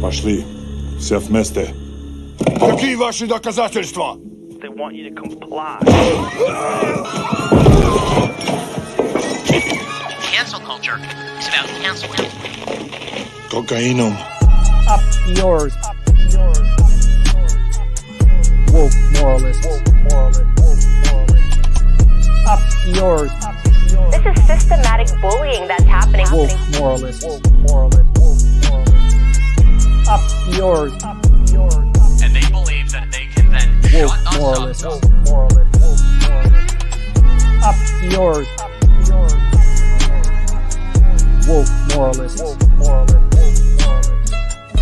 Пошли. Все вместе. Какие ваши доказательства? They want you to comply. Cancel culture is about canceling. Кокаином. Up yours. Woke moralists. Up yours. This is systematic bullying that's happening. Woke moralists. Up yours. And they believe that they can then Woke shut us moralists. up. Up yours. Woke moralists.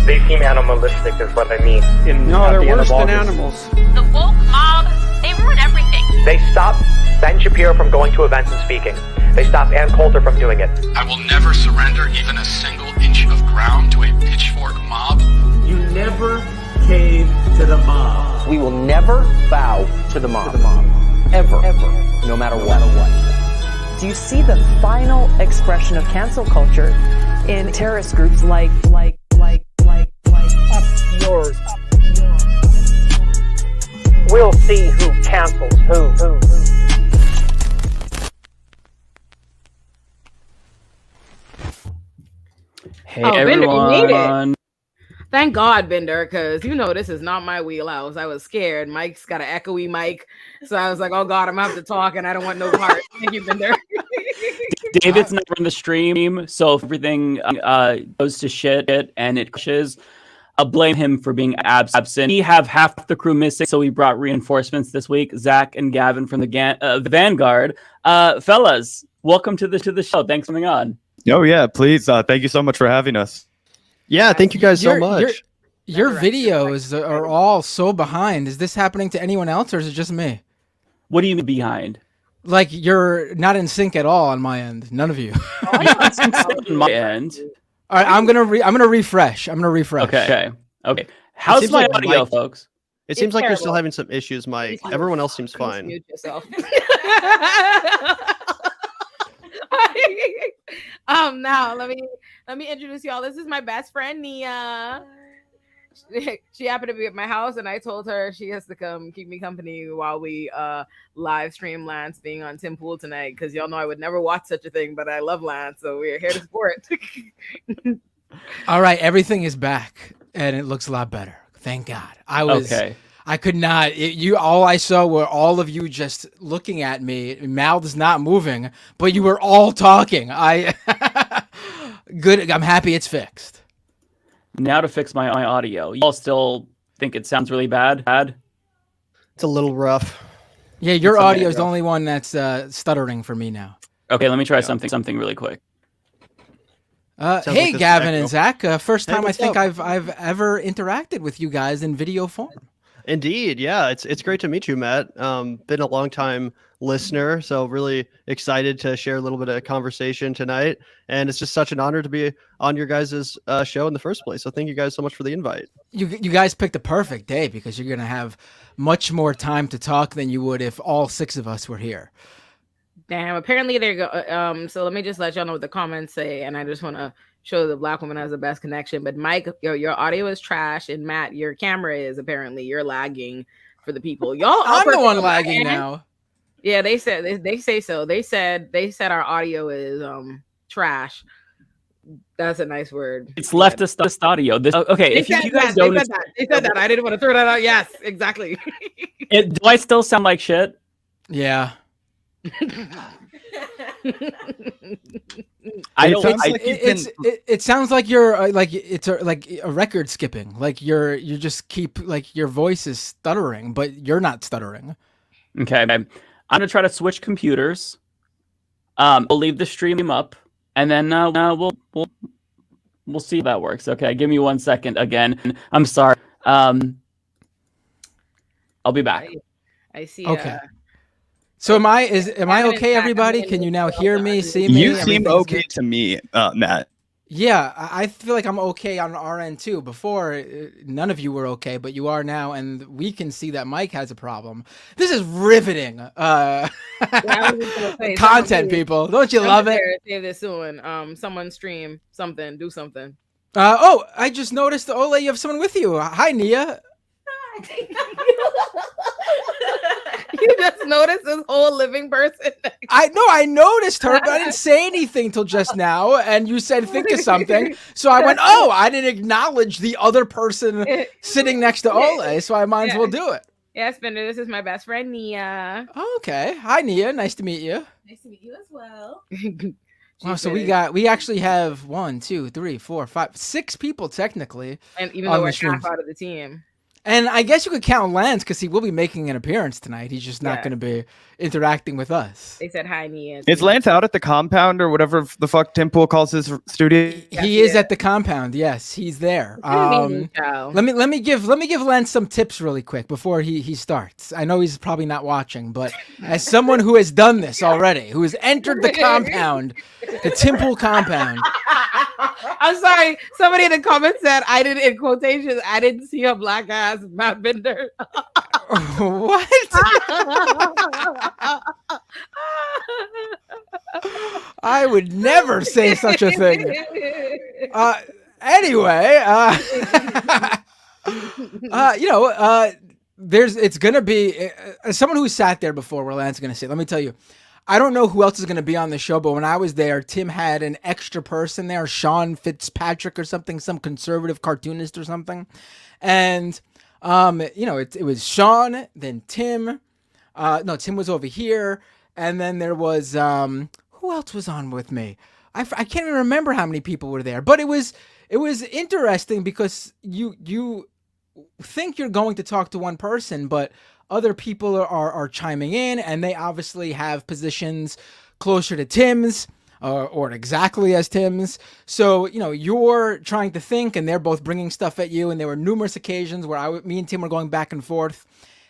They seem animalistic is what I mean. No, they're worse than animals. The woke mob, they ruin everything. They stop Ben Shapiro from going to events and speaking. They stop Ann Coulter from doing it. I will never surrender even a single inch of ground to a pitchfork mob. You never cave to the mob. We will never bow to the mob. Ever. No matter what. Do you see the final expression of cancel culture in terrorist groups like Up yours. We'll see who cancels who. Hey, Bender, you made everyone. it. Thank God, Bender, because you know this is not my wheelhouse. I was scared. Mike's got an echoey mic, so I was like, "Oh God, I'm gonna have to talk, and I don't want no part." Thank you, Bender. David's not on the stream, so if everything goes to shit and it crashes, I'll blame him for being absent. We have half the crew missing, so we brought reinforcements this week. Zach and Gavin from the Vanguard. Fellas, welcome to the show. Thanks for coming on. Oh yeah, please. Thank you so much for having us. Yeah, thank you guys so much. Your videos are all so behind. Is this happening to anyone else, or is it just me? What do you mean behind? Like you're not in sync at all on my end. None of you. On my end. All right, I'm gonna refresh. Okay. How's my audio, folks? It seems like you're still having some issues, Mike. Everyone else seems fine. Mute yourself. Now let me introduce y'all. This is my best friend Nia. She happened to be at my house, and I told her she has to come keep me company while we live stream Lance being on Tim Pool tonight, because y'all know I would never watch such a thing, but I love Lance, so we're here to support. All right, everything is back, and it looks a lot better. Thank God. I could not. All I saw were all of you just looking at me, mouths not moving, but you were all talking. Good. I'm happy it's fixed. Now to fix my audio. Y'all still think it sounds really bad? It's a little rough. Yeah, your audio is the only one that's stuttering for me now. Okay, let me try something really quick. Hey, Gavin and Zach. First time I think I've ever interacted with you guys in video form. Indeed, yeah. It's great to meet you, Matt. Been a long time listener, so really excited to share a little bit of conversation tonight. And it's just such an honor to be on your guys' show in the first place. So thank you guys so much for the invite. You guys picked a perfect day because you're going to have much more time to talk than you would if all 6 of us were here. Damn, apparently there you go. So let me just let y'all know what the comments say, and I just want to show the black woman has the best connection. But Mike, your audio is trash, and Matt, your camera is apparently you're lagging for the people. Y'all, I'm the one lagging now. Yeah, they say so. They said our audio is trash. That's a nice word. It's leftist audio. Okay, if you guys notice, they said that. I didn't want to throw that out. Yes, exactly. Do I still sound like shit? Yeah. It sounds like you're like it's a record skipping. Like you just keep like your voice is stuttering, but you're not stuttering. Okay, I'm gonna try to switch computers. We'll leave the stream up, and then we'll see if that works. Okay, give me 1 second. Again, I'm sorry. I'll be back. I see. Okay. So am I okay, everybody? Can you now hear me, see me? You seem okay to me, Matt. Yeah, I feel like I'm okay on our end too. Before, none of you were okay, but you are now, and we can see that Mike has a problem. This is riveting content, people. Don't you love it? Save this soon. Someone stream something, do something. I just noticed, Ole, you have someone with you. Hi, Nia. You just noticed this whole living person. I noticed her, but I didn't say anything till just now. And you said think of something, so I went, "Oh, I didn't acknowledge the other person sitting next to Ole, so I might as well do it." Yeah, Spender, this is my best friend Nia. Okay, hi Nia, nice to meet you. Nice to meet you as well. Wow, so we actually have 1, 2, 3, 4, 5, 6 people technically, and even though we're half out of the team. And I guess you could count Lance because he will be making an appearance tonight. He's just not going to be interacting with us. They said hi, Nia. Is Lance out at the compound or whatever the fuck Tim Pool calls his studio? He is at the compound. Yes, he's there. Let me give Lance some tips really quick before he starts. I know he's probably not watching, but as someone who has done this already, who has entered the compound, the Tim Pool compound. I'm sorry. Somebody in the comments said I didn't see a black ass Matt Bender. What? I would never say such a thing. Anyway, it's gonna be someone who sat there before. Where Lance is gonna say, let me tell you. I don't know who else is going to be on the show, but when I was there, Tim had an extra person there, Sean Fitzpatrick or something, some conservative cartoonist or something. And, it was Sean, then Tim. Tim was over here. And then there was, who else was on with me? I can't even remember how many people were there, but it was interesting because you think you're going to talk to one person, but other people are chiming in, and they obviously have positions closer to Tim's or exactly as Tim's. So, you're trying to think, and they're both bringing stuff at you. And there were numerous occasions where me and Tim were going back and forth,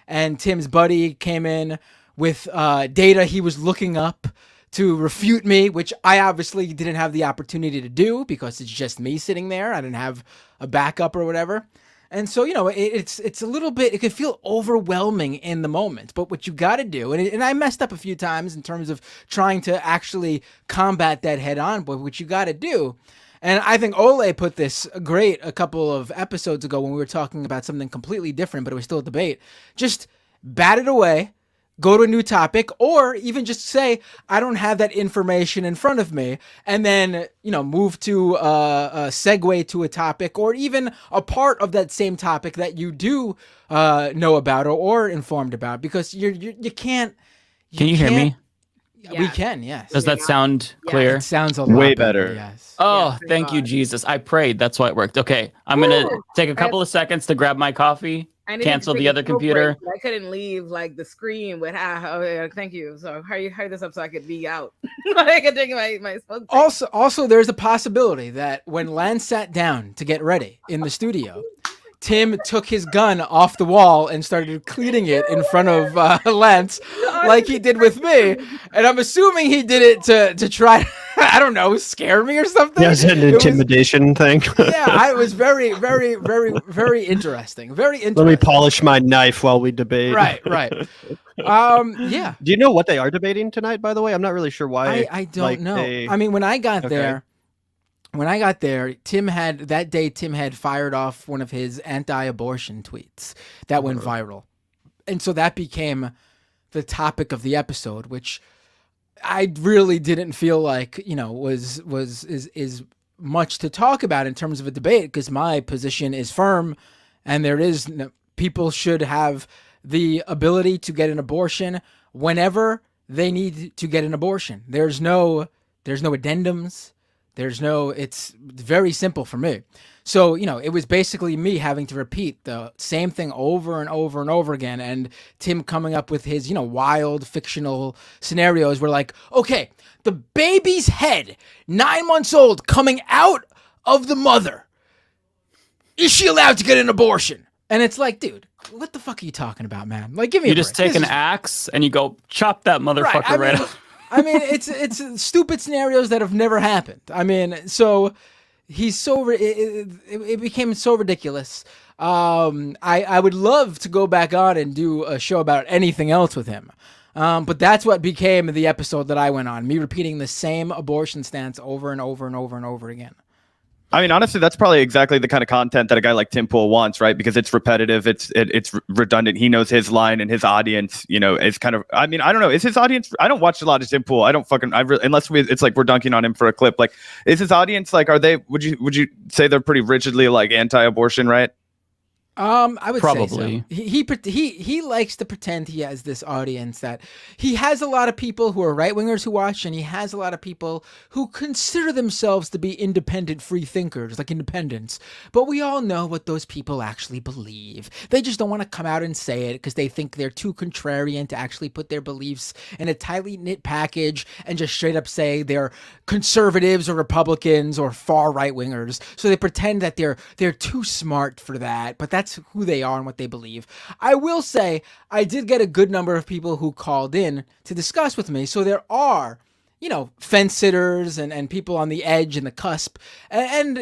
and Tim's buddy came in with data he was looking up to refute me, which I obviously didn't have the opportunity to do because it's just me sitting there. I didn't have a backup or whatever. And so, it's a little bit, it can feel overwhelming in the moment, but what you got to do, and I messed up a few times in terms of trying to actually combat that head on, but what you got to do, and I think Ole put this great a couple of episodes ago when we were talking about something completely different, but it was still a debate, just bat it away. Go to a new topic, or even just say, I don't have that information in front of me, and then, move to a segue to a topic, or even a part of that same topic that you do know about or informed about, because you can't. Can you hear me? Yeah. We can, yes. Does that sound clear? It sounds a lot way better. Yes. Oh, thank you, Jesus. I prayed. That's why it worked. Okay, I'm going to take a couple of seconds to grab my coffee. Cancel the other computer. I couldn't leave the screen with thank you. So hurry this up so I could be out. I could take my smoke break. Also, there's a possibility that when Lance sat down to get ready in the studio, Tim took his gun off the wall and started cleaning it in front of Lance like he did with me. And I'm assuming he did it to try, I don't know, scare me or something. Yeah, it's an intimidation thing. Yeah, it was very, very, very, very interesting. Very interesting. Let me polish my knife while we debate. Right. Yeah. Do you know what they are debating tonight, by the way? I'm not really sure why. I don't know. I mean, when I got there, Tim had fired off one of his anti-abortion tweets that went viral. And so that became the topic of the episode, which I really didn't feel like, is much to talk about in terms of a debate, because my position is firm, and people should have the ability to get an abortion whenever they need to get an abortion. There's no addendums. It's very simple for me. So, it was basically me having to repeat the same thing over and over and over again. And Tim coming up with his, wild fictional scenarios where okay, the baby's head, 9 months old, coming out of the mother. Is she allowed to get an abortion? And it's like, dude, what the fuck are you talking about, man? Give me You just take an axe and you go chop that motherfucker right off. I mean, it's stupid scenarios that have never happened. I mean, so he's it became so ridiculous. I would love to go back on and do a show about anything else with him. But that's what became the episode that I went on, me repeating the same abortion stance over and over and over and over again. I mean, honestly, that's probably exactly the kind of content that a guy like Tim Pool wants, right? Because it's repetitive, it's redundant. He knows his line, and his audience, is kind of. I mean, I don't know. Is his audience? I don't watch a lot of Tim Pool. I don't fucking. Unless it's like we're dunking on him for a clip. Like, is his audience like? Are they? Would you say they're pretty rigidly like anti-abortion, right? I would probably say so. He likes to pretend he has this audience, that he has a lot of people who are right wingers who watch, and he has a lot of people who consider themselves to be independent free thinkers, like independents. But we all know what those people actually believe. They just don't want to come out and say it because they think they're too contrarian to actually put their beliefs in a tightly knit package and just straight up say they're conservatives or Republicans or far right wingers. So they pretend that they're too smart for that, but that's who they are and what they believe. I will say I did get a good number of people who called in to discuss with me. So there are, fence sitters and people on the edge and the cusp, and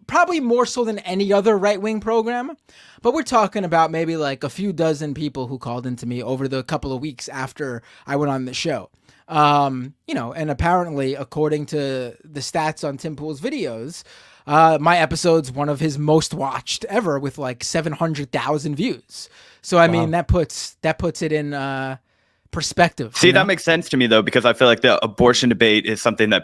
probably more so than any other right-wing program. But we're talking about maybe like a few dozen people who called into me over the couple of weeks after I went on the show. And apparently, according to the stats on Tim Pool's videos, my episode's one of his most watched ever, with like 700,000 views. So I mean, that puts it in perspective. See, that makes sense to me though, because I feel like the abortion debate is something that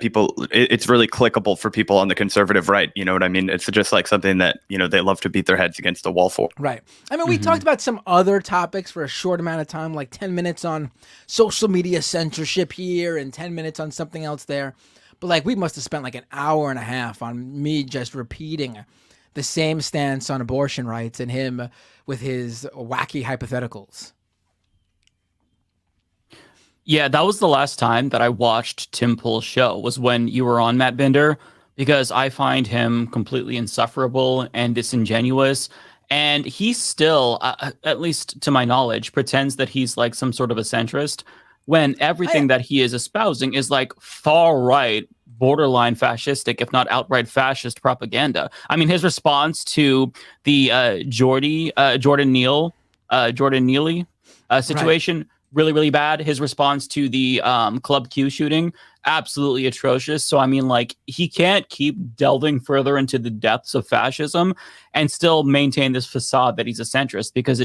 it's really clickable for people on the conservative right. You know what I mean? It's just like something that, they love to beat their heads against the wall for. Right. I mean, we talked about some other topics for a short amount of time, like 10 minutes on social media censorship here and 10 minutes on something else there. But like, we must have spent like an hour and a half on me just repeating the same stance on abortion rights and him with his wacky hypotheticals. Yeah, that was the last time that I watched Tim Pool's show, was when you were on, Matt Binder, because I find him completely insufferable and disingenuous. And he still, at least to my knowledge, pretends that he's like some sort of a centrist, when everything that he is espousing is like far right, borderline fascistic, if not outright fascist propaganda. I mean, his response to the Jordan Neely situation, right, really, really bad. His response to the Club Q shooting, absolutely atrocious. So, I mean, like, he can't keep delving further into the depths of fascism and still maintain this facade that he's a centrist, because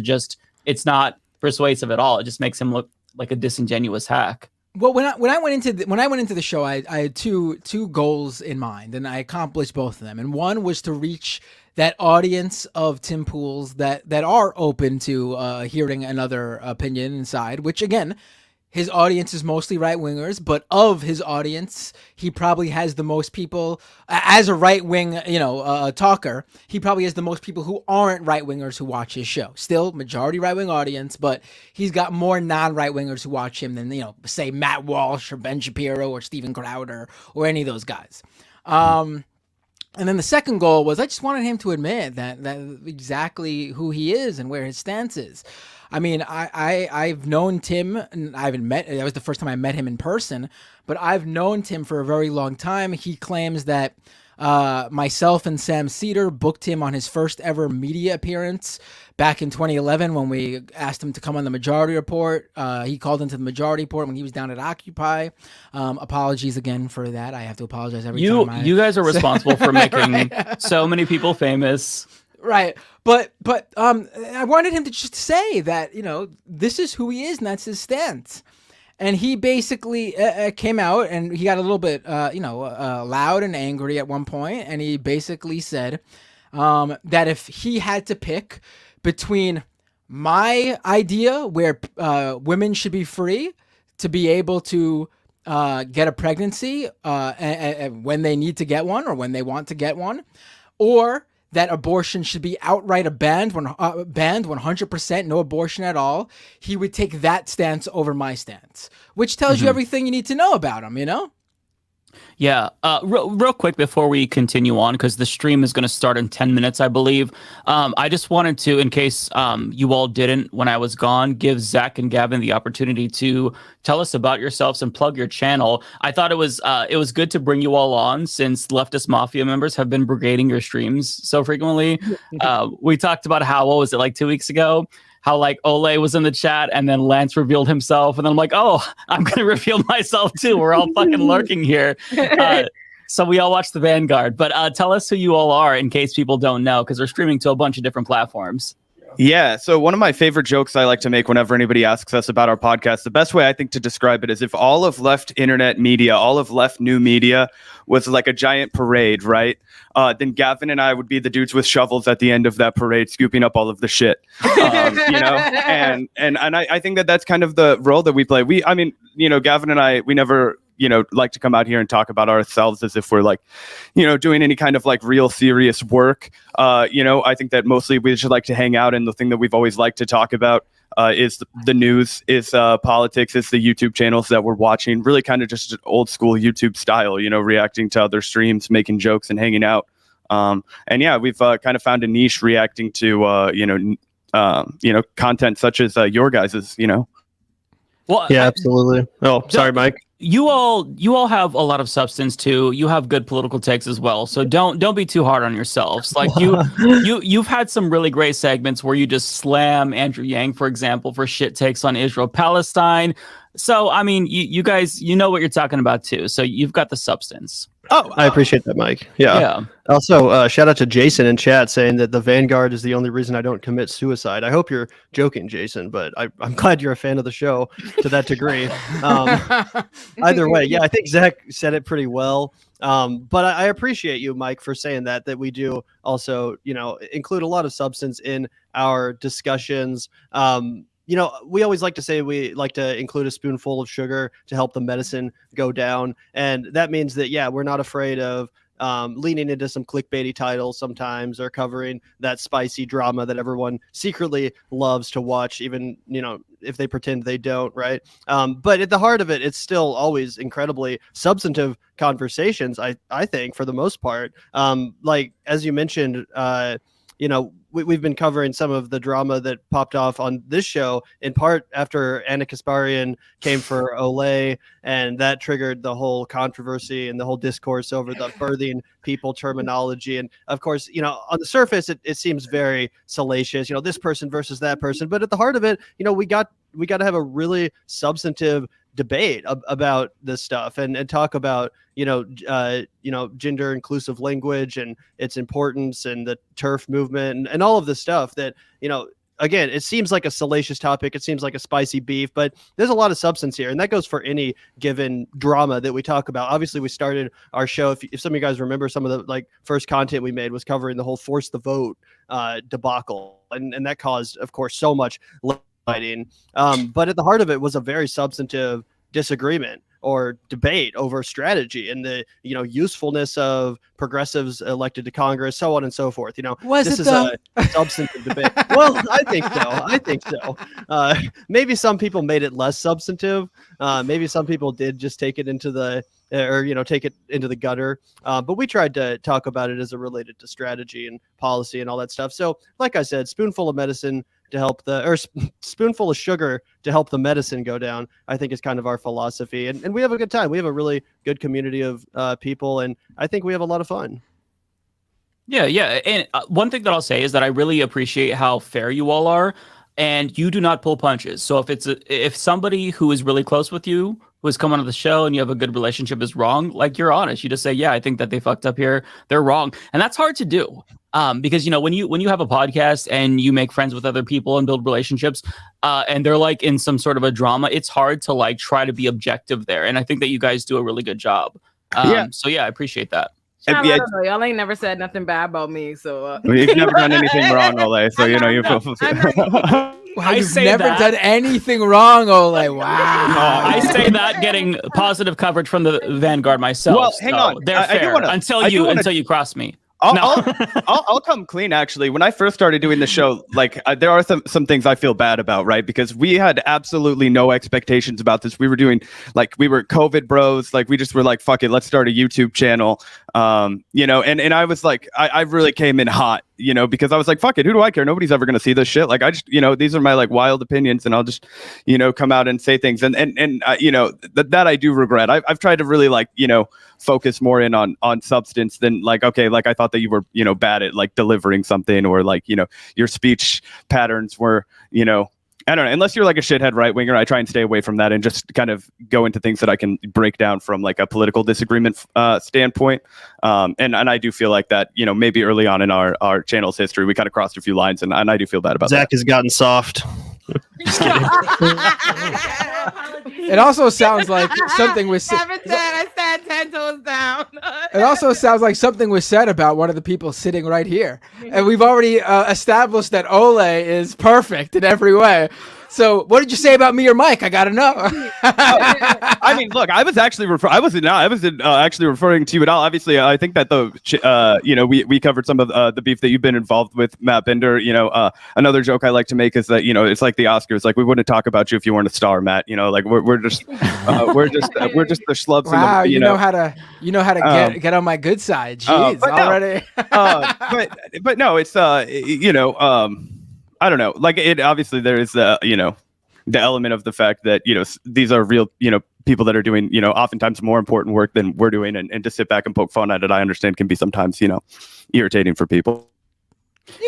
it's not persuasive at all. It just makes him look like a disingenuous hack. Well, when I went into the show, I had two goals in mind, and I accomplished both of them. And one was to reach that audience of Tim Pools that are open to hearing another opinion inside, which again, his audience is mostly right-wingers, but of his audience, he probably has the most people, as a right-wing, talker, he probably has the most people who aren't right-wingers who watch his show. Still, majority right-wing audience, but he's got more non-right-wingers who watch him than, say Matt Walsh or Ben Shapiro or Steven Crowder or any of those guys. And then the second goal was I just wanted him to admit that exactly who he is and where his stance is. I mean, I've known Tim, and I haven't met, that was the first time I met him in person, but I've known Tim for a very long time. He claims that myself and Sam Cedar booked him on his first ever media appearance back in 2011 when we asked him to come on the Majority Report. He called into the Majority Report when he was down at Occupy. Apologies again for that. I have to apologize every time. You guys are responsible for making so many people famous. Right. But I wanted him to just say that, this is who he is and that's his stance. And he basically came out and he got a little bit, loud and angry at one point. And he basically said that if he had to pick between my idea where women should be free to be able to get a pregnancy when they need to get one or when they want to get one, or that abortion should be outright banned 100%, no abortion at all, he would take that stance over my stance, which tells you everything you need to know about him, Yeah. Real quick before we continue on, because the stream is going to start in 10 minutes, I believe. I just wanted to, in case you all didn't when I was gone, give Zach and Gavin the opportunity to tell us about yourselves and plug your channel. I thought it was good to bring you all on, since Leftist Mafia members have been brigading your streams so frequently. We talked about how, what was it, like 2 weeks ago? How like Ole was in the chat and then Lance revealed himself. And then I'm like, oh, I'm going to reveal myself too. We're all fucking lurking here. So we all watch the Vanguard, but tell us who you all are in case people don't know, because we're streaming to a bunch of different platforms. Yeah. So one of my favorite jokes I like to make whenever anybody asks us about our podcast, the best way I think to describe it is if all of left internet media, all of left new media was like a giant parade, right? Then Gavin and I would be the dudes with shovels at the end of that parade, scooping up all of the shit, and I think that that's kind of the role that we play. Gavin and I, we never, like to come out here and talk about ourselves as if we're like, doing any kind of like real serious work. I think that mostly we just like to hang out. And the thing that we've always liked to talk about is the news, is politics, is the YouTube channels that we're watching, really kind of just old school YouTube style, reacting to other streams, making jokes and hanging out. And yeah, we've kind of found a niche reacting to, content such as your guys's, Well, yeah, absolutely. Oh, sorry, Mike. You all have a lot of substance too. You have good political takes as well. So don't be too hard on yourselves. Like you've had some really great segments where you just slam Andrew Yang, for example, for shit takes on Israel Palestine. So I mean, you guys, know what you're talking about too. So you've got the substance. Oh, I appreciate that, Mike. Yeah. Also, shout out to Jason in chat saying that the Vanguard is the only reason I don't commit suicide. I hope you're joking, Jason, but I'm glad you're a fan of the show to that degree. Either way, yeah, I think Zach said it pretty well. But I appreciate you, Mike, for saying that we do also, include a lot of substance in our discussions. We always like to say we like to include a spoonful of sugar to help the medicine go down. And that means that, yeah, we're not afraid of leaning into some clickbaity titles sometimes, or covering that spicy drama that everyone secretly loves to watch, even, if they pretend they don't, right? But at the heart of it, it's still always incredibly substantive conversations, I think, for the most part. Like, as you mentioned, we've been covering some of the drama that popped off on this show, in part after Anna Kasparian came for Olay, and that triggered the whole controversy and the whole discourse over the birthing people terminology. And of course, on the surface, it seems very salacious, this person versus that person. But at the heart of it, we got to have a really substantive debate about this stuff and talk about gender inclusive language and its importance, and the TERF movement and all of this stuff that again, it seems like a salacious topic, it seems like a spicy beef, but there's a lot of substance here, and that goes for any given drama that we talk about. Obviously, we started our show, if some of you guys remember, some of the first content we made was covering the whole force the vote debacle, and that caused, of course, so much fighting. But at the heart of it was a very substantive disagreement or debate over strategy and the usefulness of progressives elected to Congress, so on and so forth. This is a substantive debate. Well, I think so. Maybe some people made it less substantive. Maybe some people did just take it into the take it into the gutter. But we tried to talk about it as it related to strategy and policy and all that stuff. So, like I said, spoonful of medicine to help spoonful of sugar to help the medicine go down, I think is kind of our philosophy. And we have a good time. We have a really good community of people, and I think we have a lot of fun. Yeah. And one thing that I'll say is that I really appreciate how fair you all are, and you do not pull punches. So if somebody who is really close with you, who has come onto the show and you have a good relationship, is wrong, like, you're honest. You just say, yeah, I think that they fucked up here. They're wrong. And that's hard to do. Because when you have a podcast and you make friends with other people and build relationships, and they're like in some sort of a drama, it's hard to try to be objective there. And I think that you guys do a really good job. So yeah, I appreciate that. I don't know. Y'all ain't never said nothing bad about me, so you've never done anything wrong, Ole. So you've never done anything wrong, Ole. Wow. I say that getting positive coverage from the Vanguard myself. Well, hang on. They're fair until you cross me. I'll come clean, actually. When I first started doing the show, there are some things I feel bad about, right? Because we had absolutely no expectations about this. We were doing, we were COVID bros. We just were like, fuck it, let's start a YouTube channel. And I was like, I really came in hot, because I was like, fuck it, who do I care? Nobody's ever going to see this shit. I just, these are my wild opinions, and I'll just, come out and say things. And that I do regret. I've tried to really focus more in on substance than okay, I thought that you were, bad at delivering something, or your speech patterns were, I don't know, unless you're like a shithead right winger, I try and stay away from that and just kind of go into things that I can break down from like a political disagreement standpoint. And I do feel like that, you know, maybe early on in our channel's history, we kind of crossed a few lines, and I do feel bad about Zach that. has gotten soft. It also sounds like something was said. I stand 10 toes down. It also sounds like something was said about one of the people sitting right here. And we've already established that Ole is perfect in every way. So what did you say about me or Mike? I gotta know. I mean, look, I was actually actually referring to you at all. Obviously, I think that we covered some of the beef that you've been involved with, Matt Bender. You know, another joke I like to make is that, you know, it's like the Oscars. Like, we wouldn't talk about you if you weren't a star, Matt. You know, like we're just the schlubs. Wow, you know how to get on my good side. Jeez, already. But no, it's I don't know. Like, it obviously there is you know, the element of the fact that, you know, these are real, you know, people that are doing, you know, oftentimes more important work than we're doing, and to sit back and poke fun at it, I understand can be sometimes, you know, irritating for people.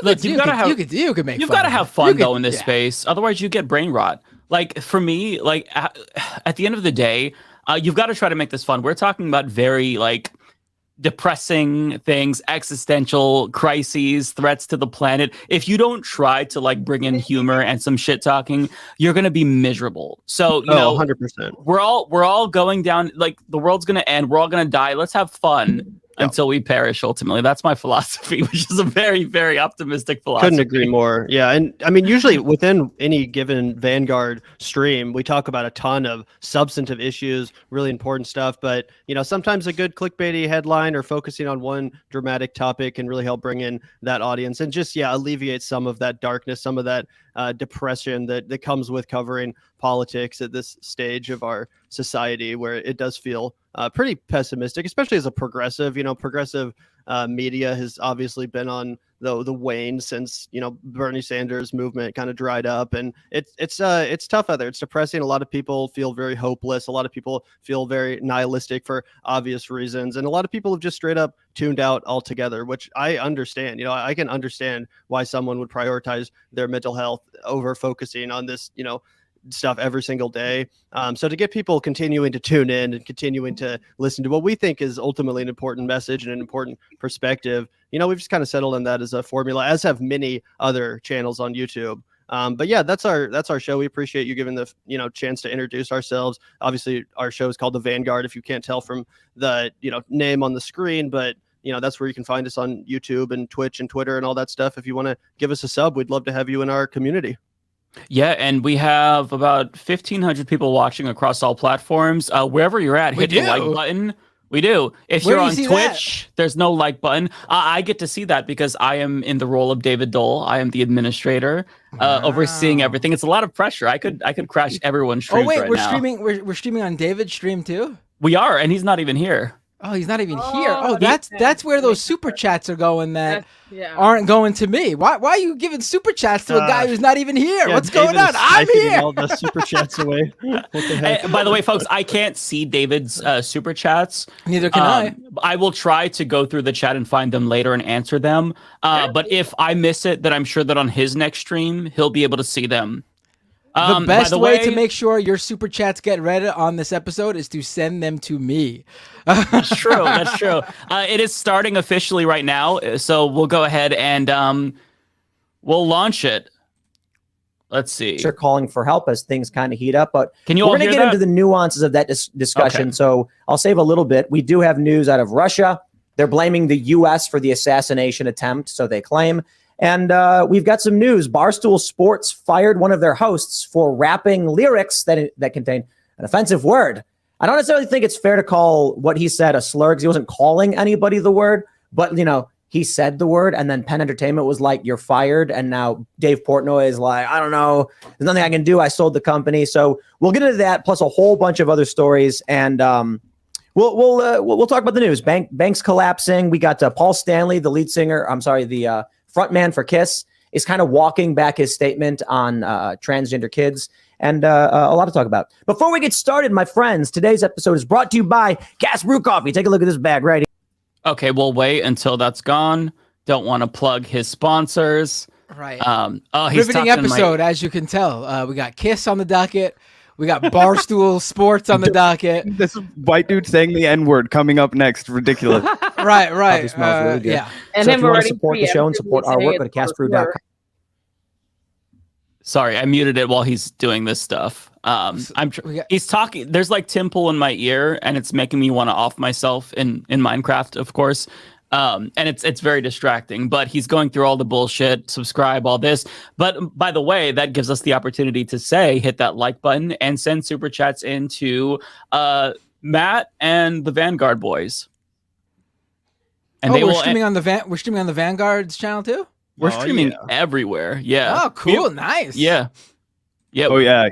Look, you've got to have fun though in this space. Otherwise, you get brain rot. Like, for me, like at the end of the day, you've got to try to make this fun. We're talking about very like depressing things, existential crises, threats to the planet. If you don't try to like bring in humor and some shit talking, you're gonna be miserable. So you know, 100%. We're all going down. Like, the world's gonna end. We're all gonna die. Let's have fun until we perish. Ultimately, that's my philosophy, which is a very, very optimistic philosophy. Couldn't agree more. Yeah, and I mean, usually within any given Vanguard stream, we talk about a ton of substantive issues, really important stuff. But you know, sometimes a good clickbaity headline or focusing on one dramatic topic can really help bring in that audience and just alleviate some of that darkness, some of that depression that comes with covering politics at this stage of our society, where it does feel pretty pessimistic, especially as a progressive. You know, progressive media has obviously been on the wane since, you know, Bernie Sanders movement kind of dried up, and it's tough out there. It's depressing. A lot of people feel very hopeless. A lot of people feel very nihilistic for obvious reasons, and a lot of people have just straight up tuned out altogether, which I understand. You know, I can understand why someone would prioritize their mental health over focusing on this, you know, stuff every single day. So to get people continuing to tune in and continuing to listen to what we think is ultimately an important message and an important perspective, you know, we've just kind of settled on that as a formula, as have many other channels on YouTube. But yeah, that's our show. We appreciate you giving the, you know, chance to introduce ourselves. Obviously, our show is called The Vanguard, if you can't tell from the, you know, name on the screen, but you know, that's where you can find us on YouTube and Twitch and Twitter and all that stuff. If you want to give us a sub, we'd love to have you in our community. Yeah, and we have about 1,500 people watching across all platforms. Wherever you're at, hit the like button. We do. If you're on Twitch, there's no like button. I get to see that because I am in the role of David Dole. I am the administrator, overseeing everything. It's a lot of pressure. I could crash everyone's streams. Oh wait, right we're now. streaming. We're streaming on David's stream too. We are, and he's not even here. Oh, he's not even here. Oh, that's where those super chats are going that aren't going to me. Why are you giving super chats to a guy who's not even here? What's going on? I'm here. All the super chats away. What the heck? By the way, folks, I can't see David's super chats. Neither can I. I will try to go through the chat and find them later and answer them. But if I miss it, then I'm sure that on his next stream, he'll be able to see them. The best way to make sure your super chats get read on this episode is to send them to me. That's true. That's true. It is starting officially right now, so we'll go ahead and we'll launch it. Let's see. They're calling for help as things kind of heat up, but we're going to get into the nuances of that discussion. Okay. So I'll save a little bit. We do have news out of Russia. They're blaming the U.S. for the assassination attempt, so they claim. And we've got some news. Barstool Sports fired one of their hosts for rapping lyrics that contain an offensive word. I don't necessarily think it's fair to call what he said a slur because he wasn't calling anybody the word, but, you know, he said the word, and then Penn Entertainment was like, "You're fired." And now Dave Portnoy is like, "I don't know. There's nothing I can do. I sold the company." So we'll get into that, plus a whole bunch of other stories, and we'll talk about the news. Banks collapsing. We got Paul Stanley, the lead singer. The frontman for Kiss, is kind of walking back his statement on transgender kids, and a lot to talk about. Before we get started, my friends, today's episode is brought to you by Cass Brew Coffee. Take a look at this bag right here. Okay, we'll wait until that's gone. Don't want to plug his sponsors. Right. He's riveting episode, as you can tell. We got Kiss on the docket. We got Barstool Sports on the docket. This white dude saying the N-word coming up next. Ridiculous. Right. Coffee smells really good. Yeah. And so him if you want to already support the show and support our work, go to castbrew.com. Sorry, I muted it while he's doing this stuff. He's talking. There's like Tim Pool in my ear, and it's making me want to off myself in Minecraft, of course. And it's very distracting. But he's going through all the bullshit, subscribe, all this. But by the way, that gives us the opportunity to hit that like button and send super chats into Matt and the Vanguard boys. And we're streaming on the Vanguard's channel too. We're streaming everywhere. Yeah. Oh, cool. Nice. Yeah. Yeah. Oh yeah.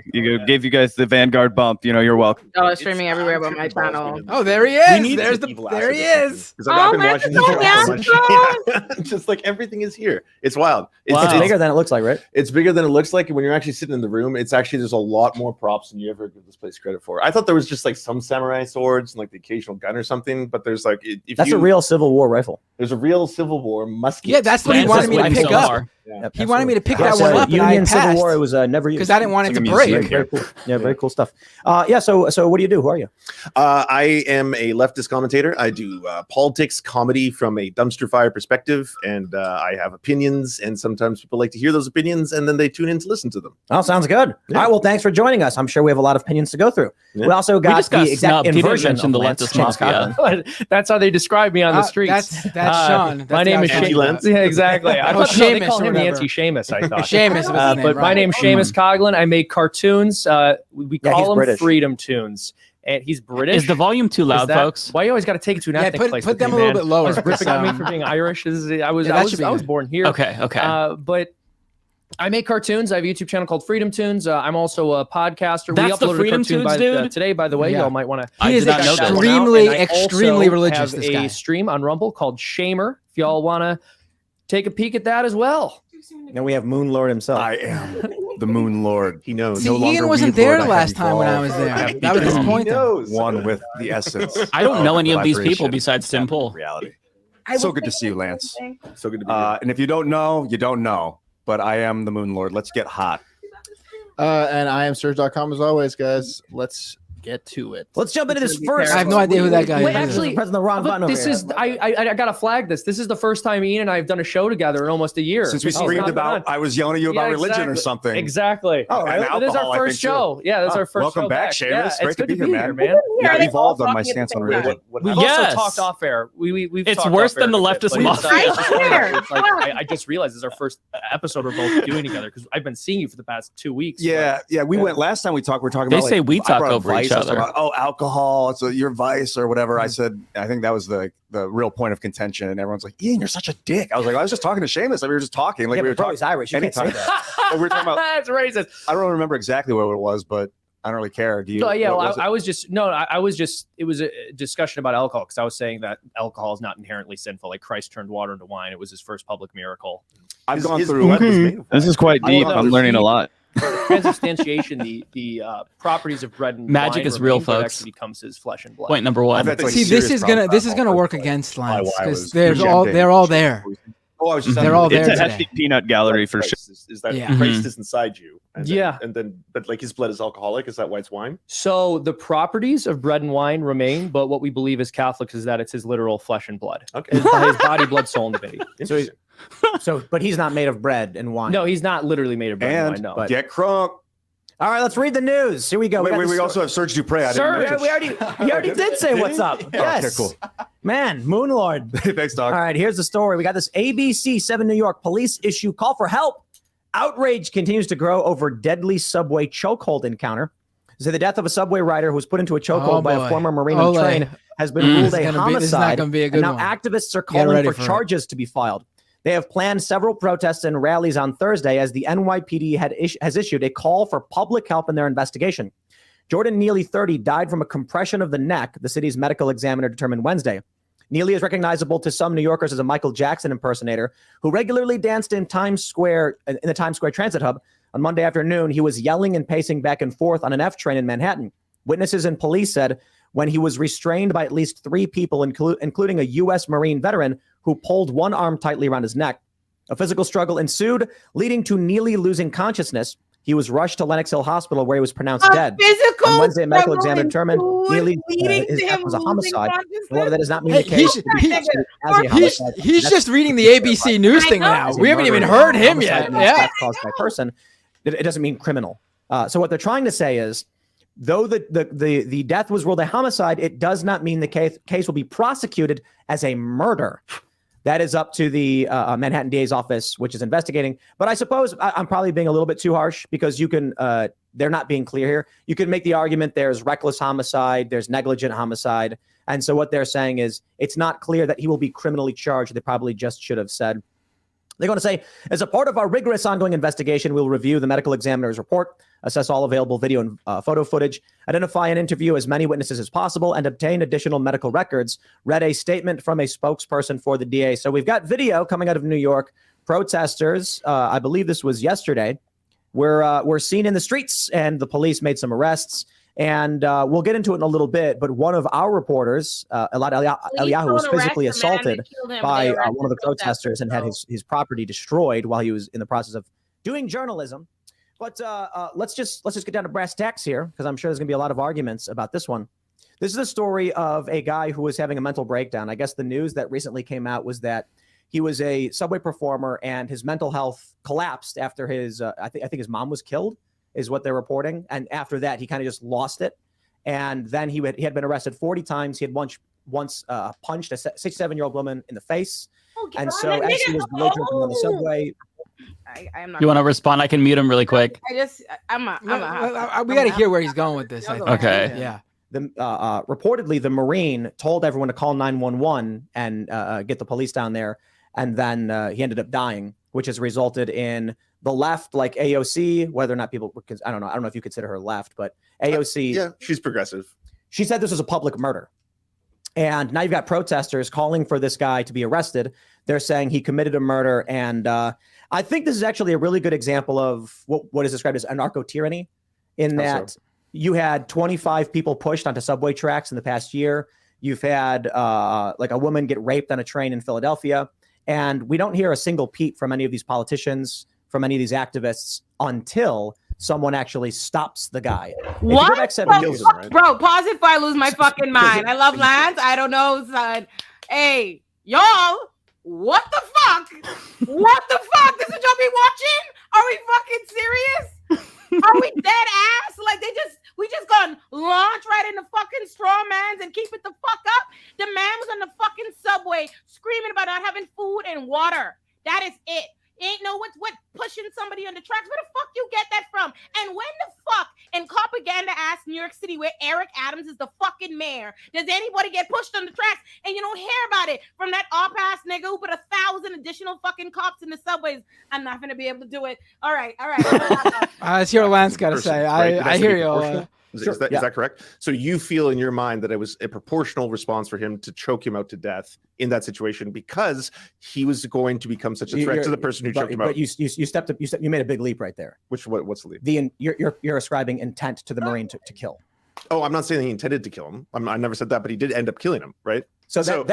Gave you guys the Vanguard bump. You're welcome. Oh, it's streaming everywhere but my channel. Oh, there he is. There he is. I've been watching this just like everything is here. It's wild. It's bigger than it looks like, right? It's bigger than it looks like. When you're actually sitting in the room, it's actually there's a lot more props than you ever give this place credit for. I thought there was just like some samurai swords and like the occasional gun or something, but there's like that's a real Civil War rifle. There's a real Civil War musket. Yeah, that's what he wanted me to pick up. Yeah, he wanted me to pick that one up, and Union I Civil passed War. It was never used because I didn't want it to break. Very cool. Yeah, very cool stuff. So what do you do? Who are you? I am a leftist commentator. I do politics, comedy from a dumpster fire perspective, and I have opinions. And sometimes people like to hear those opinions, and then they tune in to listen to them. Oh, sounds good. Yeah. All right. Well, thanks for joining us. I'm sure we have a lot of opinions to go through. Yeah. We also got the exact inversion of the leftist Mafia. That's how they describe me on the streets. That's Sean. My name is Seamus. Yeah, exactly. I thought they call him Nancy Seamus. I thought Seamus, but my name's Seamus Coughlin. I make cartoons. We call them British. Freedom tunes. And he's British. Is the volume too loud, folks? Why you always got to take it to an ethnic place? Put them a little bit lower. Ripping on me for being Irish. I was born here. Okay. But I make cartoons. I have a YouTube channel called Freedom Tunes. I'm also a podcaster. That's we uploaded the Freedom a cartoon Tunes, today, by the way. Y'all might want to. He is extremely religious. This guy. A stream on Rumble called Shamer. If y'all want to take a peek at that as well. And we have Moon Lord himself. I am the Moon Lord. He knows. See, Ian wasn't there last time when I was there. That was disappointing. One with the essence. I don't know any of these people besides Tim Pool. Reality. So good to see you, Lance. So good to be here. And if you don't know, you don't know. But I am the Moon Lord. Let's get hot. And I am Surge.com as always, guys. Let's get to it. Let's jump into this first. I have no idea who that guy is. Wait, actually, pressing the wrong button. This is I gotta flag this. This is the first time Ian and I have done a show together in almost a year. Since we screamed about, I was yelling at you about religion or something. Exactly. Oh, it is our first show. Yeah, that's our first welcome show. Welcome back, Seamus. Yeah, Great to be here, man. Yeah, I've evolved on my stance on religion. We've also talked off air. It's worse than the leftist Mafia. I just realized this is our first episode we're both doing together because I've been seeing you for the past 2 weeks. Yeah. We went last time we talked. We're talking about. They say we talk over each other. Alcohol, it's your vice or whatever. I said, I think that was the real point of contention. And everyone's like, Ian, you're such a dick. I was like, I was just talking to Seamus. We were just talking. Like we were talking. He's Irish. You can't say that. We were talking about. That's racist. I don't remember exactly what it was, but I don't really care. Do you? No, yeah, I was just it was a discussion about alcohol because I was saying that alcohol is not inherently sinful. Like Christ turned water into wine. It was his first public miracle. I've gone through. This is quite deep. I'm learning a lot. Transubstantiation, the properties of bread and magic wine is real, folks. Actually becomes his flesh and blood. Point number one. See, this is gonna work against Lance because they're all there. Oh, I was just they're all there. It's a hefty peanut gallery for sure. Is that Christ is inside you? And then, but like his blood is alcoholic. Is that why it's wine? So the properties of bread and wine remain, but what we believe as Catholics is that it's his literal flesh and blood. Okay, his body, blood, soul, and divinity. But he's not made of bread and wine. No, he's not literally made of bread and wine. No, but get crunk. All right, let's read the news. Here we go. We also have Serge Dupre. We already did say what's up. Yes. Okay, cool. Man, Moonlord. Thanks, Doc. All right, here's the story. We got this ABC 7 New York police issue call for help. Outrage continues to grow over deadly subway chokehold encounter. So the death of a subway rider who was put into a chokehold by a former Marine on train has been ruled a homicide. And now activists are calling for charges to be filed. They have planned several protests and rallies on Thursday as the NYPD has issued a call for public help in their investigation. Jordan Neely, 30, died from a compression of the neck, the city's medical examiner determined Wednesday. Neely is recognizable to some New Yorkers as a Michael Jackson impersonator who regularly danced in the Times Square Transit Hub. On Monday afternoon, he was yelling and pacing back and forth on an F train in Manhattan. Witnesses and police said when he was restrained by at least 3 people, including a U.S. Marine veteran who pulled one arm tightly around his neck. A physical struggle ensued, leading to Neely losing consciousness. He was rushed to Lenox Hill Hospital, where he was pronounced dead. Physical On Wednesday, a medical examiner determined Neely his death was a homicide. However, that does not mean the case. He's just reading the ABC News thing now. We haven't even heard him yet. Yeah, caused by person. It doesn't mean criminal. So what they're trying to say is, though the death was ruled a homicide, it does not mean the case will be prosecuted as a murder. That is up to the Manhattan DA's office, which is investigating. But I suppose I'm probably being a little bit too harsh, because you can, they're not being clear here. You can make the argument there's reckless homicide, there's negligent homicide. And so what they're saying is it's not clear that he will be criminally charged. They probably just should have said. They're going to say, as a part of our rigorous ongoing investigation, we'll review the medical examiner's report, assess all available video and photo footage, identify and interview as many witnesses as possible, and obtain additional medical records, read a statement from a spokesperson for the DA. So we've got video coming out of New York. Protesters, I believe this was yesterday, were seen in the streets, and the police made some arrests. And we'll get into it in a little bit, but one of our reporters, Elad Eliyahu, was physically assaulted by one of the protesters and had his property destroyed while he was in the process of doing journalism. But let's just get down to brass tacks here, because I'm sure there's going to be a lot of arguments about this one. This is a story of a guy who was having a mental breakdown. I guess the news that recently came out was that he was a subway performer and his mental health collapsed after his, I think his mom was killed, is what they're reporting. And after that, he kind of just lost it. And then he had been arrested 40 times. He had once punched a 67-year-old woman in the face. And so as he was belligerent on the subway, I'm not. You want to respond? I can mute him really quick. We got to hear where he's going with this. Okay. Yeah. Reportedly, the Marine told everyone to call 911 and get the police down there. And then he ended up dying, which has resulted in the left, like AOC, whether or not people, I don't know if you consider her left, but AOC. Yeah, she's progressive. She said this was a public murder. And now you've got protesters calling for this guy to be arrested. They're saying he committed a murder. And I think this is actually a really good example of what is described as anarcho-tyranny, in that you had 25 people pushed onto subway tracks in the past year. You've had like a woman get raped on a train in Philadelphia. And we don't hear a single peep from any of these politicians, from any of these activists, until someone actually stops the guy. What? Bro, pause it before I lose my fucking mind. I love Lance. I don't know, son. Hey, y'all, what the fuck? What the fuck? This is what y'all be watching? Are we fucking serious? Are we dead ass? Like we just gonna launch right into fucking straw mans and keep it the fuck up? The man was on the fucking subway screaming about not having food and water. That is it. Ain't no what pushing somebody on the tracks. Where the fuck you get that from? And when the fuck in propaganda ass New York City, where Eric Adams is the fucking mayor, does anybody get pushed on the tracks and you don't hear about it from that op-ass nigga who put 1,000 additional fucking cops in the subways? I'm not gonna be able to do it. All right. Let's hear what Lance got to say. I hear you. Is that correct? So you feel in your mind that it was a proportional response for him to choke him out to death in that situation because he was going to become such a threat to the person who choked him out. But you made a big leap right there. What's the leap? You're ascribing intent to the Marine to kill. Oh, I'm not saying he intended to kill him. I never said that, but he did end up killing him, right? That's immaterial.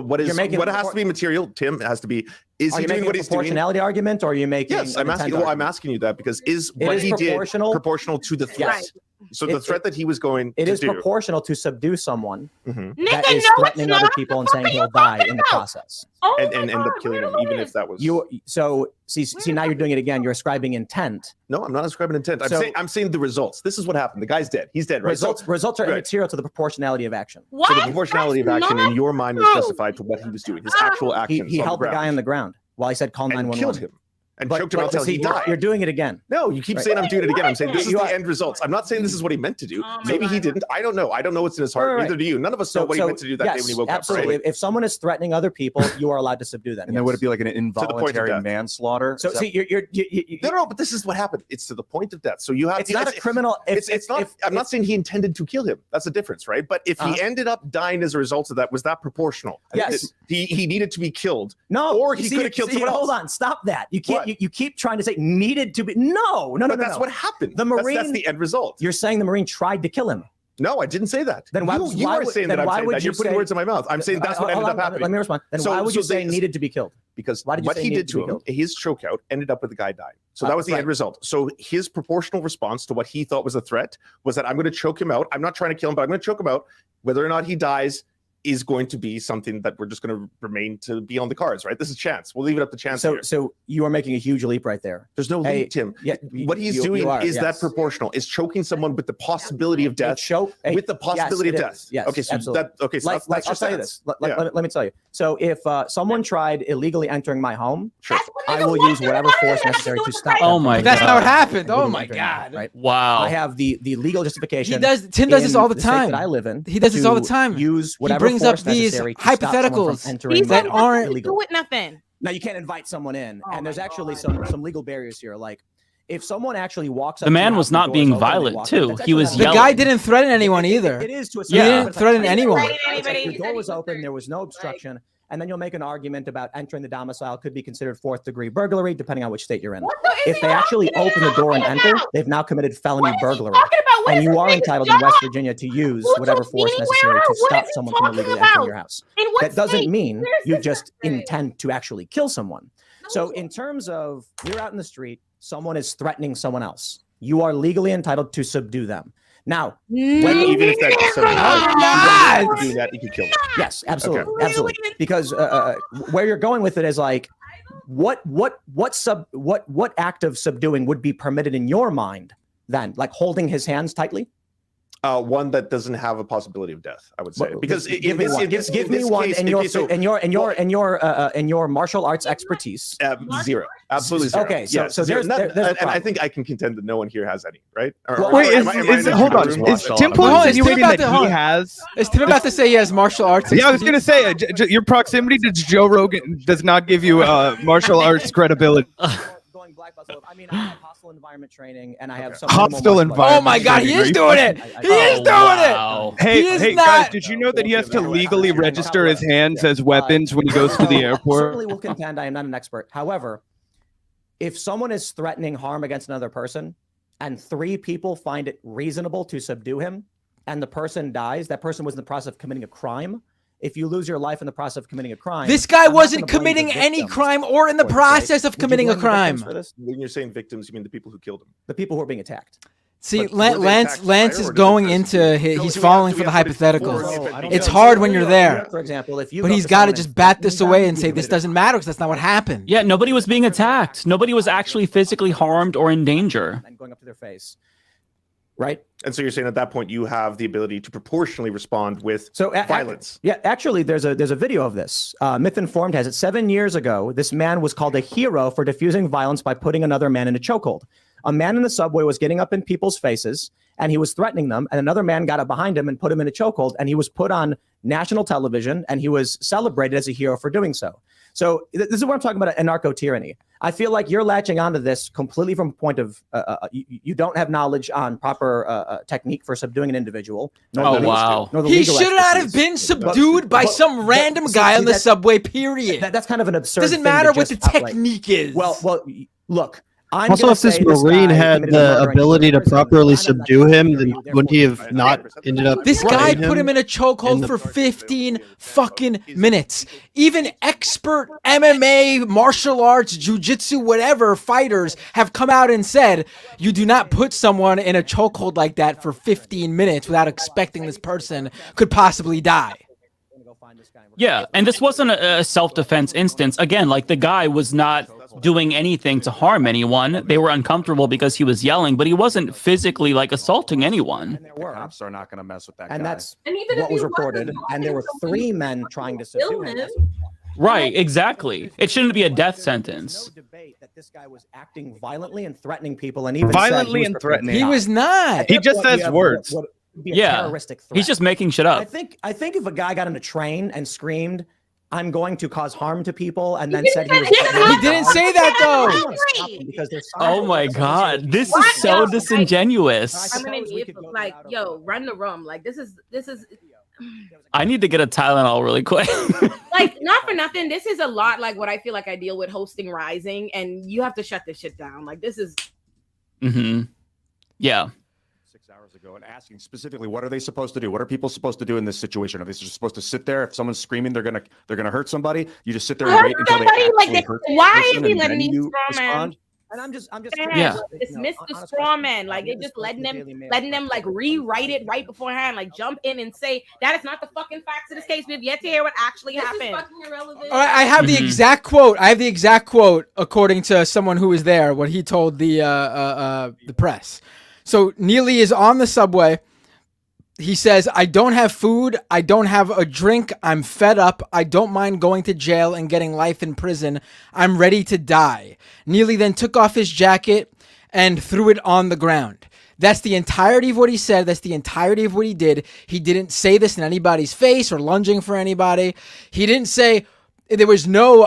What has to be material, Tim, has to be, is he doing what he's doing? Proportionality argument, or are you making? Yes, I'm asking you that because is what he did proportional to the threat? Yes. So the threat that he was going to do. It is proportional to subdue someone that is threatening other people and saying he'll die in the process. And end up killing him, even if that was. See, now you're doing it again. You're ascribing intent. No, I'm not ascribing intent. I'm saying the results. This is what happened. The guy's dead. He's dead, right? Results are immaterial to the proportionality of action. So the proportionality of action in your mind was justified to what he was doing, his actual actions. He held the guy on the ground while he said call 911. And killed him. And choked him until he died. You're doing it again. No, you keep saying I'm doing it again. I'm saying this is the end results. I'm not saying this is what he meant to do. Maybe he didn't. I don't know. I don't know what's in his heart. Neither do you. None of us know what he meant to do that day when he woke up. Absolutely. If someone is threatening other people, you are allowed to subdue them. And then would it be like an involuntary manslaughter? So see, No, but this is what happened. It's to the point of death. So you have. It's not a criminal. It's not. I'm not saying he intended to kill him. That's the difference, right? But if he ended up dying as a result of that, was that proportional? Yes. He needed to be killed. No. Or he could have killed someone else. Hold on. Stop that. You can't. You keep trying to say needed to be. No. That's what happened. The Marine. That's the end result. You're saying the Marine tried to kill him. No, I didn't say that. Then why you are saying that I'm saying that? You're putting words in my mouth. I'm saying that's what ended up happening. Let me respond. Then why would you say needed to be killed? Because what he did to him, his chokeout ended up with the guy dying. So that was the end result. So his proportional response to what he thought was a threat was that I'm going to choke him out. I'm not trying to kill him, but I'm going to choke him out. Whether or not he dies is going to be something that we're just going to remain to be on the cards, right? This is chance. We'll leave it up to chance. So you are making a huge leap right there. There's no leap, Tim. Yeah, what he's doing is that proportional. Is choking someone with the possibility of death. With the possibility of death. Yes. Okay. So absolutely. So I'll tell you this. Let me tell you. So if someone tried illegally entering my home, I will use whatever force necessary to stop. Oh my God. That's not what happened. Oh my God. Right. Wow. I have the legal justification. Tim does this all the time. That I live in. He does this all the time. Use whatever he brings up force these necessary to stop someone hypotheticals from entering that my aren't illegal. Do it nothing. Now you can't invite someone in, and there's actually some legal barriers here. Like if someone actually walks up, The man was not being violent too. He was The yelling. guy didn't threaten anyone either. It is to a He didn't threaten anyone. The door was open. There was no obstruction. And then you'll make an argument about entering the domicile could be considered fourth-degree burglary, depending on which state you're in. If they actually open the door and enter, they've now committed felony burglary. And you are entitled in West Virginia to use whatever force necessary to stop someone from illegally entering your house. That doesn't mean you just intend to actually kill someone. So in terms of you're out in the street, someone is threatening someone else. You are legally entitled to subdue them. Now, even if that's do that, you can kill them. Yes, absolutely, absolutely. Because where you're going with it is like, what act of subduing would be permitted in your mind then? Like holding his hands tightly? One that doesn't have a possibility of death, I would say, because give me one in your martial arts expertise. Zero, absolutely zero. Okay, so there's and I think I can contend that no one here has any, right? Hold on. Is Tim Pool insinuating that he has? Is Tim about to say he has martial arts? Yeah, I was gonna say your proximity to Joe Rogan does not give you martial arts credibility. I mean, I have hostile environment training, and I have some hostile environment. Oh my God, he is doing it! He is doing it! Hey, guys, did you know that he has to legally register his hands as weapons when he goes to the airport? Certainly will contend I am not an expert. However, if someone is threatening harm against another person, and 3 people find it reasonable to subdue him, and the person dies, that person was in the process of committing a crime. If you lose your life in the process of committing a crime, this guy wasn't committing any crime or in the process of committing a crime. When you're saying victims, you mean the people who killed him? The people who are being attacked. See, Lance is going into he's falling for the hypotheticals. It's hard when you're there. For example, if you but he's got to just bat this away and say this doesn't matter because that's not what happened. Yeah, nobody was being attacked. Nobody was actually physically harmed or in danger. And going up to their face. Right. And so you're saying at that point you have the ability to proportionally respond with violence. Yeah, actually, there's a video of this. Myth Informed has it. 7 years ago, this man was called a hero for diffusing violence by putting another man in a chokehold. A man in the subway was getting up in people's faces and he was threatening them. And another man got up behind him and put him in a chokehold. And he was put on national television and he was celebrated as a hero for doing so. So this is what I'm talking about, anarcho-tyranny. I feel like you're latching onto this completely from a point of you don't have knowledge on proper technique for subduing an individual. Oh, wow. He should not have been subdued by some random guy on the subway, period. That's kind of an absurd Doesn't matter what the technique is. Well, look. Also, if this Marine had the ability to properly subdue him, then wouldn't he have not ended up? This guy put him in a chokehold for 15 fucking minutes. Even expert MMA, martial arts, jujitsu, whatever fighters have come out and said you do not put someone in a chokehold like that for 15 minutes without expecting this person could possibly die. Yeah, and this wasn't a self-defense instance. Again, like the guy was not doing anything to harm anyone. They were uncomfortable because he was yelling, but he wasn't physically like assaulting anyone. The cops are not going to mess with that guy. And that's what was reported. And there were 3 men trying to subdue him. Right, exactly. It shouldn't be a death sentence. No debate that this guy was acting violently and threatening people, and even violently and threatening. He was not. He just says words. Yeah, he's just making shit up. I think if a guy got on a train and screamed, "I'm going to cause harm to people," and then said he was, he didn't say that though. Because there's oh my God, this is so disingenuous. I'm gonna need like, yo, run the room. Like this is. I need to get a Tylenol really quick. Like, not for nothing. This is a lot like what I feel like I deal with hosting Rising, and you have to shut this shit down. Like this is. Mm-hmm. Yeah. hours ago and asking specifically, what are they supposed to do? What are people supposed to do in this situation? Are they just supposed to sit there? If someone's screaming, they're gonna hurt somebody. You just sit there and wait until they actually hurt the why person, is he and letting then these you straw men? respond? And I'm just Dismiss the straw man. Like they just letting them like rewrite it right beforehand, like jump in and say that is not the fucking facts of this case. We've yet to hear what actually happened. All right, I have the exact quote. I have the exact quote according to someone who was there. What he told the press. So Neely is on the subway. He says, I don't have food. I don't have a drink. I'm fed up. I don't mind going to jail and getting life in prison. I'm ready to die. Neely then took off his jacket and threw it on the ground. That's the entirety of what he said. That's the entirety of what he did. He didn't say this in anybody's face or lunging for anybody. He didn't say, there was no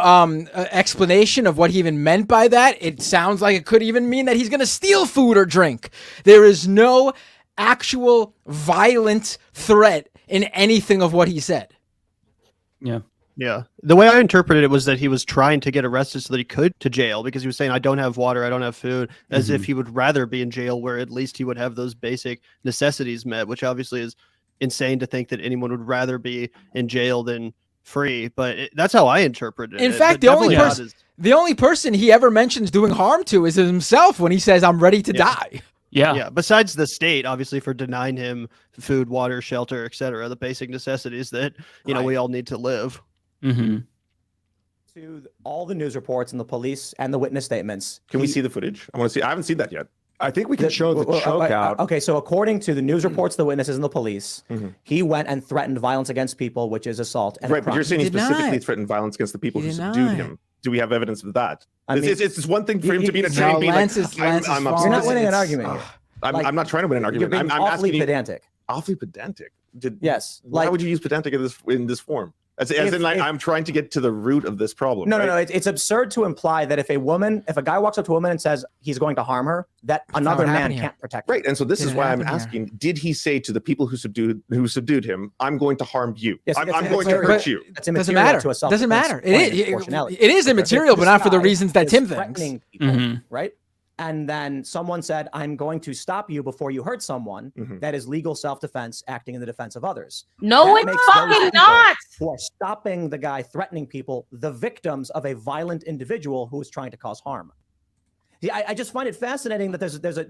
explanation of what he even meant by that. It sounds like it could even mean that he's going to steal food or drink. There is no actual violent threat in anything of what he said. Yeah. The way I interpreted it was that he was trying to get arrested so that he could to jail, because he was saying, I don't have water, I don't have food, as if he would rather be in jail where at least he would have those basic necessities met, which obviously is insane to think that anyone would rather be in jail than free. But that's how I interpreted it. In fact, the only person he ever mentions doing harm to is himself when he says, I'm ready to die. Yeah. Besides the state, obviously, for denying him food, water, shelter, etc., the basic necessities that we all need to live. To all the news reports and the police and the witness statements. Can we see the footage? I want to see. I haven't seen that yet. I think we can show the choke out. Okay, so according to the news reports, the witnesses, and the police, he went and threatened violence against people, which is assault. And right, but you're saying he specifically threatened violence against the people who subdued him. Do we have evidence of that? It's one thing for him to be in a train being like, you're not winning an argument. I'm not trying to win an argument. You're being awfully pedantic. Awfully pedantic. Yes. Why would you use pedantic in this form? As in, I'm trying to get to the root of this problem. No. It's absurd to imply that if a guy walks up to a woman and says he's going to harm her, that another man can't protect her. Right. And so this is why I'm asking, did he say to the people who subdued him, I'm going to harm you? Yes, I'm going to hurt you. It's doesn't matter. Doesn't matter. It is immaterial, but not for the reasons that Tim thinks. People, right? And then someone said, I'm going to stop you before you hurt someone. That is legal self-defense, acting in the defense of others. No, it's fucking not. Who are stopping the guy threatening people, the victims of a violent individual who is trying to cause harm. I just find it fascinating that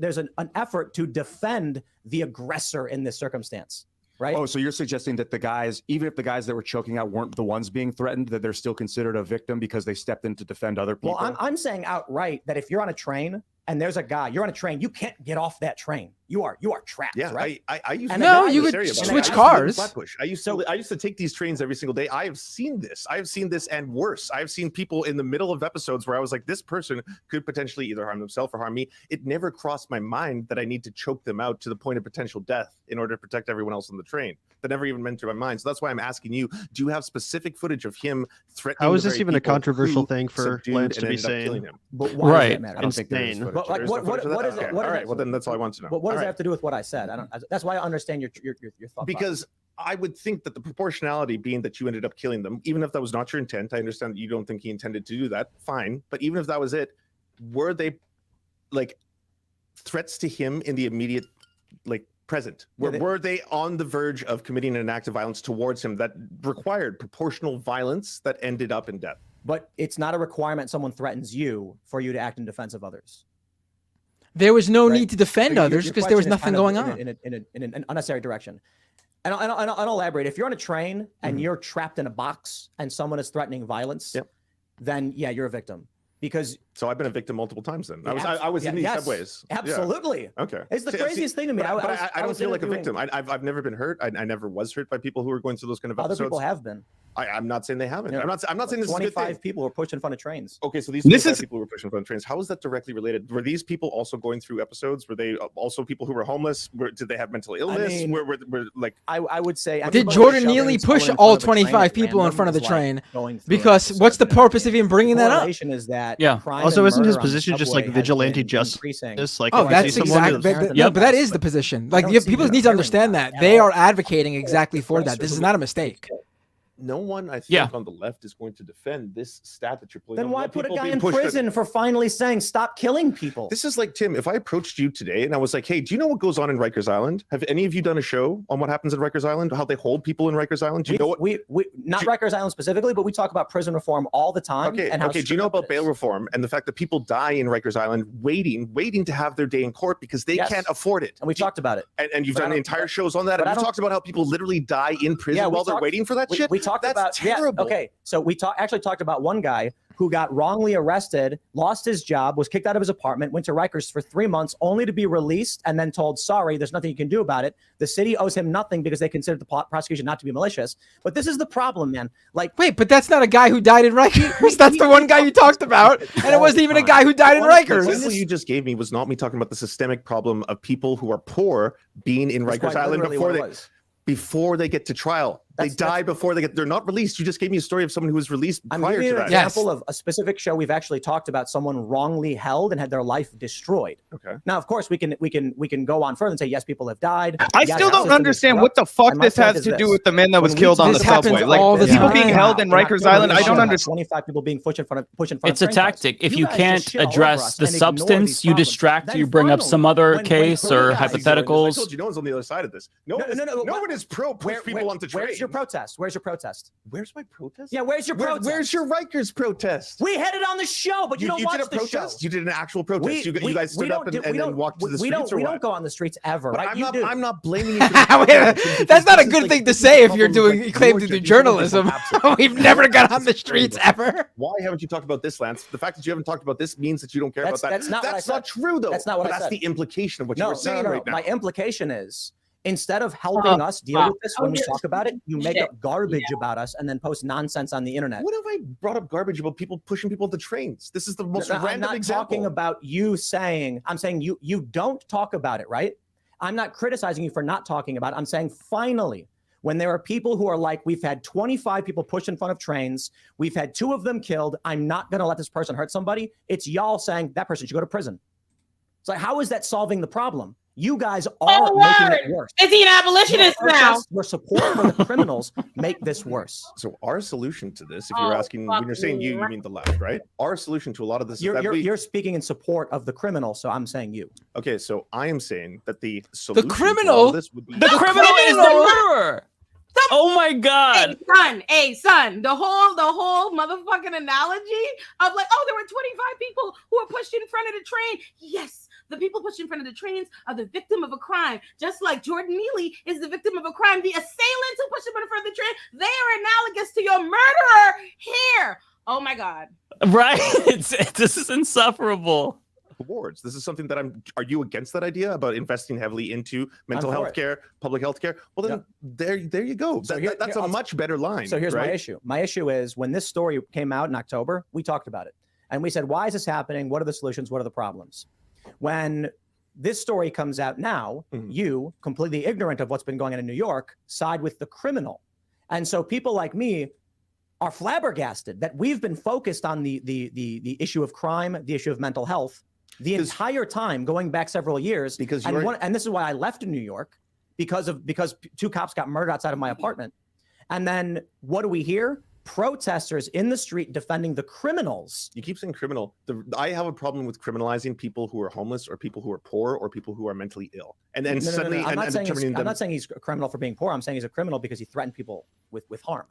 there's an effort to defend the aggressor in this circumstance. Right? Oh, so you're suggesting that the guys, even if the guys that were choking out weren't the ones being threatened, that they're still considered a victim because they stepped in to defend other people? Well, I'm saying outright that if you're on a train and there's a guy, you're on a train, you can't get off that train. You are trapped. Yeah, right? I used you could switch cars. I used to take these trains every single day. I have seen this. I have seen this and worse. I have seen people in the middle of episodes where I was like, this person could potentially either harm themselves or harm me. It never crossed my mind that I need to choke them out to the point of potential death in order to protect everyone else on the train. That never even went through my mind. So that's why I'm asking you, do you have specific footage of him threatening? How is this even a controversial thing for Lance to be saying? But why does that matter? I don't think there's footage. But like, what is it? All right, well then that's all I want to know. But what does that have to do with what I said? That's why I understand your thought. Because I would think that the proportionality being that you ended up killing them, even if that was not your intent, I understand that you don't think he intended to do that. Fine, but even if that was it, were they like threats to him in the immediate present? Were they on the verge of committing an act of violence towards him that required proportional violence that ended up in death? But it's not a requirement someone threatens you for you to act in defense of others. There was no need to defend others because there was nothing going on in an unnecessary direction. And I'll elaborate. If you're on a train and you're trapped in a box and someone is threatening violence, then yeah, you're a victim. Because so I've been a victim multiple times. Then I was in these subways. Absolutely. Yeah. Okay. It's the craziest thing to me. I don't feel like a victim. I've never been hurt. I never was hurt by people who were going through those kind of episodes. Other people have been. I'm not saying they haven't. I'm not saying this is 25 people were pushed in front of trains. Okay, so these 25 people were pushed in front of trains. How is that directly related? Were these people also going through episodes? Were they also people who were homeless? Did they have mental illness? I mean, were like I would say. Did Jordan Neely push all 25 people in front of the train? Because what's the purpose of even bringing that up? Is that also isn't his position just like vigilante justice? Like, that's exactly. Yeah, but that is the position. Like people need to understand that they are advocating exactly for that. This is not a mistake. no one, I think, on the left is going to defend this stat that you're pulling. Then why put a guy in prison for finally saying stop killing people? This is like, Tim, if I approached you today and I was like, hey, do you know what goes on in Rikers Island? Have any of you done a show on what happens in Rikers Island? How they hold people in Rikers Island? Do you know what? We not Rikers Island specifically, but we talk about prison reform all the time. Okay, and how do you know about bail reform and the fact that people die in Rikers Island waiting to have their day in court because they can't afford it? And we talked about it. And you've done entire shows on that. And we talked about how people literally die in prison while they're waiting for that shit. We talked That's about terrible. okay, so we actually talked about one guy who got wrongly arrested, lost his job, was kicked out of his apartment, went to Rikers for 3 months, only to be released and then told, sorry, there's nothing you can do about it. The city owes him nothing because they considered the prosecution not to be malicious. But this is the problem, man. Like, wait, but that's not a guy who died in Rikers. That's the one guy you talked about, and it wasn't even a guy who died in Rikers. The example you just gave me was not me talking about the systemic problem of people who are poor being in Rikers Island before they get to trial. They die before they're not released. You just gave me a story of someone who was released prior to that. I'm giving you an example of a specific show we've actually talked about someone wrongly held and had their life destroyed. Okay. Now, of course, we can go on further and say yes, people have died. I still don't understand what the fuck this has to do with the man that was killed on the subway. Like people being held in Rikers Island. I don't understand. 25 people being pushed in front of It's a tactic. If you can't address the substance, you distract. You bring up some other case or hypotheticals. I told you no one's on the other side of this. No one is pro push people onto trains. Where's your protest? Where's your protest? Where's my protest? Yeah, where's your protest? Where's your Rikers protest? We had it on the show, but you don't watch the show. You did an actual protest. You guys stood up and then walked to the streets. We don't go on the streets ever. But right? I'm not blaming you. That's not a good thing to say if you're claim to do journalism. We've never got on the streets ever. Why haven't you talked about this, Lance? The fact that you haven't talked about this means that you don't care about that. That's not true, though. That's not what I said. That's the implication of what you were saying right now. My implication is, instead of helping us deal with this when we talk about it, you make up garbage about us and then post nonsense on the internet. What have I brought up garbage about people pushing people to trains? This is the most random example. I'm not talking about you saying, I'm saying you don't talk about it, right? I'm not criticizing you for not talking about it. I'm saying finally, when there are people who are like, we've had 25 people pushed in front of trains, we've had 2 of them killed, I'm not going to let this person hurt somebody. It's y'all saying that person should go to prison. It's like, how is that solving the problem? You guys are making it worse. Is he an abolitionist now? Your support for the criminals make this worse. So our solution to this, if you're asking, when you're saying you mean the left, right? Our solution to a lot of this you're speaking in support of the criminal, so I'm saying you. Okay, so I am saying that the solution to all of this would be the criminal is the murderer. Oh my God! Hey son, the whole motherfucking analogy of like, oh, there were 25 people who were pushed in front of the train. Yes, the people pushed in front of the trains are the victim of a crime, just like Jordan Neely is the victim of a crime. The assailants who pushed in front of the train, they are analogous to your murderer here. Oh my God! Right? This is insufferable. Awards. This is something that are you against that idea about investing heavily into mental health care, public health care? Well, then there you go. So that's a much better line. So here's my issue. My issue is when this story came out in October, we talked about it and we said, why is this happening? What are the solutions? What are the problems? When this story comes out now, you, completely ignorant of what's been going on in New York, side with the criminal. And so people like me are flabbergasted that we've been focused on the issue of crime, the issue of mental health, the entire time going back several years. And this is why I left in New York, because 2 cops got murdered outside of my apartment. And then what do we hear? Protesters in the street defending the criminals. You keep saying criminal. I have a problem with criminalizing people who are homeless or people who are poor or people who are mentally ill. And then suddenly I'm not saying he's a criminal for being poor. I'm saying he's a criminal because he threatened people with harm.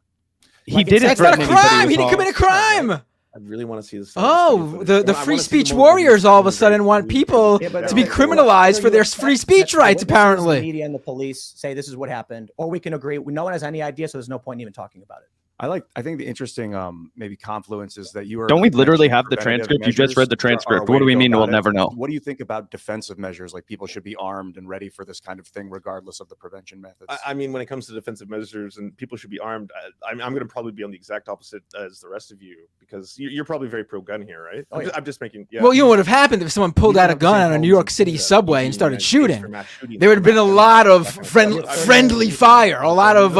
He didn't. That's not a crime. He didn't commit a crime. I really want to see this. Oh, the free speech warriors all of a sudden want people to be criminalized for their free speech rights, apparently. The media and the police say this is what happened, or we can agree. No one has any idea, so there's no point in even talking about it. I think the interesting maybe confluence is that you are. Don't we literally have the transcript? You just read the transcript. What do we mean we'll never know? What do you think about defensive measures? Like people should be armed and ready for this kind of thing, regardless of the prevention methods. I mean, when it comes to defensive measures and people should be armed, I'm going to probably be on the exact opposite as the rest of you because you're probably very pro-gun here, right? I'm just making. Yeah. Well, you know what would have happened if someone pulled out a gun on a New York City subway and started shooting? There would have been a lot of friendly fire, a lot of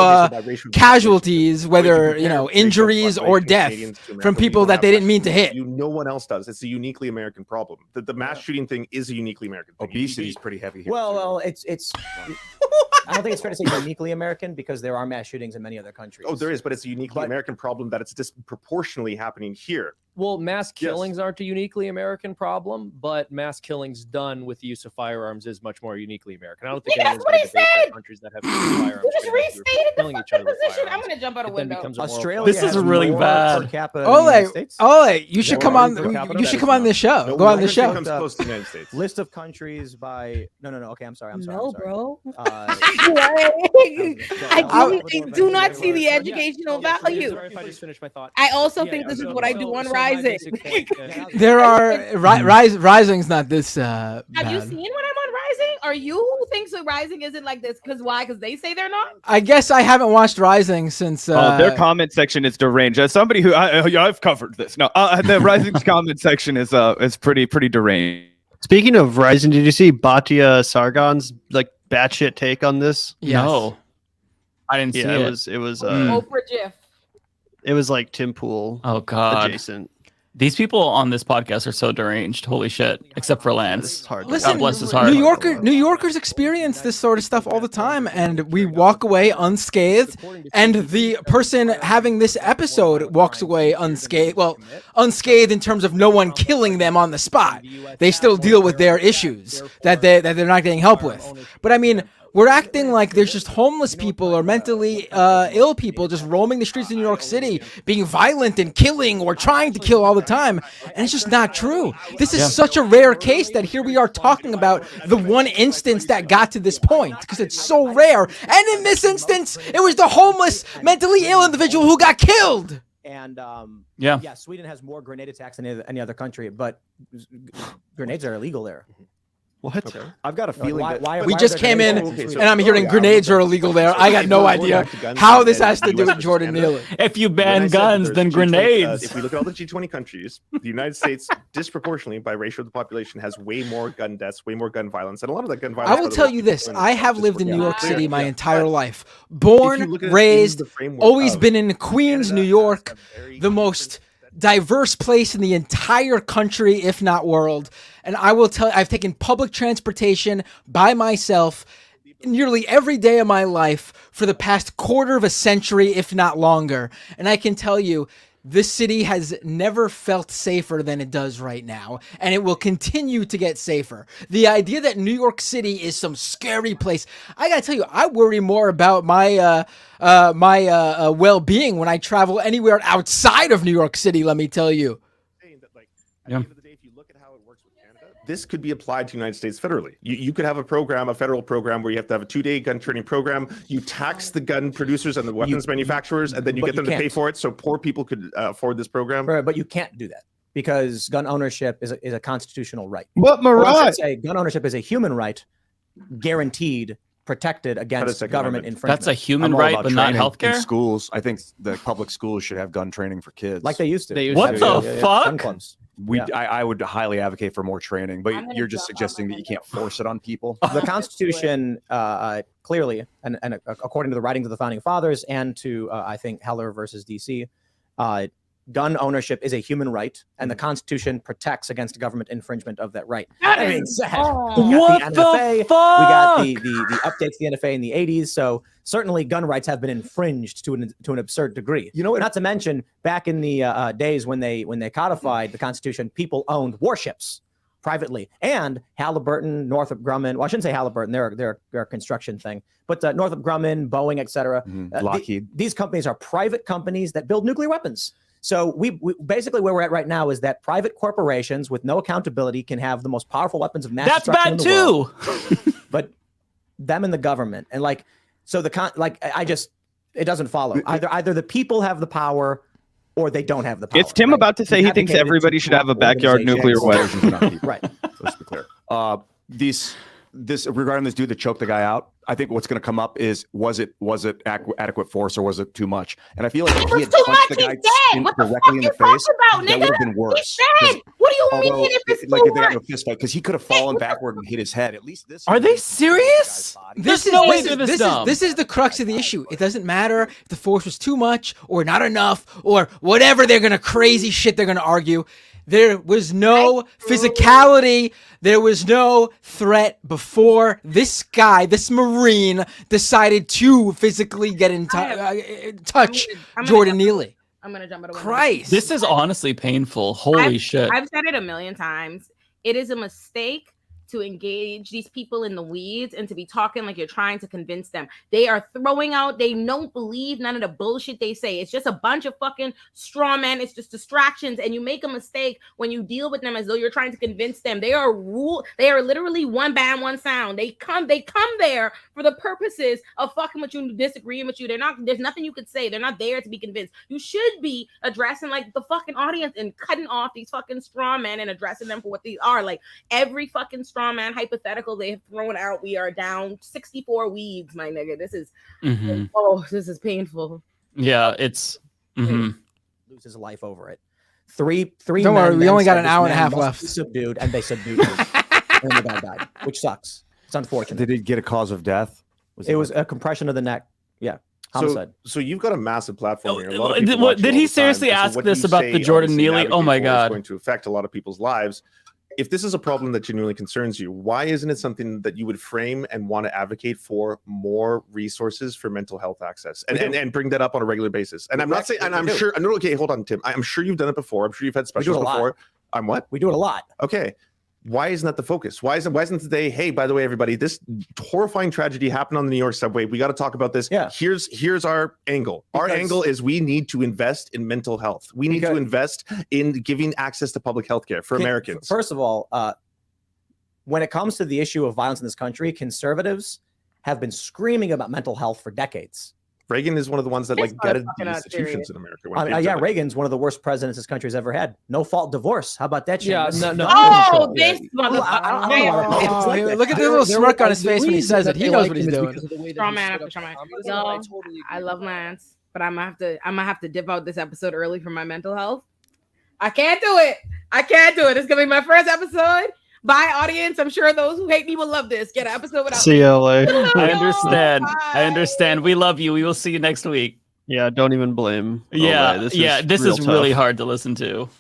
casualties, whether suffer, injuries or death from people that they didn't mean to hit. No one else does. It's a uniquely American problem. The mass shooting thing is a uniquely American thing. Obesity is pretty heavy here. Well, it's. I don't think it's fair to say uniquely American because there are mass shootings in many other countries. Oh, there is, but it's a uniquely American problem that it's disproportionately happening here. Well, mass killings aren't a uniquely American problem, but mass killings done with the use of firearms is much more uniquely American. I don't think that's what he said. Countries that have firearms. You just restated the fucking position. I'm gonna jump out a window. Australia. This is really bad. Ole, you should come on. You should come on this show. Go on the show. Comes close to the United States. List of countries by no. Okay, I'm sorry. No, bro. I do not see the educational value. Sorry if I just finished my thought. I also think this is what I do on Rising. There are Rising's not this. Have you seen when I'm on Rising? Are you who thinks that Rising isn't like this? Because why? Because they say they're not. I guess I haven't watched Rising since. Their comment section is deranged. As somebody who I've covered this. No, the Rising's comment section is pretty deranged. Speaking of Rising, did you see Batya Sargon's like batshit take on this? Yes. No, I didn't see it. It was Oprah GIF. It was like Tim Pool. Oh God. Adjacent. These people on this podcast are so deranged. Holy shit! Except for Lance. Listen, God bless his heart. New Yorkers experience this sort of stuff all the time, and we walk away unscathed. And the person having this episode walks away unscathed. Well, unscathed in terms of no one killing them on the spot. They still deal with their issues that they're not getting help with. But I mean, we're acting like there's just homeless people or mentally ill people just roaming the streets of New York City, being violent and killing or trying to kill all the time. And it's just not true. This is such a rare case that here we are talking about the one instance that got to this point because it's so rare. And in this instance, it was the homeless, mentally ill individual who got killed. And yeah, Sweden has more grenade attacks than any other country, but grenades are illegal there. What? Okay. I've got a feeling that we just came in and I'm hearing grenades are illegal there. I got no idea how this has to do with Jordan Neely. If you ban guns, then grenades. If we look at all the G20 countries, the United States disproportionately by ratio of the population has way more gun deaths, way more gun violence, and a lot of that gun violence. I will tell you this. I have lived in New York City my entire life. Born, raised, always been in Queens, New York, the most diverse place in the entire country, if not world. And I will tell you, I've taken public transportation by myself nearly every day of my life for the past quarter of a century, if not longer. And I can tell you, this city has never felt safer than it does right now, and it will continue to get safer. The idea that New York City is some scary place, I gotta tell you, I worry more about my well-being when I travel anywhere outside of New York City, let me tell you. Yeah. This could be applied to the United States federally. You could have a federal program where you have to have a 2-day gun training program. You tax the gun producers and the weapons manufacturers, and then you get them to pay for it so poor people could afford this program. Right, but you can't do that because gun ownership is a constitutional right. But Marat, gun ownership is a human right, guaranteed, protected against government infringement. That's a human right, but not healthcare. In schools, I think the public schools should have gun training for kids, like they used to. What the fuck? I would highly advocate for more training, but you're just suggesting that you can't force it on people. The Constitution clearly, and according to the writings of the Founding Fathers and to, I think, Heller versus DC, gun ownership is a human right, and the Constitution protects against government infringement of that right. What the fuck? We got the updates to the NFA in the 80s, so certainly gun rights have been infringed to an absurd degree. You know, not to mention back in the days when they codified the Constitution, people owned warships privately, and Halliburton, Northrop Grumman. Well, I shouldn't say Halliburton; they're a construction thing, but Northrop Grumman, Boeing, etc. Lockheed. These companies are private companies that build nuclear weapons. So we basically where we're at right now is that private corporations with no accountability can have the most powerful weapons of mass destruction in the world. But them and the government, and it doesn't follow. Either the people have the power or they don't have the power. It's Tim about to say he thinks everybody should have a backyard nuclear weapon. Right. Let's be clear. This regarding this dude that choked the guy out, I think what's going to come up is was it adequate force or was it too much? And I feel like if he had too punched much, the guy he's dead. directly in the face, about, that would have been worse. He's dead. What do you mean if it's like too if they got much? in a fist fight, because he could have fallen backward and hit his head. At least this. Are they serious? This is the crux of the issue. It doesn't matter if the force was too much or not enough or whatever they're gonna crazy shit they're gonna argue. There was no physicality. There was no threat before this guy, this Marine, decided to physically get in touch Jordan Neely. I'm gonna jump out of Christ. This is honestly painful. Holy shit. I've said it a million times. It is a mistake to engage these people in the weeds and to be talking like you're trying to convince them. They are throwing out, they don't believe none of the bullshit they say. It's just a bunch of fucking straw men. It's just distractions. And you make a mistake when you deal with them as though you're trying to convince them. They are literally one band, one sound. They come there for the purposes of fucking with you, disagreeing with you. There's nothing you could say. They're not there to be convinced. You should be addressing like the fucking audience and cutting off these fucking straw men and addressing them for what these are. Like every fucking straw man hypothetical they have thrown out, we are down 64 weeds, my nigga. This is this is painful. Yeah, it's lose his life over it. Three. Don't worry, we only got an hour and a half left. Subdued, and they subdued him, and the guy died, which sucks. It's unfortunate. Did he get a cause of death? It was a compression of the neck. Yeah. Homicide. So you've got a massive platform here. A lot of Did people watch you did all he the time, seriously and so ask what this you about say, the Jordan obviously, Neely? Oh advocate my for God. is going to affect a lot of people's lives. If this is a problem that genuinely concerns you, why isn't it something that you would frame and want to advocate for more resources for mental health access and bring that up on a regular basis? And I'm not saying, and I'm sure, no, okay, hold on, Tim. I'm sure you've done it before. I'm sure you've had specials before. I'm what? We do it a lot. Okay. Why isn't that the focus? Why isn't today, hey, by the way, everybody, this horrifying tragedy happened on the New York subway. We got to talk about this. Yeah. Here's our angle. Our angle is we need to invest in mental health. We need to invest in giving access to public health care for Americans. First of all, when it comes to the issue of violence in this country, conservatives have been screaming about mental health for decades. Reagan is one of the ones that gutted the institutions in America. Reagan's one of the worst presidents this country's ever had. No fault divorce. How about that? Yeah, this motherfucker. Look at the little smirk on his face when he says it. He knows what he's doing. Strong man after strong man. Y'all, I love Lance, but I'm gonna have to dip out this episode early for my mental health. I can't do it. It's gonna be my first episode. Bye, audience. I'm sure those who hate me will love this. Get an episode without CLA. I understand. We love you. We will see you next week. Yeah, don't even blame. Yeah, this is really hard to listen to.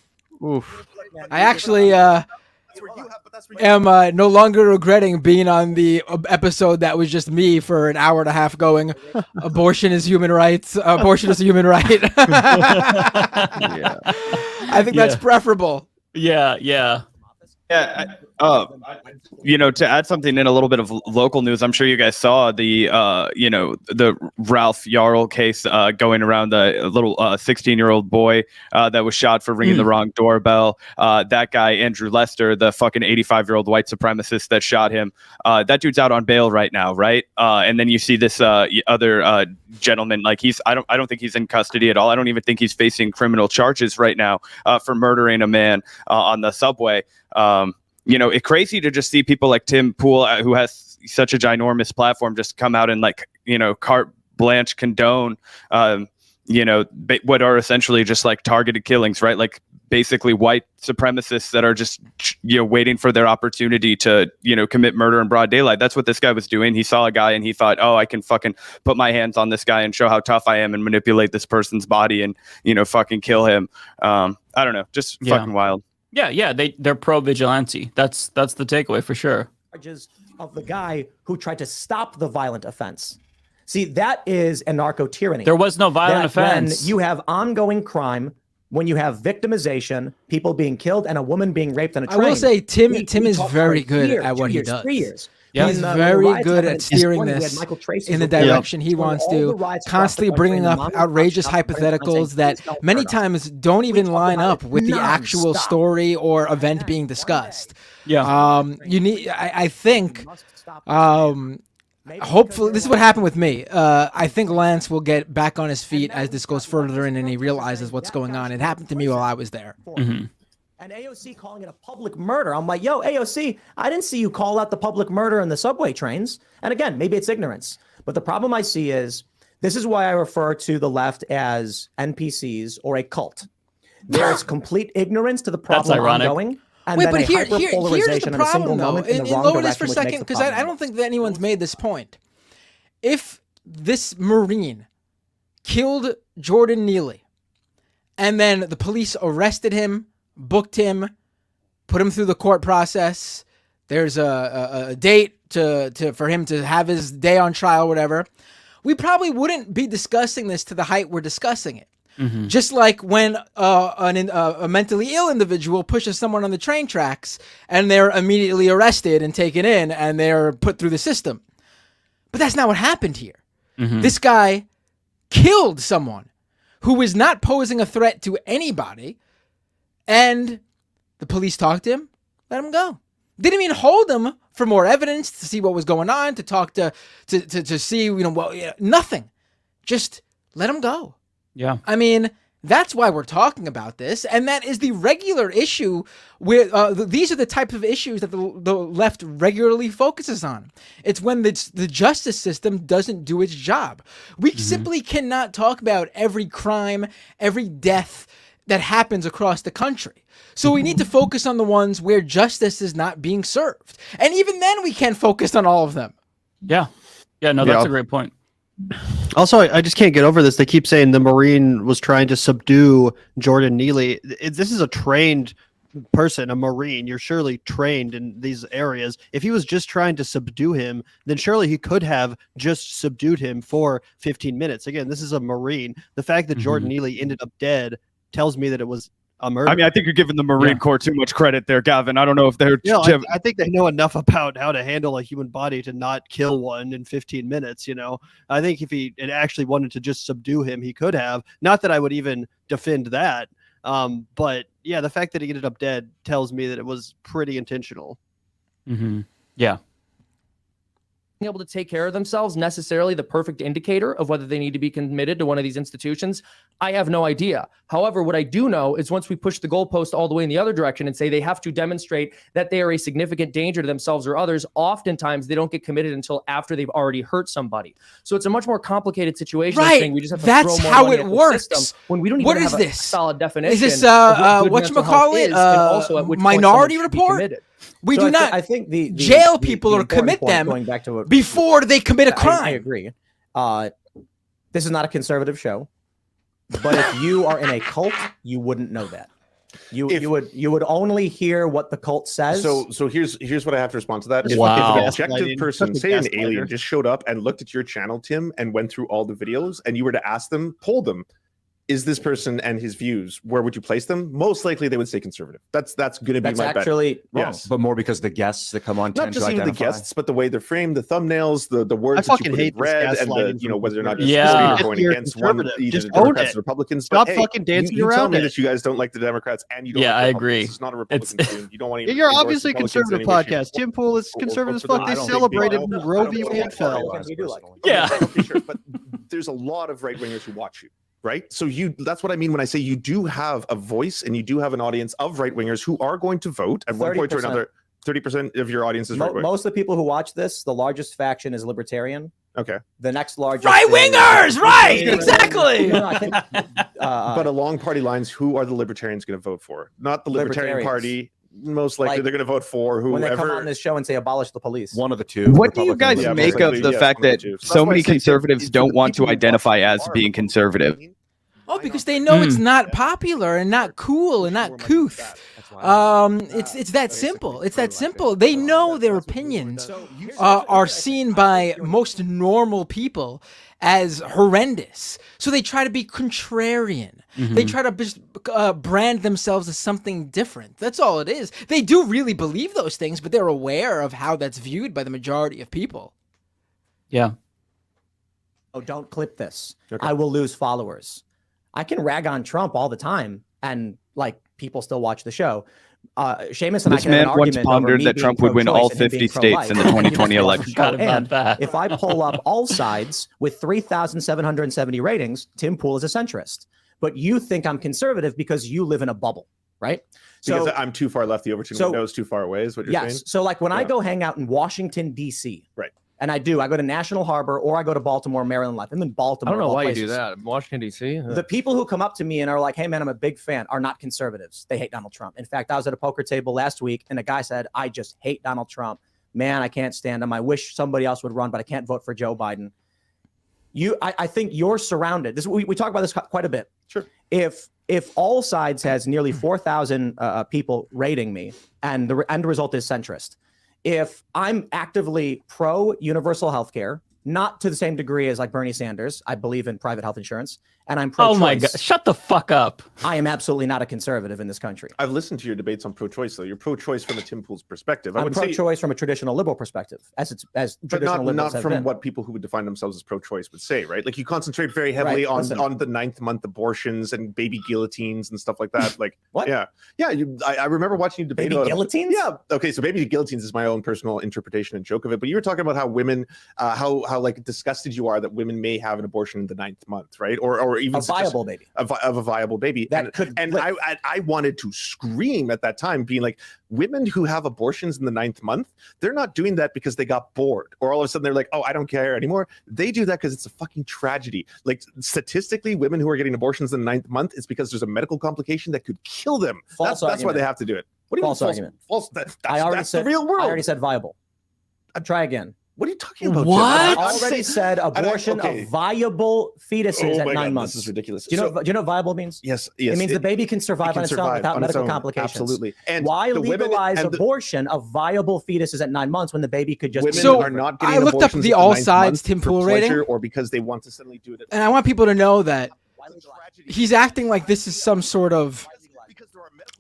Oof. I actually am no longer regretting being on the episode that was just me for an hour and a half going, abortion is human rights. Abortion is a human right. I think that's preferable. Yeah. Yeah, to add something in a little bit of local news, I'm sure you guys saw the Ralph Yarl case going around, the little 16-year-old boy that was shot for ringing the wrong doorbell. That guy, Andrew Lester, the fucking 85-year-old white supremacist that shot him, that dude's out on bail right now, right? And then you see this other gentleman, like I don't think he's in custody at all. I don't even think he's facing criminal charges right now for murdering a man on the subway. It's crazy to just see people like Tim Pool, who has such a ginormous platform, just come out and carte blanche condone, what are essentially just like targeted killings, right? Like basically white supremacists that are just, waiting for their opportunity to, commit murder in broad daylight. That's what this guy was doing. He saw a guy and he thought, oh, I can fucking put my hands on this guy and show how tough I am and manipulate this person's body and, fucking kill him. I don't know, just fucking wild. Yeah, they're pro-vigilante. That's the takeaway for sure. Charges of the guy who tried to stop the violent offense. See, that is a narco-tyranny. There was no violent offense. When you have ongoing crime, when you have victimization, people being killed, and a woman being raped on a train. I will say Tim is very good at what he does. 3 years. Yeah. He's very good at steering this in the direction he wants to, constantly bringing up outrageous hypotheticals that many times don't even line up with the actual story or event being discussed. Yeah. I think, hopefully, this is what happened with me. I think Lance will get back on his feet as this goes further in and he realizes what's going on. It happened to me while I was there. Mm-hmm. And AOC calling it a public murder. I'm like, yo, AOC, I didn't see you call out the public murder in the subway trains. And again, maybe it's ignorance. But the problem I see is, this is why I refer to the left as NPCs or a cult. There's complete ignorance to the problem ongoing. And wait, then but a here's hyperpolarization the in a single problem, though. moment in the wrong Lower this for a direction, which makes second, the because problem I don't think that anyone's made this point. If this Marine killed Jordan Neely, and then the police arrested him, booked him, put him through the court process, there's a date for him to have his day on trial, whatever, we probably wouldn't be discussing this to the height we're discussing it. Mm-hmm. Just like when a mentally ill individual pushes someone on the train tracks and they're immediately arrested and taken in and they're put through the system. But that's not what happened here. Mm-hmm. This guy killed someone who was not posing a threat to anybody, and the police talked to him, let him go. Didn't even hold him for more evidence to see what was going on, to talk to see, nothing. Just let him go. Yeah. I mean, that's why we're talking about this, and that is the regular issue where these are the type of issues that the left regularly focuses on. It's when the justice system doesn't do its job. We simply cannot talk about every crime, every death that happens across the country. So we need to focus on the ones where justice is not being served. And even then we can't focus on all of them. Yeah. Yeah, no, that's a great point. Also, I just can't get over this. They keep saying the Marine was trying to subdue Jordan Neely. This is a trained person, a Marine. You're surely trained in these areas. If he was just trying to subdue him, then surely he could have just subdued him for 15 minutes. Again, this is a Marine. The fact that Jordan Neely ended up dead tells me that it was a murder. I mean, I think you're giving the Marine Corps too much credit there, Gavin. I don't know if they're... I think they know enough about how to handle a human body to not kill one in 15 minutes, I think if he had actually wanted to just subdue him, he could have. Not that I would even defend that. But yeah, the fact that he ended up dead tells me that it was pretty intentional. Mm-hmm. Yeah. Being able to take care of themselves necessarily the perfect indicator of whether they need to be committed to one of these institutions, I have no idea. However, what I do know is once we push the goalpost all the way in the other direction and say they have to demonstrate that they are a significant danger to themselves or others, oftentimes they don't get committed until after they've already hurt somebody. So it's a much more complicated situation. Right. Saying we just have to That's throw more how money it at the works. system when we don't even What have is a this? solid definition. Is this of what good mental health is, and also at which point Minority someone should be Report? committed. We So do I not I think the jail the people or important commit point, them going back to what, before they commit a crime. I agree. This is not a conservative show, but if you are in a cult, you wouldn't know that. You would only hear what the cult says. So here's what I have to respond to that. If an objective person, say an alien, just showed up and looked at your channel, Tim, and went through all the videos, and you were to ask them, poll them, is this person and his views, where would you place them? Most likely they would say conservative. That's going to be my actually bet. wrong. Yes, but more because the guests that come on not tend just to even the identify. guests, but the way they're framed, the thumbnails, the words that you put in red, and the whether or not you're going against one, either just the Democrats or Republicans. Stop but, fucking dancing you around tell me it. that you guys don't like the Democrats and you don't. Yeah, like I the agree. Republicans. It's not a Republican thing. You don't want to. You're obviously a conservative podcast. Tim Pool is conservative as fuck. They celebrated when Roe v. Wade fell. Yeah. Okay, sure, but there's a lot of right wingers who watch you. Right. So that's what I mean when I say you do have a voice and you do have an audience of right wingers who are going to vote at one point or another. 30% of your audience is right wing. Most of the people who watch this, the largest faction is libertarian. Okay. The next largest right wingers, right? Exactly. But along party lines, who are the libertarians going to vote for? Not the Libertarian Party. Most likely they're going to vote for whoever. When they come on this show and say abolish the police. One of the two. What do you guys make of the fact that so many conservatives don't want to identify as being conservative? Oh, because they know it's not popular and not cool and not couth. It's that simple. It's that simple. They know their opinions are seen by most normal people as horrendous. So they try to be contrarian. They try to just brand themselves as something different. That's all it is. They do really believe those things, but they're aware of how that's viewed by the majority of people. Yeah. Oh, don't clip this. Okay. I will lose followers. I can rag on Trump all the time, and people still watch the show. Seamus and this man once pondered that Trump would win all 50 states in the 2020 election. If I pull up all sides with 3,770 ratings, Tim Pool is a centrist. But you think I'm conservative because you live in a bubble. right? Because So I'm too far left, the Overton window is too far away, is what you're saying? So like when I go hang out in Washington, D.C., right? And I go to National Harbor or I go to Baltimore, Maryland life. I'm in Baltimore. I don't know why places. you do that. Washington, D.C. The people who come up to me and are like, hey, man, I'm a big fan, are not conservatives. They hate Donald Trump. In fact, I was at a poker table last week and a guy said, I just hate Donald Trump. Man, I can't stand him. I wish somebody else would run, but I can't vote for Joe Biden. I think you're surrounded. We talk about this quite a bit. Sure. If All Sides has nearly 4,000 people rating me and the end result is centrist, if I'm actively pro universal health care, not to the same degree as like Bernie Sanders, I believe in private health insurance, and I'm pro-choice. Oh my God, shut the fuck up. I am absolutely not a conservative in this country. I've listened to your debates on pro-choice, though. You're pro-choice from a Tim Pool's perspective. I'm pro-choice from a traditional liberal perspective, as traditional liberals have from been. what people who would define themselves as pro-choice would say, right? Like you concentrate very heavily on the 9th month abortions and baby guillotines and stuff like that. Like what? Yeah. I remember watching you debate baby guillotines. Yeah. Okay. So baby guillotines is my own personal interpretation and joke of it. But you were talking about how women, how like disgusted you are that women may have an abortion in the 9th month, right? Or even a viable baby. Of a viable baby. I wanted to scream at that time, being like, women who have abortions in the 9th month, they're not doing that because they got bored or all of a sudden they're like, oh, I don't care anymore. They do that because it's a fucking tragedy. Like statistically, women who are getting abortions in the 9th month, it's because there's a medical complication that could kill them. That's why they have to do it. What do you false mean argument? False. That's said, the real world. I already said viable. Try again. What are you talking about? What? Jim? I already said abortion of viable fetuses at 9 months. This is ridiculous. Do you know what viable means? Yes. It means the baby can survive on its own without medical complications. Absolutely. And why legalize abortion of viable fetuses at 9 months when the baby could just? Women are not getting I looked up the All Sides Tim Pool rating, or because they want to suddenly do it. And I want people to know that he's acting like this is some sort of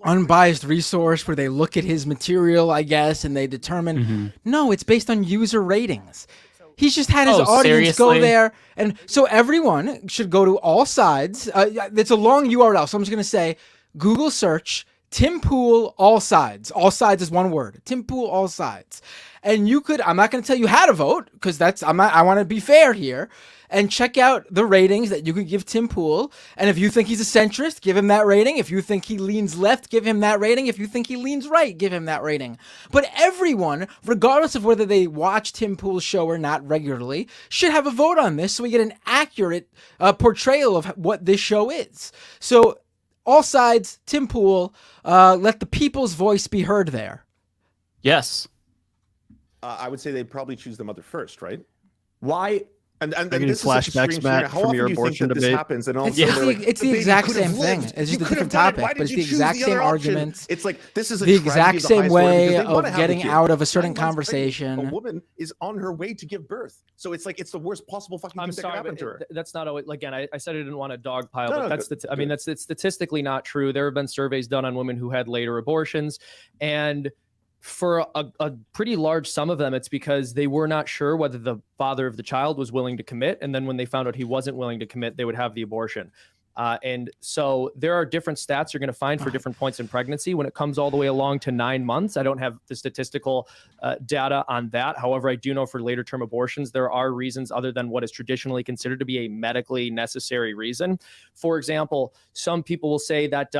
unbiased resource where they look at his material, I guess, and they determine. No, it's based on user ratings. He's just had his audience go there. And so everyone should go to All Sides. It's a long URL. So I'm just going to say, Google search Tim Pool All Sides. All Sides is one word. Tim Pool All Sides. And you could, I'm not going to tell you how to vote because I want to be fair here. And check out the ratings that you could give Tim Pool. And if you think he's a centrist, give him that rating. If you think he leans left, give him that rating. If you think he leans right, give him that rating. But everyone, regardless of whether they watch Tim Pool's show or not regularly, should have a vote on this so we get an accurate portrayal of what this show is. So All Sides, Tim Pool, let the people's voice be heard there. Yes. I would say they'd probably choose the mother first, right? Why? And this flashbacks, Matt, from your abortion debate. Happens? And also it's the exact same thing. It's just a different topic, but it's the exact same arguments. It's like this is the exact same way of getting out of a certain conversation. A woman is on her way to give birth, so it's like it's the worst possible fucking thing that could happen to her. That's not always. Again, I said I didn't want to dogpile, but that's it's statistically not true. There have been surveys done on women who had later abortions, and for a pretty large sum of them, it's because they were not sure whether the father of the child was willing to commit. And then when they found out he wasn't willing to commit, they would have the abortion. And so there are different stats you're going to find for different points in pregnancy. When it comes all the way along to 9 months, I don't have the statistical data on that. However, I do know for later term abortions, there are reasons other than what is traditionally considered to be a medically necessary reason. For example, some people will say that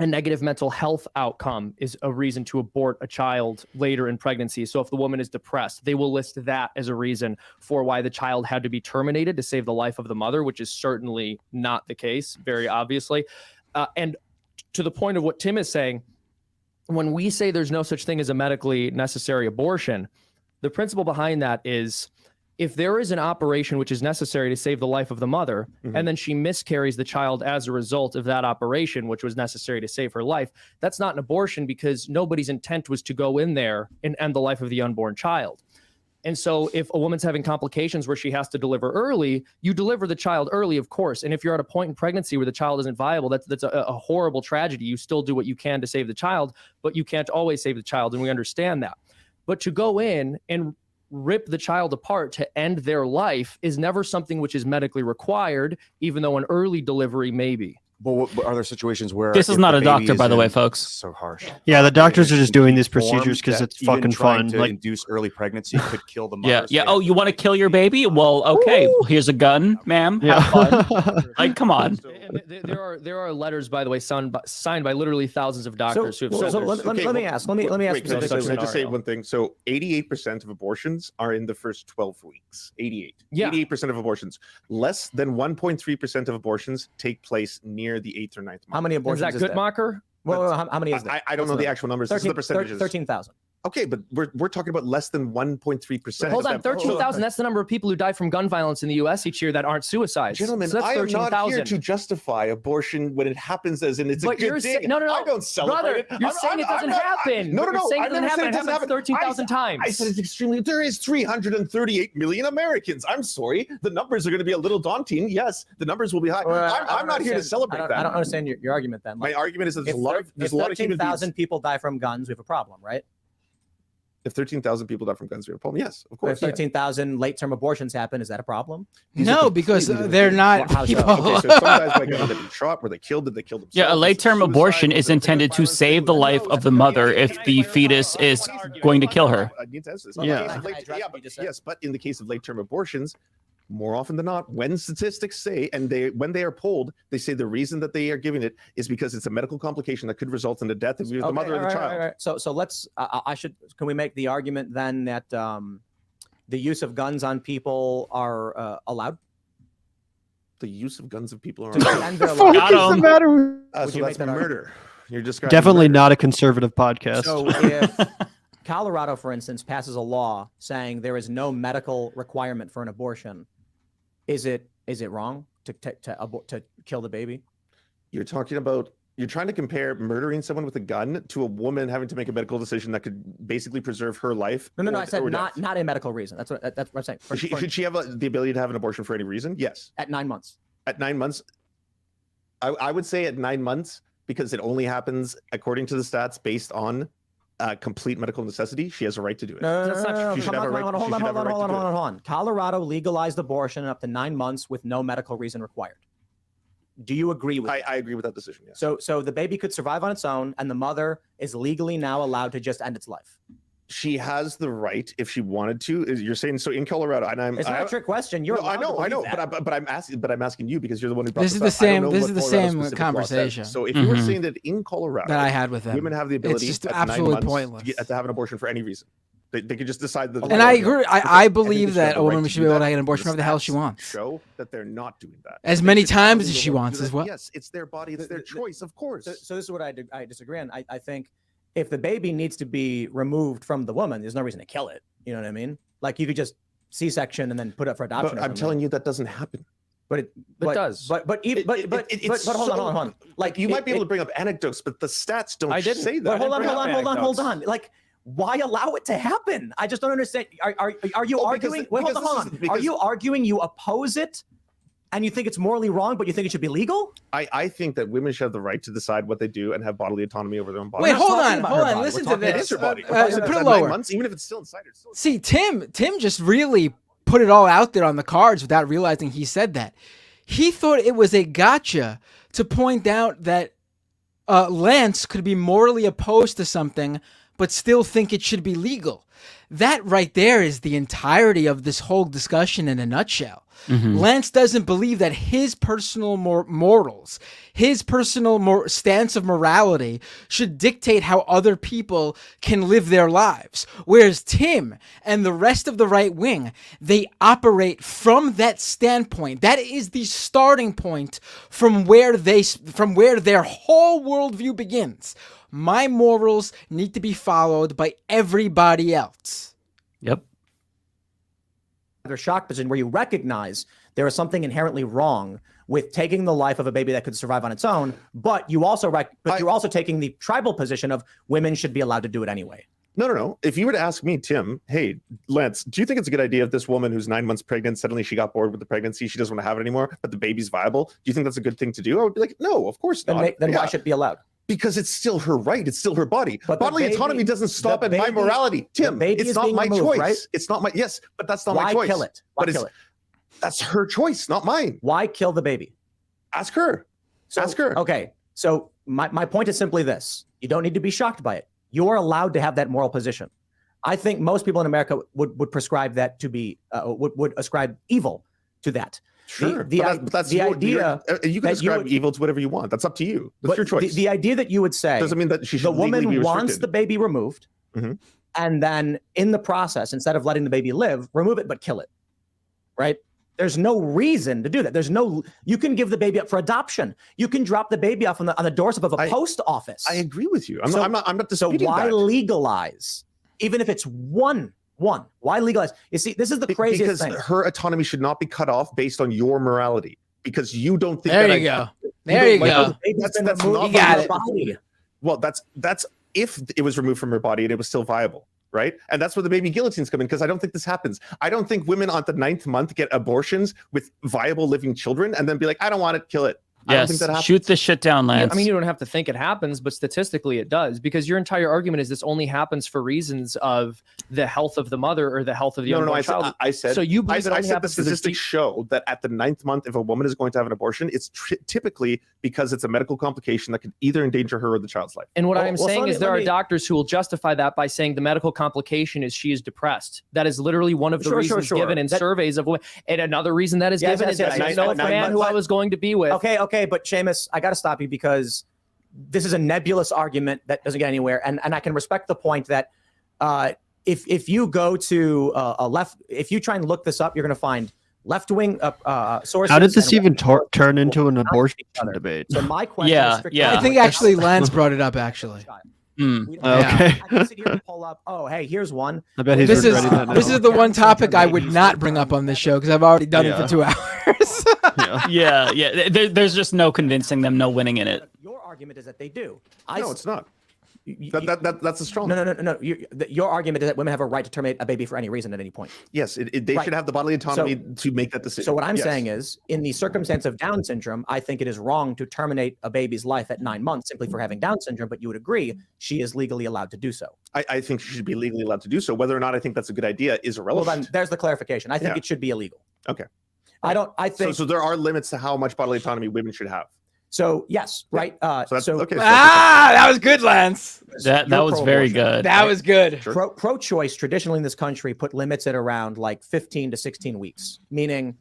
a negative mental health outcome is a reason to abort a child later in pregnancy. So if the woman is depressed, they will list that as a reason for why the child had to be terminated to save the life of the mother, which is certainly not the case, very obviously. And to the point of what Tim is saying, when we say there's no such thing as a medically necessary abortion, the principle behind that is if there is an operation which is necessary to save the life of the mother, and then she miscarries the child as a result of that operation, which was necessary to save her life, that's not an abortion because nobody's intent was to go in there and end the life of the unborn child. And so if a woman's having complications where she has to deliver early, you deliver the child early, of course. And if you're at a point in pregnancy where the child isn't viable, that's a horrible tragedy. You still do what you can to save the child, but you can't always save the child, and we understand that. But to go in and rip the child apart to end their life is never something which is medically required, even though an early delivery may be. But are there situations where This is if not the a doctor, baby by is the way, in- folks. So harsh. Yeah, the doctors are just doing these Form procedures because that it's even fucking trying fun. to Like, induce early pregnancy could kill the mother. Yeah, so yeah. they Oh, you want to kill your baby? Well, okay. Well, here's a gun, ma'am. Have fun. Like, come on. There are letters, by the way, signed by literally thousands of doctors who have so said let me ask. Let me ask. Wait, can I just say one thing? So 88% of abortions are in the first 12 weeks. 88% of abortions. Less than 1.3% of abortions take place near the 8th or 9th month. How many abortions Is that good, Mocker? Well, how many is that? I don't know the actual numbers. This is the percentages. 13,000. Okay, but we're talking about less than 1.3%. Hold on, 13,000. That's the number of people who die from gun violence in the U.S. each year that aren't suicides. Gentlemen, so that's I am not 13,000. here to justify abortion when it happens as in it's But a good thing. No. I don't celebrate Brother, it. You're saying it doesn't happen. No. You're saying I it doesn't never said happen. it It doesn't happens happen. 13,000 times. I said it's extremely. There is 338 million Americans. I'm sorry. The numbers are going to be a little daunting. Yes, the numbers will be high. I'm not here to celebrate that. I don't understand your argument then. My argument is that there's a lot of if human 13,000 beings. people die from guns, we have a problem, right? If 13,000 people die from guns, we have a problem. Yes, of course. If 13,000 late-term abortions happen, is that a problem? No, because they're not people. Okay, so some guys might get shot. Were they killed? Did they kill themselves? Yeah, a late-term abortion is intended to save the life of the mother if the fetus is going to kill her. I need to answer this. Yeah. Yes, but in the case of late-term abortions, more often than not, when statistics say, and when they are polled, they say the reason that they are giving it is because it's a medical complication that could result in the death of the mother or the child. Right. So let's. Can we make the argument then that the use of guns on people are allowed? The use of guns of people are allowed. What does the matter? So that's murder. You're just Definitely not a conservative podcast. So if Colorado, for instance, passes a law saying there is no medical requirement for an abortion, is it wrong to kill the baby? You're trying to compare murdering someone with a gun to a woman having to make a medical decision that could basically preserve her life. No. I said not a medical reason. That's what I'm saying. Should she have the ability to have an abortion for any reason? Yes. At 9 months. At 9 months, I would say at 9 months, because it only happens according to the stats based on complete medical necessity. She has a right to do it. No. Hold on. on. Colorado legalized abortion up to 9 months with no medical reason required. Do you agree with I agree with that decision, yes. So the baby could survive on its own, and the mother is legally now allowed to just end its life. She has the right if she wanted to. You're saying so in Colorado, and it's not a trick question. I know, but I'm asking you because you're the one who brought this is the same. This is the same conversation. So if you were saying that in Colorado that I had with them, women have the ability it's just absolutely pointless to have an abortion for any reason. They could just decide that. And I agree. I believe that a woman should be able to get an abortion whenever the hell she wants. Show that they're not doing that as many times as she wants as well. Yes, it's their body, it's their choice, of course. So this is what I disagree on. I think if the baby needs to be removed from the woman, there's no reason to kill it. You know what I mean? Like you could just C-section and then put it for adoption. But I'm telling you that doesn't happen. But it does. But hold on. Like you might be able to bring up anecdotes, but the stats don't say that. But hold on. Like, why allow it to happen? I just don't understand. Are you arguing? Hold on. Are you arguing you oppose it? And you think it's morally wrong, but you think it should be legal? I think that women should have the right to decide what they do and have bodily autonomy over their own body. Wait, hold on. Listen to this. Put it lower. Months, even if it's still inside. See, Tim just really put it all out there on the cards without realizing he said that. He thought it was a gotcha to point out that Lance could be morally opposed to something, but still think it should be legal. That right there is the entirety of this whole discussion in a nutshell. Mm-hmm. Lance doesn't believe that his personal morals, his personal stance of morality should dictate how other people can live their lives. Whereas Tim and the rest of the right wing, they operate from that standpoint. That is the starting point from where their whole worldview begins. My morals need to be followed by everybody else. Yep. Their shock position where you recognize there is something inherently wrong with taking the life of a baby that could survive on its own, but you're also taking the tribal position of women should be allowed to do it anyway. No. If you were to ask me, Tim, hey, Lance, do you think it's a good idea if this woman who's 9 months pregnant, suddenly she got bored with the pregnancy, she doesn't want to have it anymore, but the baby's viable? Do you think that's a good thing to do? I would be like, no, of course not. Then why should it be allowed? Because it's still her right. It's still her body. But bodily autonomy doesn't stop at my morality. Tim, it's not my choice. Right? It's not my, yes, but that's not my choice. Why kill it? Why kill it? That's her choice, not mine. Why kill the baby? Ask her. So, Ask her. Okay. So my point is simply this. You don't need to be shocked by it. You are allowed to have that moral position. I think most people in America would prescribe that to be, would ascribe evil to that. Sure. But that's the idea. You can ascribe evil to whatever you want. That's up to you. That's your choice. The idea that you would say doesn't mean that she should the legally be woman wants restricted. the baby removed, and then in the process, instead of letting the baby live, remove it but kill it. Right? There's no reason to do that. You can give the baby up for adoption. You can drop the baby off on the doorstep of a post office. I agree with you. I'm not disputing So why that. legalize, even if it's one? Why legalize? You see, this is the craziest thing. Because her autonomy should not be cut off based on your morality. Because you don't think There that you go. There you go. That's not You got it. body. Well, that's if it was removed from her body and it was still viable. Right. And that's where the baby guillotines come in, because I don't think this happens. I don't think women on the 9th month get abortions with viable living children and then be like, I don't want it, kill it. I don't think that happens. Shoot this shit down, Lance. I mean, you don't have to think it happens, but statistically it does, because your entire argument is this only happens for reasons of the health of the mother or the health of the unborn child. I said, so you believe it only I said the happens for the statistics show that at the 9th month, if a woman is going to have an abortion, it's typically because it's a medical complication that could either endanger her or the child's life. And what I am saying is there are doctors who will justify that by saying the medical complication is she is depressed. That is literally one of the reasons given in surveys of women. And another reason that is given is that I know a man who I was going to be with. Okay, but Seamus, I got to stop you because this is a nebulous argument that doesn't get anywhere, and I can respect the point that if you go to if you try and look this up, you're going to find left-wing sources. How did this even turn into an abortion debate? So my question is strictly, I think actually Lance brought it up actually. Okay. I can sit here and pull up. Oh, hey, here's one. I bet he's This regretting that is now. the one topic I would not bring up on this show because I've already done it for 2 hours. Yeah. There's just no convincing them, no winning in it. Your argument is that they do. No, it's not. That's a strong. No. Your argument is that women have a right to terminate a baby for any reason at any point. Yes, they should have the bodily autonomy to make that decision. So what I'm saying is, in the circumstance of Down syndrome, I think it is wrong to terminate a baby's life at 9 months simply for having Down syndrome. But you would agree she is legally allowed to do so. I think she should be legally allowed to do so. Whether or not I think that's a good idea is irrelevant. Well, then there's the clarification. I think it should be illegal. Okay. I think so. There are limits to how much bodily autonomy women should have. So yes, right. Okay. That was good, Lance. That was very good. That was good. Pro-choice traditionally in this country put limits at around like 15 to 16 weeks, meaning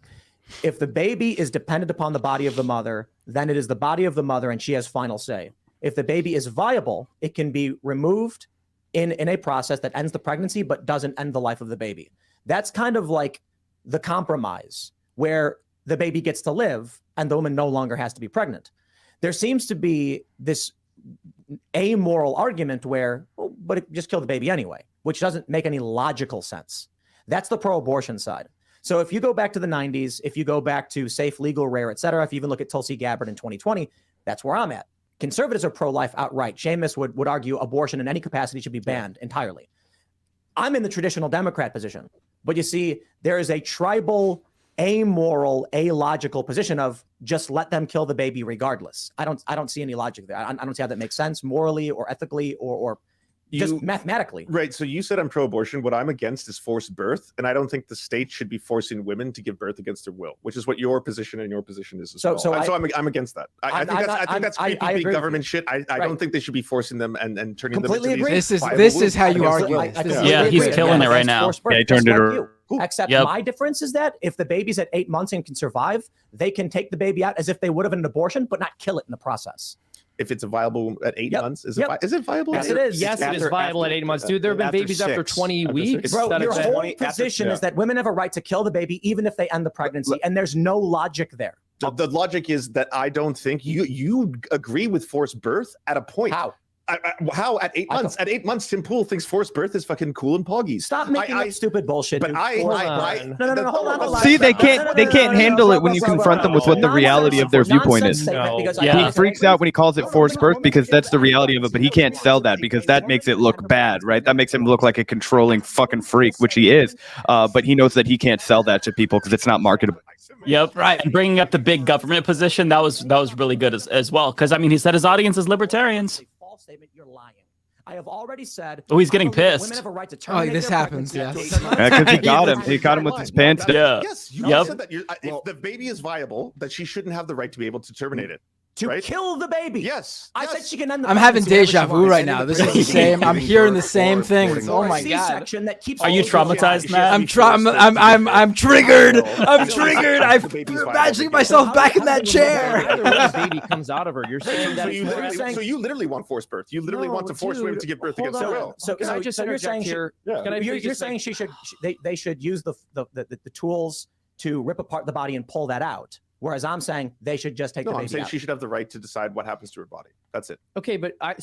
if the baby is dependent upon the body of the mother, then it is the body of the mother and she has final say. If the baby is viable, it can be removed in a process that ends the pregnancy but doesn't end the life of the baby. That's kind of like the compromise where the baby gets to live and the woman no longer has to be pregnant. There seems to be this amoral argument where, well, but just kill the baby anyway, which doesn't make any logical sense. That's the pro-abortion side. So if you go back to the 90s, if you go back to safe, legal, rare, et cetera, if you even look at Tulsi Gabbard in 2020, that's where I'm at. Conservatives are pro-life outright. Seamus would argue abortion in any capacity should be banned entirely. I'm in the traditional Democrat position. But you see, there is a tribal, amoral, illogical position of just let them kill the baby regardless. I don't see any logic there. I don't see how that makes sense morally or ethically or just mathematically. Right. So you said I'm pro-abortion. What I'm against is forced birth, and I don't think the state should be forcing women to give birth against their will, which is what your position and your position is as well. So I'm against that. I think that's creepy big government shit. I don't think they should be forcing them and turning completely them into agree. This is how you argue. He's killing it right now. Yeah, he turned it around. Except my difference is that if the baby's at 8 months and can survive, they can take the baby out as if they would have an abortion, but not kill it in the process. If it's viable at 8 months, is it viable? Yes, it is. Yes, it is viable at 8 months, dude. There have been babies after 20 weeks. Bro, your whole position is that women have a right to kill the baby even if they end the pregnancy, and there's no logic there. The logic is that I don't think you agree with forced birth at a point. How at 8 months? At 8 months, Tim Pool thinks forced birth is fucking cool and poggy. Stop making up stupid bullshit. But dude. No, hold on. See, they can't handle it when you confront them with what the reality of their viewpoint is. He freaks out when he calls it forced birth because that's the reality of it, but he can't sell that because that makes it look bad, right? That makes him look like a controlling fucking freak, which he is. But he knows that he can't sell that to people because it's not marketable. Yep, right. And bringing up the big government position, that was really good as well. Because I mean, he said his audience is libertarians. Statement, you're lying. I have already said. Oh, he's getting pissed. Women have a right to terminate this happens. Yes. Because he got him. He got him with his pants down. Yes. You said that if the baby is viable, that she shouldn't have the right to be able to terminate it. right? kill the baby. Yes. I said she can end the I'm having pregnancy deja whenever she vu wants. right now. This is the same. I'm hearing the same things. Oh my god. C-section that keeps Are you traumatized, Matt? I'm triggered. I'm triggered. I'm imagining myself back in that chair. Either way the baby comes out of her. You're saying that So you literally want forced birth. You literally want to force women to give birth against their will. So Can I just you're saying interject here? Can I you're saying they should use the tools to rip apart the body and pull that out. Whereas I'm saying they should just take the baby I'm saying out. she should have the right to decide what happens to her body. That's it. Okay, but all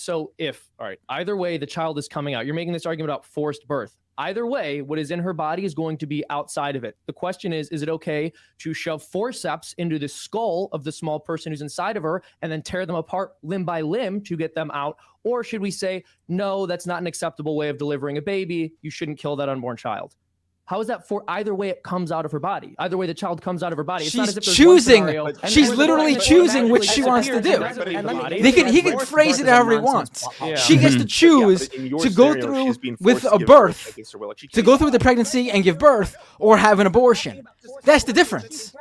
right, either way the child is coming out. You're making this argument about forced birth. Either way, what is in her body is going to be outside of it. The question is it okay to shove forceps into the skull of the small person who's inside of her and then tear them apart limb by limb to get them out? Or should we say, no, that's not an acceptable way of delivering a baby. You shouldn't kill that unborn child. How is that for either way it comes out of her body? Either way the child comes out of her body. It's not as if there's choosing. one scenario, She's literally choosing what she wants to do. He can phrase it however he wants. Yeah. She gets to choose to go through with a birth, to go through the pregnancy and give birth, or have an abortion. That's the difference.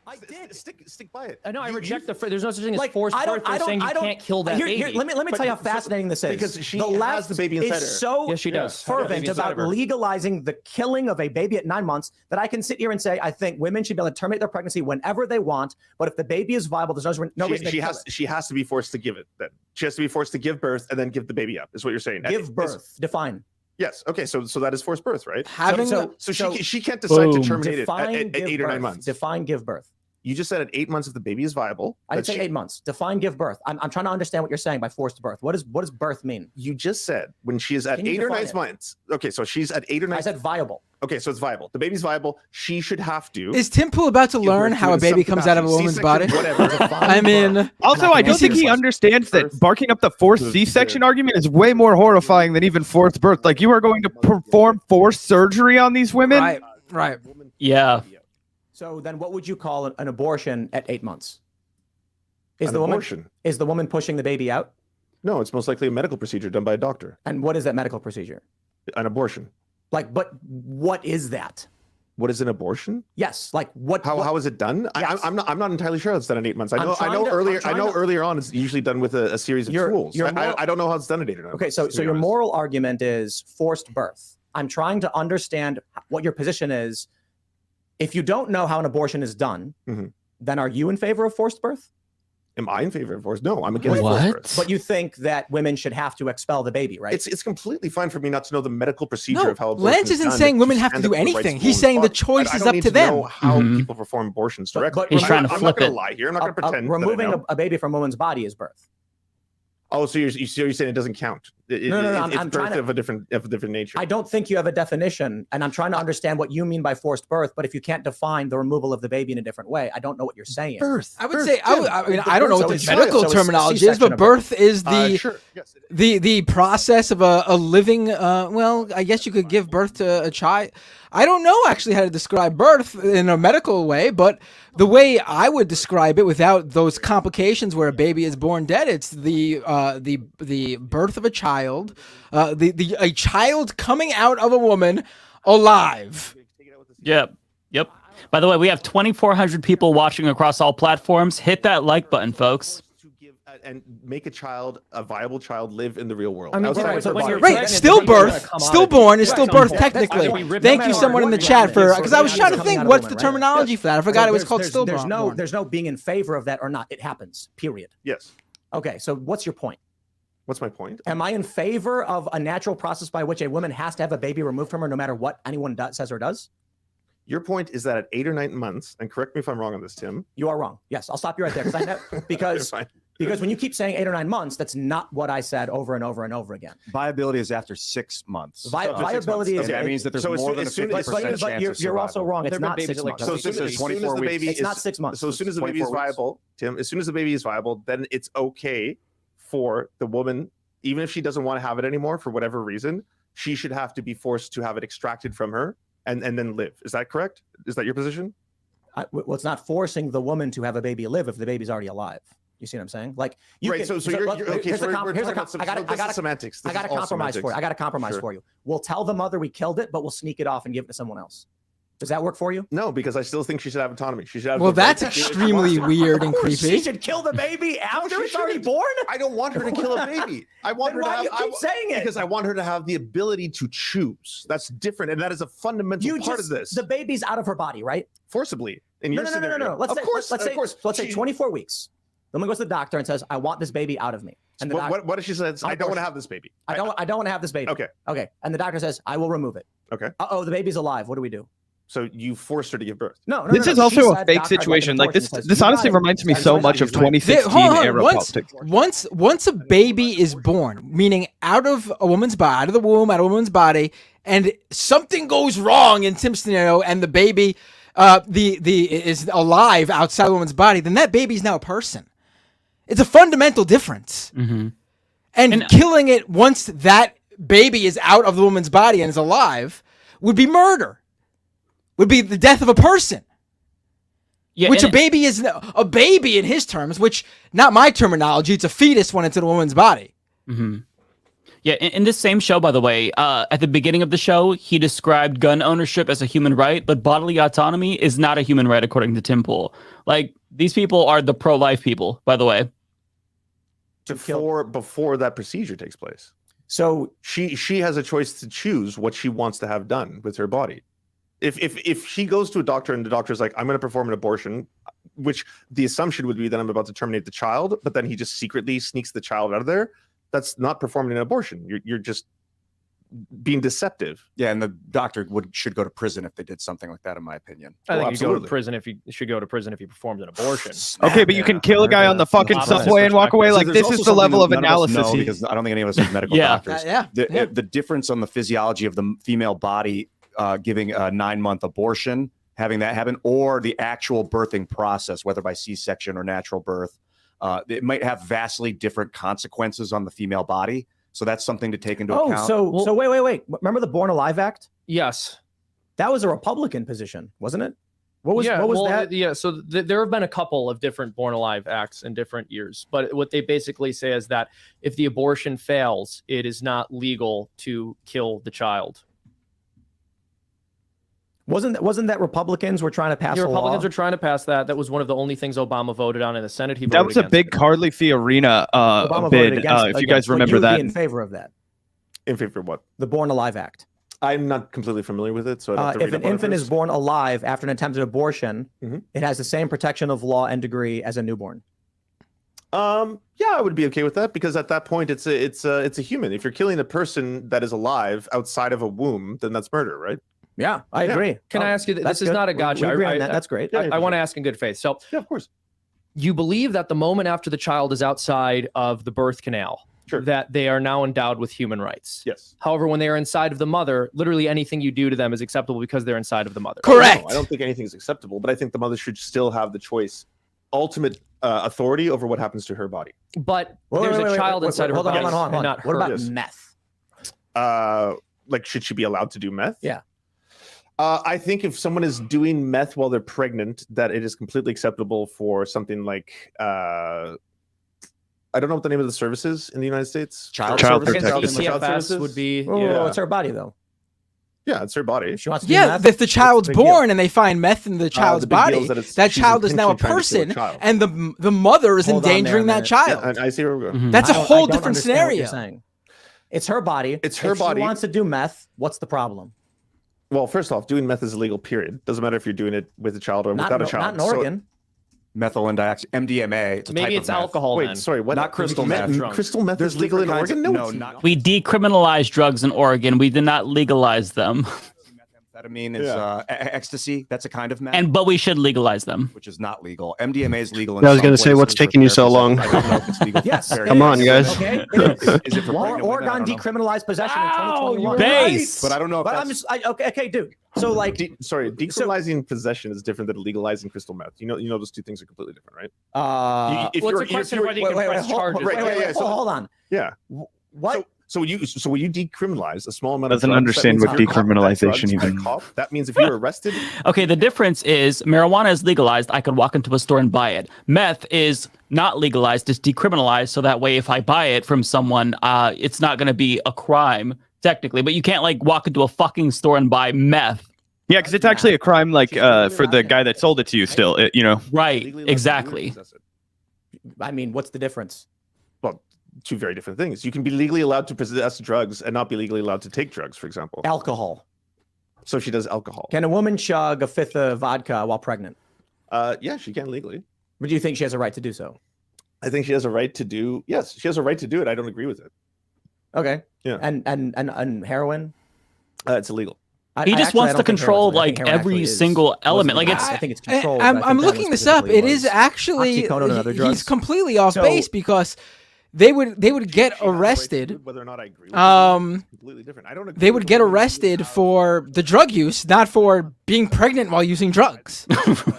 I did stick by it. I know. I reject the. There's no such thing as forced birth. They're saying you can't kill that baby. Let me tell you how fascinating this is. Because she the left has the baby inside her. is so Yes, she does. fervent about legalizing the killing of a baby at 9 months that I can sit here and say I think women should be able to terminate their pregnancy whenever they want. But if the baby is viable, there's no reason to kill it. She has to be forced to give it. Then she has to be forced to give birth and then give the baby up. Is what you're saying? Give birth. Define. Yes. Okay. So that is forced birth, right? So she can't decide to terminate it at 8 or 9 months. Define give birth. You just said at 8 months if the baby is viable. I didn't say 8 months. Define give birth. I'm trying to understand what you're saying by forced birth. What does birth mean? You just said when she is at 8 or 9 months. Okay, so she's at 8 or 9. I said viable. Okay, so it's viable. The baby's viable. She should have to. Is Tim Pool about to learn how a baby comes out of a woman's body? I mean, also, I don't think he understands that barking up the forced C-section argument is way more horrifying than even forced birth. Like, you are going to perform forced surgery on these women? Right. Yeah. So then what would you call an abortion at 8 months? Is the woman pushing the baby out? No, it's most likely a medical procedure done by a doctor. And what is that medical procedure? An abortion. But what is that? What is an abortion? Yes, like what? How is it done? Yes. I'm not entirely sure how it's done in 8 months. I know earlier on it's usually done with a series of tools. I don't know how it's done in 8 or 9 months. Okay, so your moral argument is forced birth. I'm trying to understand what your position is. If you don't know how an abortion is done, then are you in favor of forced birth? Am I in favor of forced? No, I'm against forced birth. But you think that women should have to expel the baby, right? It's completely fine for me not to know the medical procedure of how abortion Lance isn't saying women have to do anything. He's saying the choice is up to them. I don't need to know how people perform abortions directly. He's trying to I'm flip not going it. to lie here. I'm not going to pretend. Removing a baby from a woman's body is birth. Oh, so you're saying it doesn't count? No. It's birth of a different nature. I don't think you have a definition, and I'm trying to understand what you mean by forced birth. But if you can't define the removal of the baby in a different way, I don't know what you're saying. Birth. I would say I don't know what the medical terminology is, but birth is the process of a living. Well, I guess you could give birth to a child. I don't know actually how to describe birth in a medical way, but the way I would describe it without those complications where a baby is born dead, it's the birth of a child, a child coming out of a woman alive. Yep. By the way, we have 2,400 people watching across all platforms. Hit that like button, folks. And make a viable child live in the real world. I mean, stillborn is still birth technically. Thank you, someone in the chat, for because I was trying to think what's the terminology for that. I forgot it was called stillborn. There's no being in favor of that or not. It happens. Period. Yes. Okay. So what's your point? What's my point? Am I in favor of a natural process by which a woman has to have a baby removed from her, no matter what anyone says or does? Your point is that at 8 or 9 months, and correct me if I'm wrong on this, Tim. You are wrong. Yes, I'll stop you right there because when you keep saying 8 or 9 months, that's not what I said over and over and over again. Viability is after 6 months. Viability is that means that there's more than a 50% chance. You're also wrong. It's not 6 months. So as soon as the baby is not 6 months. So as soon as the baby is viable, Tim, as soon as the baby is viable, then it's okay for the woman, even if she doesn't want to have it anymore for whatever reason, she should have to be forced to have it extracted from her and then live. Is that correct? Is that your position? Well, it's not forcing the woman to have a baby live if the baby's already alive. You see what I'm saying? Like, you right. can, so you're okay. I got semantics. I got a compromise for you. I got a compromise for you. We'll tell the mother we killed it, but we'll sneak it off and give it to someone else. Does that work for you? No, because I still think she should have autonomy. She should have. Well, that's extremely weird and creepy. She should kill the baby after it's already born. I don't want her to kill a baby. I want her to have. Why do you keep saying it? Because I want her to have the ability to choose. That's different, and that is a fundamental part of this. The baby's out of her body, right? Forcibly. In No, your no, no, no, scenario. no. Let's say 24 weeks. The woman goes to the doctor and says, "I want this baby out of me." And the what if she says, "I don't want to have this baby"? I don't want to have this baby. Okay. Okay. And the doctor says, "I will remove it." Okay. Uh-oh, the baby's alive. What do we do? So you forced her to give birth. No, This is also a fake situation. Like this honestly reminds me so much of 2016 era politics. Once a baby is born, meaning out of a woman's body, out of the womb, out of a woman's body, and something goes wrong in Tim's scenario, and the baby is alive outside the woman's body, then that baby is now a person. It's a fundamental difference. Mm-hmm. And killing it once that baby is out of the woman's body and is alive would be murder. Would be the death of a person. Yeah, which a baby is a baby in his terms, which not my terminology. It's a fetus when it's in a woman's body. Mm-hmm. Yeah, in this same show, by the way, at the beginning of the show, he described gun ownership as a human right, but bodily autonomy is not a human right, according to Tim Pool. Like, these people are the pro-life people, by the way. Before that procedure takes place. So she has a choice to choose what she wants to have done with her body. If she goes to a doctor and the doctor's like, I'm going to perform an abortion, which the assumption would be that I'm about to terminate the child, but then he just secretly sneaks the child out of there, that's not performing an abortion. You're just being deceptive. Yeah, and the doctor should go to prison if they did something like that, in my opinion. I think you should go to prison if he performed an abortion. Okay, but you can kill a guy on the fucking subway and walk away. Like, this is the level of analysis. Because I don't think any of us are medical doctors. The difference on the physiology of the female body giving a 9-month abortion, having that happen, or the actual birthing process, whether by C-section or natural birth, it might have vastly different consequences on the female body. So that's something to take into account. So wait. Remember the Born Alive Act? Yes. That was a Republican position, wasn't it? What was that? Yeah, so there have been a couple of different Born Alive Acts in different years. But what they basically say is that if the abortion fails, it is not legal to kill the child. Wasn't that Republicans were trying to pass a law? Republicans were trying to pass that. That was one of the only things Obama voted on in the Senate. He voted that was a big Carly Fiorina bid. If you guys remember that, in favor of that. In favor of what? The Born Alive Act. I'm not completely familiar with it, so I don't if an infant is born alive after an attempted abortion, it has the same protection of law and degree as a newborn. Yeah, I would be okay with that, because at that point it's a human. If you're killing a person that is alive outside of a womb, then that's murder, right? Yeah, I agree. Can I ask you, this is not a gotcha. We agree on that. That's great. I want to ask in good faith. So, yeah, of course. You believe that the moment after the child is outside of the birth canal, that they are now endowed with human rights. Yes. However, when they are inside of the mother, literally anything you do to them is acceptable because they're inside of the mother. Correct. No, I don't think anything is acceptable, but I think the mother should still have the choice, ultimate authority over what happens to her body. But there's a child inside of her body. Hold on. What about meth? Like, should she be allowed to do meth? Yeah. I think if someone is doing meth while they're pregnant, that it is completely acceptable for something like, I don't know what the name of the service is in the United States. Child CFS would be. Oh, it's her body though. Yeah, it's her body. She wants to do meth. If the child's born and they find meth in the child's body, that child is now a person, and the mother is endangering that child. Yeah, I see where we're going. That's a whole different scenario. It's her body. It's her body. If she wants to do meth, what's the problem? Well, first off, doing meth is illegal, period. Doesn't matter if you're doing it with a child or without a child. Not in Oregon. Methyl and MDMA. It's a Maybe type it's of meth. alcohol. Wait, sorry, what? Not crystal meth. Crystal meth is legal in Oregon? No, not. We decriminalized drugs in Oregon. We did not legalize them. Methamphetamine is ecstasy. That's a kind of meth. But we should legalize them. Which is not legal. MDMA is legal in I was going to say, what's taking you so long? I don't know if it's legal. Yes. Come on, guys. Okay. Is it for pregnant women? Oregon decriminalized possession in 2021. Base. But I don't know if But that's... okay, dude. So like, decriminalizing possession is different than legalizing crystal meth. You know, those two things are completely different, right? What's the question of whether you can press charges? Hold on. Yeah. What? So when you decriminalize a small amount of doesn't drugs, understand what decriminalization even. That means if you're arrested. Okay, the difference is marijuana is legalized. I could walk into a store and buy it. Meth is not legalized. It's decriminalized. So that way, if I buy it from someone, it's not going to be a crime technically. But you can't like walk into a fucking store and buy meth. Yeah, because it's actually a crime, like for the guy that sold it to you. Still, Right. Exactly. I mean, what's the difference? Well, two very different things. You can be legally allowed to possess drugs and not be legally allowed to take drugs, for example. Alcohol. So she does alcohol. Can a woman chug a fifth of vodka while pregnant? Yeah, she can legally. But do you think she has a right to do so? I think she has a right to do. Yes, she has a right to do it. I don't agree with it. Okay. Yeah. And heroin? It's illegal. He just wants to control like every single element. Like it's. I think it's controlled. I'm looking this up. It is actually he's completely off base because they would get arrested. Whether or not I agree. Completely different. I don't agree. They would get arrested for the drug use, not for being pregnant while using drugs.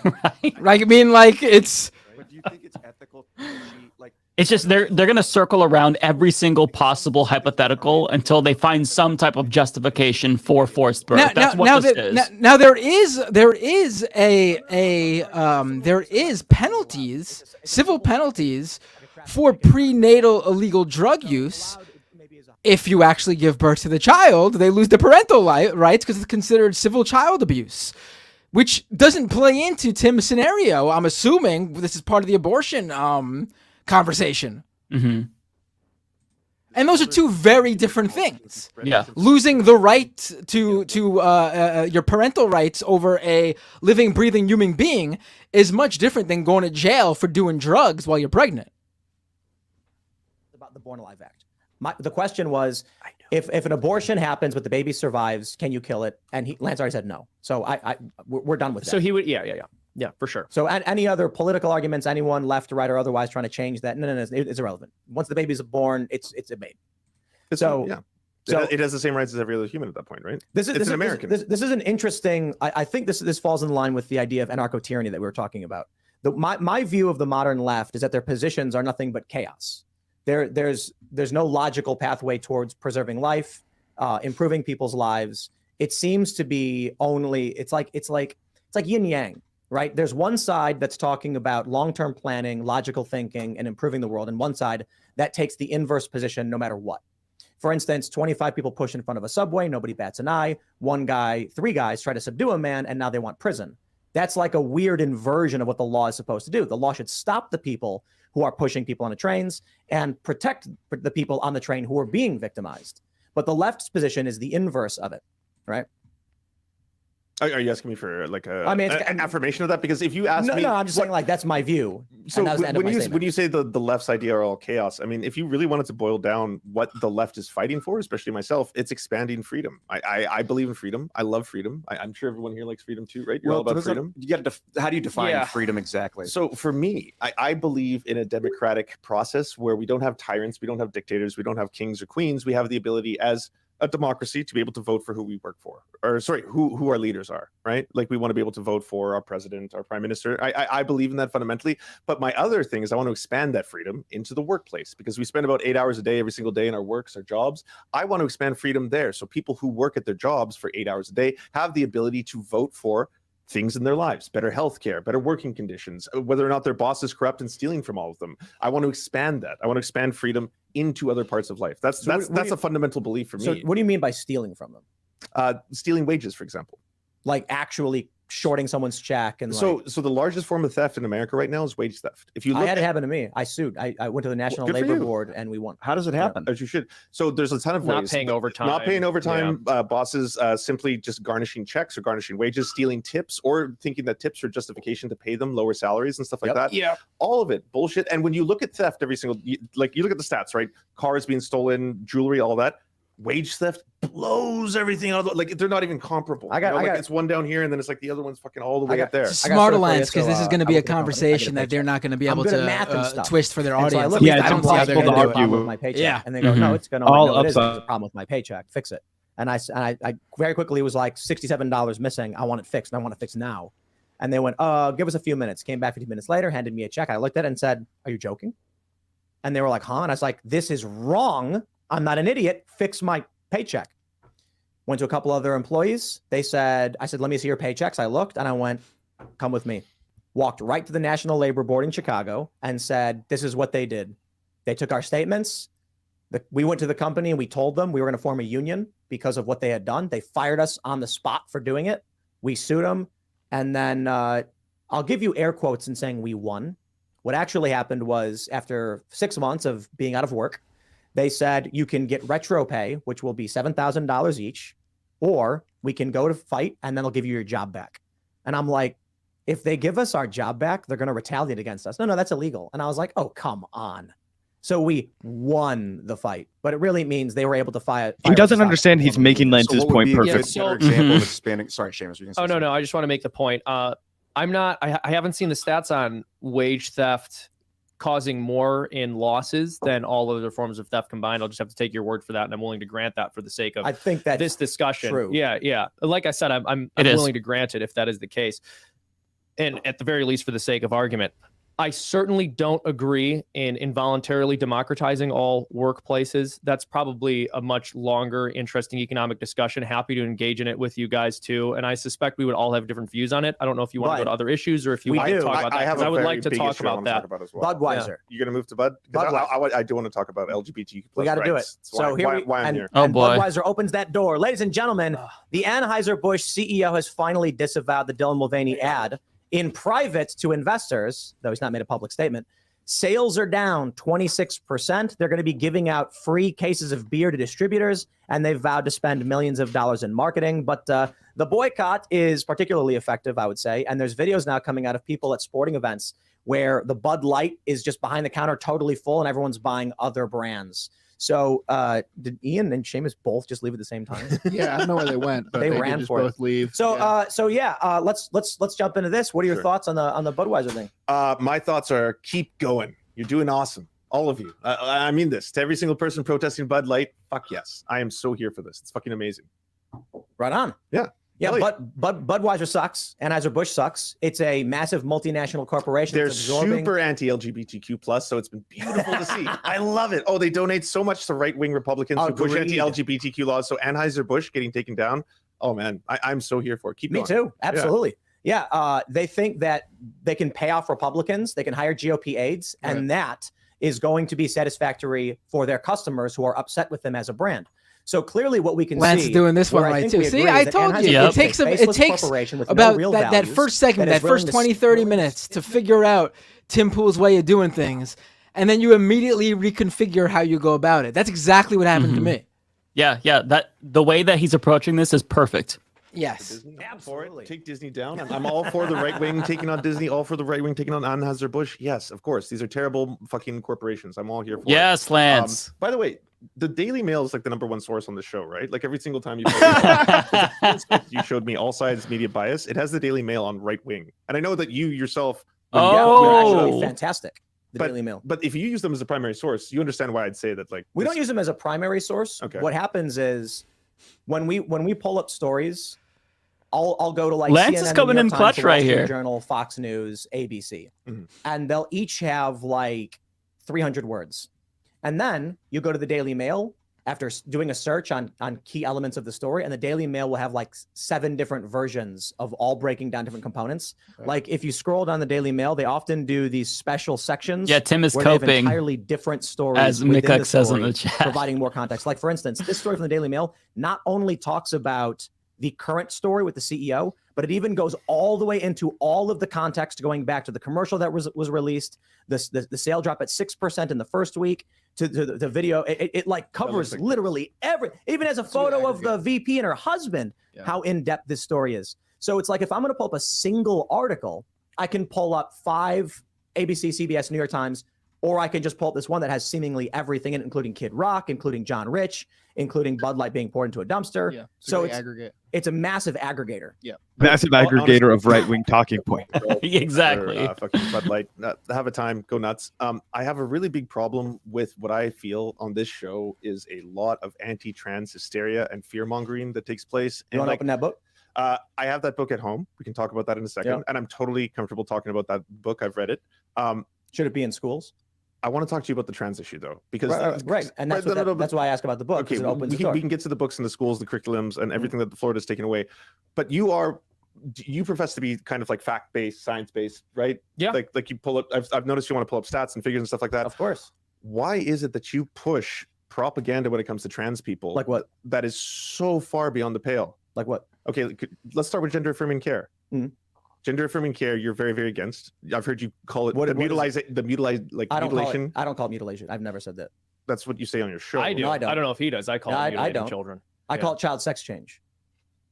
Right? Like I mean, like it's. But do you think it's ethical? It's just they're gonna circle around every single possible hypothetical until they find some type of justification for forced birth. That's what this is. Now there is penalties, civil penalties for prenatal illegal drug use. If you actually give birth to the child, they lose the parental rights because it's considered civil child abuse, which doesn't play into Tim's scenario. I'm assuming this is part of the abortion conversation. Mm-hmm. And those are two very different things. Yeah. Losing the right to your parental rights over a living, breathing human being is much different than going to jail for doing drugs while you're pregnant. About the Born Alive Act. The question was, if an abortion happens but the baby survives, can you kill it? And Lance already said no. So we're done with that. So he would, yeah, for sure. So any other political arguments, anyone left, right, or otherwise trying to change that? No, it's irrelevant. Once the baby's born, it's a baby. So it has the same rights as every other human at that point, right? It's an American. This is an interesting. I think this falls in line with the idea of anarcho-tyranny that we were talking about. My view of the modern left is that their positions are nothing but chaos. There's no logical pathway towards preserving life, improving people's lives. It seems to be only it's like yin yang. Right? There's one side that's talking about long-term planning, logical thinking, and improving the world, and one side that takes the inverse position no matter what. For instance, 25 people push in front of a subway, nobody bats an eye. Three guys try to subdue a man, and now they want prison. That's like a weird inversion of what the law is supposed to do. The law should stop the people who are pushing people on the trains and protect the people on the train who are being victimized. But the left's position is the inverse of it, right? Are you asking me for like an affirmation of that? Because if you ask me, no, I'm just saying like that's my view. So when you say the left's idea are all chaos, I mean, if you really wanted to boil down what the left is fighting for, especially myself, it's expanding freedom. I believe in freedom. I love freedom. I'm sure everyone here likes freedom too, right? You're all about freedom. You got to. How do you define freedom exactly? So for me, I believe in a democratic process where we don't have tyrants, we don't have dictators, we don't have kings or queens. We have the ability as a democracy to be able to vote for who we work for, or sorry, who our leaders are, right? Like we want to be able to vote for our president, our prime minister. I believe in that fundamentally. But my other thing is I want to expand that freedom into the workplace because we spend about 8 hours a day every single day in our works, our jobs. I want to expand freedom there. So people who work at their jobs for 8 hours a day have the ability to vote for things in their lives, better healthcare, better working conditions, whether or not their boss is corrupt and stealing from all of them. I want to expand that. I want to expand freedom into other parts of life. That's a fundamental belief for me. So what do you mean by stealing from them? Stealing wages, for example. Like actually shorting someone's check and so the largest form of theft in America right now is wage theft. If you look, I had it happen to me. I sued. I went to the National Labor Board and we won. How does it happen? As you should. So there's a ton of not ways. Paying overtime. Not paying overtime. Bosses simply just garnishing checks or garnishing wages, stealing tips, or thinking that tips are justification to pay them lower salaries and stuff like that. Yeah. All of it bullshit. And when you look at theft, every single you look at the stats, right? Cars being stolen, jewelry, all that. Wage theft blows everything out. Like they're not even comparable. It's one down here, and then it's like the other one's fucking all the way up there. Smart alliance, because this is going to be a conversation that they're not going to be able to twist for their audience. I don't see how they're going to argue with my paycheck. Yeah. And they go, no, it's going to. It is a problem with my paycheck. Fix it. And I very quickly was like $67 missing. I want it fixed, and I want it fixed now. And they went, give us a few minutes. Came back 15 minutes later, handed me a check. I looked at it and said, are you joking? And they were like, huh? And I was like, this is wrong. I'm not an idiot. Fix my paycheck. Went to a couple other employees. I said, let me see your paychecks. I looked and I went, come with me. Walked right to the National Labor Board in Chicago and said, this is what they did. They took our statements. We went to the company and we told them we were going to form a union because of what they had done. They fired us on the spot for doing it. We sued them, and then I'll give you air quotes in saying we won. What actually happened was after 6 months of being out of work, they said you can get retro pay, which will be $7,000 each, or we can go to fight and then they'll give you your job back. And I'm like, if they give us our job back, they're going to retaliate against us. No, that's illegal. And I was like, oh, come on. So we won the fight, but it really means they were able to fire. He doesn't understand he's making Lance's point perfect. Better example of expanding. Sorry, Seamus. Oh, no. I just want to make the point. I haven't seen the stats on wage theft causing more in losses than all other forms of theft combined. I'll just have to take your word for that, and I'm willing to grant that for the sake of this discussion. True. Yeah. Like I said, I'm willing to grant it if that is the case, and at the very least, for the sake of argument. I certainly don't agree in involuntarily democratizing all workplaces. That's probably a much longer, interesting economic discussion. Happy to engage in it with you guys too. And I suspect we would all have different views on it. I don't know if you want to go to other issues or if you want to talk about that. Because I would like to talk about that. Budweiser. You're going to move to Bud? I do want to talk about LGBT. We got to do it. So why I'm here. And Budweiser opens that door. Ladies and gentlemen, the Anheuser-Busch CEO has finally disavowed the Dylan Mulvaney ad. In private to investors, though he's not made a public statement, sales are down 26%. They're going to be giving out free cases of beer to distributors, and they've vowed to spend millions of dollars in marketing. But the boycott is particularly effective, I would say. And there's videos now coming out of people at sporting events where the Bud Light is just behind the counter totally full and everyone's buying other brands. So did Ian and Seamus both just leave at the same time? Yeah, I don't know where they went, but they ran just for both leave. So let's jump into this. What are your thoughts on the Budweiser thing? My thoughts are keep going. You're doing awesome, all of you. I mean this to every single person protesting Bud Light. Fuck yes, I am so here for this. It's fucking amazing. Right on. Yeah. Yeah, but Budweiser sucks. Anheuser-Busch sucks. It's a massive multinational corporation. They're super anti-LGBTQ+, so it's been beautiful to see. I love it. Oh, they donate so much to right-wing Republicans who push anti-LGBTQ laws. So Anheuser-Busch getting taken down. Oh, man, I'm so here for it. Keep going. Me too. Absolutely. Yeah, they think that they can pay off Republicans. They can hire GOP aides, and that is going to be satisfactory for their customers who are upset with them as a brand. So clearly what we can Lance see. doing this one right too. See, I told you, it takes about that first segment, that first 20, 30 minutes to figure out Tim Pool's way of doing things. And then you immediately reconfigure how you go about it. That's exactly what happened to me. Yeah. That the way that he's approaching this is perfect. Yes. Absolutely. Take Disney down. I'm all for the right wing taking on Disney, all for the right wing taking on Anheuser-Busch. Yes, of course. These are terrible fucking corporations. I'm all here for it. Yes, Lance. By the way, the Daily Mail is like the #1 source on the show, right? Like every single time you showed me all sides media bias, it has the Daily Mail on right wing. And I know that you yourself actually fantastic. Daily Mail. But if you use them as a primary source, you understand why I'd say that we don't use them as a primary source. Okay. What happens is when we pull up stories, I'll go to like Lance CNN, is coming in clutch right here. Journal, Fox News, ABC, and they'll each have like 300 words. And then you go to the Daily Mail after doing a search on key elements of the story, and the Daily Mail will have like 7 different versions of all breaking down different components. Okay. Like if you scroll down the Daily Mail, they often do these special sections. Yeah, Tim is where coping. They have entirely different stories, as Mikuk says in the chat, providing more context. Like for instance, this story from the Daily Mail not only talks about the current story with the CEO, but it even goes all the way into all of the context going back to the commercial that was released, the sale drop at 6% in the first week, to the video. It like covers literally even as a photo of the VP and her husband, how in-depth this story is. So it's like if I'm going to pull up a single article, I can pull up 5 ABC, CBS, New York Times, or I can just pull up this one that has seemingly everything in it, including Kid Rock, including John Rich, including Bud Light being poured into a dumpster. Yeah, so it's a massive aggregator. Yeah, massive aggregator of right-wing talking points. Exactly. Fucking Bud Light. Have a time. Go nuts. I have a really big problem with what I feel on this show is a lot of anti-trans hysteria and fear-mongering that takes place. You want to open that book? I have that book at home. We can talk about that in a second. And I'm totally comfortable talking about that book. I've read it. Should it be in schools? I want to talk to you about the trans issue, though, because right. And that's why I ask about the book. Okay, it opens we can get to the books and the schools, the curriculums, and everything that Florida's taken away. But you profess to be kind of like fact-based, science-based, right? Yeah. Like you pull up. I've noticed you want to pull up stats and figures and stuff like that. Of course. Why is it that you push propaganda when it comes to trans people? Like what? That is so far beyond the pale. Like what? Okay, let's start with gender affirming care. Mm. Gender affirming care, you're very, very against. I've heard you call it mutilation. I don't call it mutilation. I've never said that. That's what you say on your show. I do. No, I don't know if he does. I call it mutilating children. I call it child sex change.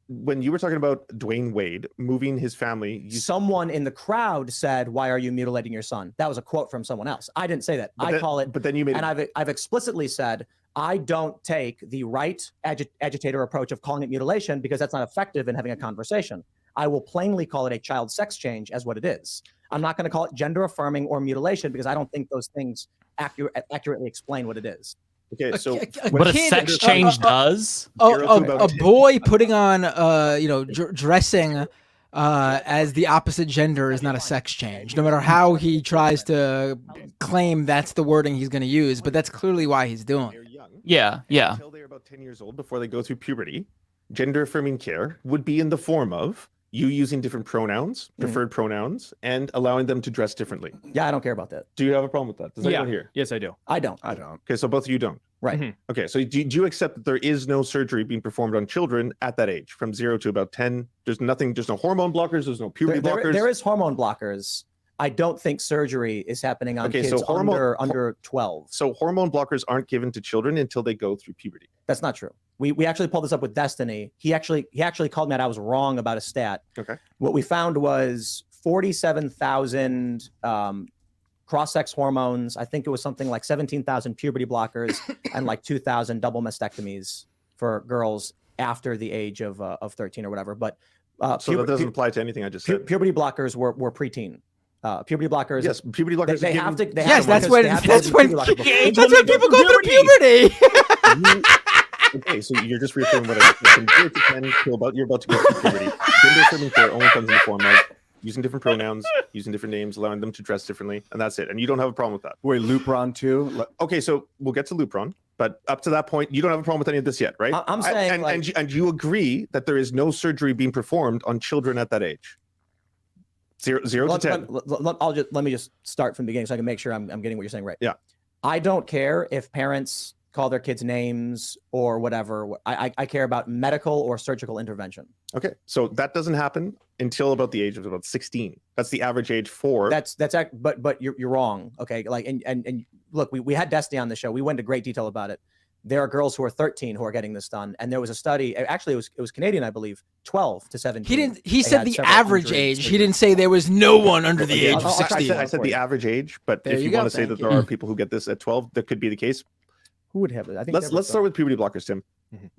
When you were talking about Dwayne Wade moving his family, someone in the crowd said, "Why are you mutilating your son?" That was a quote from someone else. I didn't say that. Call it. But then you made. And I've explicitly said I don't take the right agitator approach of calling it mutilation because that's not effective in having a conversation. I will plainly call it a child sex change as what it is. I'm not going to call it gender affirming or mutilation because I don't think those things accurately explain what it is. Okay, so what a sex change does. A boy putting on, dressing as the opposite gender is not a sex change, no matter how he tries to claim that's the wording he's going to use. But that's clearly why he's doing it. Yeah. Until they're about 10 years old, before they go through puberty, gender affirming care would be in the form of you using different pronouns, preferred pronouns, and allowing them to dress differently. Yeah, I don't care about that. Do you have a problem with that? Does anyone here? Yes, I do. I don't. Okay, so both of you don't. Right. Mm-hmm. Okay, so do you accept that there is no surgery being performed on children at that age, from 0 to about 10? There's nothing. There's no hormone blockers. There's no puberty blockers. There is hormone blockers. I don't think surgery is happening on kids under 12. So hormone blockers aren't given to children until they go through puberty. That's not true. We actually pulled this up with Destiny. He actually called me out. I was wrong about a stat. Okay. What we found was 47,000 cross-sex hormones. I think it was something like 17,000 puberty blockers and like 2,000 double mastectomies for girls after the age of 13 or whatever. But so that doesn't apply to anything I just said. Puberty blockers were preteen. Puberty blockers. Yes, puberty blockers. They have to. Yes, that's when people go through puberty. Okay, so you're just reaffirming what I said. From 0 to 10, you're about to go through puberty. Gender affirming care only comes in the form of using different pronouns, using different names, allowing them to dress differently, and that's it. And you don't have a problem with that. Wait, Lupron too? Okay, so we'll get to Lupron, but up to that point, you don't have a problem with any of this yet, right? I'm saying, and you agree that there is no surgery being performed on children at that age. 0 to 10. Let me just start from the beginning so I can make sure I'm getting what you're saying right. Yeah. I don't care if parents call their kids names or whatever. I care about medical or surgical intervention. Okay, so that doesn't happen until about the age of about 16. That's the average age for. But you're wrong. Okay, like and look, we had Destiny on the show. We went into great detail about it. There are girls who are 13 who are getting this done, and there was a study. Actually, it was Canadian, I believe. 12 to 17. He said the average age. He didn't say there was no one under the age of 16. I said the average age, but if you want to say that there are people who get this at 12, that could be the case. Who would have it? I think let's start with puberty blockers, Tim.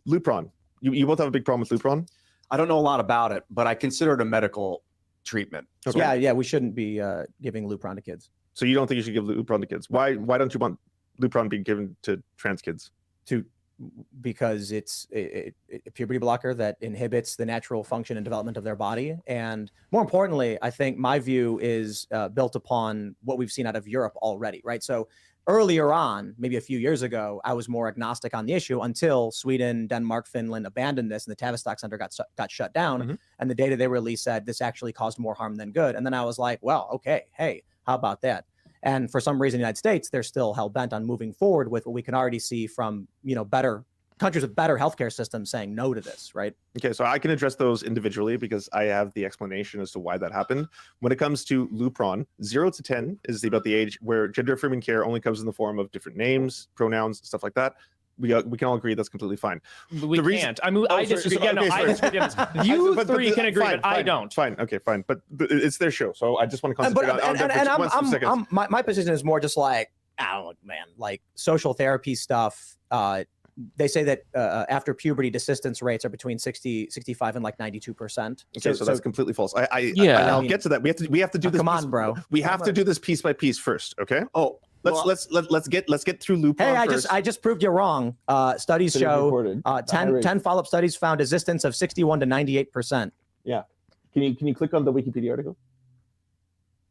Lupron. You both have a big problem with Lupron? I don't know a lot about it, but I consider it a medical treatment. Okay. Yeah, we shouldn't be giving Lupron to kids. So you don't think you should give Lupron to kids? Why don't you want Lupron being given to trans kids? Because it's a puberty blocker that inhibits the natural function and development of their body. And more importantly, I think my view is built upon what we've seen out of Europe already, right? So earlier on, maybe a few years ago, I was more agnostic on the issue until Sweden, Denmark, Finland abandoned this and the Tavistock Center got shut down. And the data they released said this actually caused more harm than good. And then I was like, well, okay, hey, how about that? And for some reason, in the United States, they're still hell bent on moving forward with what we can already see from, better countries with better healthcare systems saying no to this, right? Okay, so I can address those individually because I have the explanation as to why that happened. When it comes to Lupron, 0 to 10 is about the age where gender affirming care only comes in the form of different names, pronouns, stuff like that. We can all agree that's completely fine. We can't. I mean, I disagree. I disagree. You three can agree, but I don't. Fine. Okay, fine. But it's their show, so I just want to concentrate on them for my position is more just like, I don't know, man, like social therapy stuff. They say that after puberty, desistance rates are between 65 and like 92%. Okay, so that's completely false. I'll get to that. We have to do this. Come on, bro. We have to do this piece by piece first. Okay. Oh. Let's get through Lupron. Hey, I just proved you wrong. Studies show 10 follow-up studies found resistance of 61 to 98%. Yeah. Can you click on the Wikipedia article?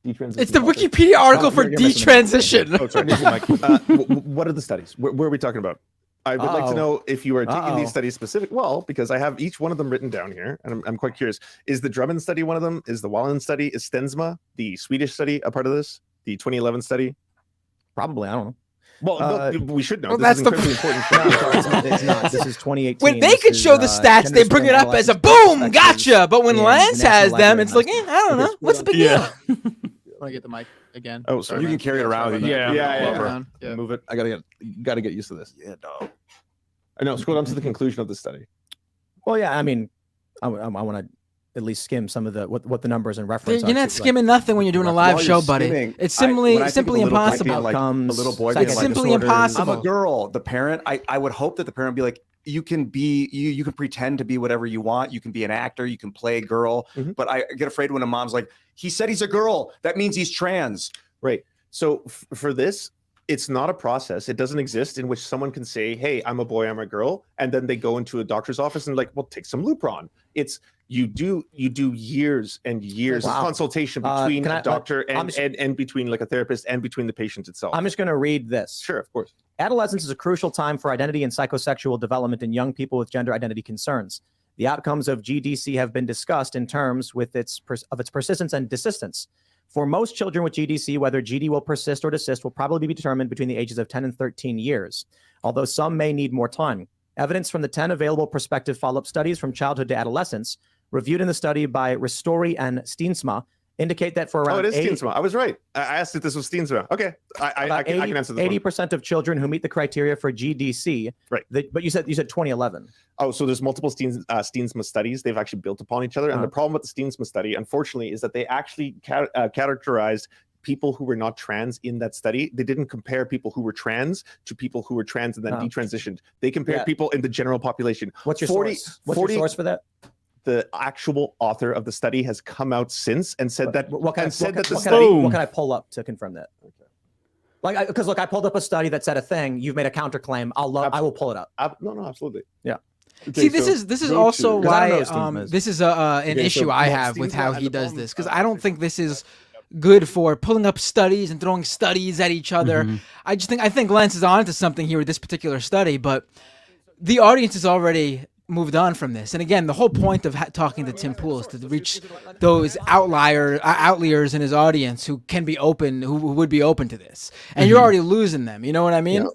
It's the Wikipedia article for detransition. Oh, sorry. What are the studies? Where are we talking about? I would like to know if you are taking these studies specific. Well, because I have each one of them written down here, and I'm quite curious. Is the Drummond study one of them? Is the Wallen study? Is Stensma, the Swedish study, a part of this? The 2011 study? Probably, I don't know. Well, we should know. Well, this that's is the incredibly important. It's not. This is 2018. When they could show the stats, they bring it up as a boom, gotcha. But when Lance has them, it's like, I don't know. What's the big deal? Want to get the mic again? Oh, sorry. You can carry it around. Yeah. Move it. I gotta get used to this. Yeah, no. I know. Scroll down to the conclusion of the study. Well, yeah. I mean, I want to at least skim some of the what the numbers and reference. You're not skimming nothing when you're doing a live show, buddy. It's simply impossible. A little boy. It's simply impossible. I'm a girl. The parent. I would hope that the parent would be like, you can be you can pretend to be whatever you want. You can be an actor. You can play a girl. But I get afraid when a mom's like, he said he's a girl. That means he's trans. Right. So for this, it's not a process. It doesn't exist in which someone can say, hey, I'm a boy, I'm a girl. And then they go into a doctor's office and like, well, take some Lupron. It's you do years and years of consultation between a doctor and between like a therapist and between the patient itself. I'm just going to read this. Sure, of course. Adolescence is a crucial time for identity and psychosexual development in young people with gender identity concerns. The outcomes of GDC have been discussed in terms of its persistence and desistance. For most children with GDC, whether GD will persist or desist will probably be determined between the ages of 10 and 13 years, although some may need more time. Evidence from the 10 available prospective follow-up studies from childhood to adolescence, reviewed in the study by Ristori and Steensma, indicate that for around Steensma. I was right. I asked if this was Steensma. Okay, I can answer this. 80% of children who meet the criteria for GDC. Right. But you said 2011. Oh, so there's multiple Steensma studies. They've actually built upon each other. And the problem with the Steensma study, unfortunately, is that they actually categorized people who were not trans in that study. They didn't compare people who were trans to people who were trans and then detransitioned. They compared people in the general population. What's your source? What's your source for that? The actual author of the study has come out since and said that. What can I pull up to confirm that? Okay. Like, because look, I pulled up a study that said a thing. You've made a counterclaim. I will pull it up. No, absolutely. Yeah. Okay, this is also why this is an issue I have with how he does this, because I don't think this is good for pulling up studies and throwing studies at each other. I think Lance is onto something here with this particular study, but the audience is already moved on from this. And again, the whole point of talking to Tim Pool is to reach those outliers in his audience who can be open, who would be open to this. And you're already losing them. You know what I mean?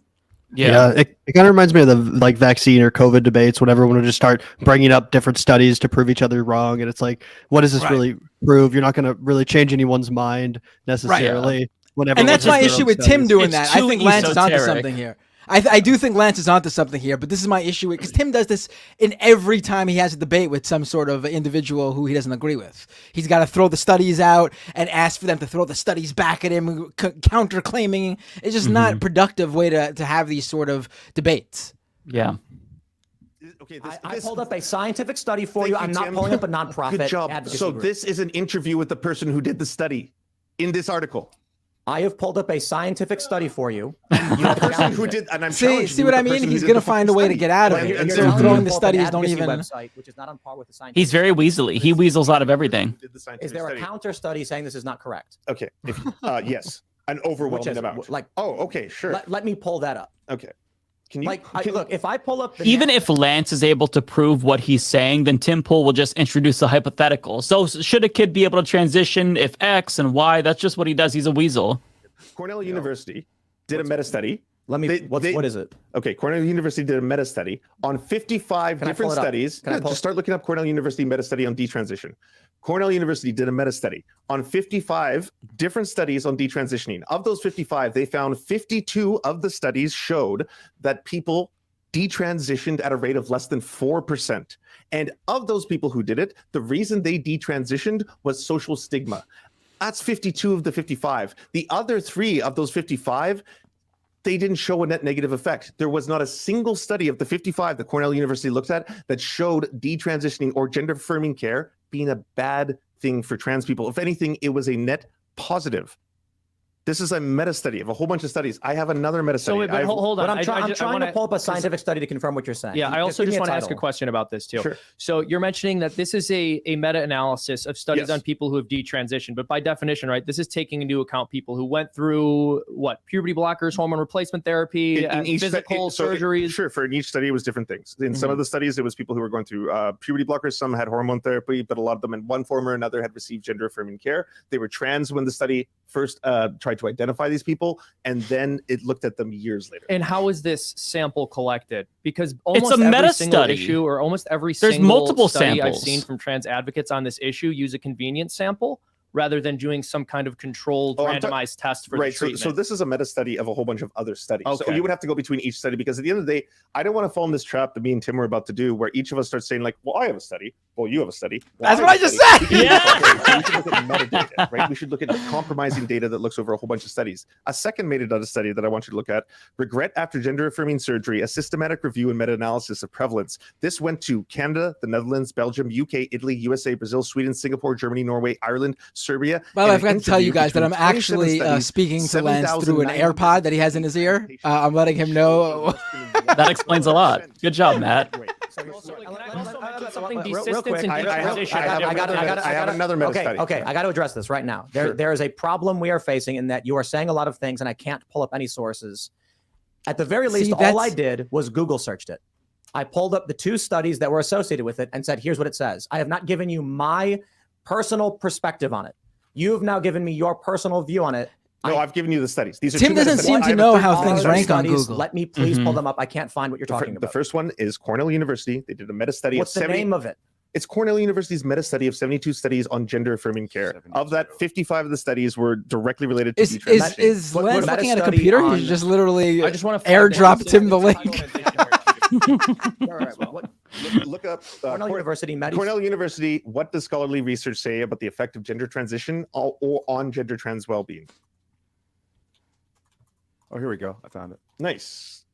Yeah. It kind of reminds me of the like vaccine or COVID debates when everyone would just start bringing up different studies to prove each other wrong. And it's like, what does this really prove? You're not going to really change anyone's mind necessarily. And that's my issue with Tim doing that. I think Lance is onto something here. I do think Lance is onto something here, but this is my issue because Tim does this in every time he has a debate with some sort of individual who he doesn't agree with. He's got to throw the studies out and ask for them to throw the studies back at him, counterclaiming. It's just not a productive way to have these sort of debates. Yeah. Okay, I pulled up a scientific study for you. I'm not pulling up a nonprofit. Good job. So this is an interview with the person who did the study in this article. I have pulled up a scientific study for you. The person who did, and I'm see what I mean? He's going to find a way to get out of it. Instead of throwing the studies, don't even. Website, which is not on par with the scientific. He's very weaselly. He weasels out of everything. Is there a counter study saying this is not correct? Okay. Yes. An overwhelming amount. Okay, sure. Let me pull that up. Okay. Can you look? If I pull up, even if Lance is able to prove what he's saying, then Tim Pool will just introduce a hypothetical. So should a kid be able to transition if X and Y? That's just what he does. He's a weasel. Cornell University did a meta study. What is it? Okay, Cornell University did a meta study on 55 different studies. Just start looking up Cornell University meta study on detransition. Cornell University did a meta study on 55 different studies on detransitioning. Of those 55, they found 52 of the studies showed that people detransitioned at a rate of less than 4%. And of those people who did it, the reason they detransitioned was social stigma. That's 52 of the 55. The other 3 of those 55, they didn't show a net negative effect. There was not a single study of the 55 that Cornell University looked at that showed detransitioning or gender affirming care being a bad thing for trans people. If anything, it was a net positive. This is a meta study of a whole bunch of studies. I have another meta study. So wait, but hold on. I'm trying to pull up a scientific study to confirm what you're saying. Yeah, I also just want to ask a question about this too. Sure. So you're mentioning that this is a meta-analysis of studies on people who have detransitioned, but by definition, right, this is taking into account people who went through puberty blockers, hormone replacement therapy, physical surgeries. Sure, for each study it was different things. In some of the studies, it was people who were going through puberty blockers. Some had hormone therapy, but a lot of them in one form or another had received gender affirming care. They were trans when the study first tried tried to identify these people, and then it looked at them years later. And how is this sample collected? Because almost It's a every meta single study. issue, or almost every There's single multiple study I've samples. seen from trans advocates on this issue use a convenience sample rather than doing some kind of controlled randomized test for the treatment. So this is a meta study of a whole bunch of other studies. So Okay. you would have to go between each study, because at the end of the day, I don't want to fall in this trap that me and Tim were about to do, where each of us starts saying like, well, I have a study. Well, you have a study. Well, That's I what have I a just study. said. Yeah. We should look at metadata, right? We should look at compromising data that looks over a whole bunch of studies. A second metadata study that I want you to look at: regret after gender affirming surgery, a systematic review and meta-analysis of prevalence. This went to Canada, the Netherlands, Belgium, UK, Italy, USA, Brazil, Sweden, Singapore, Germany, Norway, Ireland, Serbia. By the way, I and forgot an to tell you interview guys that I'm between 27 actually studies, speaking to Lance through an 7,900 AirPod that he has in his ear. I'm letting him know. That explains a lot. Good job, Matt. Something Real quick, desistance and I have another meta study. Okay, I got to address this right now. There is a problem we are facing in that you are saying a lot of things, and I can't pull up any sources. At the very least, all I did was Google searched it. I pulled up the 2 studies that were associated with it and said, here's what it says. I have not given you my personal perspective on it. You've now given me your personal view on it. No, I've given you the studies. These are Tim doesn't seem to know how things rank on studies. Google. Let me please pull them up. I can't find what you're talking about. The first one is Cornell University. They did a meta study. What's the name of it? It's Cornell University's meta study of 72 studies on gender affirming care. Of that, 55 of the studies were directly related to detransitioning. Is Lance looking at a computer? He's just literally I just want to airdropped him the link. Look up Cornell University. Cornell University. What does scholarly research say about the effect of gender transition or on gender trans well-being? Oh, here we go. I found it. Nice.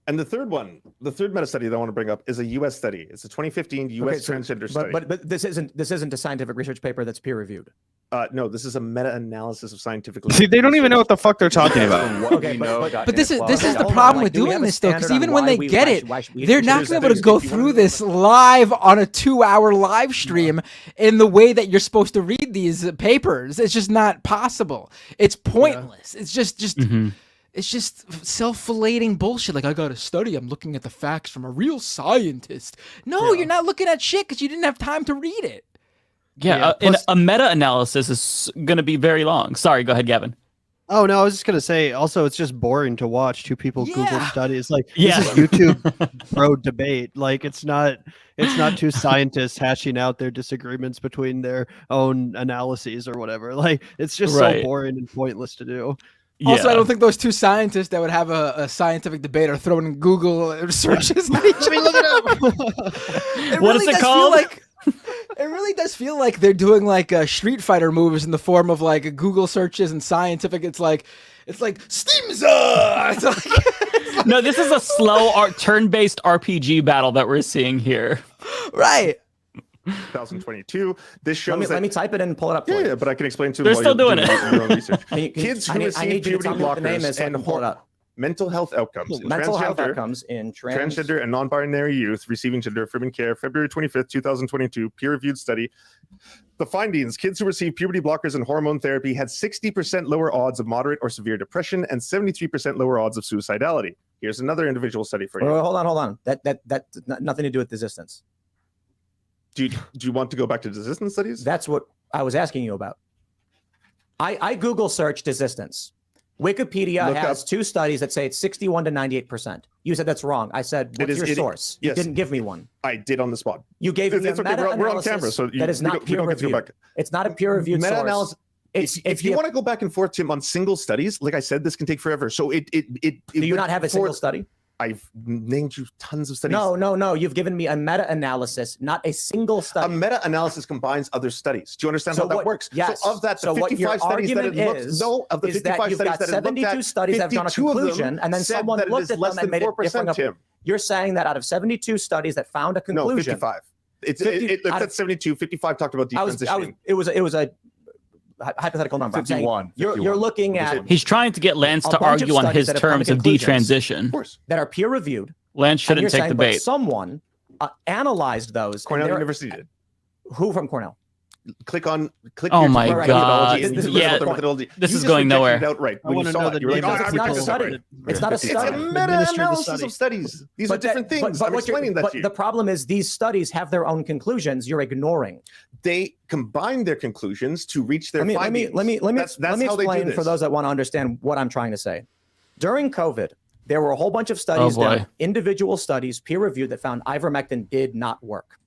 And the third one, the third meta study that I want to bring up is a U.S. study. It's a 2015 U.S. transgender study. But this isn't a scientific research paper that's peer reviewed. No, this is a meta-analysis of scientific. See, they don't even know what the fuck they're talking about. Okay, but this is the problem with doing this though, because even when they get it, they're not gonna be able to go through this live on a 2-hour live stream in the way that you're supposed to read these papers. It's just not possible. It's pointless. It's just. It's just self-flating bullshit. Like, I got a study. I'm looking at the facts from a real scientist. No, you're not looking at shit because you didn't have time to read it. Yeah, a meta-analysis is going to be very long. Sorry, go ahead, Gavin. Oh, no, I was just going to say, also, it's just boring to watch 2 people Google studies. Like, this is Yeah. YouTube bro debate. Like, it's not 2 scientists hashing out their disagreements between their own analyses or whatever. Like, it's just so boring and pointless to do. Also, I don't think those 2 scientists that would have a scientific debate are throwing in Google searches at each other. Let me look it up. What is it called? It really does feel like they're doing like Street Fighter moves in the form of like Google searches and scientific. It's like Steamza. It's like, no, this is a slow turn-based RPG battle that we're seeing here. Right. 2022. This shows. Let me type it in and pull it up. Yeah, but I can explain to They're them. still doing it. Your own research. Kids who receive puberty blockers and pull it up. Mental health outcomes. Mental health outcomes in transgender and non-binary youth receiving gender affirming care. February 25th, 2022. Peer-reviewed study. The findings: kids who received puberty blockers and hormone therapy had 60% lower odds of moderate or severe depression and 73% lower odds of suicidality. Here's another individual study for you. Hold on. That's nothing to do with resistance. Do you want to go back to desistance studies? That's what I was asking you about. I Google searched desistance. Wikipedia has 2 studies that say it's 61 to 98%. You said that's wrong. I said, what's your source? Yes. You didn't give me one. I did on the spot. You gave me a meta-analysis. We're on camera, so that is not peer-reviewed. It's not a peer-reviewed source. If you want to go back and forth, Tim, on single studies, like I said, this can take forever. So do you not have a single study? I've named you tons of studies. No. You've given me a meta-analysis, not a single study. A meta-analysis combines other studies. Do you understand how that works? Yes. So of that, so the 55 studies that it is, looked, of the 55 studies that 72 studies have drawn a conclusion, and then someone looked at them and made it different. You're saying that out of 72 studies that found a conclusion. No, 55. It looked at 72. 55 talked about detransitioning. It was a hypothetical number. 51. You're looking at. He's trying to get Lance to argue on his terms of detransition. That are peer reviewed. Lance shouldn't take the bait. Someone analyzed those. Cornell University did. Who from Cornell? Oh my God. This is going nowhere. Outright. I want to know the You're like, it's not a study. It's not a study. It's a meta-analysis of studies. These are different things. I'm explaining that to you. The problem is these studies have their own conclusions you're ignoring. They combine their conclusions to reach their findings. Let me explain for those that want to understand what I'm trying to say. During COVID, there were a whole bunch of studies done, individual studies, peer-reviewed, that found ivermectin did not work.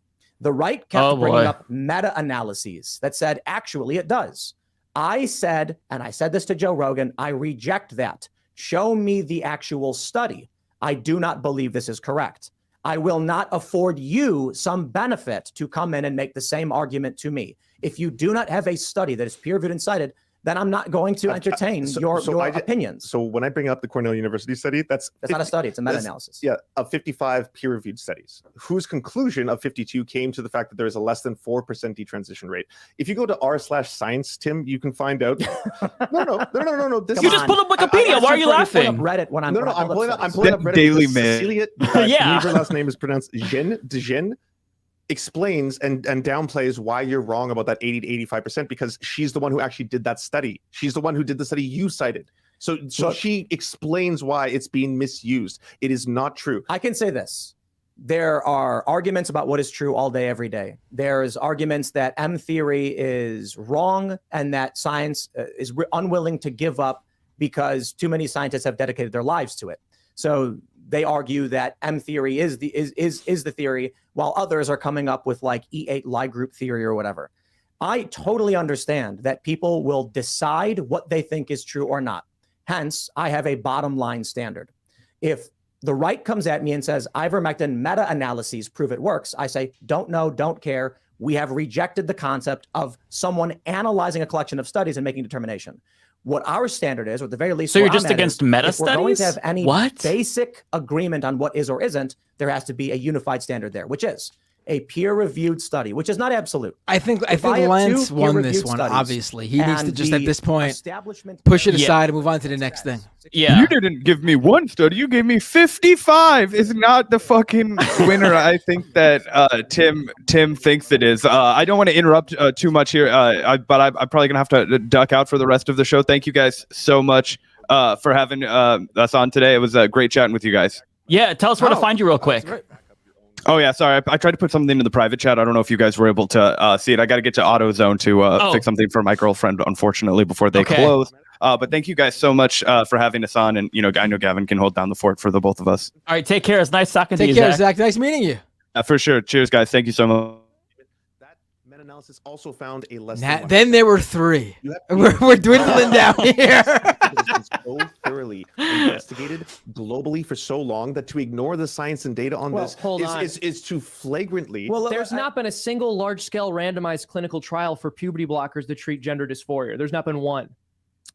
The right kept bringing up meta-analyses that said, actually, it does. I said, and I said this to Joe Rogan, I reject that. Show me the actual study. I do not believe this is correct. I will not afford you some benefit to come in and make the same argument to me. If you do not have a study that is peer-reviewed and cited, then I'm not going to entertain your opinions. So when I bring up the Cornell University study, that's not a study, it's a meta-analysis. Yeah, of 55 peer-reviewed studies, whose conclusion of 52 came to the fact that there is a less than 4% detransition rate. If you go to r/science, Tim, you can find out. No. You just pulled up Wikipedia. Why are you laughing? Reddit when I'm I'm pulling up Reddit. Daily Mail. Cecilia, her last name is pronounced Dejen. Explains and downplays why you're wrong about that 80 to 85%, because she's the one who actually did that study. She's the one who did the study you cited. So she explains why it's being misused. It is not true. I can say this. There are arguments about what is true all day, every day. There's arguments that M theory is wrong and that science is unwilling to give up because too many scientists have dedicated their lives to it. So they argue that M theory is the theory, while others are coming up with like E8 Lie group theory or whatever. I totally understand that people will decide what they think is true or not. Hence, I have a bottom line standard. If the right comes at me and says, ivermectin meta-analyses prove it works, I say, don't know, don't care. We have rejected the concept of someone analyzing a collection of studies and making a determination. What our standard is, or at the very least, so you're just against meta studies? If we're going to have any basic agreement on what is or isn't, there has to be a unified standard there, which is a peer-reviewed study, which is not absolute. I think Lance won this one, obviously. He needs to just, at this point, push it aside and move on to the next thing. Yeah. You didn't give me one study. You gave me 55. Is not the fucking winner. I think that Tim thinks it is. I don't want to interrupt too much here, but I'm probably going to have to duck out for the rest of the show. Thank you guys so much for having us on today. It was great chatting with you guys. Yeah, tell us where to find you real quick. Oh, yeah, sorry. I tried to put something into the private chat. I don't know if you guys were able to see it. I got to get to AutoZone to fix something for my girlfriend, unfortunately, before they close. But thank you guys so much for having us on. And, I know Gavin can hold down the fort for the both of us. All right, take care. It's nice talking to you, Take care, Zach. Nice meeting you. For sure. Cheers, guys. Thank you so much. Meta-analysis also found a less then there were 3. We're dwindling down here. It's so thoroughly investigated globally for so long that to ignore the science and data on this is to flagrantly. Well, there's not been a single large-scale randomized clinical trial for puberty blockers to treat gender dysphoria. There's not been one.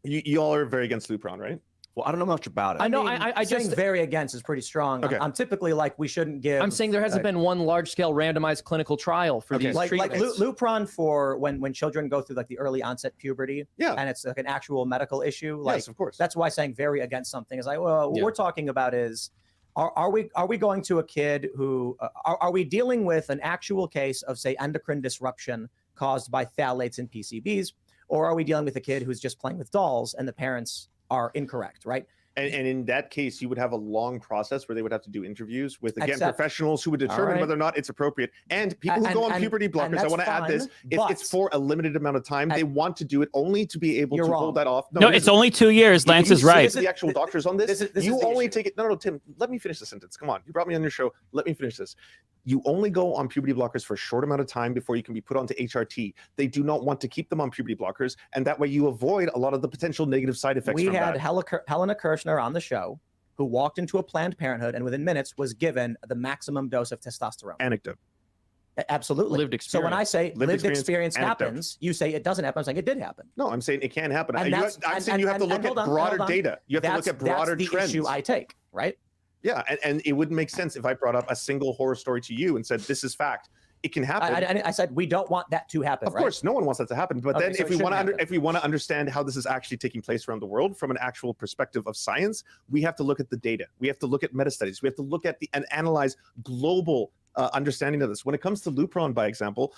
You all are very against Lupron, right? Well, I don't know much about it. I know. I just very against is pretty strong. Okay. I'm typically like we shouldn't give. I'm saying there hasn't been one large-scale randomized clinical trial for these treatments. Like Lupron for when children go through like the early onset puberty. Yeah. And it's like an actual medical issue. Like, yes, of course. That's why saying very against something is like, well, what we're talking about is, are we going to a kid who are we dealing with an actual case of say endocrine disruption caused by phthalates in PCBs, or are we dealing with a kid who's just playing with dolls and the parents are incorrect, right? And in that case, you would have a long process where they would have to do interviews with, again, professionals who would determine whether or not it's appropriate. And people who go on puberty blockers, I want to add this, it's for a limited amount of time. They want to do it only to be able to hold that off. No, it's only 2 years. Lance is right. The actual doctors on this, you only take it. No, Tim, let me finish the sentence. Come on. You brought me on your show. Let me finish this. You only go on puberty blockers for a short amount of time before you can be put onto HRT. They do not want to keep them on puberty blockers, and that way you avoid a lot of the potential negative side effects. We had Helena Kirshner on the show, who walked into a Planned Parenthood and within minutes was given the maximum dose of testosterone. Anecdote. Absolutely. Lived experience. So when I say lived experience happens, you say it doesn't happen. I'm saying it did happen. No, I'm saying it can happen. I'm saying you have to look at broader data. You have to look at broader trends. That's the issue I take, right? Yeah, and it wouldn't make sense if I brought up a single horror story to you and said, this is fact. It can happen. I said we don't want that to happen. Of course, no one wants that to happen. But then, if we want to understand how this is actually taking place around the world from an actual perspective of science, we have to look at the data. We have to look at meta studies. We have to look at and analyze global understanding of this. When it comes to Lupron, by example,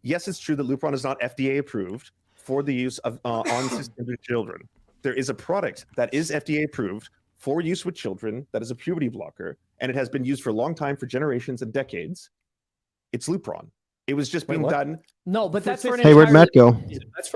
Yes, it's true that Lupron is not FDA approved for the use of on cisgender children. There is a product that is FDA approved for use with children that is a puberty blocker, and it has been used for a long time, for generations and decades. It's Lupron. It was just being done. No, but that's for an Hey, where'd Matt go?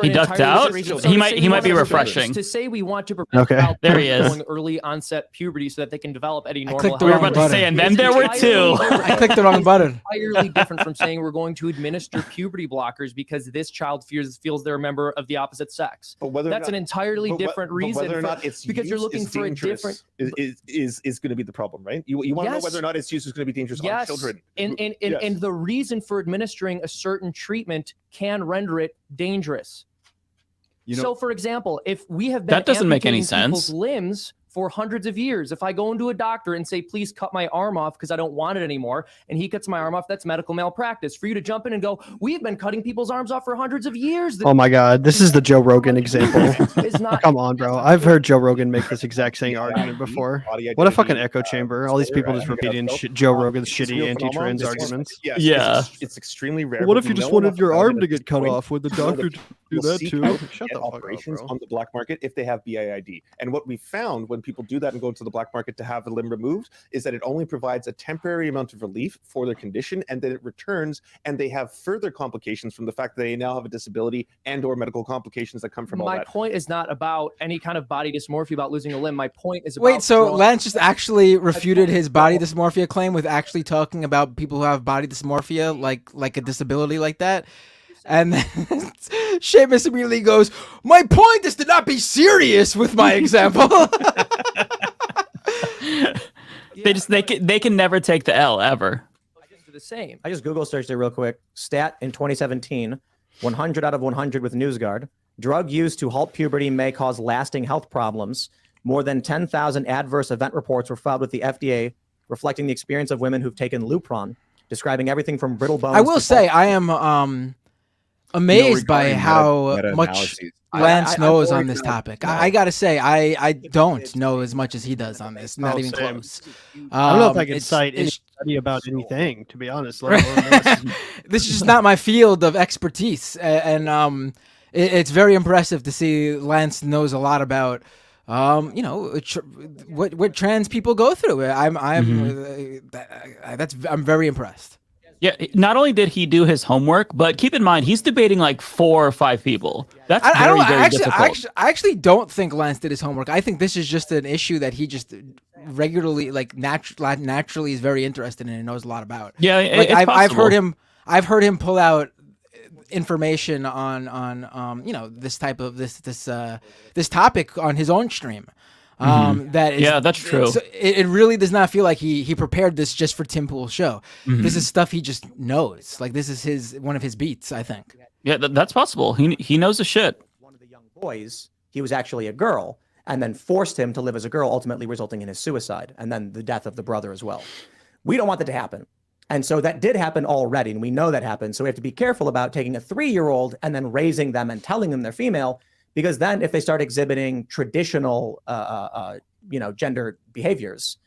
He ducked out. He might be refreshing. To say we want to prevent child there he is. going early onset puberty so that they can develop at a normal. clicked the wrong about to say, and then there were two. I clicked the wrong button. Entirely different from saying we're going to administer puberty blockers because this child feels they're a member of the opposite sex. But whether that's an entirely different reason. Whether or not it's because you're looking for a different is going to be the problem, right? You want to know whether or not its use is going to be dangerous on children. And the reason for administering a certain treatment can render it dangerous. So, for example, if we have been that doesn't make any people's sense. Limbs for hundreds of years, if I go into a doctor and say, please cut my arm off because I don't want it anymore, and he cuts my arm off, that's medical malpractice. For you to jump in and go, we've been cutting people's arms off for hundreds of years. Oh my God, this is the Joe Rogan example. Come on, bro. I've heard Joe Rogan make this exact same argument before. What a fucking echo chamber. All these people just repeating Joe Rogan's shitty anti-trans arguments. It's extremely rare. What if you just wanted your arm to get cut off? Would the doctor do that too? Shut the fuck up, bro. On the black market if they have BIID. And what we found when people do that and go into the black market to have a limb removed is that it only provides a temporary amount of relief for their condition, and then it returns and they have further complications from the fact that they now have a disability and or medical complications that come from all that. My point is not about any kind of body dysmorphia about losing a limb. My point is about wait, so Lance just actually refuted his body dysmorphia claim with actually talking about people who have body dysmorphia like a disability like that. And then Seamus immediately goes, my point is to not be serious with my example. They can never take the L ever. The same. I just Google searched it real quick. Stat in 2017, 100 out of 100 with NewsGuard. Drug use to halt puberty may cause lasting health problems. More than 10,000 adverse event reports were filed with the FDA, reflecting the experience of women who've taken Lupron, describing everything from brittle bones. I will say I am amazed by how much Lance knows on this topic. I gotta say, I don't know as much as he does on this. Not even close. I don't know if I can cite any study about anything, to be honest. This is just not my field of expertise, and it's very impressive to see Lance knows a lot about what trans people go through. I'm very impressed. Yeah, not only did he do his homework, but keep in mind he's debating like 4 or 5 people. That's very difficult. I actually don't think Lance did his homework. I think this is just an issue that he just regularly, naturally is very interested in and knows a lot about. Yeah, I've heard him pull out information on this type of this topic on his own stream. That's true. It really does not feel like he prepared this just for Tim Pool's show. This is stuff he just knows. Like this is one of his beats, I think. Yeah, that's possible. He knows the shit. One of the young boys, he was actually a girl, and then forced him to live as a girl, ultimately resulting in his suicide, and then the death of the brother as well. We don't want that to happen. And so that did happen already, and we know that happened. So we have to be careful about taking a 3-year-old and then raising them and telling them they're female. Because then if they start exhibiting traditional, gender behaviors,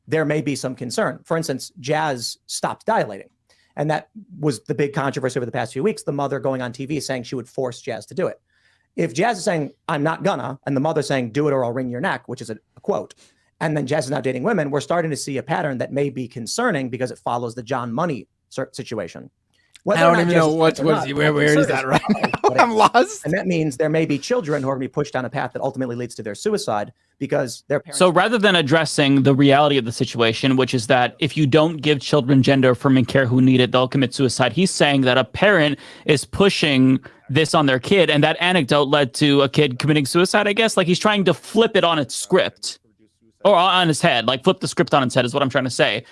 there may be some concern. For instance, Jazz stopped dilating. And that was the big controversy over the past few weeks, the mother going on TV saying she would force Jazz to do it. If Jazz is saying, I'm not gonna, and the mother saying, do it or I'll wring your neck, which is a quote, and then Jazz is now dating women, we're starting to see a pattern that may be concerning because it follows the John Money situation. I don't even know where is that right now? I'm lost. And that means there may be children who are going to be pushed down a path that ultimately leads to their suicide because their parents. So rather than addressing the reality of the situation, which is that if you don't give children gender affirming care who need it, they'll commit suicide. He's saying that a parent is pushing this on their kid, and that anecdote led to a kid committing suicide, I guess. Like he's trying to flip it on its script or on his head, like flip the script on its head is what I'm trying to say.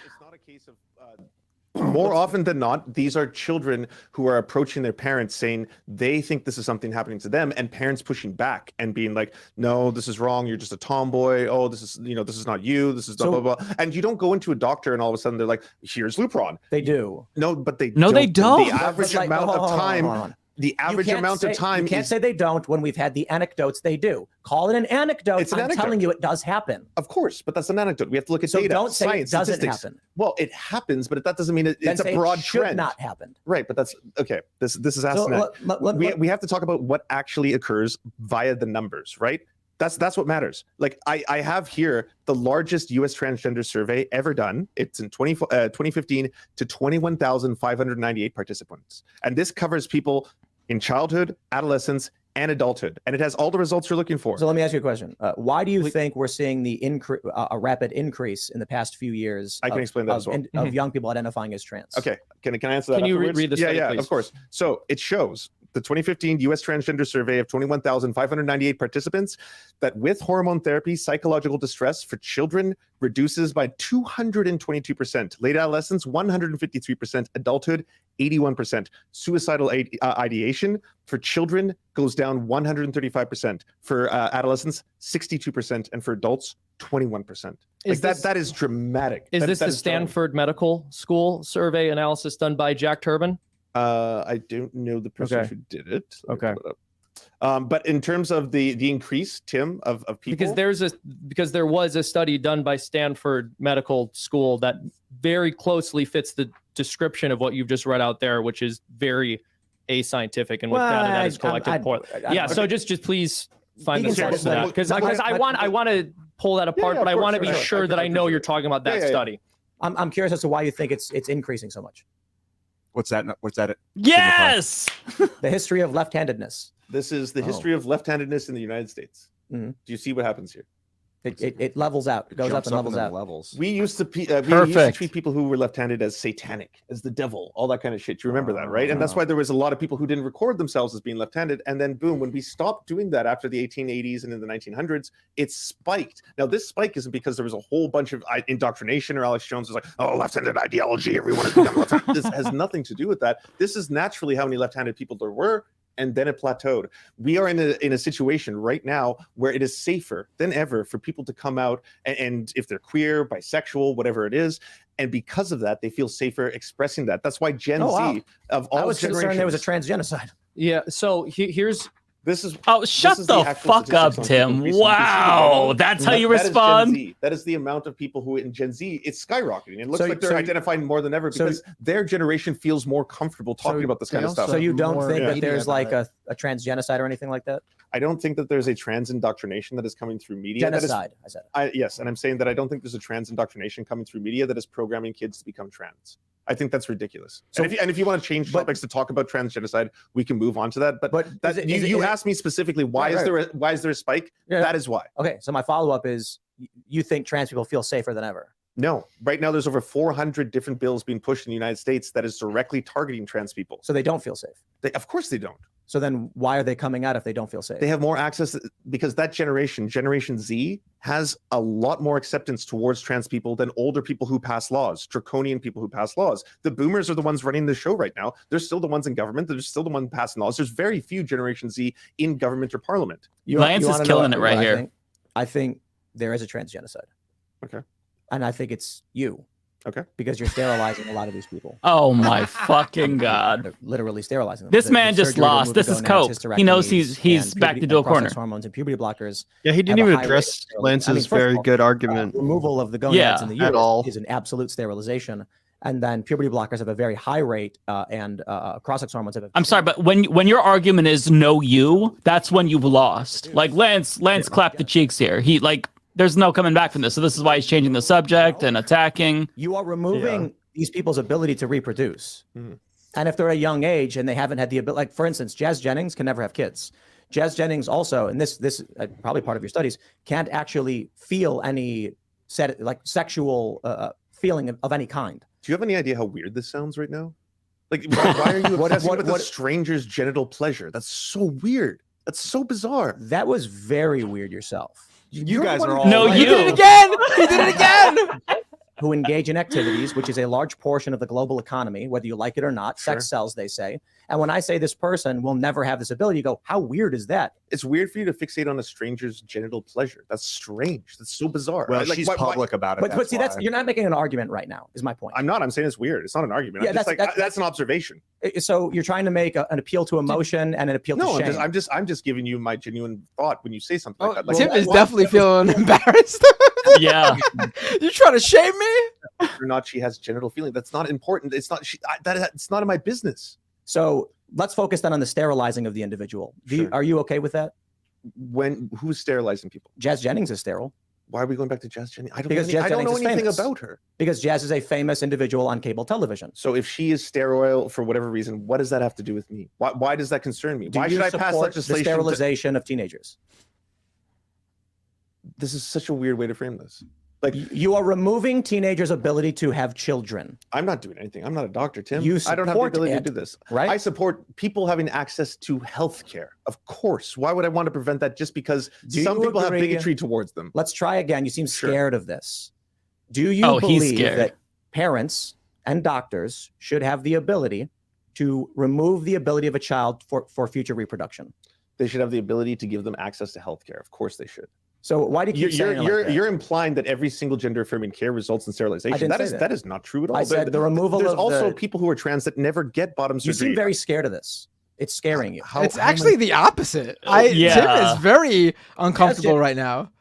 More often than not, these are children who are approaching their parents saying they think this is something happening to them, and parents pushing back and being like, no, this is wrong. You're just a tomboy. Oh, this is not you. This is blah, blah, blah. And you don't go into a doctor and all of a sudden they're like, here's Lupron. They do. No, but they don't. The average amount of time. the average amount of time. You can't say they don't when we've had the anecdotes. They do. Call it an anecdote. It's an anecdote. Telling you it does happen. Of course, but that's an anecdote. We have to look at so data. Don't say science, it doesn't statistics. happen. Well, it happens, but that doesn't mean it's a broad should trend. Not happen. Right, but that's okay. This is asinine. We have to talk about what actually occurs via the numbers, right? That's what matters. Like I have here the largest U.S. transgender survey ever done. It's in 2015 to 21,598 participants, and this covers people in childhood, adolescence, and adulthood, and it has all the results you're looking for. So let me ask you a question. Why do you think we're seeing the a rapid increase in the past few years? I can explain that as well. Of young people identifying as trans. Okay, can I answer that? Can you read the study, yeah, please? Of course. So it shows the 2015 U.S. transgender survey of 21,598 participants that with hormone therapy, psychological distress for children reduces by 222%, late adolescence 153%, adulthood 81%, suicidal ideation for children goes down 135%, for adolescents 62%, and for adults 21%. That is dramatic. Is this the Stanford Medical School survey analysis done by Jack Turbin? I don't know the person who did it. Okay. But in terms of the increase, Tim, of people, because there was a study done by Stanford Medical School that very closely fits the description of what you've just read out there, which is very ascientific and with data that is collected. So just please find the source of that, because I want to pull that apart, but I want to be sure that I know you're talking about that study. I'm curious as to why you think it's increasing so much. What's that? Yes. The history of left-handedness. This is the history of left-handedness in the United States. Mm-hmm. Do you see what happens here? It levels out. It goes up and levels out. We used to treat people who were left-handed as satanic, as the devil, all that kind of shit. You remember that, right? And that's why there was a lot of people who didn't record themselves as being left-handed. And then boom, when we stopped doing that after the 1880s and in the 1900s, it spiked. Now this spike isn't because there was a whole bunch of indoctrination or Alex Jones was like, oh, left-handed ideology, everyone has become left-handed. This has nothing to do with that. This is naturally how many left-handed people there were. And then it plateaued. We are in a situation right now where it is safer than ever for people to come out and if they're queer, bisexual, whatever it is, and because of that, they feel safer expressing that. That's why Gen Z of all I was generations. concerned there was a transgenocide. Yeah. So here's. Shut the fuck up, Tim. Wow. That's how you respond? That is the amount of people who in Gen Z, it's skyrocketing. It looks like they're identifying more than ever because their generation feels more comfortable talking about this kind of stuff. So you don't think that there's like a transgenocide or anything like that? I don't think that there's a trans indoctrination that is coming through media. Genocide, I said. Yes, and I'm saying that I don't think there's a trans indoctrination coming through media that is programming kids to become trans. I think that's ridiculous. So, and if you want to change topics to talk about transgenocide, we can move on to that. But you asked me specifically why is there a spike? Yeah. That is why. Okay, so my follow-up is you think trans people feel safer than ever? No. Right now there's over 400 different bills being pushed in the United States that is directly targeting trans people. So they don't feel safe? Of course they don't. So then why are they coming out if they don't feel safe? They have more access because that Generation Z, has a lot more acceptance towards trans people than older people who pass laws, draconian people who pass laws. The boomers are the ones running the show right now. They're still the ones in government. They're still the ones passing laws. There's very few Generation Z in government or parliament. Lance is killing it right here. I think there is a transgenocide. Okay. And I think it's you. Okay. Because you're sterilizing a lot of these people. Oh my fucking God. They're literally sterilizing them. This man just lost. This is cope. He knows he's back to do a corner. Hormones and puberty blockers. Yeah, he didn't even address Lance's very good argument. Removal of the gonads in the uterus is an absolute sterilization. And then puberty blockers have a very high rate, and cross-sex hormones have. I'm sorry, but when your argument is no you, that's when you've lost. Like Lance clapped the cheeks here. He there's no coming back from this. So this is why he's changing the subject and attacking. You are removing these people's ability to reproduce. Mm-hmm. And if they're a young age and they haven't had the ability, like for instance, Jazz Jennings can never have kids. Jazz Jennings also, and this is probably part of your studies, can't actually feel any sexual feeling of any kind. Do you have any idea how weird this sounds right now? Like, why are you obsessed with a stranger's genital pleasure? That's so weird. That's so bizarre. That was very weird yourself. You guys are all. No, you did it again. He did it again. Who engage in activities, which is a large portion of the global economy, whether you like it or not. Sex sells, they say. And when I say this person will never have this ability, you go, how weird is that? It's weird for you to fixate on a stranger's genital pleasure. That's strange. That's so bizarre. Well, she's public about it. But see, you're not making an argument right now, is my point. I'm not. I'm saying it's weird. It's not an argument. Yeah, that's an observation. So you're trying to make an appeal to emotion and an appeal to shame. No, I'm just giving you my genuine thought when you say something like that. Like, Tim is definitely feeling embarrassed. Yeah. You trying to shame me? Whether or not she has genital feeling, that's not important. It's not. It's not in my business. So let's focus then on the sterilizing of the individual. Are you okay with that? Who's sterilizing people? Jazz Jennings is sterile. Why are we going back to Jazz Jennings? I don't know anything about her. Because Jazz is a famous individual on cable television. So if she is sterile for whatever reason, what does that have to do with me? Why does that concern me? Why should I pass legislation? The sterilization of teenagers. This is such a weird way to frame this. Like, you are removing teenagers' ability to have children. I'm not doing anything. I'm not a doctor, Tim. I don't have the ability to do this. Right? I support people having access to health care. Of course. Why would I want to prevent that just because some people have bigotry towards them? Let's try again. You seem scared of this. Do you believe that parents and doctors should have the ability to remove the ability of a child for future reproduction? They should have the ability to give them access to health care. Of course they should. So why do you keep saying you're implying that every single gender affirming care results in sterilization? That is not true at all. I said the removal There's of also people who are trans that never get bottom surgery. You seem very scared of this. It's scaring you. It's actually the opposite. Tim is very uncomfortable right now.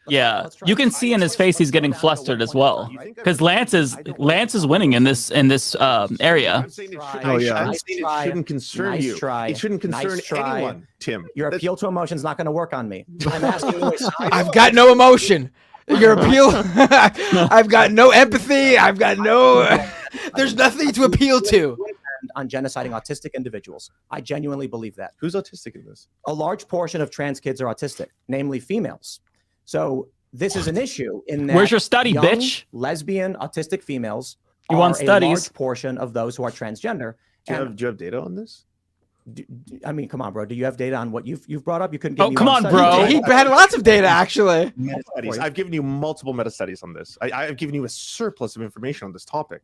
Yeah, you can see in his face he's getting flustered as well, because Lance is winning in this area. I'm saying it shouldn't concern you. It shouldn't concern anyone, Tim. Your appeal to emotion is not going to work on me. I'm asking you. I've got no emotion. Your appeal. I've got no empathy. I've got no. There's nothing to appeal to. On genociding autistic individuals. I genuinely believe that. Who's autistic in this? A large portion of trans kids are autistic, namely females. So this is an issue in that. Where's your study, young, bitch? Lesbian, autistic females you want studies. A large portion of those who are transgender. Do you have data on this? I mean, come on, bro. Do you have data on what you've brought up? You couldn't give me come on, study. bro. He had lots of data, actually. Meta-studies. I've given you multiple meta-studies on this. I've given you a surplus of information on this topic.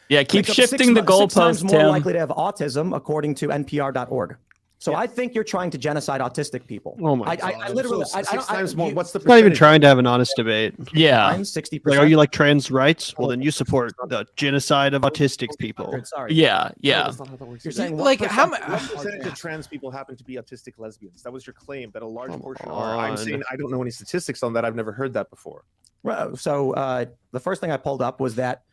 Yeah, keep shifting the goalposts, Tim. 6 times more likely to have autism, according to NPR.org. So I think you're trying to genocide autistic people. Oh my God. I literally, so 6 times more. What's the percentage? Not even trying to have an honest debate. Yeah. I'm 60%. Like, are you like trans rights? Well, then you support the genocide of autistic people. Sorry. Yeah. That's not how that works. You're saying like what percentage of trans people happen to be autistic lesbians? That was your claim that a large portion are. I'm saying I don't know any statistics on that. I've never heard that before. So the first thing I pulled up was that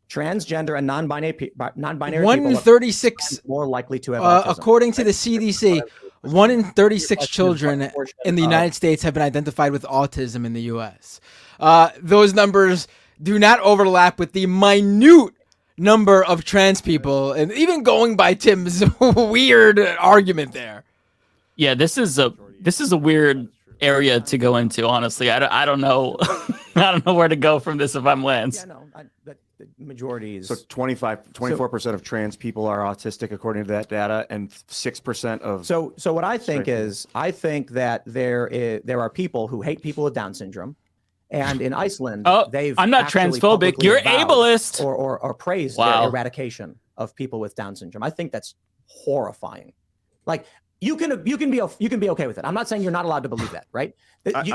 transgender and non-binary 1 in 36 more likely to have autism. According to the CDC, 1 in 36 children in the United States have been identified with autism in the U.S. Those numbers do not overlap with the minute number of trans people, and even going by Tim's weird argument there. Yeah, this is a weird area to go into. Honestly, I don't know. I don't know where to go from this if I'm Lance. Yeah, no, the majority is. So 24% of trans people are autistic according to that data, and 6% of. So what I think is, I think that there are people who hate people with Down syndrome, and in Iceland, I'm not transphobic. You're ableist. Or praised their eradication of people with Down syndrome. I think that's horrifying. Like. You can be okay with it. I'm not saying you're not allowed to believe that, right?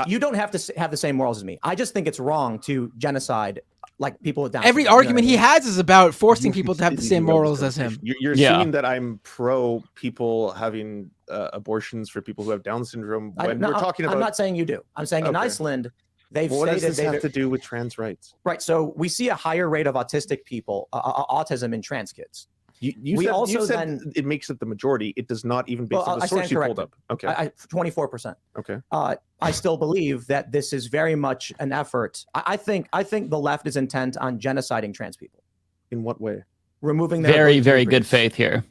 You don't have to have the same morals as me. I just think it's wrong to genocide like people with Down syndrome. Every argument he has is about forcing people to have the same morals as him. You're assuming that I'm pro people having abortions for people who have Down syndrome. When we're talking about, I'm not saying you do. I'm saying in Iceland, they've what stated does this have to do with trans rights? Right. So we see a higher rate of autistic people, autism in trans kids. You said it makes it the majority. It does not even based on the source you pulled up. Okay. 24%. Okay. I still believe that this is very much an effort. I think the left is intent on genociding trans people. In what way? Removing their very good faith here.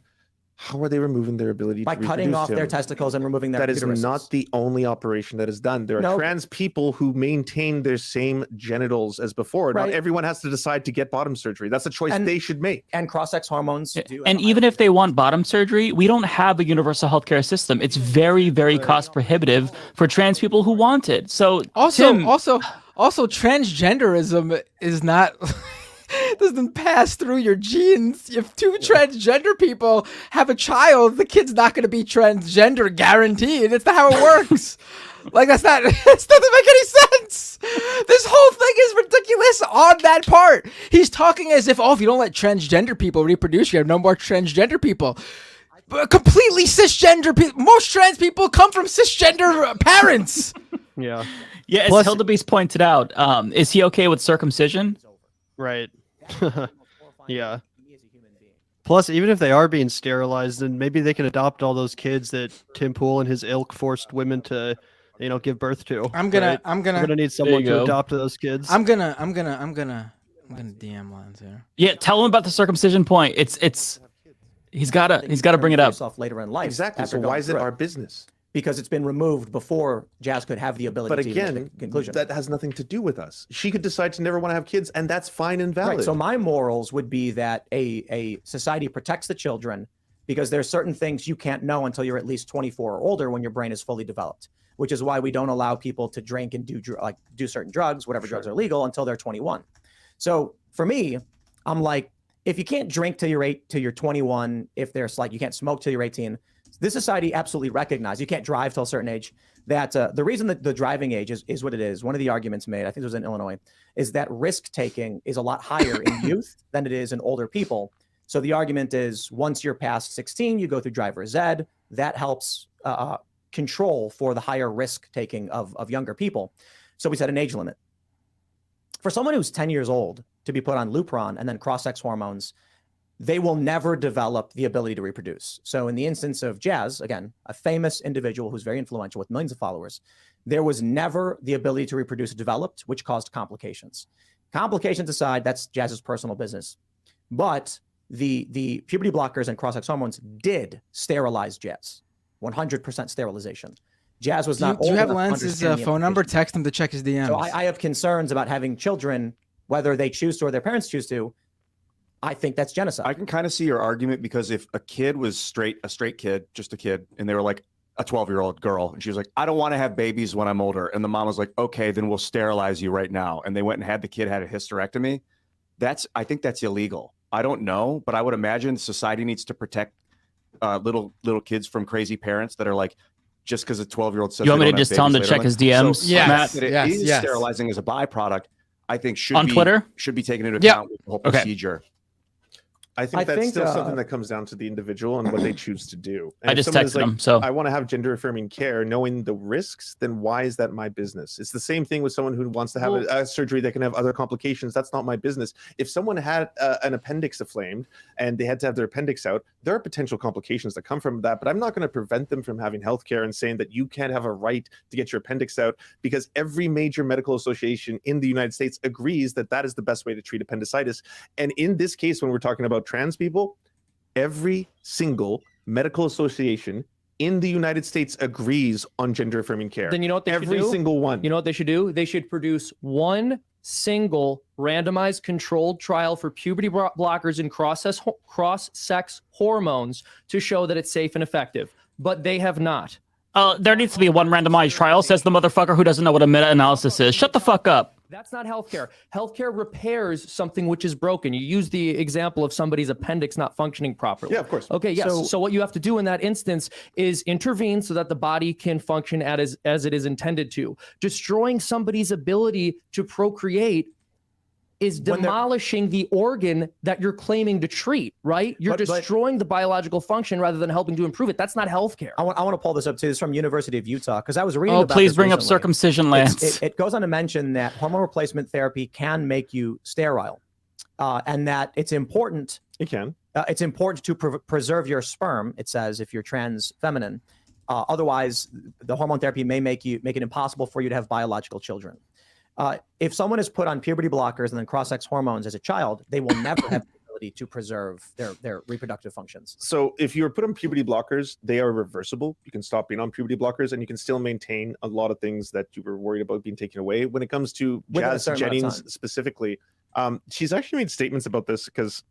How are they removing their ability by to cutting off their testicles and removing their That is not the only operation that is done. There are trans people who maintain their same genitals as before. Right. Not everyone has to decide to get bottom surgery. That's a choice they should make. And cross-sex hormones do. And even if they want bottom surgery, we don't have a universal healthcare system. It's very, very cost prohibitive for trans people who want it. So also transgenderism is not doesn't pass through your genes. If two transgender people have a child, the kid's not going to be transgender guaranteed. That's not how it works. Like that doesn't make any sense. This whole thing is ridiculous on that part. He's talking as if, if you don't let transgender people reproduce, you have no more transgender people. But completely cisgender people. Most trans people come from cisgender parents. Yeah. Yeah, as Hildebeest pointed out, is he okay with circumcision? Right. Yeah. Plus, even if they are being sterilized, then maybe they can adopt all those kids that Tim Pool and his ilk forced women to, give birth to. I'm gonna need someone to adopt those kids. I'm gonna DM Lance here. Yeah, tell him about the circumcision point. He's gotta bring it up later in life. Exactly. So why is it our business? Because it's been removed before Jazz could have the ability but to again, make a conclusion. That has nothing to do with us. She could decide to never want to have kids, and that's fine and valid. Right. So my morals would be that a society protects the children because there's certain things you can't know until you're at least 24 or older when your brain is fully developed, which is why we don't allow people to drink and do certain drugs, whatever drugs are legal, until they're 21. So for me, I'm like, if you can't drink till you're 21, if there's you can't smoke till you're 18, this society absolutely recognizes you can't drive till a certain age. That the reason that the driving age is what it is, one of the arguments made, I think it was in Illinois, is that risk taking is a lot higher in youth than it is in older people. So the argument is once you're past 16, you go through driver's ed. That helps control for the higher risk taking of younger people. So we set an age limit. For someone who's 10 years old to be put on Lupron and then cross-sex hormones, they will never develop the ability to reproduce. So in the instance of Jazz, again, a famous individual who's very influential with millions of followers, there was never the ability to reproduce developed, which caused complications. Complications aside, that's Jazz's personal business. But the puberty blockers and cross-sex hormones did sterilize Jazz, 100% sterilization. Jazz was not. Do you have Lance's phone number? Text him to check his DMs. So I have concerns about having children, whether they choose to or their parents choose to. I think that's genocide. I can kind of see your argument because if a kid was a straight kid, just a kid, and they were like a 12-year-old girl, and she was like, I don't want to have babies when I'm older. And the mom was like, okay, then we'll sterilize you right now. And they went and had the kid had a hysterectomy. I think that's illegal. I don't know, but I would imagine society needs to protect little kids from crazy parents that are like, just because a 12-year-old says, you want me to just tell him to check his DMs? So yes, that it is sterilizing as a byproduct, I think Twitter should be taken into account with the whole procedure. I think that's still something that comes down to the individual and what they choose to do. And I just texted them. So I want to have gender affirming care, knowing the risks. Then why is that my business? It's the same thing with someone who wants to have a surgery that can have other complications. That's not my business. If someone had an appendix inflamed and they had to have their appendix out, there are potential complications that come from that. But I'm not going to prevent them from having healthcare and saying that you can't have a right to get your appendix out, because every major medical association in the United States agrees that that is the best way to treat appendicitis. And in this case, when we're talking about trans people, every single medical association in the United States agrees on gender affirming care. Then you know what they should do? Every single one. You know what they should do? They should produce one single randomized controlled trial for puberty blockers and cross-sex hormones to show that it's safe and effective. But they have not. There needs to be one randomized trial, says the motherfucker who doesn't know what a meta-analysis is. Shut the fuck up. That's not healthcare. Healthcare repairs something which is broken. You use the example of somebody's appendix not functioning properly. Yeah, of course. Okay, yes. So what you have to do in that instance is intervene so that the body can function as it is intended to. Destroying somebody's ability to procreate is demolishing the organ that you're claiming to treat, right? You're destroying the biological function rather than helping to improve it. That's not healthcare. I want to pull this up too. This is from University of Utah, because I was reading about please this bring recently. up circumcision, Lance. It goes on to mention that hormone replacement therapy can make you sterile, and that it's important. It can. It's important to preserve your sperm, it says, if you're trans feminine. Otherwise, the hormone therapy may make it impossible for you to have biological children. If someone is put on puberty blockers and then cross-sex hormones as a child, they will never have the ability to preserve their reproductive functions. So if you're put on puberty blockers, they are reversible. You can stop being on puberty blockers and you can still maintain a lot of things that you were worried about being taken away. When it comes to Jazz Jennings specifically, she's actually made statements about this because,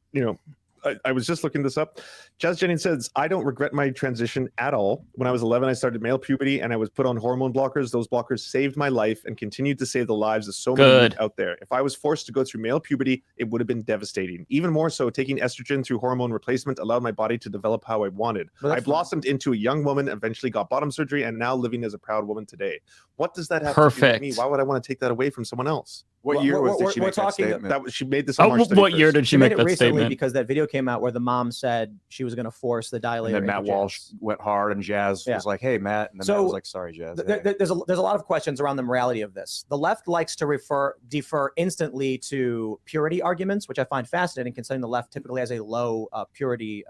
I was just looking this up. Jazz Jennings says, I don't regret my transition at all. When I was 11, I started male puberty and I was put on hormone blockers. Those blockers saved my life and continued to save the lives of so many youth out there. If I was forced to go through male puberty, it would have been devastating. Even more so, taking estrogen through hormone replacement allowed my body to develop how I wanted. I blossomed into a young woman, eventually got bottom surgery, and now living as a proud woman today. What does that have to do with me? Why would I want to take that away from someone else? What year did she make that statement? She made this on March 31st. What year did she make that statement? Because that video came out where the mom said she was going to force the dilator. And then Matt Walsh went hard, and Jazz was like, "Hey, Matt," and then Matt was like, "Sorry, Jazz." There's a lot of questions around the morality of this. The left likes to defer instantly to purity arguments, which I find fascinating, considering the left typically has a low purity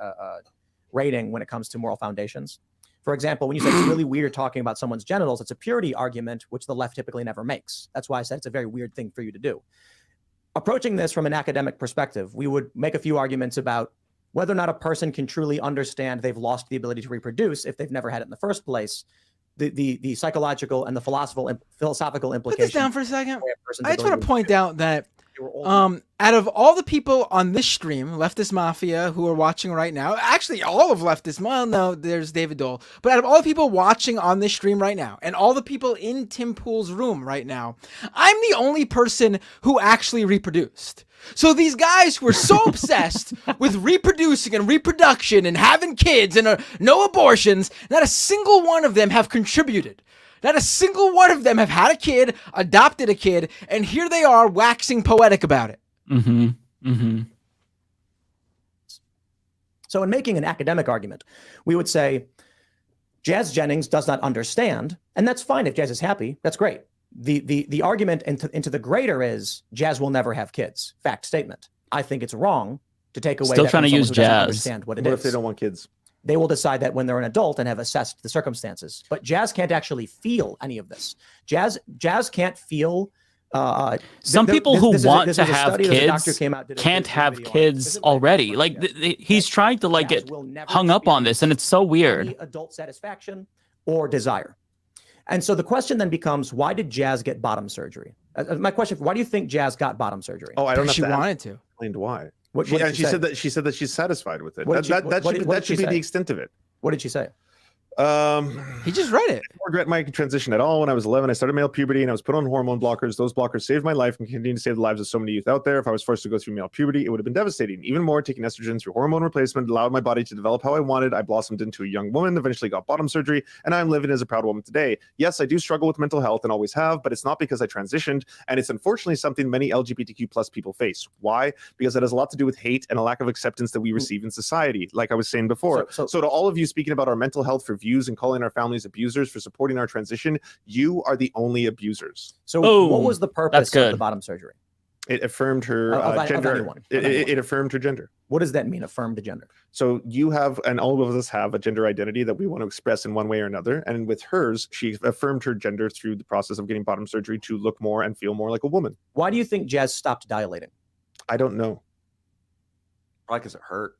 rating when it comes to moral foundations. For example, when you say it's really weird talking about someone's genitals, it's a purity argument, which the left typically never makes. That's why I said it's a very weird thing for you to do. Approaching this from an academic perspective, we would make a few arguments about whether or not a person can truly understand they've lost the ability to reproduce if they've never had it in the first place. The psychological and the philosophical implications. Put this down for a second. I just want to point out that out of all the people on this stream, Leftist Mafia, who are watching right now, actually all of Leftist, well, no, there's David Dole, but out of all the people watching on this stream right now, and all the people in Tim Pool's room right now, I'm the only person who actually reproduced. So these guys who are so obsessed with reproducing and reproduction and having kids and no abortions, not a single one of them have contributed. Not a single one of them have had a kid, adopted a kid, and here they are waxing poetic about it. Mm-hmm. Mm-hmm. So in making an academic argument, we would say Jazz Jennings does not understand, and that's fine if Jazz is happy. That's great. The argument into the greater is Jazz will never have kids. Fact statement. I think it's wrong to take away. Still trying to use Jazz. Understand what it is. What if they don't want kids? They will decide that when they're an adult and have assessed the circumstances. But Jazz can't actually feel any of this. Jazz can't feel. Some people who want to have kids can't have kids already. Like he's trying to like get hung up on this, and it's so weird. Adult satisfaction or desire. And so the question then becomes, why did Jazz get bottom surgery? My question: why do you think Jazz got bottom surgery? Oh, I don't know. She wanted to. Explained why. She said that she's satisfied with it. That should be the extent of it. What did she say? He just read it. I don't regret my transition at all. When I was 11, I started male puberty and I was put on hormone blockers. Those blockers saved my life and continue to save the lives of so many youth out there. If I was forced to go through male puberty, it would have been devastating. Even more, taking estrogen through hormone replacement allowed my body to develop how I wanted. I blossomed into a young woman, eventually got bottom surgery, and I'm living as a proud woman today. Yes, I do struggle with mental health and always have, but it's not because I transitioned, and it's unfortunately something many LGBTQ plus people face. Why? Because it has a lot to do with hate and a lack of acceptance that we receive in society, like I was saying before. So to all of you speaking about our mental health for views and calling our families abusers for supporting our transition, you are the only abusers. So what was the purpose of the bottom surgery? It affirmed her gender. It affirmed her gender. What does that mean, affirmed gender? So you have, and all of us have, a gender identity that we want to express in one way or another. And with hers, she affirmed her gender through the process of getting bottom surgery to look more and feel more like a woman. Why do you think Jazz stopped dilating? I don't know. Probably because it hurt.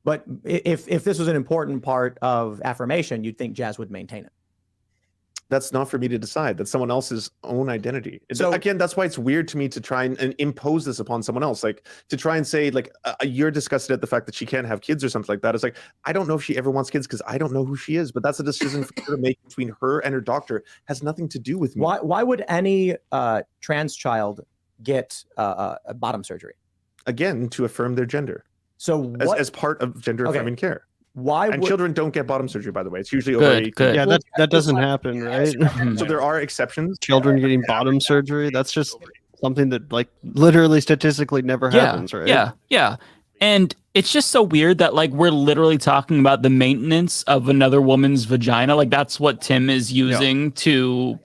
But if this was an important part of affirmation, you'd think Jazz would maintain it. That's not for me to decide. That's someone else's own identity. So again, that's why it's weird to me to try and impose this upon someone else. Like to try and say, like, you're disgusted at the fact that she can't have kids or something like that. It's like, I don't know if she ever wants kids because I don't know who she is. But that's a decision for her to make between her and her doctor. It has nothing to do with me. Why would any trans child get a bottom surgery? Again, to affirm their gender. So as part of gender affirming care. And children don't get bottom surgery, by the way. It's usually over 18. Yeah, that doesn't happen, right? So there are exceptions. Children getting bottom surgery, that's just something that like literally statistically never happens, right? Yeah. And it's just so weird that like we're literally talking about the maintenance of another woman's vagina. Like that's what Tim is using to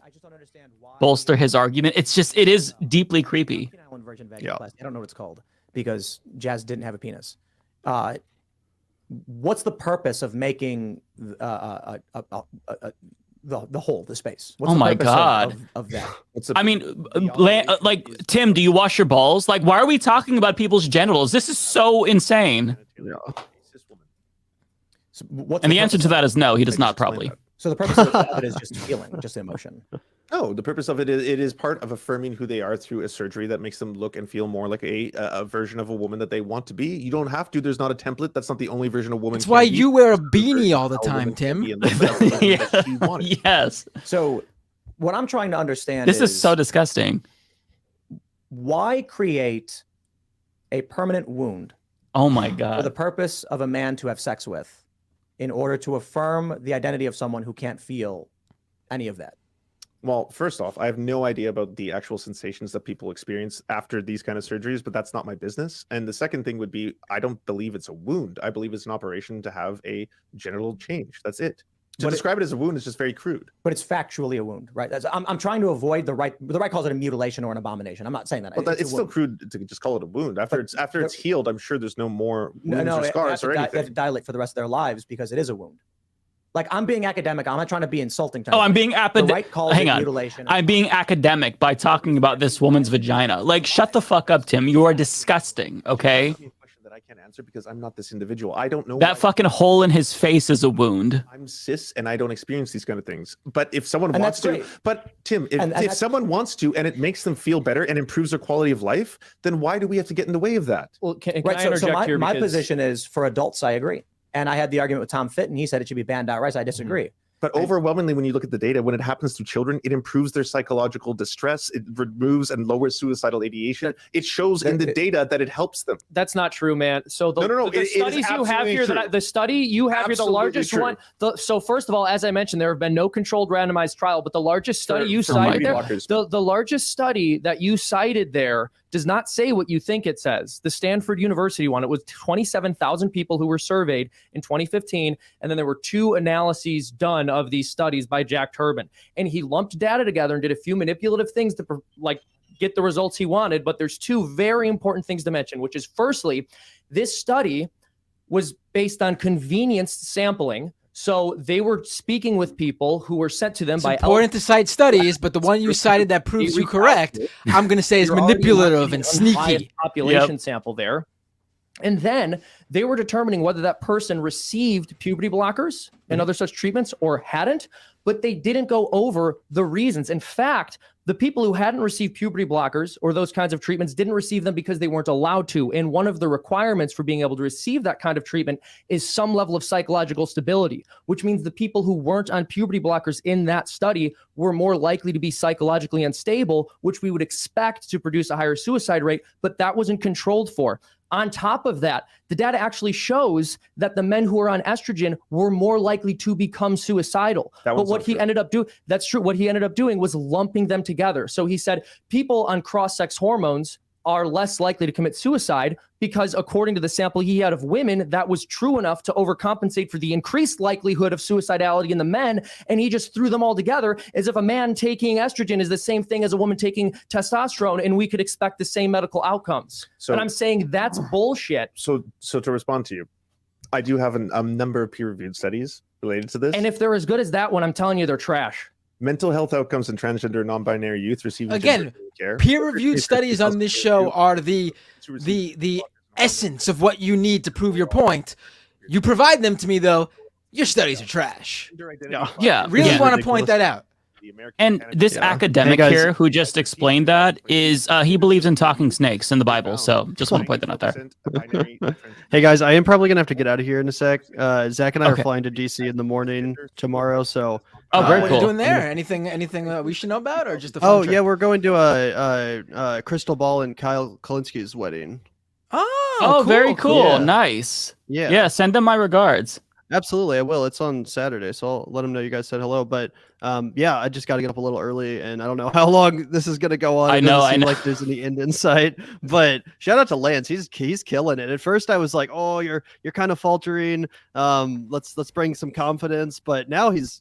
bolster his argument. It is deeply creepy. I don't know what it's called because Jazz didn't have a penis. What's the purpose of making the hole, the space? What's oh the my purpose God! Of that. I mean, like Tim, do you wash your balls? Like, why are we talking about people's genitals? This is so insane. So and the answer to that is no. He does not probably. So the purpose of it is just feeling, just emotion. No, the purpose of it is part of affirming who they are through a surgery that makes them look and feel more like a version of a woman that they want to be. You don't have to. There's not a template. That's not the only version of woman. That's why you wear a beanie all the time, Tim. Yes. So what I'm trying to understand is so disgusting. Why create a permanent wound? Oh my God. For the purpose of a man to have sex with in order to affirm the identity of someone who can't feel any of that? Well, first off, I have no idea about the actual sensations that people experience after these kind of surgeries, but that's not my business. And the second thing would be, I don't believe it's a wound. I believe it's an operation to have a genital change. That's it. To describe it as a wound is just very crude. But it's factually a wound, right? I'm trying to avoid the right calls it a mutilation or an abomination. I'm not saying that. Well, it's still crude to just call it a wound. After it's healed, I'm sure there's no more wounds or scars or anything. They have to dilate for the rest of their lives because it is a wound. Like, I'm being academic. I'm not trying to be insulting. Oh, I'm being academic. Hang on. Mutilation. I'm being academic by talking about this woman's vagina. Like, shut the fuck up, Tim. You are disgusting. Okay. That I can't answer because I'm not this individual. I don't know. That fucking hole in his face is a wound. I'm cis and I don't experience these kind of things. But if someone wants to, but Tim, if someone wants to and it makes them feel better and improves their quality of life, then why do we have to get in the way of that? Well, can I interject here? My position is for adults, I agree. And I had the argument with Tom Fitton. He said it should be banned outright. So I disagree. But overwhelmingly, when you look at the data, when it happens to children, it improves their psychological distress. It removes and lowers suicidal ideation. It shows in the data that it helps them. That's not true, man. So the studies you have here, the study you have here, the largest one. So first of all, as I mentioned, there have been no controlled randomized trial, but the largest study you cited there, the largest study that you cited there does not say what you think it says. The Stanford University one, it was 27,000 people who were surveyed in 2015, and then there were 2 analyses done of these studies by Jack Turbin, and he lumped data together and did a few manipulative things to get the results he wanted. But there's 2 very important things to mention, which is firstly, this study was based on convenience sampling. So they were speaking with people who were sent to them by important to cite studies, but the one you cited that proves you correct, I'm going to say is manipulative and sneaky. Population sample there. And then they were determining whether that person received puberty blockers and other such treatments or hadn't, but they didn't go over the reasons. In fact, the people who hadn't received puberty blockers or those kinds of treatments didn't receive them because they weren't allowed to. And one of the requirements for being able to receive that kind of treatment is some level of psychological stability, which means the people who weren't on puberty blockers in that study were more likely to be psychologically unstable, which we would expect to produce a higher suicide rate, but that wasn't controlled for. On top of that, the data actually shows that the men who are on estrogen were more likely to become suicidal. But what he ended up doing, that's true. What he ended up doing was lumping them together. So he said people on cross-sex hormones are less likely to commit suicide because according to the sample he had of women, that was true enough to overcompensate for the increased likelihood of suicidality in the men. And he just threw them all together as if a man taking estrogen is the same thing as a woman taking testosterone, and we could expect the same medical outcomes. So, and I'm saying that's bullshit. So to respond to you, I do have a number of peer-reviewed studies related to this. And if they're as good as that one, I'm telling you, they're trash. Mental health outcomes in transgender and non-binary youth receiving care. Peer-reviewed studies on this show are the essence of what you need to prove your point. You provide them to me, though. Your studies are trash. Yeah, really want to point that out. And this academic here who just explained that is he believes in talking snakes in the Bible. So just want to point that out there. Hey guys, I am probably gonna have to get out of here in a sec. Zach and I are flying to DC in the morning tomorrow. So very what cool. are you doing there? Anything that we should know about, or just a fun trip? Yeah, we're going to a Crystal Ball and Kyle Kalinski's wedding. Oh, cool, very cool. Yeah. Nice. Yeah, send them my regards. Absolutely, I will. It's on Saturday, so I'll let them know you guys said hello. But yeah, I just got to get up a little early, and I don't know how long this is gonna go on. I know. Like there's any end in sight. But shout out to Lance, he's killing it. At first, I was like, oh, you're kind of faltering. Let's bring some confidence. But now he's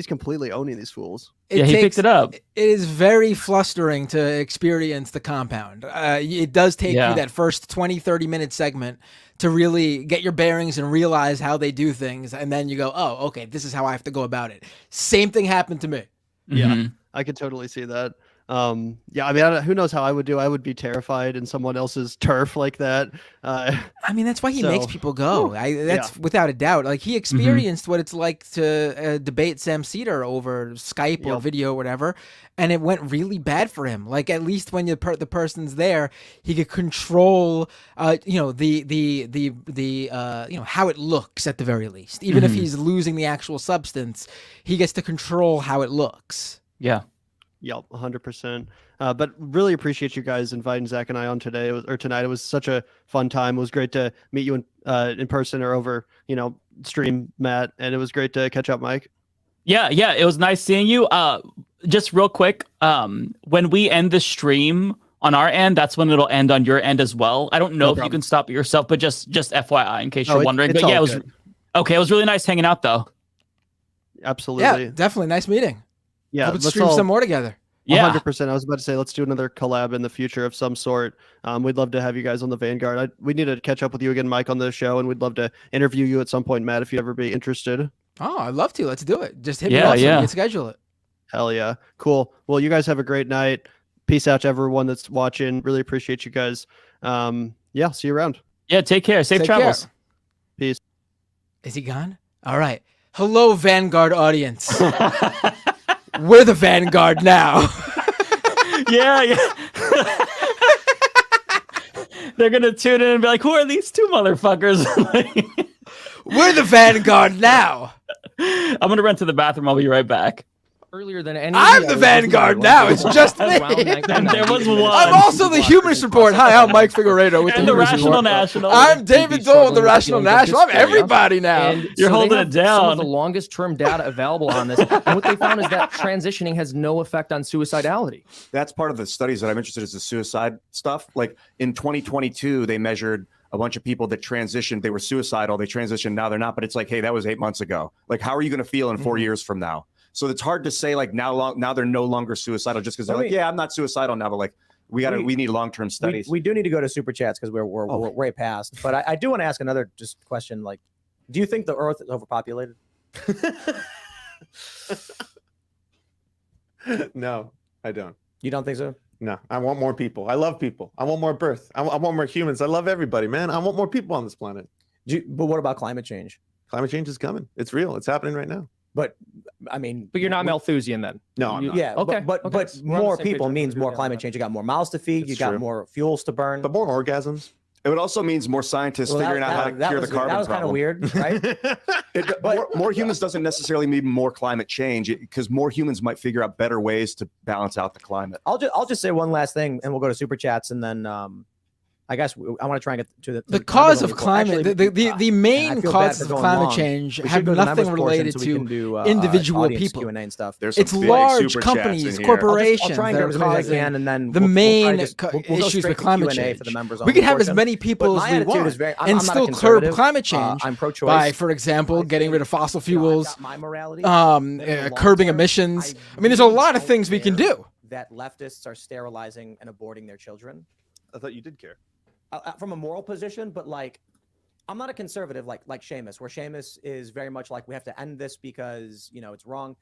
completely owning these fools. He picked it up. It is very flustering to experience the compound. It does take you that first 20-30-minute segment to really get your bearings and realize how they do things. And then you go, oh, okay, this is how I have to go about it. Same thing happened to me. Yeah, I could totally see that. Yeah, I mean, who knows how I would do? I would be terrified in someone else's turf like that. I mean, that's why he makes people go. That's without a doubt. Like he experienced what it's like to debate Sam Cedar over Skype or video or whatever, and it went really bad for him. Like at least when the person's there, he could control, how it looks at the very least. Even if he's losing the actual substance, he gets to control how it looks. Yeah. Yep, 100%. But really appreciate you guys inviting Zach and I on tonight. It was such a fun time. It was great to meet you in person or over, stream, Matt. And it was great to catch up, Mike. Yeah, it was nice seeing you. Just real quick, when we end the stream on our end, that's when it'll end on your end as well. I don't know if you can stop it yourself, but just FYI in case you're wondering. But yeah, it was okay. It was really nice hanging out though. Absolutely. Yeah, definitely nice meeting. Yeah, let's stream some more together. Yeah, 100%. I was about to say, let's do another collab in the future of some sort. We'd love to have you guys on the Vanguard. We need to catch up with you again, Mike, on the show, and we'd love to interview you at some point, Matt, if you'd ever be interested. Oh, I'd love to. Let's do it. Just hit me up so we can schedule it. Hell yeah. Cool. Well, you guys have a great night. Peace out to everyone that's watching. Really appreciate you guys. Yeah, see you around. Yeah, take care. Safe travels. Peace. Is he gone? All right. Hello, Vanguard audience. We're the Vanguard now. Yeah. They're going to tune in and be like, who are these two motherfuckers? We're the Vanguard now. I'm going to run to the bathroom. I'll be right back. Earlier than any. I'm the Vanguard now. It's just me. There was one. I'm also the Humanist Report. Hi, I'm Mike Figueredo with the Rational National. I'm David Dole with the Rational National. I'm everybody now. And you're holding it down. Some of the longest term data available on this, and what they found is that transitioning has no effect on suicidality. That's part of the studies that I'm interested in, is the suicide stuff. Like in 2022, they measured a bunch of people that transitioned. They were suicidal. They transitioned. Now they're not. But it's like, hey, that was 8 months ago. Like, how are you going to feel in 4 years from now? So it's hard to say like now they're no longer suicidal just because they're like, yeah, I'm not suicidal now, but like we need long-term studies. We do need to go to super chats because we're way past. But I do want to ask another just question. Like, do you think the Earth is overpopulated? No, I don't. You don't think so? No, I want more people. I love people. I want more birth. I want more humans. I love everybody, man. I want more people on this planet. But what about climate change? Climate change is coming. It's real. It's happening right now. But I mean, but you're not Malthusian then. No, I'm not. Yeah, okay. But more people means more climate change. You got more mouths to feed. You got more fuels to burn. But more orgasms. It would also means more scientists figuring out how to cure the carbon problem. That was kind of weird, right? More humans doesn't necessarily mean more climate change, because more humans might figure out better ways to balance out the climate. I'll just say one last thing, and we'll go to super chats, and then I guess I want to try and get to the cause of climate. Actually, the main causes of climate change have nothing related to individual people. Q&A and stuff. It's large companies, corporations that are causing the main issues with climate change. We can have as many people as we want and still curb climate change by, for example, getting rid of fossil fuels, curbing emissions. I mean, there's a lot of things we can do. That leftists are sterilizing and aborting their children. I thought you did care. From a moral position, but like, I'm not a conservative like Seamus, where Seamus is very much like we have to end this because it's wrong.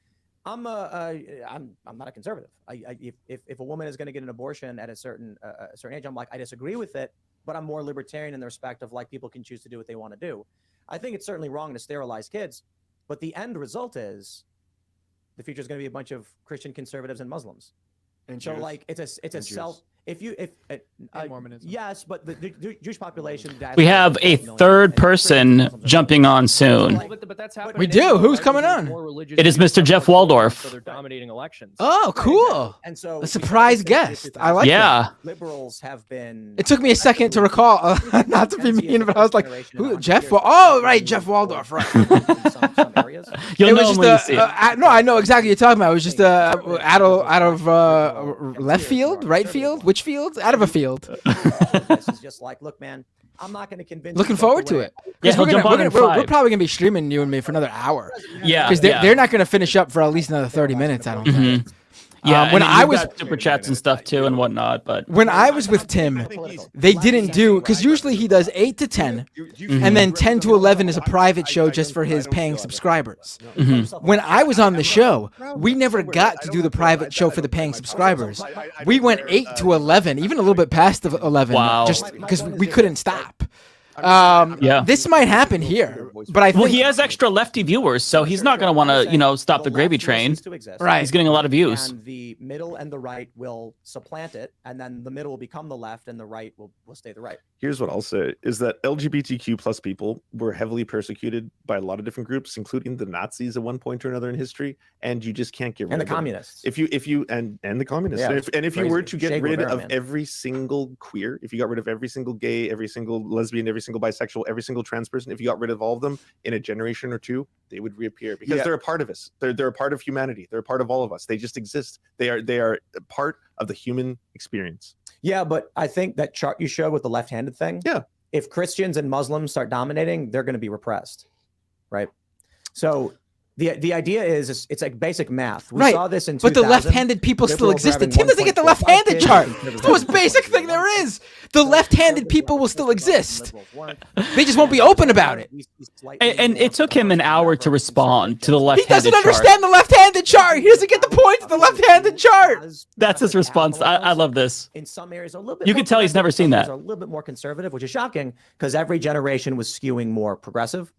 I'm not a conservative. If a woman is going to get an abortion at a certain age, I'm like, I disagree with it, but I'm more libertarian in the respect of like people can choose to do what they want to do. I think it's certainly wrong to sterilize kids, but the end result is the future is going to be a bunch of Christian conservatives and Muslims. And so like it's a self. Mormonism. Yes, but the Jewish population. We have a third person jumping on soon. But that's happening. We do. Who's coming on? It is Mr. Jeff Waldorf. They're dominating elections. Oh, cool! And so a surprise guest. I like that. Liberals have been. It took me a second to recall, not to be mean, but I was like, "Who? Jeff? Oh, right, Jeff Waldorf, right." some areas. You'll know when you see it. No, I know exactly what you're talking about. It was just out of left field, right field, which field? Out of a field. This is just like, look, man, I'm not going to convince. Looking forward to it. Yeah, we're probably going to be streaming you and me for another hour. Yeah, because they're not going to finish up for at least another 30 minutes. I don't think. Yeah, when I was super chats and stuff too and whatnot, but when I was with Tim, they didn't do, because usually he does 8 to 10, and then 10 to 11 is a private show just for his paying subscribers. When I was on the show, we never got to do the private show for the paying subscribers. We went 8 to 11, even a little bit past the 11, just because we couldn't stop. This might happen here, but I think he has extra lefty viewers, so he's not going to want to, stop the gravy train. Right, he's getting a lot of views. And the middle and the right will supplant it, and then the middle will become the left, and the right will stay the right. Here's what I'll say: is that LGBTQ plus people were heavily persecuted by a lot of different groups, including the Nazis at one point or another in history, and you just can't get rid of the them. Communists. If you and the communists, yeah, if you were to get rid of every single queer, if you got rid of every single gay, every single lesbian, every single bisexual, every single trans person, if you got rid of all of them in a generation or two, they would reappear because they're a part of us. They're a part of humanity. They're a part of all of us. They just exist. They are a part of the human experience. Yeah, but I think that chart you showed with the left-handed thing. Yeah. If Christians and Muslims start dominating, they're going to be repressed, right? So the idea is it's like basic math. We saw this in 2000. But the left-handed people still existed. Tim doesn't get the left-handed chart. It's the most basic thing there is. The left-handed people will still exist. They just won't be open about it. And it took him an hour to respond to the left-handed chart. He doesn't understand the left-handed chart. He doesn't get the point of the left-handed chart. That's his response. I love this. In some areas, a little bit. You can tell he's never seen that. A little bit more conservative, which is shocking because every generation was skewing more progressive.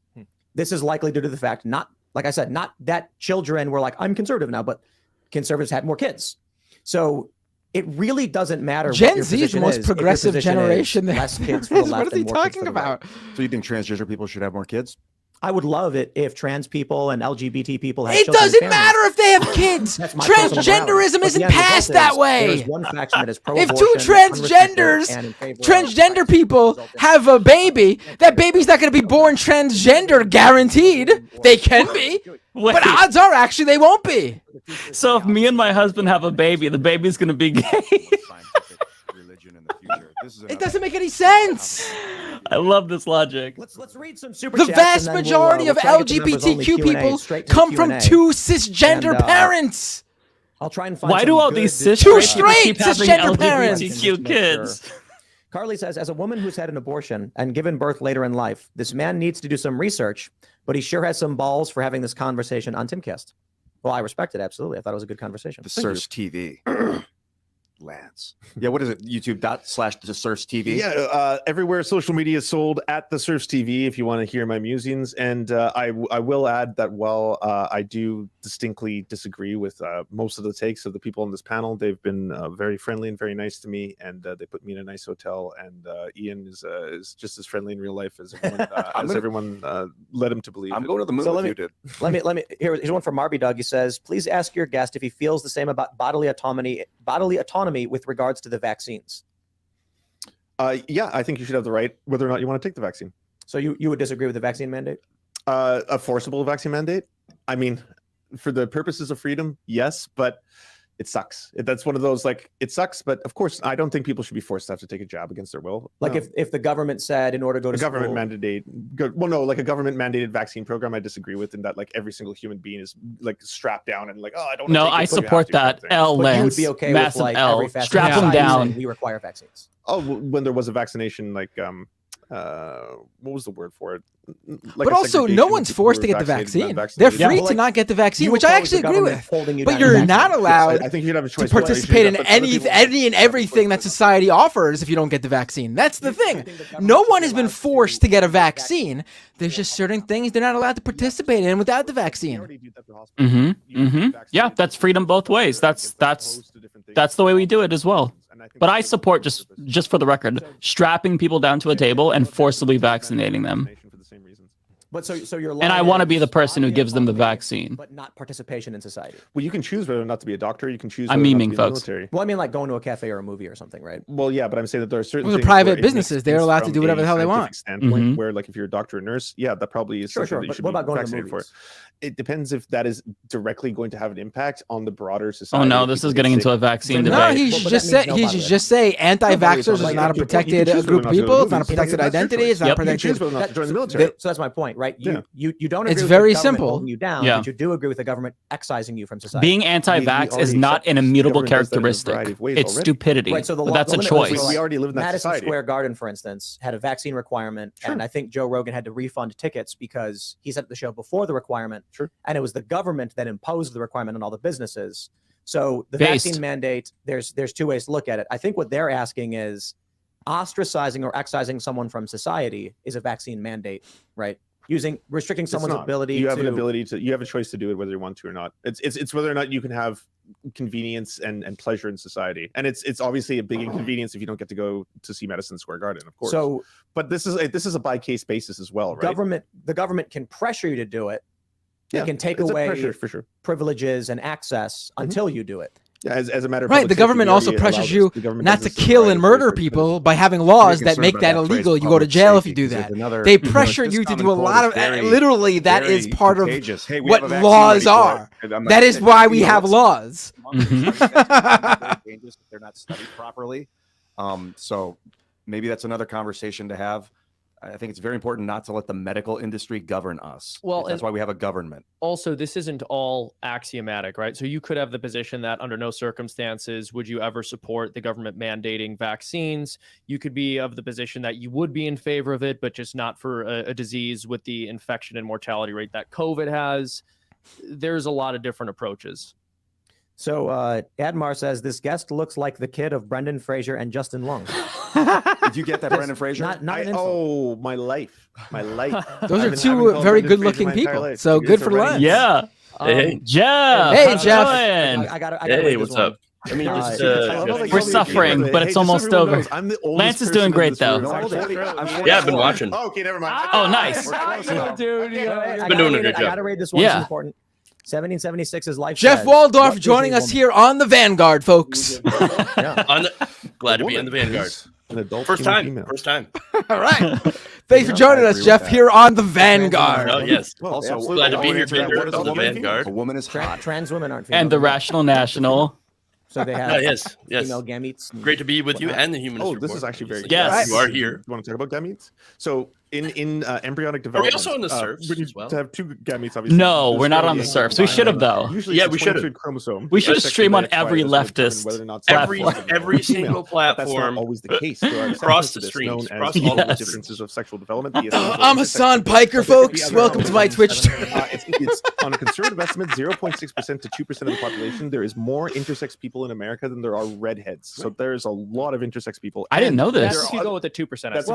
This is likely due to the fact, like I said, not that children were like, I'm conservative now, but conservatives had more kids. So it really doesn't matter. Gen Z is the most progressive generation. Less kids for the left. What is he talking about? So you think transgender people should have more kids? I would love it if trans people and LGBT people had It children. Doesn't matter if they have kids. Transgenderism isn't passed that way. One faction that is if two transgender people have a baby, that baby's not going to be born transgender, guaranteed. They can be, but odds are actually they won't be. So if me and my husband have a baby, the baby's going to be gay. It doesn't make any sense. I love this logic. Let's read some super chats. The vast majority of LGBTQ people come from two cisgender parents. I'll try and find. Why do all these two straight cisgender parents? LGBTQ kids. Carly says, as a woman who's had an abortion and given birth later in life, this man needs to do some research, but he sure has some balls for having this conversation on Timcast. Well, I respect it, absolutely. I thought it was a good conversation. The Surf TV. Lance. Yeah, what is it? YouTube.com/the Surfs TV. Yeah, everywhere social media is sold at the Surfs TV if you want to hear my musings. And I will add that while I do distinctly disagree with most of the takes of the people on this panel, they've been very friendly and very nice to me, and they put me in a nice hotel. And Ian is just as friendly in real life as everyone, led him to believe. I'm going to the moon. So with you, dude. Let me. Here's one from Marby Doug. He says, please ask your guest if he feels the same about bodily autonomy with regards to the vaccines. Yeah, I think you should have the right whether or not you want to take the vaccine. So you would disagree with the vaccine mandate? A forcible vaccine mandate? I mean, for the purposes of freedom, yes, but it sucks. That's one of those, like, it sucks, but of course, I don't think people should be forced to have to take a jab against their will. Like if the government said in order to go to government like a government mandated vaccine program, I disagree with, in that like every single human being is like strapped down and like, oh, I don't. No, I support that. L But Lance. you would be okay Massive with like L. every Strap them down. We require vaccines. Oh, when there was a vaccination, like what was the word for it? Like but also, no one's forced to get the vaccine. They're free to not get the vaccine, which I actually agree with. But you're not allowed I think you'd have a choice to participate in any and everything that society offers if you don't get the vaccine. That's the thing. No one has been forced to get a vaccine. There's just certain things they're not allowed to participate in without the vaccine. Yeah, that's freedom both ways. That's the way we do it as well. But I support, just for the record, strapping people down to a table and forcibly vaccinating them. But so you're and I want to be the person who gives them the vaccine, but not participation in society. Well, you can choose whether or not to be a doctor. You can choose. I'm memeing, folks. Well, I mean, like going to a cafe or a movie or something, right? Well, yeah, but I'm saying that there are certain. Those are private businesses. They're allowed to do whatever the hell they want. Standpoint, where like if you're a doctor or nurse, yeah, that probably is sure. That you But should what about going to the movies? movies? It depends if that is directly going to have an impact on the broader society. Oh no, this is getting into a vaccine debate. No, he should just say anti-vaxxers is not a protected group of people. It's not a protected identity. It's not protected. So that's my point, right? You don't agree It's with very the government simple. holding you down, Yeah. but you do agree with the government excising you from society. Being anti-vax is not an immutable characteristic. It's stupidity. Right, so but that's a choice. We already live in that Madison society. Square Garden, for instance, had a vaccine requirement, and I think Joe Rogan had to refund tickets because he set up the show before the requirement, and it was the government that imposed the requirement on all the businesses. So the vaccine mandate, there's two ways to look at it. I think what they're asking is ostracizing or excising someone from society is a vaccine mandate, right? Restricting someone's ability. You have an ability to. You have a choice to do it whether you want to or not. It's whether or not you can have convenience and pleasure in society, and it's obviously a big inconvenience if you don't get to go to see Madison Square Garden, of course. So, but this is a by case basis as well, right? The government can pressure you to do it. They can take away for sure. privileges and access until you do it. Yeah, as a matter of right, the government also pressures you not to kill and murder people by having laws that make that illegal. You go to jail if you do that. They pressure you to do a lot of literally that is part of what laws are. That is why we have laws. They're not studied properly. So maybe that's another conversation to have. I think it's very important not to let the medical industry govern us. Well, that's why we have a government. Also, this isn't all axiomatic, right? So you could have the position that under no circumstances would you ever support the government mandating vaccines. You could be of the position that you would be in favor of it, but just not for a disease with the infection and mortality rate that COVID has. There's a lot of different approaches. So Admar says this guest looks like the kid of Brendan Fraser and Justin Long. Did you get that, Brendan Fraser? Oh, my life. Those are two very good-looking people. So good for lunch. Yeah. Hey, Jeff. Hey, Jeff. Hey, what's up? I mean, we're suffering, but it's almost over. Lance is doing great, though. Yeah, I've been watching. Oh, okay, never mind. Oh, nice. Dude, been doing a good job. I gotta read this one. It's important. 1776's life. Jeff Waldorf joining us here on the Vanguard, folks. Glad to be on the Vanguard. First time. All right. Thanks for joining us, Jeff, here on the Vanguard. Oh, yes. Also, glad to be here on the Vanguard. A woman is hot. Trans women aren't female. And the Rational National. So they have yes. female gametes. Great to be with you and the Humanist Report. This is actually very good. Yes. You are here. You want to talk about gametes? So in embryonic development, are we also on the SERFs as well? To have two gametes, obviously. No, we're not on the SERFs. We should have, though. Usually we should have. Chromosome. We should stream on every leftist. Every single platform. That's not always the case. Across the streams. Across all the differences of sexual development. I'm Hassan Piker, folks. Welcome to my Twitch stream. It's on a conservative estimate, 0.6% to 2% of the population. There is more intersex people in America than there are redheads. So there's a lot of intersex people. I didn't know this. That's if you go with the 2%. That's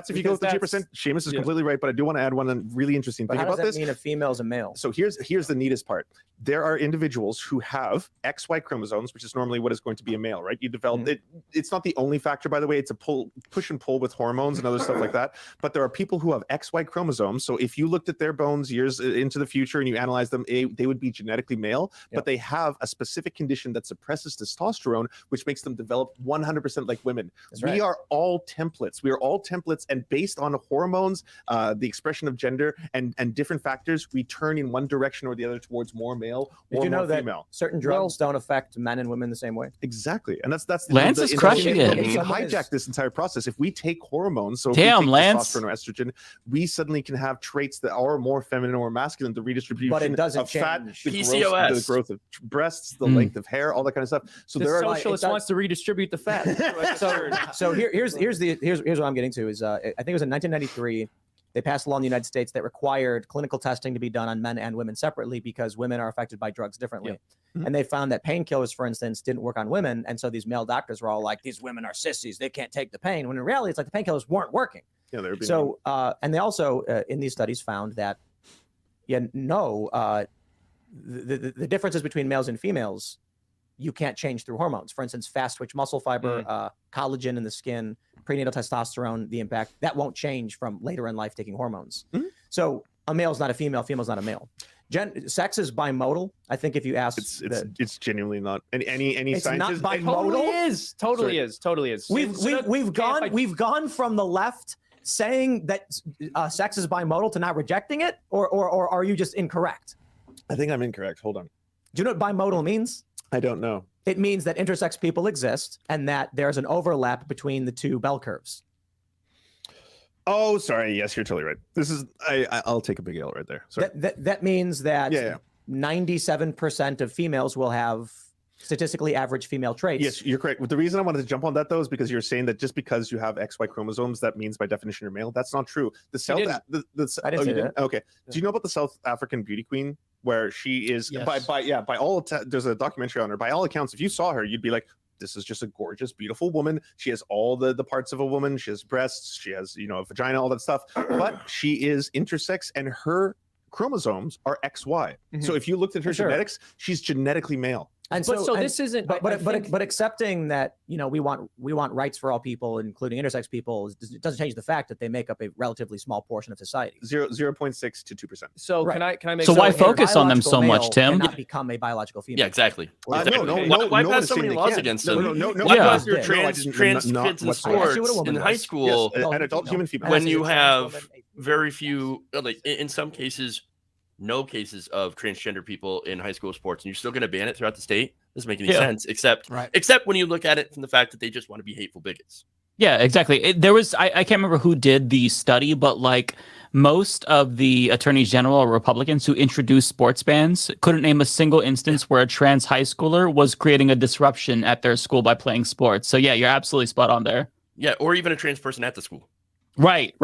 if you go with the 2%. Seamus is completely right, but I do want to add one really interesting thing about this. How does that mean a female is a male? So here's the neatest part. There are individuals who have XY chromosomes, which is normally what is going to be a male, right? You develop it. It's not the only factor, by the way. It's a push and pull with hormones and other stuff like that. But there are people who have XY chromosomes. So if you looked at their bones years into the future and you analyze them, they would be genetically male, but they have a specific condition that suppresses testosterone, which makes them develop 100% like women. We are all templates. We are all templates, and based on hormones, the expression of gender and different factors, we turn in one direction or the other towards more male or Did you know more that female. Certain drugs don't affect men and women the same way? Exactly, and that's Lance is crushing it. We hijack this entire process. If we take hormones, so damn, if we take Lance, testosterone or estrogen, we suddenly can have traits that are more feminine or masculine. The redistribution but it doesn't of fat, PCOS, the growth of breasts, the length of hair, all that kind of stuff. So the there socialist wants to redistribute the fat. So here's what I'm getting to is I think it was in 1993. They passed a law in the United States that required clinical testing to be done on men and women separately because women are affected by drugs differently. And they found that painkillers, for instance, didn't work on women. And so these male doctors were all like, these women are sissies. They can't take the pain. When in reality, it's like the painkillers weren't working. Yeah, they were being so, and they also, in these studies, found that, the differences between males and females, you can't change through hormones. For instance, fast twitch muscle fiber, collagen in the skin, prenatal testosterone, the impact, that won't change from later in life taking hormones. So a male's not a female, female's not a male. Sex is bimodal. I think if you ask, it's genuinely not any it's scientist. Not bimodal. Totally is. We've gone from the left saying that sex is bimodal to not rejecting it, or are you just incorrect? I think I'm incorrect. Hold on. Do you know what bimodal means? I don't know. It means that intersex people exist and that there's an overlap between the two bell curves. Oh, sorry. Yes, you're totally right. This is I'll take a big L right there. Sorry. That means that 97% of females will have statistically average female traits. Yes, you're correct. But the reason I wanted to jump on that though is because you're saying that just because you have XY chromosomes, that means by definition you're male. That's not true. I didn't say that. Okay. Yeah. Do you know about the South African beauty queen where she is by all there's a documentary on her. By all accounts, if you saw her, you'd be like, this is just a gorgeous, beautiful woman. She has all the parts of a woman. She has breasts. She has, a vagina, all that stuff. But she is intersex, and her chromosomes are XY. So if you looked at her genetics, she's genetically male. And this isn't. But accepting that we want rights for all people, including intersex people, it doesn't change the fact that they make up a relatively small portion of society. 0.6 to 2%. So can I make? So why focus on them so much, Tim? Cannot become a biological female. Yeah, exactly. Why pass so many laws against them? Why pass your trans kids in sports in high school? An adult human female. When you have very few, like in some cases, no cases of transgender people in high school sports, and you're still going to ban it throughout the state. Doesn't make any sense, except when you look at it from the fact that they just want to be hateful bigots. Yeah, exactly. There was I can't remember who did the study, but like most of the attorneys general or Republicans who introduced sports bans couldn't name a single instance where a trans high schooler was creating a disruption at their school by playing sports. So yeah, you're absolutely spot on there. Yeah, or even a trans person at the school. Right.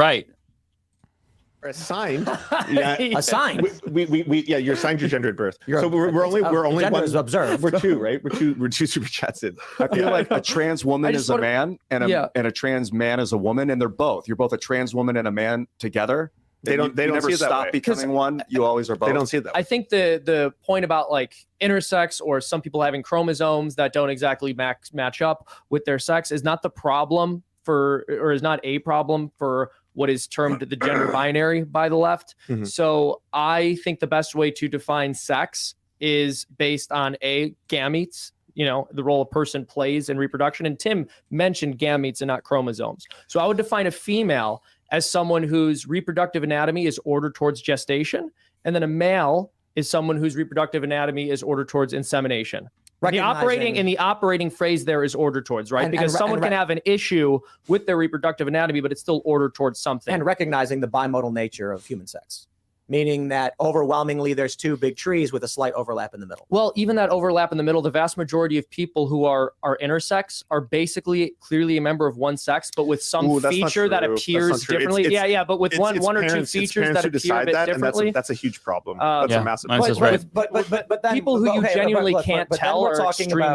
Assigned, assigned. You're assigned your gender at birth. We're only one observed. We're two, right? We're two super chats in. I feel like a trans woman is a man and a trans man is a woman, and you're both a trans woman and a man together. They don't never see it stop becoming one. You always are both. They don't see it that way. I think the point about like intersex or some people having chromosomes that don't exactly match up with their sex is not the problem is not a problem for what is termed the gender binary by the left. So I think the best way to define sex is based on gametes, the role a person plays in reproduction. And Tim mentioned gametes and not chromosomes. So I would define a female as someone whose reproductive anatomy is ordered towards gestation. And then a male is someone whose reproductive anatomy is ordered towards insemination. The operating phrase there is ordered towards, right? Because someone can have an issue with their reproductive anatomy, but it's still ordered towards something. And recognizing the bimodal nature of human sex, meaning that overwhelmingly there's two big trees with a slight overlap in the middle. Well, even that overlap in the middle, the vast majority of people who are intersex are basically clearly a member of one sex, but with some feature that appears differently. But with one or two features that appear a bit differently. That's a huge problem. That's a massive problem. But people who you genuinely can't tell are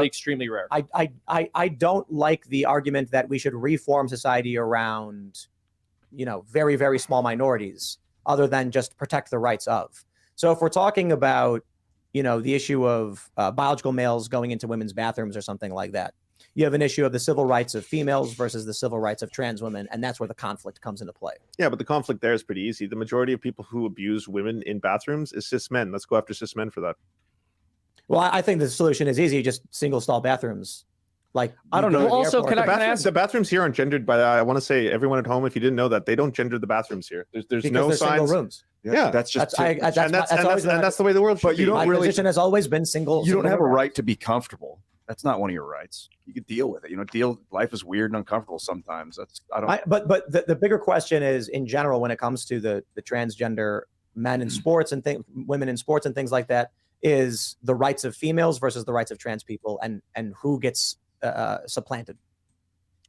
extremely rare. I don't like the argument that we should reform society around, very, very small minorities, other than just protect the rights of. So if we're talking about, the issue of biological males going into women's bathrooms or something like that, you have an issue of the civil rights of females versus the civil rights of trans women, and that's where the conflict comes into play. Yeah, but the conflict there is pretty easy. The majority of people who abuse women in bathrooms is cis men. Let's go after cis men for that. Well, I think the solution is easy, just single stall bathrooms. Like, I don't know. Well, also, can I ask? The bathrooms here aren't gendered by, I want to say, everyone at home, if you didn't know that, they don't gender the bathrooms here. There's no signs. Single rooms. Yeah, that's just that's the way the world. But my position has always been single. You don't have a right to be comfortable. That's not one of your rights. You can deal with it. Life is weird and uncomfortable sometimes. But the bigger question is, in general, when it comes to the transgender men in sports and women in sports and things like that, is the rights of females versus the rights of trans people, and who gets supplanted.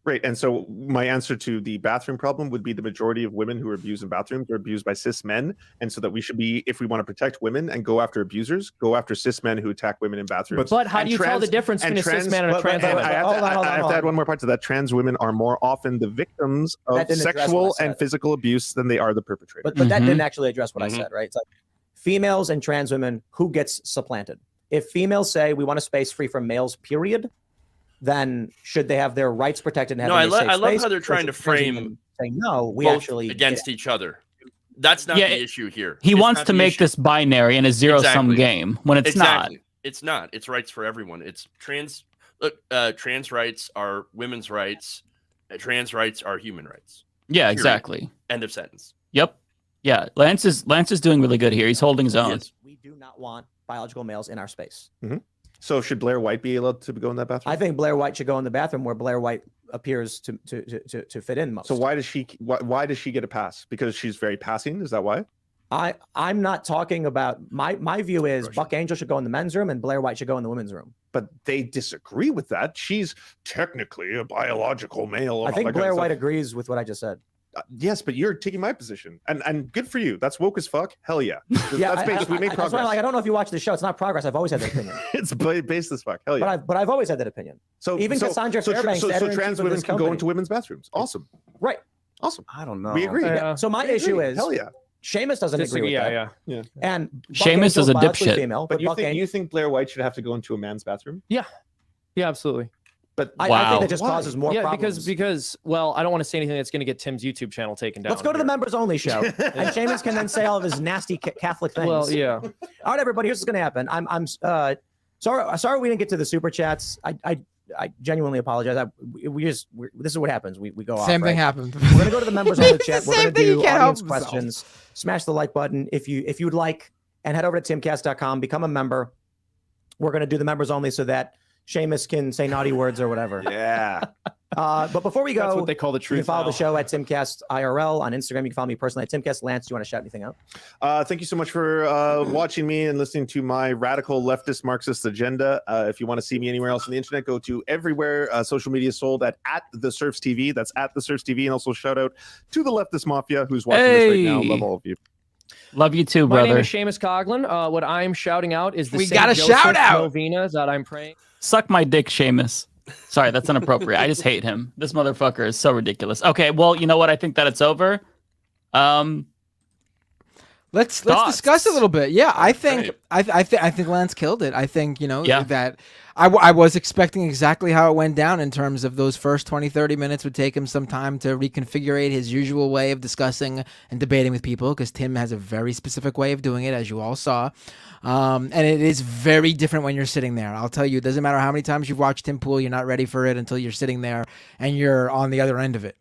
Right. And so my answer to the bathroom problem would be the majority of women who are abused in bathrooms are abused by cis men. And so that we should be, if we want to protect women and go after abusers, go after cis men who attack women in bathrooms. But how do you tell the difference between a cis man and a trans woman? I have to add one more part to that. Trans women are more often the victims of sexual and physical abuse than they are the perpetrator. But that didn't actually address what I said, right? It's like females and trans women, who gets supplanted? If females say we want a space free from males, period, then should they have their rights protected? And I love how they're trying to frame saying no, we both actually against each other. That's not the issue here. He wants to make this binary and a zero-sum game when it's not. It's not. It's rights for everyone. It's trans. Look, trans rights are women's rights. Trans rights are human rights. Yeah, period. Exactly. End of sentence. Yep. Yeah, Lance is doing really good here. He's holding his own. We do not want biological males in our space. So should Blair White be allowed to go in that bathroom? I think Blair White should go in the bathroom where Blair White appears to fit in most. So why does she get a pass? Because she's very passing? Is that why? I'm not talking about my view is Buck Angel should go in the men's room and Blair White should go in the women's room. But they disagree with that. She's technically a biological male. I think Blair White agrees with what I just said. Yes, but you're taking my position, and good for you. That's woke as fuck. Hell yeah. That's based. We made progress. I don't know if you watch the show. It's not progress. I've always had that opinion. It's based as fuck. Hell yeah. But I've always had that opinion. So even Cassandra Fairbanks, so trans women can go into women's bathrooms. Awesome. Right. Awesome. I don't know. We agree. So my issue is, hell yeah. Sheamus doesn't agree with that. Yeah. And Sheamus is a dipshit. Female, but you think Blair White should have to go into a man's bathroom? Yeah, absolutely. But I think that just causes more problems. Because well, I don't want to say anything that's going to get Tim's YouTube channel taken down. Let's go to the members only show, and Sheamus can then say all of his nasty Catholic things. Well, yeah. All right, everybody. Here's what's going to happen. I'm sorry we didn't get to the super chats. I genuinely apologize. This is what happens. We go off. Same thing happened. We're gonna go to the members on the chat. We're gonna do audience questions. Smash the like button if you'd like, and head over to timcast.com. Become a member. We're gonna do the members only so that Sheamus can say naughty words or whatever. Yeah. But before we go, that's what they call the truth. You can follow the show at Timcast IRL on Instagram. You can follow me personally at Timcast. Lance, do you want to shout anything out? Thank you so much for watching me and listening to my radical leftist Marxist agenda. If you want to see me anywhere else on the internet, go to everywhere social media is sold at the Surfs TV. That's at the Surfs TV. And also shout out to the Leftist Mafia who's watching this right now. Love all of you. Love you too, brother. My name is Seamus Coughlin. What I'm shouting out is the we got a shout out novenas that I'm praying. Suck my dick, Seamus. Sorry, that's inappropriate. I just hate him. This motherfucker is so ridiculous. Okay, well, you know what? I think that it's over. Let's discuss a little bit. Yeah, I think Lance killed it. I think that I was expecting exactly how it went down in terms of those first 20-30 minutes would take him some time to reconfigure his usual way of discussing and debating with people, because Tim has a very specific way of doing it, as you all saw. And it is very different when you're sitting there. I'll tell you, it doesn't matter how many times you've watched Tim Pool, you're not ready for it until you're sitting there and you're on the other end of it.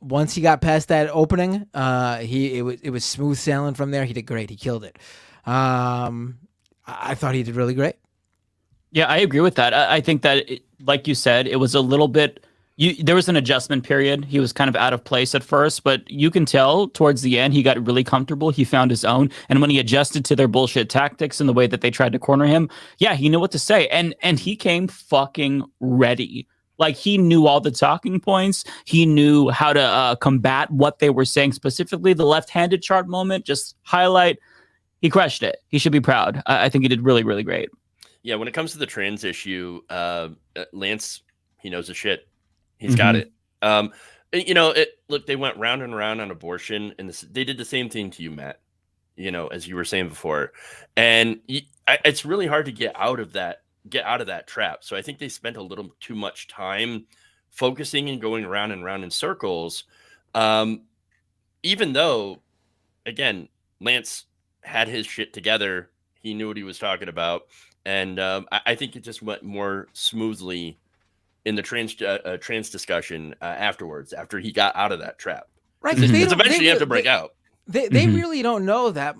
Once he got past that opening, it was smooth sailing from there. He did great. He killed it. I thought he did really great. Yeah, I agree with that. I think that, like you said, it was a little bit. There was an adjustment period. He was kind of out of place at first, but you can tell towards the end he got really comfortable. He found his own, and when he adjusted to their bullshit tactics and the way that they tried to corner him, yeah, he knew what to say, and he came fucking ready. Like, he knew all the talking points. He knew how to combat what they were saying, specifically the left-handed chart moment. Just highlight. He crushed it. He should be proud. I think he did really, really great. Yeah, when it comes to the trans issue, Lance, he knows the shit. He's got it. Look, they went round and round on abortion, and they did the same thing to you, Matt, as you were saying before. And it's really hard to get out of that trap. So I think they spent a little too much time focusing and going around and round in circles. Even though, again, Lance had his shit together. He knew what he was talking about. And I think it just went more smoothly in the trans discussion afterwards, after he got out of that trap. Right. Because eventually you have to break out. They really don't know that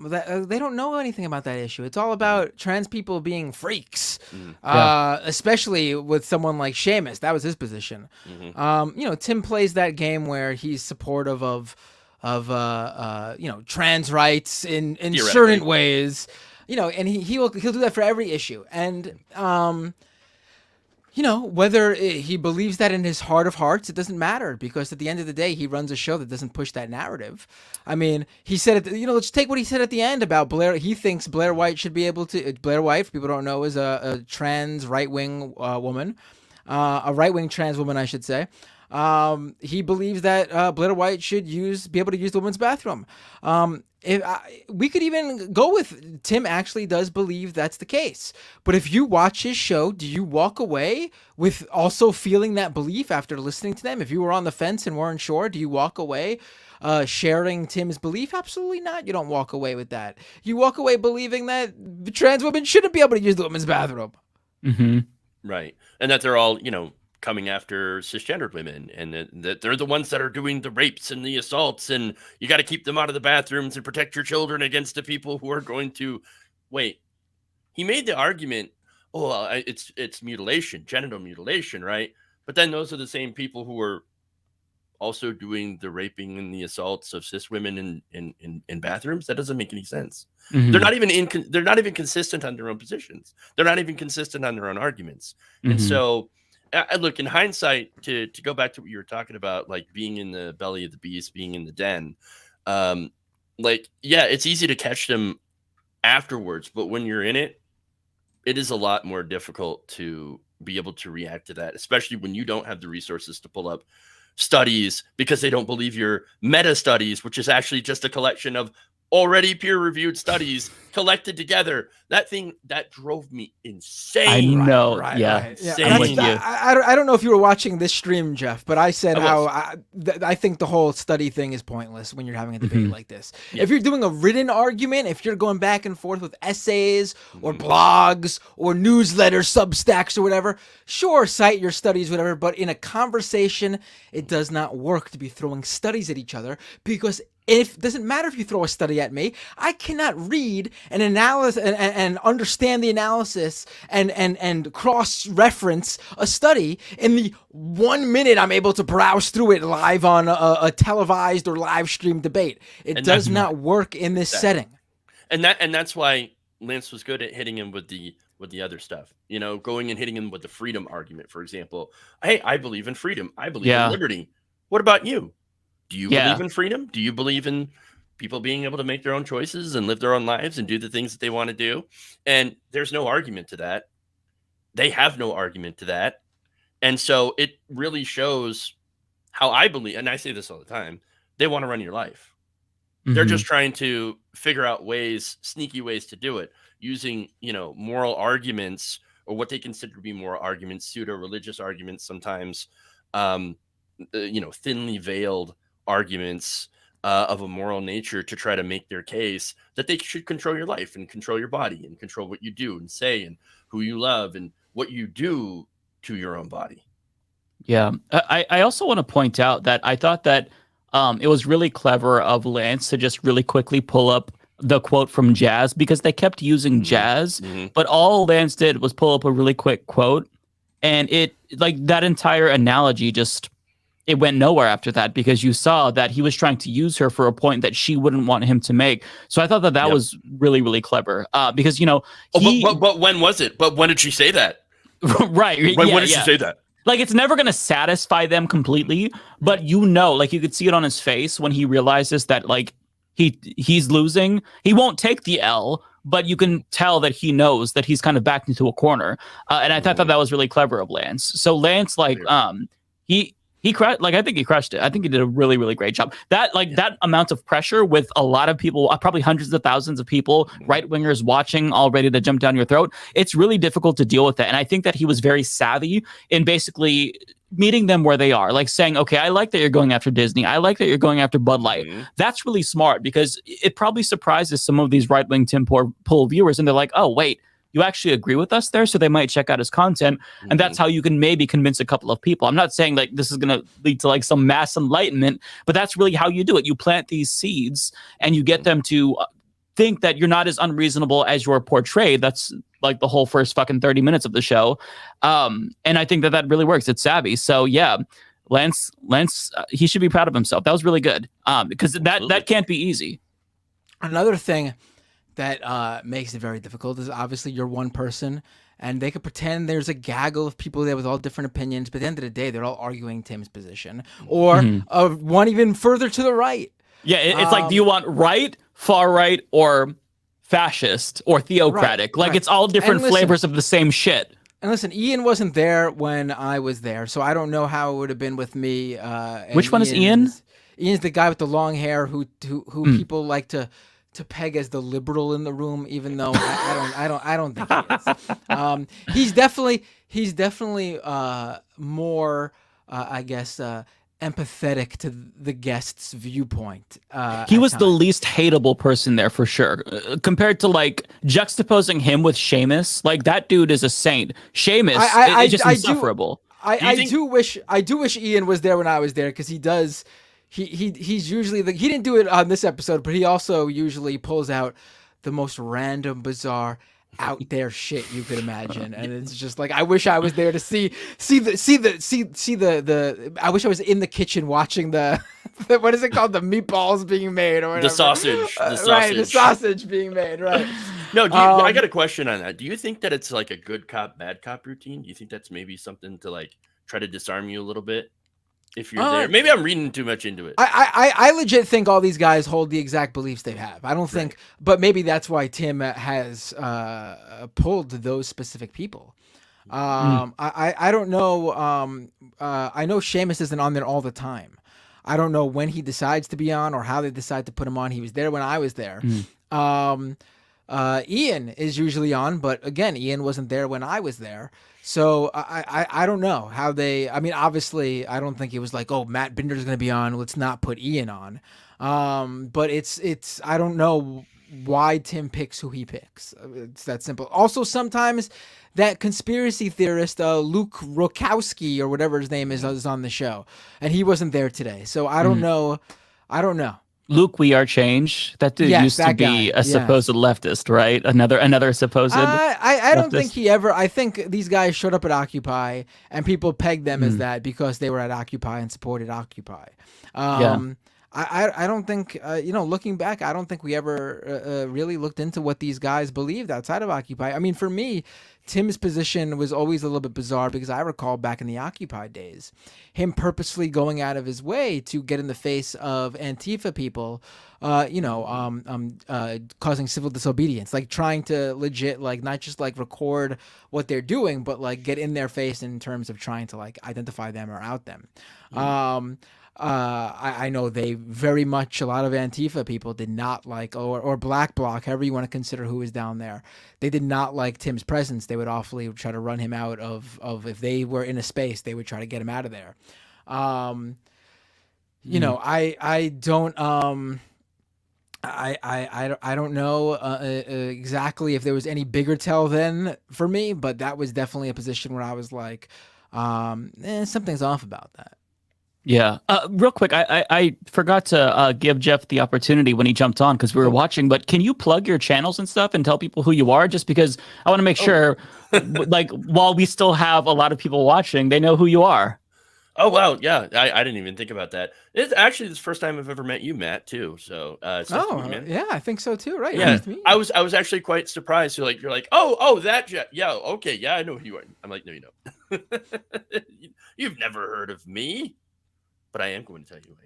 they don't know anything about that issue. It's all about trans people being freaks, especially with someone like Sheamus. That was his position. Tim plays that game where he's supportive of trans rights in certain ways, and he'll do that for every issue. And whether he believes that in his heart of hearts, it doesn't matter, because at the end of the day, he runs a show that doesn't push that narrative. I mean, he said, let's take what he said at the end about Blair. He thinks Blair White should be able to. Blair White, for people who don't know, is a trans right-wing woman, a right-wing trans woman, I should say. He believes that Blair White should be able to use the women's bathroom. We could even go with Tim actually does believe that's the case. But if you watch his show, do you walk away with also feeling that belief after listening to them? If you were on the fence and weren't sure, do you walk away sharing Tim's belief? Absolutely not. You don't walk away with that. You walk away believing that trans women shouldn't be able to use the women's bathroom. Mm-hmm. Right. And that they're all, coming after cisgendered women, and that they're the ones that are doing the rapes and the assaults, and you got to keep them out of the bathrooms and protect your children against the people who are going to wait. He made the argument, it's mutilation, genital mutilation, right? But then those are the same people who are also doing the raping and the assaults of cis women in bathrooms. That doesn't make any sense. Mm-hmm. They're not even consistent on their own positions. They're not even consistent on their own arguments. Mm-hmm. And so, look, in hindsight, to go back to what you were talking about, like being in the belly of the beast, being in the den, it's easy to catch them afterwards, but when you're in it, it is a lot more difficult to be able to react to that, especially when you don't have the resources to pull up studies because they don't believe your meta studies, which is actually just a collection of already peer-reviewed studies collected together. That drove me insane. I know. Right. Insane. I'm with you. I don't know if you were watching this stream, Jeff, but I said I think the whole study thing is pointless when you're having a debate like this. Yeah. If you're doing a written argument, if you're going back and forth with essays or blogs or newsletters, Substacks or whatever, sure, cite your studies, whatever, but in a conversation, it does not work to be throwing studies at each other, because it doesn't matter if you throw a study at me. I cannot read an analysis and understand the analysis and cross-reference a study in the 1 minute I'm able to browse through it live on a televised or live stream debate. It does not work in this setting. And that's why Lance was good at hitting him with the other stuff. You know, going and hitting him with the freedom argument, for example. Hey, I believe in freedom. I believe in liberty. What about you? Do you believe in freedom? Do you believe in people being able to make their own choices and live their own lives and do the things that they want to do? And there's no argument to that. They have no argument to that. And so it really shows how I believe, and I say this all the time, they want to run your life. Mm-hmm. They're just trying to figure out sneaky ways to do it using, moral arguments, or what they consider to be moral arguments, pseudo-religious arguments sometimes, thinly veiled arguments of a moral nature to try to make their case that they should control your life and control your body and control what you do and say and who you love and what you do to your own body. Yeah. I also want to point out that I thought that it was really clever of Lance to just really quickly pull up the quote from Jazz, because they kept using Jazz, but all Lance did was pull up a really quick quote, and it, like, that entire analogy just, it went nowhere after that, because you saw that he was trying to use her for a point that she wouldn't want him to make. So I thought that was really, really clever. Because, but when was it? But when did she say that? Right. When did she say that? Like, it's never going to satisfy them completely, but you could see it on his face when he realizes that, like, he's losing. He won't take the L, but you can tell that he knows that he's kind of backed into a corner. And I thought that was really clever of Lance. So Lance, like, He crushed, like, I think he crushed it. I think he did a really, really great job. That amount of pressure with a lot of people, probably hundreds of thousands of people, right-wingers watching, all ready to jump down your throat. It's really difficult to deal with that. And I think that he was very savvy in basically meeting them where they are, like saying, okay, I like that you're going after Disney. I like that you're going after Bud Light. That's really smart, because it probably surprises some of these right-wing Tim Pool viewers. And they're like, oh, wait, you actually agree with us there? So they might check out his content. And that's how you can maybe convince a couple of people. I'm not saying like this is going to lead to like some mass enlightenment, but that's really how you do it. You plant these seeds and you get them to think that you're not as unreasonable as you're portrayed. That's like the whole first fucking 30 minutes of the show. And I think that really works. It's savvy. So yeah, Lance, he should be proud of himself. That was really good. Because that can't be easy. Another thing that makes it very difficult is obviously you're one person and they could pretend there's a gaggle of people there with all different opinions, but at the end of the day, they're all arguing Tim's position or one even further to the right. Yeah, it's like, do you want right, far right, or fascist or theocratic? Like it's all different flavors of the same shit. And listen, Ian wasn't there when I was there, so I don't know how it would have been with me. Which one is Ian? Ian's the guy with the long hair who people like to peg as the liberal in the room, even though I don't think he is. He's definitely more, I guess, empathetic to the guest's viewpoint. He was the least hateable person there for sure, compared to like juxtaposing him with Seamus. Like that dude is a saint. Seamus is just insufferable. I do wish Ian was there when I was there, because he does. He's usually he didn't do it on this episode, but he also usually pulls out the most random, bizarre, out there shit you could imagine, and it's just like I wish I was there to see the I wish I was in the kitchen watching the what is it called, the meatballs being made or whatever. The sausage, right, the sausage being made, right. No, I got a question on that. Do you think that it's like a good cop bad cop routine? Do you think that's maybe something to like try to disarm you a little bit if you're there? Maybe I'm reading too much into it. I legit think all these guys hold the exact beliefs they have. I don't think, but maybe that's why Tim has pulled those specific people. I don't know. I know Seamus isn't on there all the time. I don't know when he decides to be on or how they decide to put him on. He was there when I was there. Ian is usually on, but again, Ian wasn't there when I was there. So I don't know how they, I mean, obviously I don't think it was like, oh, Matt Binder's going to be on, let's not put Ian on. But it's, I don't know why Tim picks who he picks. It's that simple. Also, sometimes that conspiracy theorist, Luke Rokowski or whatever his name is on the show, and he wasn't there today. So I don't know. I don't know. Luke, we are change. That dude used to be a supposed leftist, right? Another supposed. I don't think he ever. I think these guys showed up at Occupy, and people pegged them as that because they were at Occupy and supported Occupy. I don't think, looking back, I don't think we ever really looked into what these guys believed outside of Occupy. I mean, for me, Tim's position was always a little bit bizarre because I recall back in the Occupy days, him purposely going out of his way to get in the face of Antifa people, causing civil disobedience, like trying to legit, like not just like record what they're doing, but like get in their face in terms of trying to like identify them or out them. I know they very much, a lot of Antifa people did not like, or Black Bloc, however you want to consider who is down there. They did not like Tim's presence. They would awfully try to run him out of if they were in a space, they would try to get him out of there. I don't know exactly if there was any bigger tell then for me, but that was definitely a position where I was like, something's off about that. Yeah. Real quick, I forgot to give Jeff the opportunity when he jumped on because we were watching, but can you plug your channels and stuff and tell people who you are? Just because I want to make sure, like, while we still have a lot of people watching, they know who you are. Oh, wow. Yeah. I didn't even think about that. It's actually the first time I've ever met you, Matt, too. So, yeah, I think so too. Right. Yeah. Nice to meet you. I was actually quite surprised. You're like, oh, that Jeff. Yeah. Okay. Yeah. I know who you are. I'm like, no, you don't. You've never heard of me. But I am going to tell you who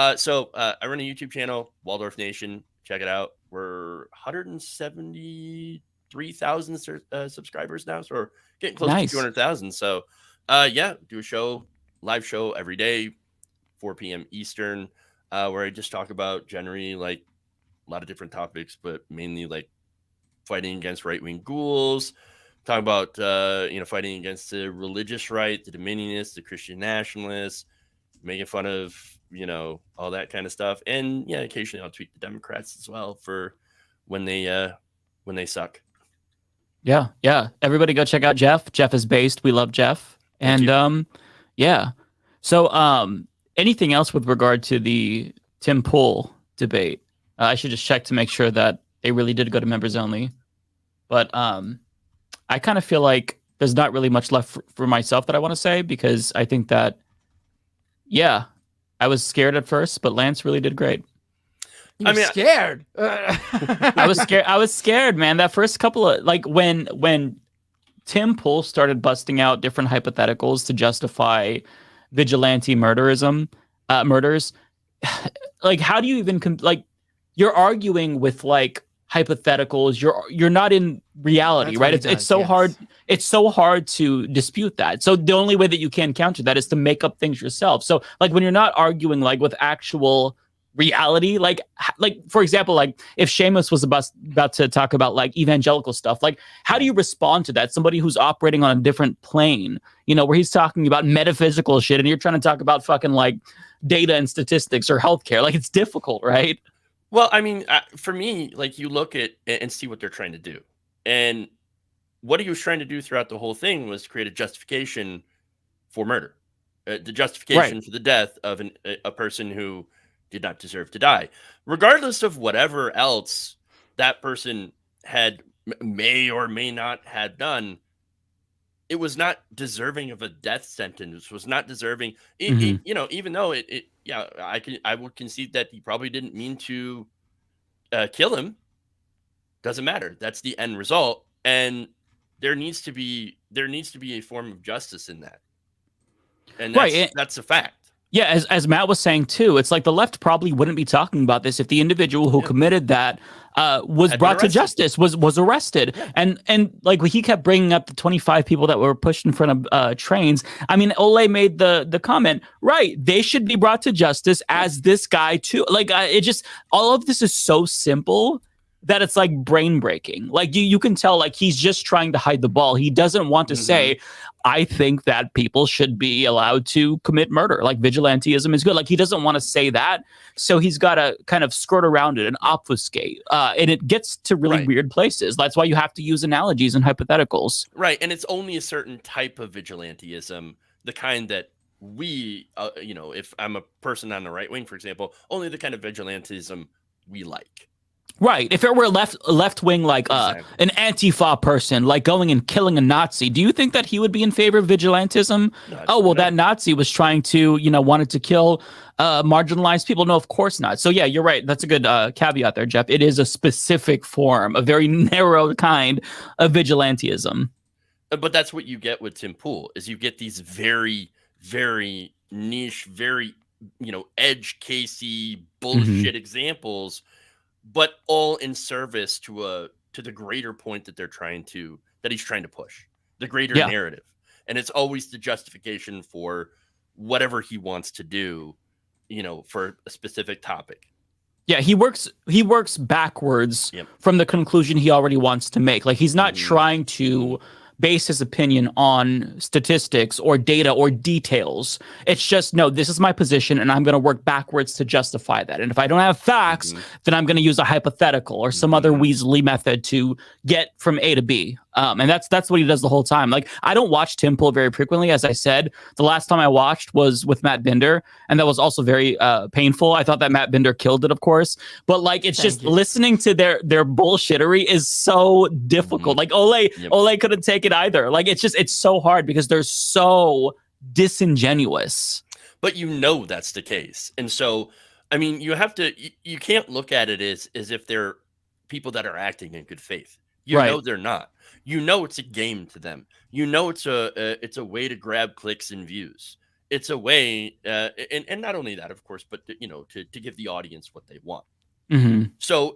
I am. So I run a YouTube channel, Waldorf Nation. Check it out. We're 173,000 subscribers now, so we're getting close to 200,000. So do a live show every day, 4 p.m. Eastern, where I just talk about generally like a lot of different topics, but mainly like fighting against right-wing ghouls. Talk about fighting against the religious right, the dominionists, the Christian nationalists. Making fun of, all that kind of stuff. And yeah, occasionally I'll tweet the Democrats as well for when they suck. Yeah. Yeah. Everybody go check out Jeff. Jeff is based. We love Jeff. And yeah. So anything else with regard to the Tim Pool debate? I should just check to make sure that they really did go to members only. But I kind of feel like there's not really much left for myself that I want to say, because I think that yeah, I was scared at first, but Lance really did great. I mean, scared. I was scared. I was scared, man. That first couple of when Tim Pool started busting out different hypotheticals to justify vigilante murders. Like, how do you even you're arguing with hypotheticals? You're not in reality. That's right? It's so hard. It's so hard to dispute that. So the only way that you can counter that is to make up things yourself. So when you're not arguing with actual reality, for example, if Seamus was about to talk about evangelical stuff, how do you respond to that? Somebody who's operating on a different plane, where he's talking about metaphysical shit and you're trying to talk about fucking data and statistics or healthcare. It's difficult, right? Well, I mean, for me, you look at and see what they're trying to do. And what he was trying to do throughout the whole thing was create a justification for murder, the justification for the death of a person who did not deserve to die, regardless of whatever else that person had, may or may not had done, it was not deserving of a death sentence, was not deserving, even though I would concede that he probably didn't mean to kill him. Doesn't matter. That's the end result. And there needs to be a form of justice in that. And that's a fact. Yeah, as Matt was saying too, it's like the left probably wouldn't be talking about this if the individual who committed that was brought to justice, was arrested, and like he kept bringing up the 25 people that were pushed in front of trains. I mean, Ole made the comment, right? They should be brought to justice as this guy too. Like it just, all of this is so simple that it's like brain breaking. Like you can tell, like he's just trying to hide the ball. He doesn't want to say, I think that people should be allowed to commit murder. Like vigilantism is good. Like he doesn't want to say that. So he's got to kind of skirt around it and obfuscate. And it gets to really weird places. That's why you have to use analogies and hypotheticals. Right. And it's only a certain type of vigilantism, the kind that we, if I'm a person on the right wing, for example, only the kind of vigilantism we like. Right. If it were left wing, like an Antifa person, like going and killing a Nazi, do you think that he would be in favor of vigilantism? No, that Nazi was trying to, wanted to kill marginalized people. No, of course not. So yeah, you're right. That's a good caveat there, Jeff. It is a specific form, a very narrow kind of vigilantism. But that's what you get with Tim Pool, is you get these very, very niche, very, edge casey bullshit examples, but all in service to the greater point that he's trying to push, the greater narrative. And it's always the justification for whatever he wants to do, for a specific topic. Yeah, he works backwards from the conclusion he already wants to make. Like he's not trying to base his opinion on statistics or data or details. It's just, no, this is my position and I'm going to work backwards to justify that. And if I don't have facts, then I'm going to use a hypothetical or some other weaselly method to get from A to B. And that's what he does the whole time. Like, I don't watch Tim Pool very frequently. As I said, the last time I watched was with Matt Binder, and that was also very painful. I thought that Matt Binder killed it, of course. But like, it's just listening to their bullshittery is so difficult. Like Ole couldn't take it either. Like, it's so hard because they're so disingenuous. But that's the case. And so, I mean, you can't look at it as if they're people that are acting in good faith. Know they're not. It's a game to them. It's a way to grab clicks and views. It's a way, and not only that, of course, but to give the audience what they want. So,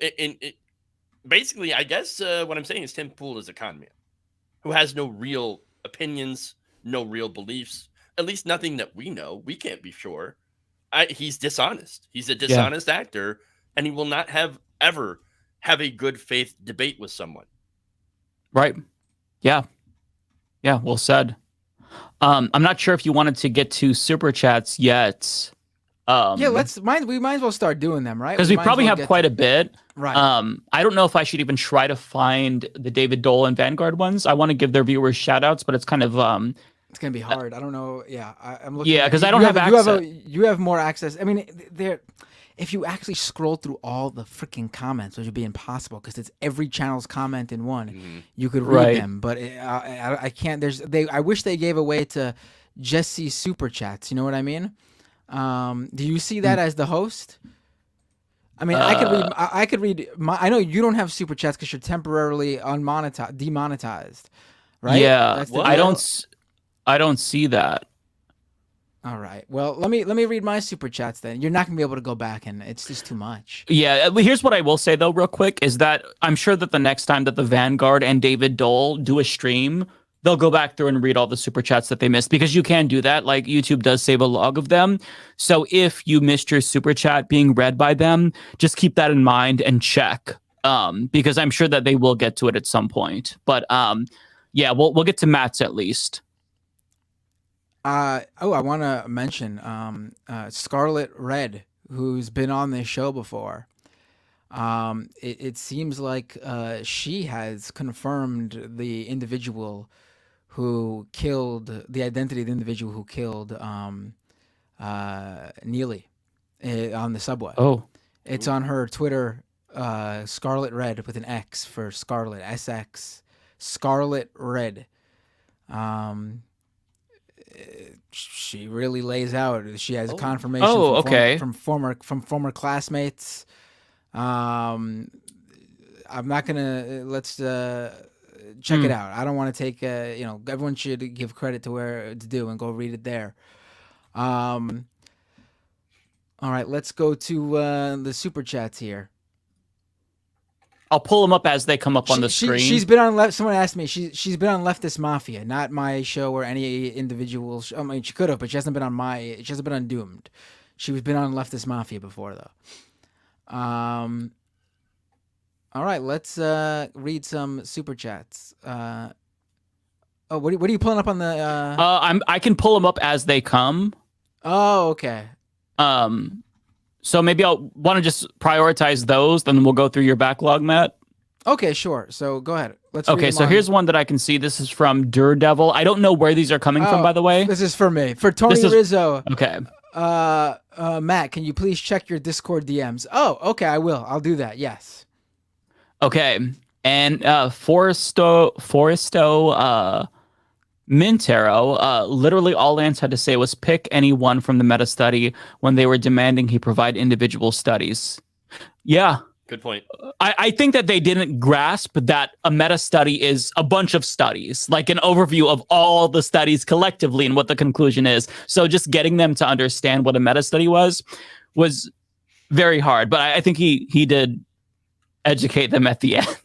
basically, I guess what I'm saying is Tim Pool is a con man who has no real opinions, no real beliefs. At least nothing that we know. We can't be sure. He's dishonest. He's a dishonest actor, and he will not ever have a good faith debate with someone. Right. Yeah. Yeah. Well said. I'm not sure if you wanted to get to super chats yet. We might as well start doing them, right? Because we probably have quite a bit. Right. I don't know if I should even try to find the David Dole and Vanguard ones. I want to give their viewers shout outs, but it's kind of it's gonna be hard. I don't know. Yeah, I'm looking. Yeah, because I don't have access. You have more access. I mean, if you actually scroll through all the freaking comments, which would be impossible because it's every channel's comment in one. You could read them, but I can't. I wish they gave a way to just see super chats. You know what I mean? Do you see that as the host? I mean, I could read. I know you don't have super chats because you're temporarily demonetized, right? Yeah, I don't see that. All right. Well, let me read my super chats then. You're not gonna be able to go back, and it's just too much. Yeah. Here's what I will say though, real quick, is that I'm sure that the next time that the Vanguard and David Dole do a stream, they'll go back through and read all the super chats that they missed, because you can do that. Like, YouTube does save a log of them. So if you missed your super chat being read by them, just keep that in mind and check, because I'm sure that they will get to it at some point. But yeah, we'll get to Matt's at least. I want to mention Scarlet Red, who's been on this show before. It seems like she has confirmed the individual who killed, the identity of the individual who killed Neely on the subway. Oh. It's on her Twitter Scarlet Red with an X for Scarlet, SX, Scarlet Red. She really lays out. She has confirmation from former classmates. I'm not gonna let's check it out. I don't want to take everyone should give credit to where it's due and go read it there. All right, let's go to the super chats here. I'll pull them up as they come up on the screen. She's been on someone asked me. She's been on Leftist Mafia, not my show or any individual. I mean, she could have, but she hasn't been on She hasn't been on Doomed. She was been on Leftist Mafia before though. All right, let's read some super chats. What are you pulling up on the? I can pull them up as they come. Oh, okay. So maybe I'll want to just prioritize those, then we'll go through your backlog, Matt. Okay, sure. So go ahead. Let's. Okay, so here's one that I can see. This is from Daredevil. I don't know where these are coming from, by the way. This is for me. For Tony Rizzo. Okay. Matt, can you please check your Discord DMs? Oh, okay, I will. I'll do that. Yes. Okay, and Forresto Mintero, literally all Lance had to say was pick any one from the meta study when they were demanding he provide individual studies. Yeah. Good point. I think that they didn't grasp that a meta study is a bunch of studies, like an overview of all the studies collectively and what the conclusion is. So just getting them to understand what a meta study was very hard. But I think he did educate them at the end.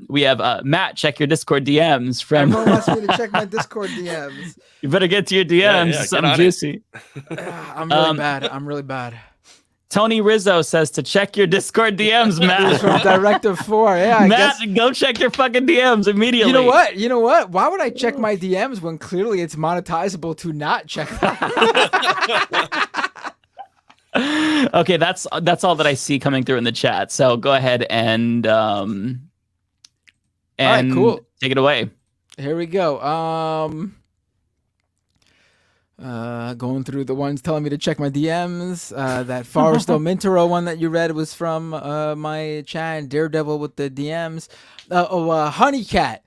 We have Matt, check your Discord DMs from. Everyone wants me to check my Discord DMs. You better get to your DMs. Something juicy. I'm really bad. I'm really bad. Tony Rizzo says to check your Discord DMs, Matt. From Directive 4. Yeah, Matt, go check your fucking DMs immediately. You know what? Why would I check my DMs when clearly it's monetizable to not check them? Okay, that's all that I see coming through in the chat. So go ahead and all right, cool. Take it away. Here we go. Going through the ones telling me to check my DMs. That Forresto Mintero one that you read was from my chat. Daredevil with the DMs. Honeycat.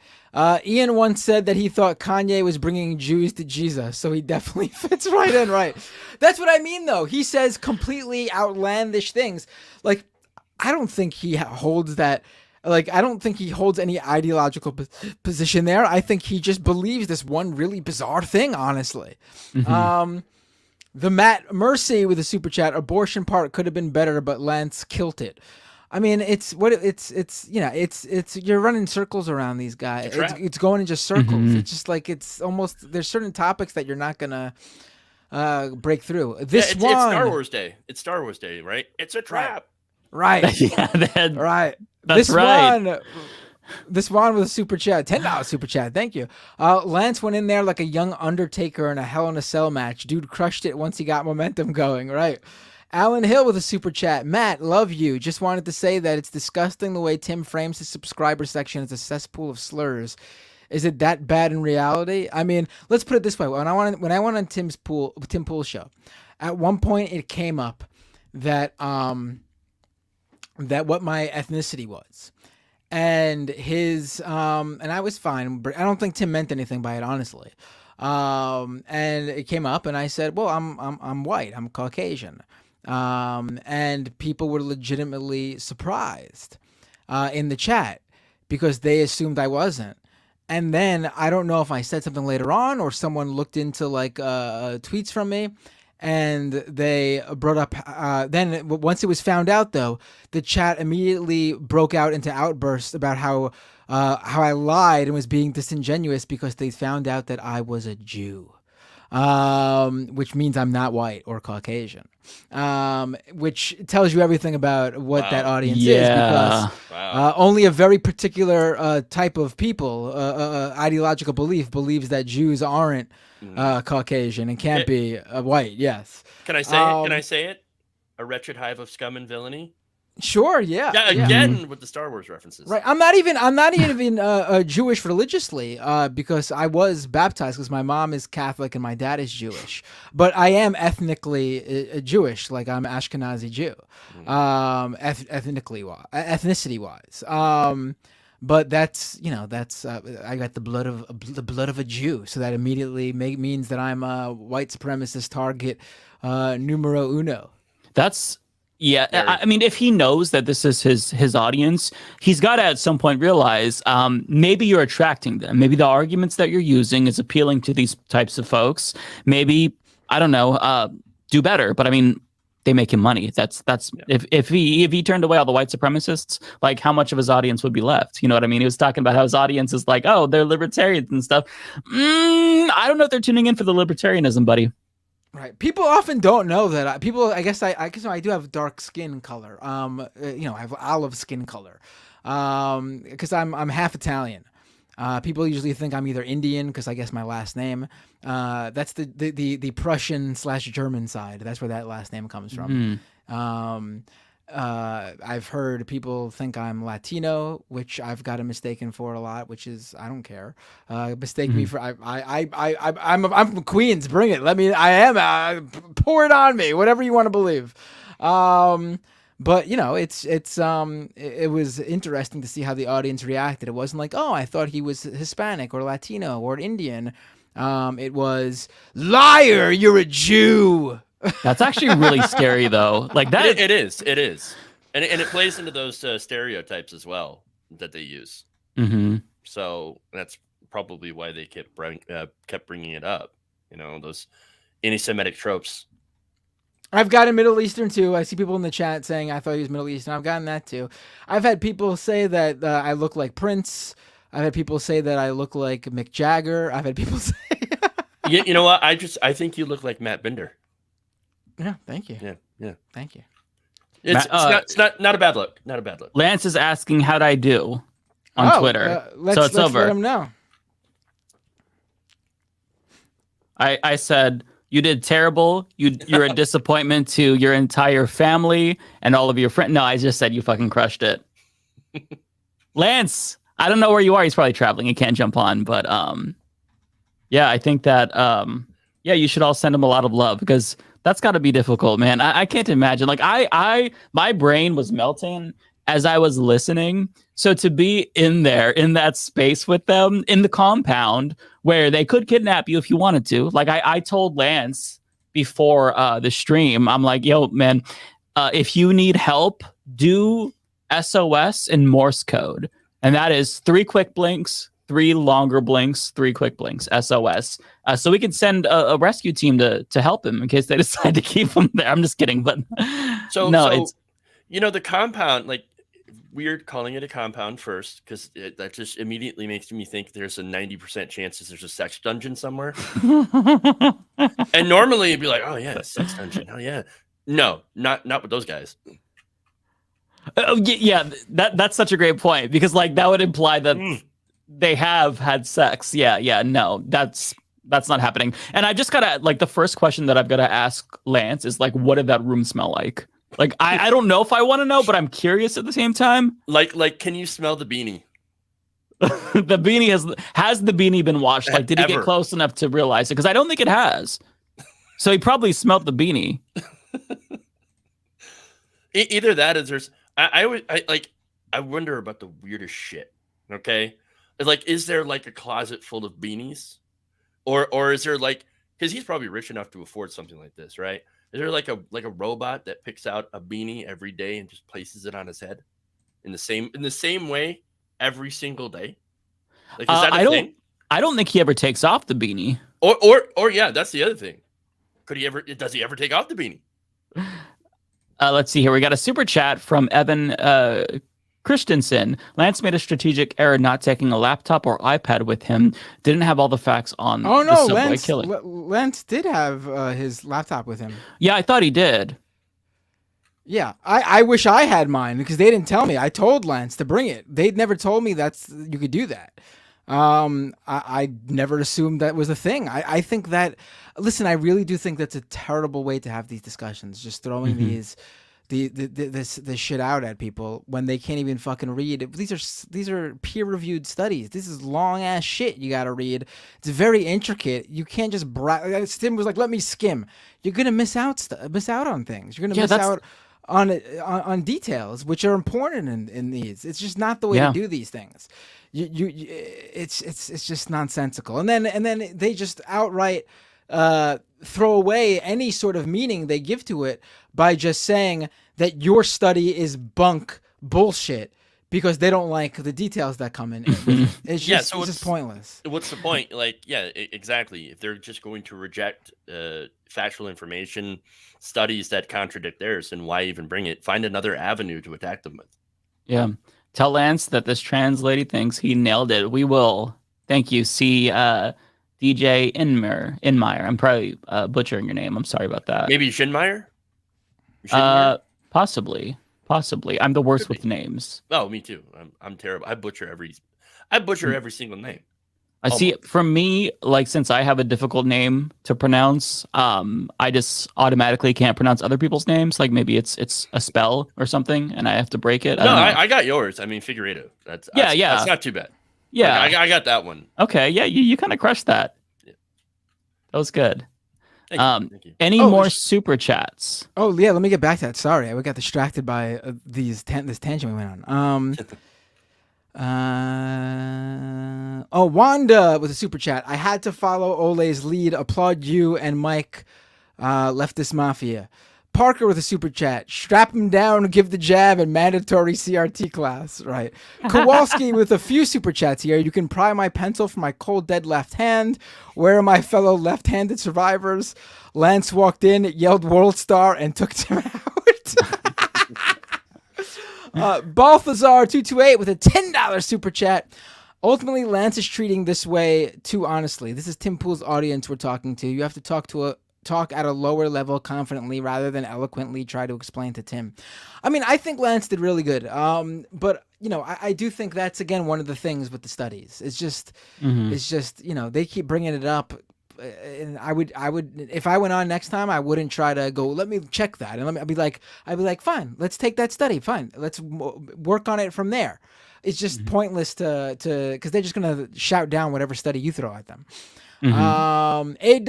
Ian once said that he thought Kanye was bringing Jews to Jesus, so he definitely fits right in, right? That's what I mean, though. He says completely outlandish things. Like, I don't think he holds that. Like, I don't think he holds any ideological position there. I think he just believes this one really bizarre thing, honestly. Mm-hmm. The Matt Mercy with a super chat. Abortion part could have been better, but Lance killed it. I mean, it's you're running circles around these guys. It's going in just circles. Mm-hmm. It's just like it's almost there's certain topics that you're not gonna break through. It's Star Wars Day. It's Star Wars Day, right? It's a trap. Right. Right. That's right. This one with a super chat, $10 super chat. Thank you. Lance went in there like a young Undertaker in a Hell in a Cell match. Dude crushed it once he got momentum going. Right. Alan Hill with a super chat. Matt, love you. Just wanted to say that it's disgusting the way Tim frames his subscriber section as a cesspool of slurs. Is it that bad in reality? I mean, let's put it this way. When I went on Tim Pool's show, at one point it came up that that what my ethnicity was. And his and I was fine, but I don't think Tim meant anything by it, honestly. And it came up and I said, well, I'm white, I'm Caucasian. And people were legitimately surprised in the chat because they assumed I wasn't. And then I don't know if I said something later on or someone looked into like tweets from me and they brought up then once it was found out, though, the chat immediately broke out into outbursts about how I lied and was being disingenuous because they found out that I was a Jew. Which means I'm not white or Caucasian, which tells you everything about what that audience is, because only a very particular type of people, ideological belief, believes that Jews aren't Caucasian and can't be white. Yes. Can I say it? Can I say it? A wretched hive of scum and villainy. Sure, yeah. Again with the Star Wars references. Right. I'm not even Jewish religiously because I was baptized because my mom is Catholic and my dad is Jewish. But I am ethnically Jewish, like I'm Ashkenazi Jew, ethnicity wise. But that's I got the blood of a Jew, so that immediately means that I'm a white supremacist target numero uno. That's. Yeah, I mean, if he knows that this is his audience, he's got to at some point realize maybe you're attracting them. Maybe the arguments that you're using is appealing to these types of folks. Maybe, I don't know, do better. But I mean, they make him money. That's if he turned away all the white supremacists, like how much of his audience would be left? You know what I mean? He was talking about how his audience is like, oh, they're libertarians and stuff. I don't know if they're tuning in for the libertarianism, buddy. Right. People often don't know that. I guess I do have dark skin color. I have olive skin color. Because I'm half Italian. People usually think I'm either Indian because I guess my last name. That's the Prussian/German side. That's where that last name comes from. I've heard people think I'm Latino, which I've got it mistaken for a lot, which is I don't care. Mistake me for I'm from Queens. Bring it. I am. Pour it on me. Whatever you want to believe. But it was interesting to see how the audience reacted. It wasn't like, oh, I thought he was Hispanic or Latino or Indian. It was liar. You're a Jew. That's actually really scary, though. Like that, it is, and it plays into those stereotypes as well that they use. Mm-hmm. So that's probably why they kept bringing it up. Those anti-Semitic tropes. I've gotten Middle Eastern too. I see people in the chat saying I thought he was Middle Eastern. I've gotten that too. I've had people say that I look like Prince. I've had people say that I look like Mick Jagger. I've had people say. You know what? I think you look like Matt Binder. Yeah, thank you. Yeah. Thank you. It's not a bad look. Not a bad look. Lance is asking how'd I do on Twitter. So it's over. Let him know. I said you did terrible. You're a disappointment to your entire family and all of your friends. No, I just said you fucking crushed it. Lance, I don't know where you are. He's probably traveling. He can't jump on, but yeah, I think that you should all send him a lot of love because that's got to be difficult, man. I can't imagine. Like my brain was melting as I was listening. So to be in there, in that space with them, in the compound where they could kidnap you if you wanted to. Like I told Lance before the stream, I'm like, yo, man, if you need help, do SOS in Morse code. And that is 3 quick blinks, 3 longer blinks, 3 quick blinks, SOS. So we can send a rescue team to help him in case they decide to keep him there. I'm just kidding, but it's the compound, like weird calling it a compound first because that just immediately makes me think there's a 90% chance there's a sex dungeon somewhere. And normally it'd be like, oh yeah, sex dungeon, oh yeah. No, not with those guys. Oh yeah, that's such a great point because like that would imply that they have had sex. Yeah, no, that's not happening. And I just gotta like the first question that I've got to ask Lance is like, what did that room smell like? Like I don't know if I want to know, but I'm curious at the same time. Like, can you smell the beanie? The beanie has the beanie been washed? Like, did he get close enough to realize it? Because I don't think it has. So he probably smelled the beanie. Either that is there's. I wonder about the weirdest shit. Okay, like, is there like a closet full of beanies, or is there like because he's probably rich enough to afford something like this, right? Is there like a robot that picks out a beanie every day and just places it on his head in the same way every single day? Like, is that a thing? I don't think he ever takes off the beanie. Or yeah, that's the other thing. Does he ever take off the beanie? Let's see here. We got a super chat from Evan Christensen. Lance made a strategic error not taking a laptop or iPad with him. Didn't have all the facts on the subway killing. Lance did have his laptop with him. Yeah, I thought he did. Yeah, I wish I had mine because they didn't tell me. I told Lance to bring it. They never told me you could do that. I never assumed that was a thing. I think that, listen, I really do think that's a terrible way to have these discussions. Just throwing this shit out at people when they can't even fucking read. These are peer-reviewed studies. This is long ass shit you got to read. It's very intricate. You can't just Tim was like, let me skim. You're gonna miss out on things. You're gonna miss out on details which are important in these. It's just not the way to do these things. It's just nonsensical. And then they just outright throw away any sort of meaning they give to it by just saying that your study is bunk bullshit because they don't like the details that come in. It's just pointless. What's the point? Like, yeah, exactly. If they're just going to reject factual information, studies that contradict theirs, then why even bring it? Find another avenue to attack them with. Yeah. Tell Lance that this trans lady thinks he nailed it. We will. Thank you. See, DJ Inmeyer. I'm probably butchering your name. I'm sorry about that. Maybe Schinmeyer? Possibly. I'm the worst with names. Oh, me too. I'm terrible. I butcher every single name. I see. For me, like, since I have a difficult name to pronounce, I just automatically can't pronounce other people's names. Like maybe it's a spell or something, and I have to break it. No, I got yours. I mean, figurative. That's not too bad. Yeah, like, I got that one. Okay, yeah, you kind of crushed that. Yeah. That was good. Thank you. Any more super chats? Oh yeah, let me get back to that. Sorry, I got distracted by this tangent we went on. Wanda with a super chat. I had to follow Ole's lead. Applaud you and Mike, Leftist Mafia. Parker with a super chat. Strap him down, give the jab, and mandatory CRT class. Right. Kowalski with a few super chats here. You can pry my pencil from my cold dead left hand. Where are my fellow left-handed survivors? Lance walked in, yelled World Star, and took him out. Balthazar228 with a $10 super chat. Ultimately, Lance is treating this way too honestly. This is Tim Pool's audience we're talking to. You have to talk at a lower level confidently rather than eloquently try to explain to Tim. I mean, I think Lance did really good. But you know, I do think that's again one of the things with the studies. It's just you know, they keep bringing it up. And I would if I went on next time, I wouldn't try to go, let me check that. And I'd be like, fine, let's take that study. Fine. Let's work on it from there. It's just pointless to because they're just going to shout down whatever study you throw at them. AW,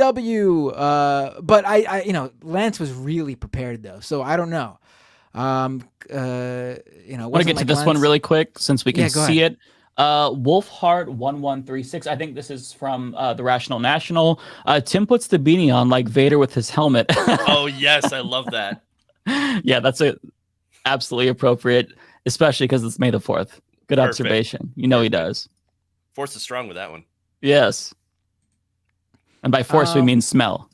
but I you know, Lance was really prepared though, so I don't know. You know, I want to get to this one really quick since we can see ahead. it. Wolfheart1136. I think this is from the Rational National. Tim puts the beanie on like Vader with his helmet. Oh yes, I love that. Yeah, that's absolutely appropriate, especially because it's May the 4th. Good observation. You know he does. Force is strong with that one. Yes. And by force, we mean smell.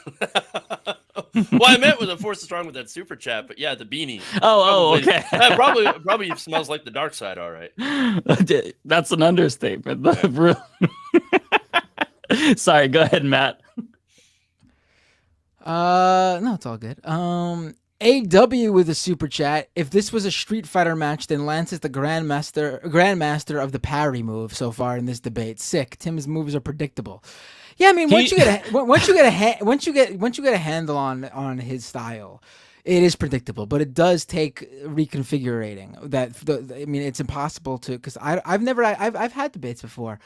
Well, I meant with a force is strong with that super chat, but yeah, the beanie. Okay. probably smells like the dark side. All right. That's an understatement. Sorry, go ahead, Matt. No, it's all good. AW with a super chat. If this was a Street Fighter match, then Lance is the grandmaster of the parry move so far in this debate. Sick. Tim's moves are predictable. Yeah, I mean, once you get a handle on his style, it is predictable. But it does take reconfiguring. I mean, it's impossible to, because I've had debates before.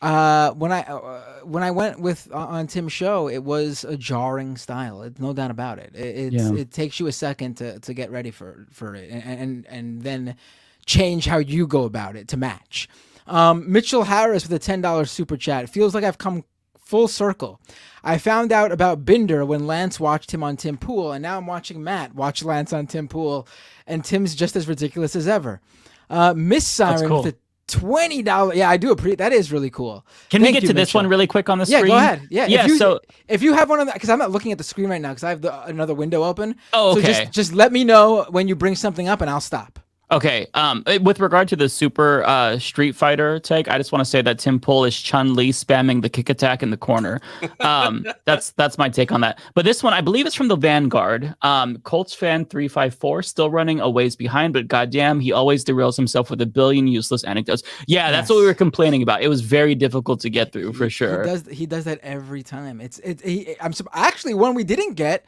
When I went with on Tim's show, it was a jarring style. No doubt about it. It takes you a second to get ready for it, and then change how you go about it to match. Mitchell Harris with a $10 super chat. Feels like I've come full circle. I found out about Binder when Lance watched him on Tim Pool, and now I'm watching Matt watch Lance on Tim Pool, and Tim's just as ridiculous as ever. Miss Siren with a $20. Yeah, I do appreciate that. Is really cool. Can we get to this one really quick on the screen? Yeah, go ahead. Yeah. So if you have one of that, because I'm not looking at the screen right now because I have another window open. Oh, okay. So just let me know when you bring something up, and I'll stop. Okay. With regard to the Super Street Fighter take, I just want to say that Tim Pool is Chun-Li spamming the kick attack in the corner. That's my take on that. But this one, I believe it's from the Vanguard. Colts fan 354 still running a ways behind, but goddamn, he always derails himself with a billion useless anecdotes. Yeah, that's what we were complaining about. It was very difficult to get through for sure. He does that every time. Actually, one we didn't get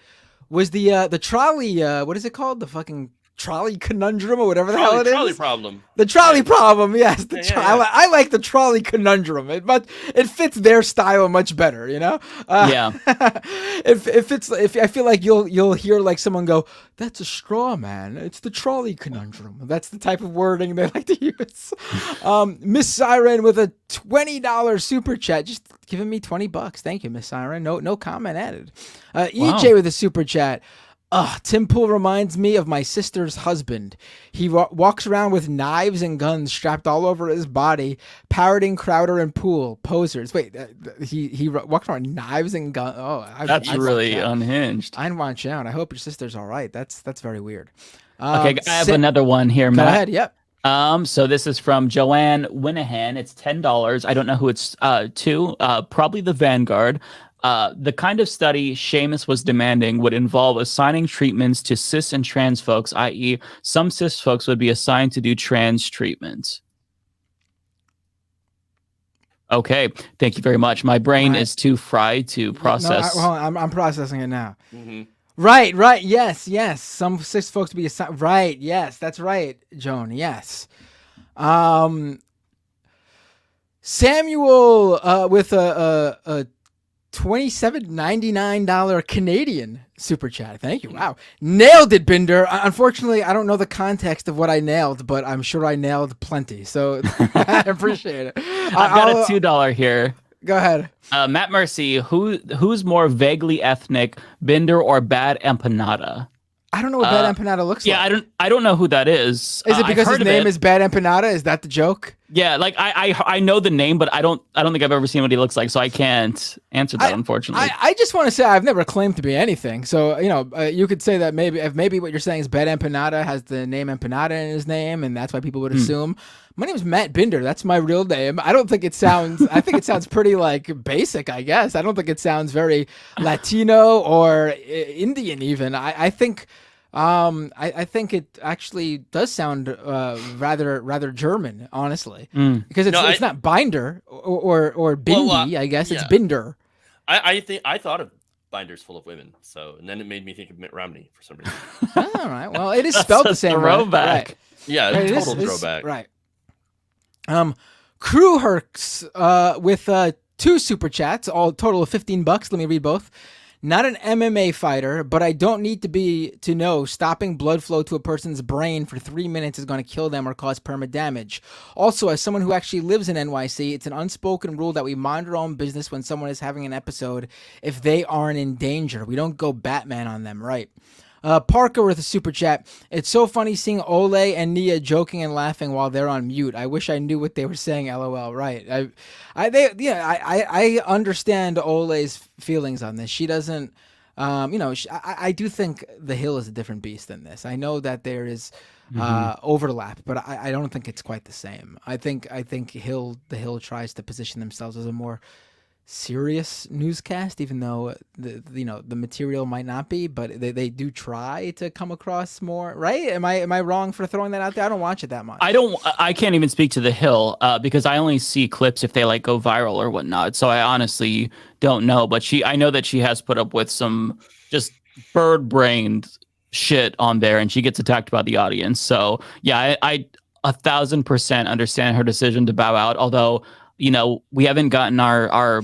was the trolley. What is it called? The fucking trolley conundrum or whatever the hell it is. Trolley problem. The trolley problem. Yes, I like the trolley conundrum. It fits their style much better. You know. If I feel like you'll hear like someone go, "That's a straw man. It's the trolley conundrum." That's the type of wording they like to use. Miss Siren with a $20 super chat, just giving me $20. Thank you, Miss Siren. No comment added. EJ with a super chat. Tim Pool reminds me of my sister's husband. He walks around with knives and guns strapped all over his body, parroting Crowder and Pool posers. Wait, he walks around with knives and guns. Oh, that's really unhinged. I watch out. I hope your sister's all right. That's very weird. Okay, I have another one here, Matt. Go ahead. Yep. So this is from Joanne Winahan. It's $10. I don't know who it's to. Probably the Vanguard. The kind of study Seamus was demanding would involve assigning treatments to cis and trans folks, i.e., some cis folks would be assigned to do trans treatments. Okay, thank you very much. My brain is too fried to process. No, I'm processing it now. Mm-hmm. Right. Yes. Some cis folks to be assigned. Right. Yes, that's right, Joan. Yes. Samuel with a $27.99 Canadian super chat. Thank you. Wow. Nailed it, Binder. Unfortunately, I don't know the context of what I nailed, but I'm sure I nailed plenty. So I appreciate it. I've got a $2 here. Go ahead. Matt Mercy, who's more vaguely ethnic, Binder or Bad Empanada? I don't know what Bad Empanada looks like. Yeah, I don't know who that is. Is it because his name is Bad Empanada? Is that the joke? Yeah, like I know the name, but I don't think I've ever seen what he looks like, so I can't answer that, unfortunately. I just want to say I've never claimed to be anything. So, you could say that maybe what you're saying is Bad Empanada has the name Empanada in his name, and that's why people would assume. My name is Matt Binder. That's my real name. I don't think it sounds. I think it sounds pretty like basic, I guess. I don't think it sounds very Latino or Indian even. I think it actually does sound rather German, honestly, because it's not Binder or Bindi. I guess it's Binder. I thought of Binders full of women, and then it made me think of Mitt Romney for some reason. All right, well, it is spelled the same way. Throwback. Right. Yeah, total throwback. Right. Crew Herks with 2 super chats, all total of $15. Let me read both. Not an MMA fighter, but I don't need to know stopping blood flow to a person's brain for 3 minutes is going to kill them or cause permanent damage. Also, as someone who actually lives in NYC, it's an unspoken rule that we mind our own business when someone is having an episode if they aren't in danger. We don't go Batman on them, right? Parker with a super chat. It's so funny seeing Ole and Nia joking and laughing while they're on mute. I wish I knew what they were saying. LOL. Right. I understand Ole's feelings on this. She doesn't. I do think The Hill is a different beast than this. I know that there is overlap, but I don't think it's quite the same. I think The Hill tries to position themselves as a more serious newscast, even though the material might not be, but they do try to come across more, right? Am I wrong for throwing that out there? I don't watch it that much. I can't even speak to The Hill because I only see clips if they go viral or whatnot. So I honestly don't know, but I know that she has put up with some just bird-brained shit on there, and she gets attacked by the audience. So yeah, I 1,000% understand her decision to bow out, although we haven't gotten our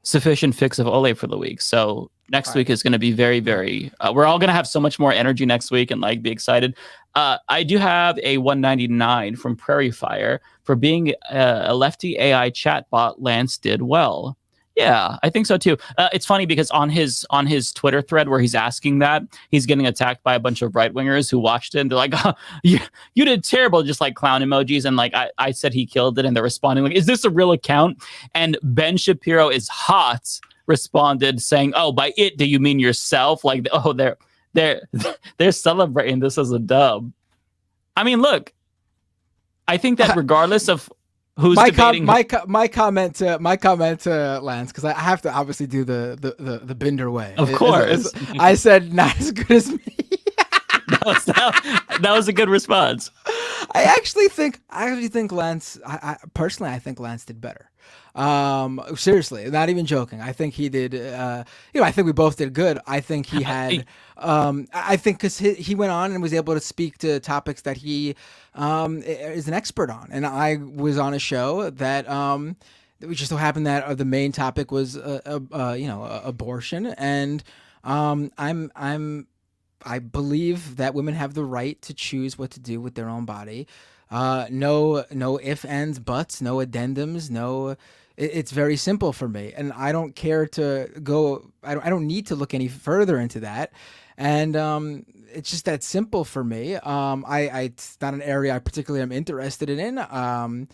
sufficient fix of Ole for the week. So next week is going to be very, very, we're all going to have so much more energy next week and be excited. I do have a $1.99 from Prairie Fire for being a lefty AI chatbot. Lance did well. Yeah, I think so too. It's funny because on his Twitter thread where he's asking that, he's getting attacked by a bunch of right wingers who watched it and they're like, oh, you did terrible, just clown emojis. And I said he killed it, and they're responding is this a real account? And Ben Shapiro is hot responded saying, oh, by it do you mean yourself? They're celebrating this as a dub. I mean, look, I think that regardless of who's debating my comment to Lance, because I have to obviously do the Binder way. Of course. I said not as good as me. that was a good response. I actually think Lance. I think Lance did better. Seriously, not even joking. I think he did. I think we both did good. I think he had. I think because he went on and was able to speak to topics that he is an expert on, and I was on a show that. It just so happened that the main topic was, abortion, and I believe that women have the right to choose what to do with their own body. No ifs, ands, buts, no addendums, no. It's very simple for me, and I don't care to go. I don't need to look any further into that, and it's just that simple for me. It's not an area I particularly am interested in.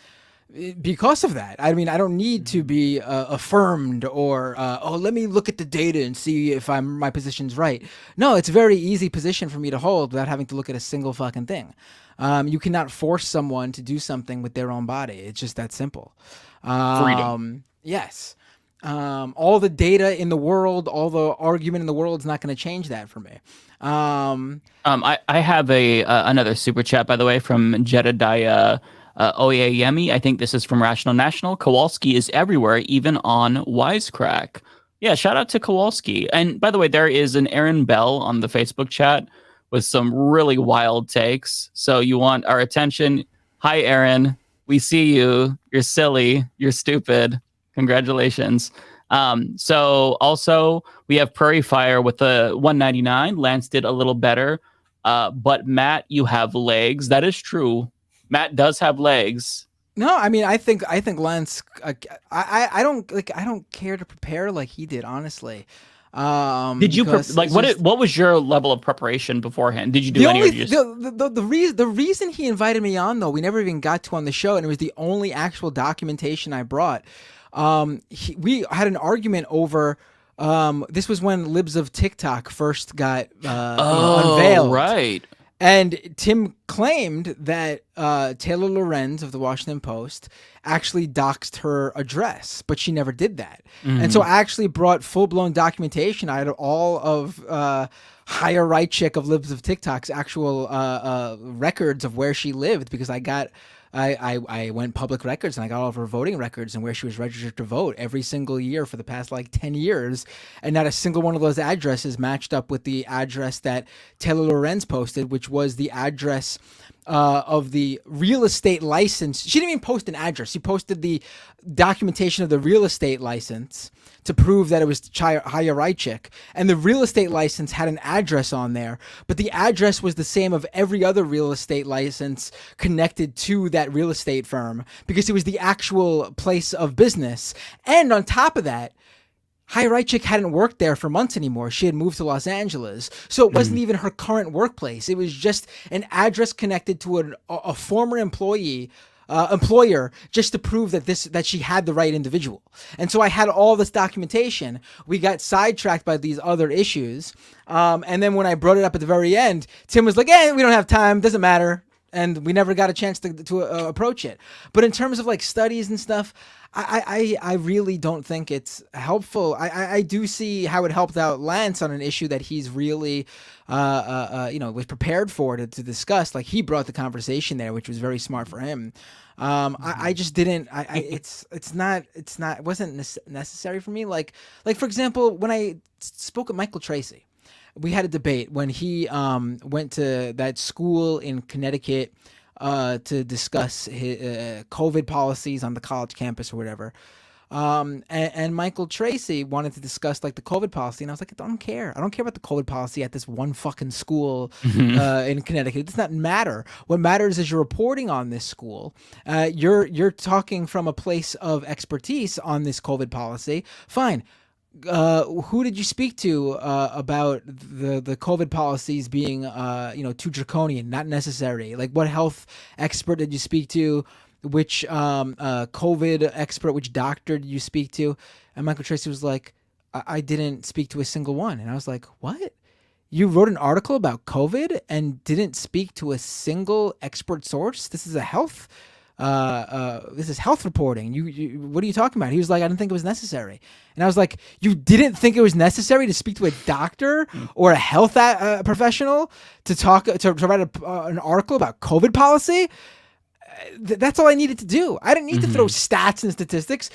Because of that. I mean, I don't need to be affirmed or, let me look at the data and see if my position's right. No, it's a very easy position for me to hold without having to look at a single fucking thing. You cannot force someone to do something with their own body. It's just that simple. Freedom. Yes. All the data in the world, all the argument in the world is not going to change that for me. I have another super chat, by the way, from Jedediah Oyeyemi. I think this is from Rational National. Kowalski is everywhere, even on Wisecrack. Yeah, shout out to Kowalski. And by the way, there is an Aaron Bell on the Facebook chat with some really wild takes. So you want our attention. Hi, Aaron. We see you. You're silly. You're stupid. Congratulations. So also we have Prairie Fire with the 199. Lance did a little better. But Matt, you have legs. That is true. Matt does have legs. No, I mean, I think Lance. I don't care to prepare like he did. Honestly, did you what was your level of preparation beforehand? Did you do any? The reason he invited me on, though, we never even got to on the show, and it was the only actual documentation I brought. We had an argument over. This was when Libs of TikTok first got unveiled, right? And Tim claimed that Taylor Lorenz of the Washington Post actually doxed her address, but she never did that. Mm-hmm. And so I actually brought full-blown documentation out of all of Higher Right Chick of Libs of TikTok's actual records of where she lived, because I went public records and I got all of her voting records and where she was registered to vote every single year for the past 10 years. And not a single one of those addresses matched up with the address that Taylor Lorenz posted, which was the address of the real estate license. She didn't even post an address. She posted the documentation of the real estate license to prove that it was Higher Right Chick. And the real estate license had an address on there, but the address was the same of every other real estate license connected to that real estate firm, because it was the actual place of business. And on top of that, Higher Right Chick hadn't worked there for months anymore. She had moved to Los Angeles. So it wasn't even her current workplace. It was just an address connected to a former employer, just to prove that she had the right individual. And so I had all this documentation. We got sidetracked by these other issues. And then when I brought it up at the very end, Tim was like, we don't have time. Doesn't matter. And we never got a chance to approach it. But in terms of studies and stuff, I really don't think it's helpful. I do see how it helped out Lance on an issue that he's really, was prepared for to discuss. Like, he brought the conversation there, which was very smart for him. I just didn't. It wasn't necessary for me. Like for example, when I spoke with Michael Tracy, we had a debate when he went to that school in Connecticut to discuss his, COVID policies on the college campus or whatever. And Michael Tracy wanted to discuss the COVID policy, and I was like, I don't care. I don't care about the COVID policy at this one fucking school in Connecticut. It does not matter. What matters is you're reporting on this school. You're talking from a place of expertise on this COVID policy. Fine. Who did you speak to about the COVID policies being too draconian, not necessary? Like, what health expert did you speak to? Which COVID expert, which doctor did you speak to? And Michael Tracy was like, I didn't speak to a single one. And I was like, what? You wrote an article about COVID and didn't speak to a single expert source? This is a health this is health reporting. You what are you talking about? He was like, I didn't think it was necessary. And I was like, you didn't think it was necessary to speak to a doctor or a health professional to write an article about COVID policy? that's all I needed to do. I didn't need to throw stats and statistics.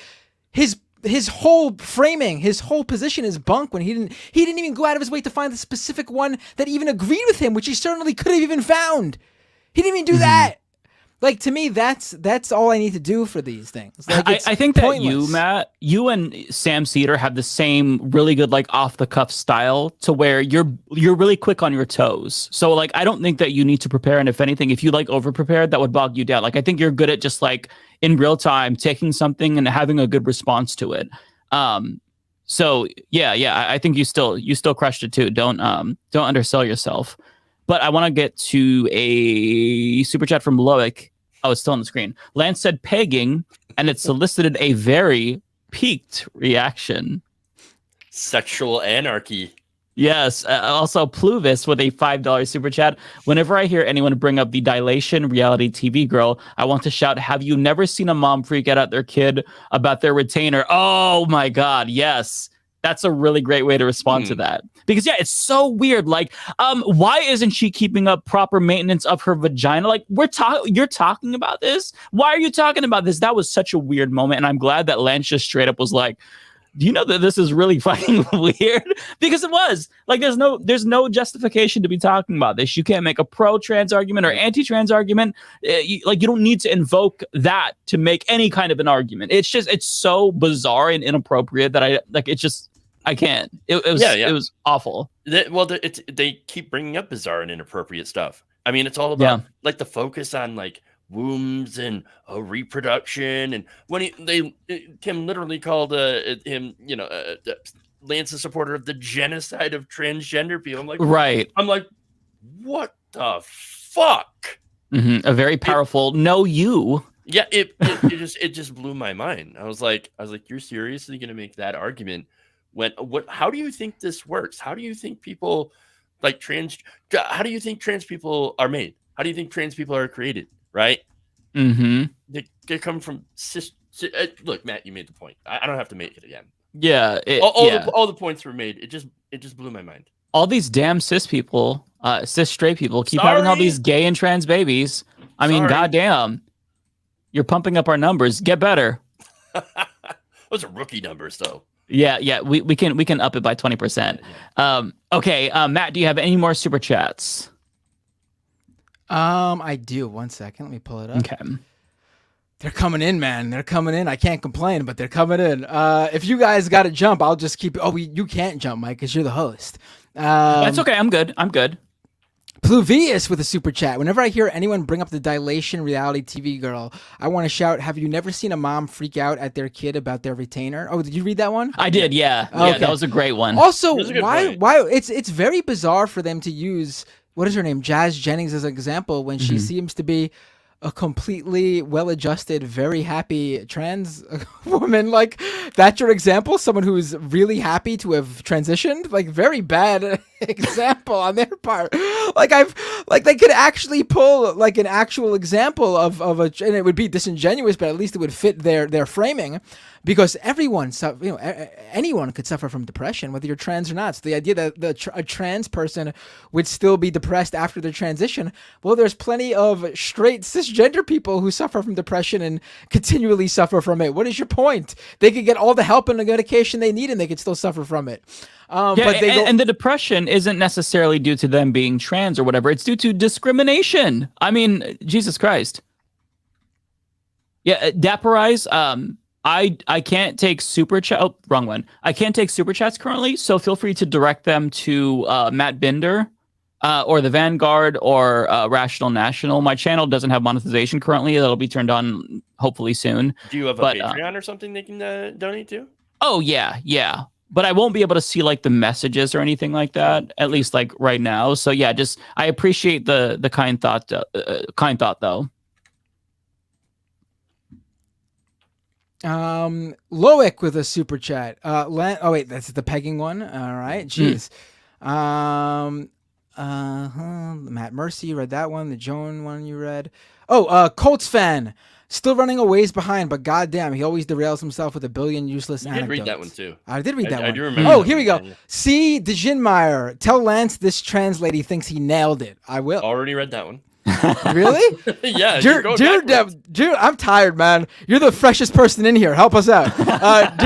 His whole framing, his whole position is bunk when he didn't even go out of his way to find the specific one that even agreed with him, which he certainly could have even found. He didn't even do that. Like, to me, that's all I need to do for these things. Like, I think that Matt, you and Sam Cedar have the same really good, like, off the cuff style to where you're really quick on your toes. So, like, I don't think that you need to prepare. And if anything, if you like over prepared, that would bog you down. Like, I think you're good at just like in real time taking something and having a good response to it. So yeah, I think you still crushed it too. Don't undersell yourself. But I want to get to a super chat from Loic. Oh, it's still on the screen. Lance said pegging, and it solicited a very peaked reaction. Sexual anarchy. Yes. Also, Pluvis with a $5 super chat. Whenever I hear anyone bring up the dilation reality TV girl, I want to shout, have you never seen a mom freak out at their kid about their retainer? Oh, my God. Yes. That's a really great way to respond to that. Because, yeah, it's so weird. Like, why isn't she keeping up proper maintenance of her vagina? Like, you're talking about this? Why are you talking about this? That was such a weird moment. And I'm glad that Lance just straight up was like, do you know that this is really fucking weird? Because it was. Like, there's no justification to be talking about this. You can't make a pro-trans argument or anti-trans argument. You don't need to invoke that to make any kind of an argument. It's so bizarre and inappropriate that I can't. It was awful. They keep bringing up bizarre and inappropriate stuff. I mean, it's all about like the focus on like wombs and reproduction, and when Tim literally called him, Lance a supporter of the genocide of transgender people. I'm like, right. I'm like, what the fuck? A very powerful you. Yeah, it just blew my mind. I was like, you're seriously gonna make that argument? How do you think this works? How do you think people like how do you think trans people are made? How do you think trans people are created? Right? They come from cis. Look, Matt, you made the point. I don't have to make it again. Yeah. All the points were made. It just blew my mind. All these damn cis people, cis straight people, keep having all these gay and trans babies. I mean, goddamn, you're pumping up our numbers. Get better. Those are rookie numbers, though. Yeah. We can up it by 20%. Okay, Matt, do you have any more super chats? I do. 1 second. Let me pull it up. Okay. They're coming in, man. They're coming in. I can't complain, but they're coming in. If you guys got to jump, I'll just keep. You can't jump, Mike, because you're the host. That's okay. I'm good. Pluvius with a super chat. Whenever I hear anyone bring up the dilation reality TV girl, I want to shout, have you never seen a mom freak out at their kid about their retainer? Oh, did you read that one? I did, yeah. Okay. Yeah, that was a great one. Also, why it's very bizarre for them to use, what is her name, Jazz Jennings as an example when she seems to be a completely well-adjusted, very happy trans woman. Like, that's your example? Someone who's really happy to have transitioned? Like, very bad example on their part. Like, they could actually pull like an actual example of and it would be disingenuous, but at least it would fit their framing. Because anyone could suffer from depression, whether you're trans or not. So the idea that a trans person would still be depressed after their transition, well, there's plenty of straight cisgender people who suffer from depression and continually suffer from it. What is your point? They could get all the help and the medication they need, and they could still suffer from it. And the depression isn't necessarily due to them being trans or whatever. It's due to discrimination. I mean, Jesus Christ. Yeah, Dapperize. I can't take super chat. Oh, wrong one. I can't take super chats currently, so feel free to direct them to Matt Binder or the Vanguard or Rational National. My channel doesn't have monetization currently. That'll be turned on hopefully soon. Do you have a Patreon or something they can donate to? Oh yeah. But I won't be able to see like the messages or anything like that, at least like right now. So yeah, I appreciate the kind thought though. Loic with a super chat. Oh wait, that's the pegging one. All right, jeez. Matt Mercy, you read that one. The Joan one you read. Oh, Colts fan. Still running a ways behind, but goddamn, he always derails himself with a billion useless anecdotes. I did read that one too. I did read that one. I do remember. Oh, here we go. See, DeJinmeyer, tell Lance this trans lady thinks he nailed it. I will. Already read that one. Really? Yeah. Dude, I'm tired, man. You're the freshest person in here. Help us out.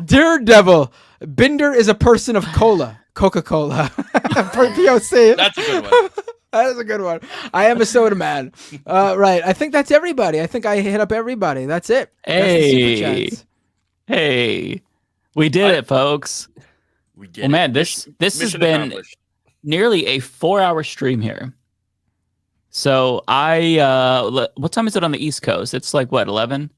Dear Devil, Binder is a person of Coca-Cola. For POC. That's a good one. That is a good one. I am a soda man. Right. I think that's everybody. I think I hit up everybody. That's it. Hey, we did it, folks. We did well, man, this has been nearly a 4-hour stream here. So what time is it on the East Coast? It's like what, 11?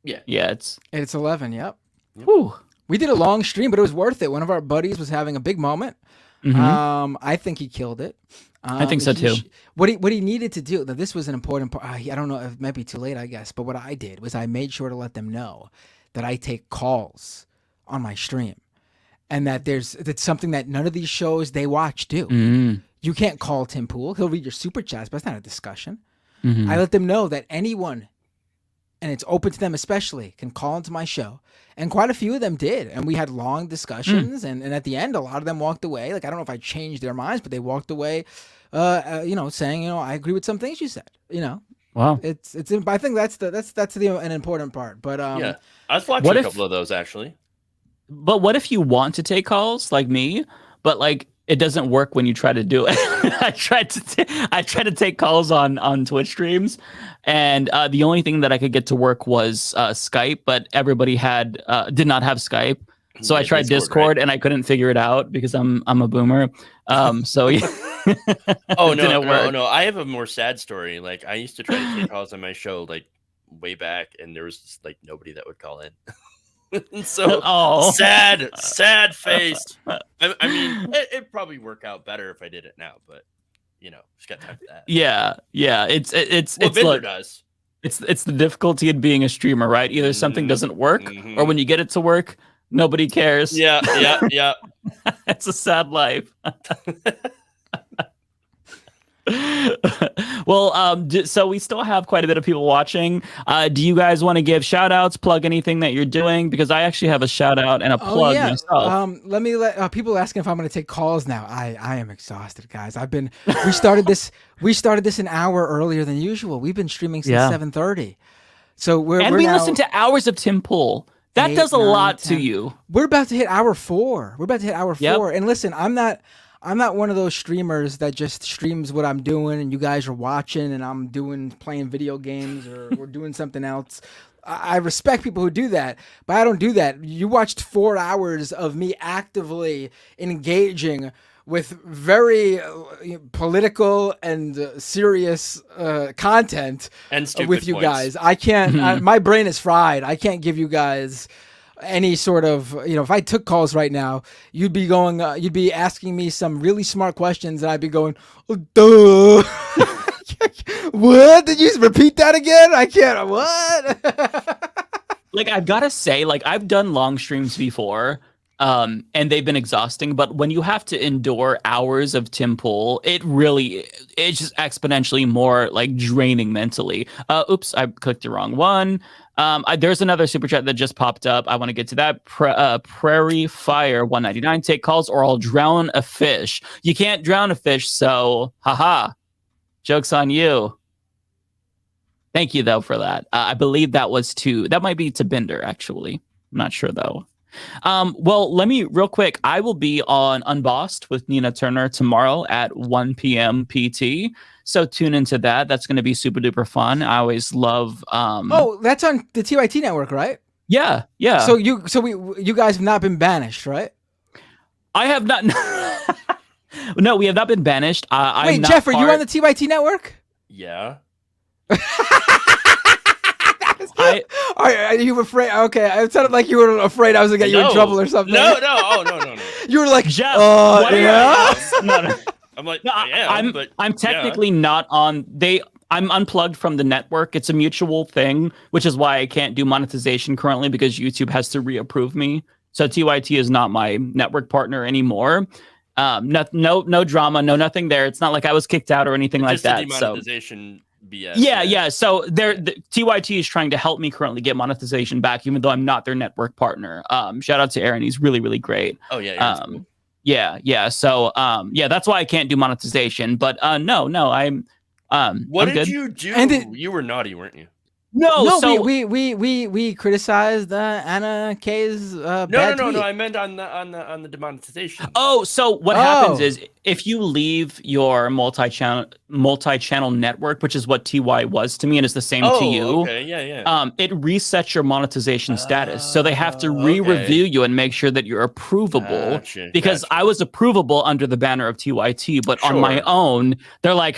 Yeah. Yeah, it's 11. Yep. Whew. We did a long stream, but it was worth it. One of our buddies was having a big moment. Mm-hmm. I think he killed it. I think so too. What he needed to do, now this was an important part. I don't know, it might be too late, I guess. But what I did was I made sure to let them know that I take calls on my stream, and that it's something that none of these shows they watch do. Mm-hmm. You can't call Tim Pool. He'll read your super chats, but it's not a discussion. Mm-hmm. I let them know that anyone, and it's open to them especially, can call into my show. And quite a few of them did. And we had long discussions. And at the end, a lot of them walked away. Like, I don't know if I changed their minds, but they walked away, saying, I agree with some things you said, Wow. It's. I think that's an important part. But yeah, I was watching a couple of those actually. But what if you want to take calls like me, but like it doesn't work when you try to do it? I tried to take calls on Twitch streams, and the only thing that I could get to work was Skype, but everybody did not have Skype. So I tried Discord, right? And I couldn't figure it out because I'm a boomer. So yeah. Oh no! I have a more sad story. Like, I used to try to take calls on my show like way back, and there was just like nobody that would call in. So sad faced. I mean, it'd probably work out better if I did it now, but just got time for that. Yeah. It's Binder does. It's the difficulty in being a streamer, right? Either something doesn't work, or when you get it to work, nobody cares. Yeah. It's a sad life. Well, so we still have quite a bit of people watching. Do you guys want to give shout outs, plug anything that you're doing? Because I actually have a shout out and a plug myself. Let me let people asking if I'm going to take calls now. I am exhausted, guys. We started this an hour earlier than usual. We've been streaming since 7:30. So we listen to hours of Tim Pool. That does a lot to you. We're about to hit hour 4. And listen, I'm not one of those streamers that just streams what I'm doing and you guys are watching and I'm playing video games or we're doing something else. I respect people who do that, but I don't do that. You watched 4 hours of me actively engaging with very political and serious content and with you points. Guys. I can't. My brain is fried. I can't give you guys any sort of, if I took calls right now, you'd be asking me some really smart questions and I'd be going, oh, duh. What? Did you repeat that again? I can't. What? Like, I've got to say, like, I've done long streams before, and they've been exhausting, but when you have to endure hours of Tim Pool, it's just exponentially more like draining mentally. Oops, I clicked the wrong one. There's another super chat that just popped up. I want to get to that. Prairie Fire 199. Take calls or I'll drown a fish. You can't drown a fish, so haha. Joke's on you. Thank you though for that. I believe that might be to Binder actually. I'm not sure though. Well, let me real quick. I will be on Unbossed with Nina Turner tomorrow at 1 p.m. PT. So tune into that. That's going to be super duper fun. I always love. That's on the TYT network, right? Yeah. So you guys have not been banished, right? I have not. No, we have not been banished. Wait, Jeff, are you on the TYT network? Yeah. Are you afraid? Okay, it sounded like you were afraid I was gonna get you in trouble or something. No. Oh, no. You were like, Jeff. Yeah. No. I'm like, I'm technically not on. I'm unplugged from the network. It's a mutual thing, which is why I can't do monetization currently because YouTube has to reapprove me. So TYT is not my network partner anymore. No drama, no nothing there. It's not like I was kicked out or anything like that. Demonetization BS. Yeah. So the TYT is trying to help me currently get monetization back, even though I'm not their network partner. Shout out to Aaron. He's really, really great. Oh yeah. Yeah. So that's why I can't do monetization. But no, I'm What I'm did good. you do? You were naughty, weren't you? No, so we criticized Anna K's bad tweet. No. I meant on the demonetization. Oh, so what happens is if you leave your multi-channel network, which is what TY was to me, and is the same to you. Okay, yeah. It resets your monetization status, so they have to re-review you and make sure that you're approvable. Because I was approvable under the banner of TYT, but on my own, they're like,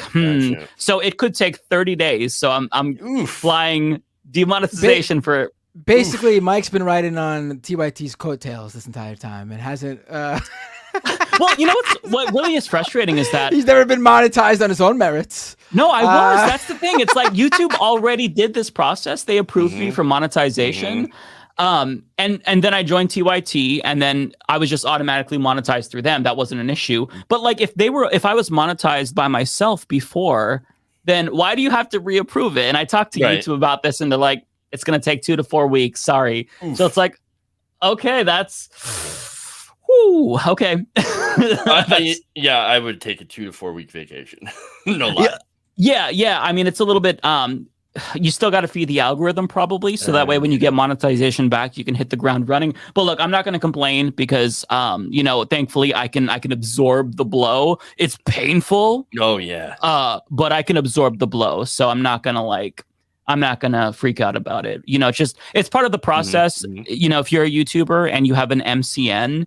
So it could take 30 days. So I'm flying demonetization for. Basically, Mike's been riding on TYT's coattails this entire time and hasn't. Well, you know what really is frustrating is that he's never been monetized on his own merits. No, I was. That's the thing. It's like YouTube already did this process. They approved me for monetization. And then I joined TYT, and then I was just automatically monetized through them. That wasn't an issue. But like if I was monetized by myself before, then why do you have to reapprove it? And I talked to YouTube about this, and they're like, it's going to take 2 to 4 weeks. Sorry. So it's like, okay, that's, okay. I would take a 2 to 4 week vacation. No lie. Yeah. I mean, it's a little bit, you still got to feed the algorithm probably. So that way, when you get monetization back, you can hit the ground running. But look, I'm not going to complain because, thankfully I can absorb the blow. It's painful. Oh yeah. But I can absorb the blow. So I'm not going to freak out about it. It's part of the process. If you're a YouTuber and you have an MCN,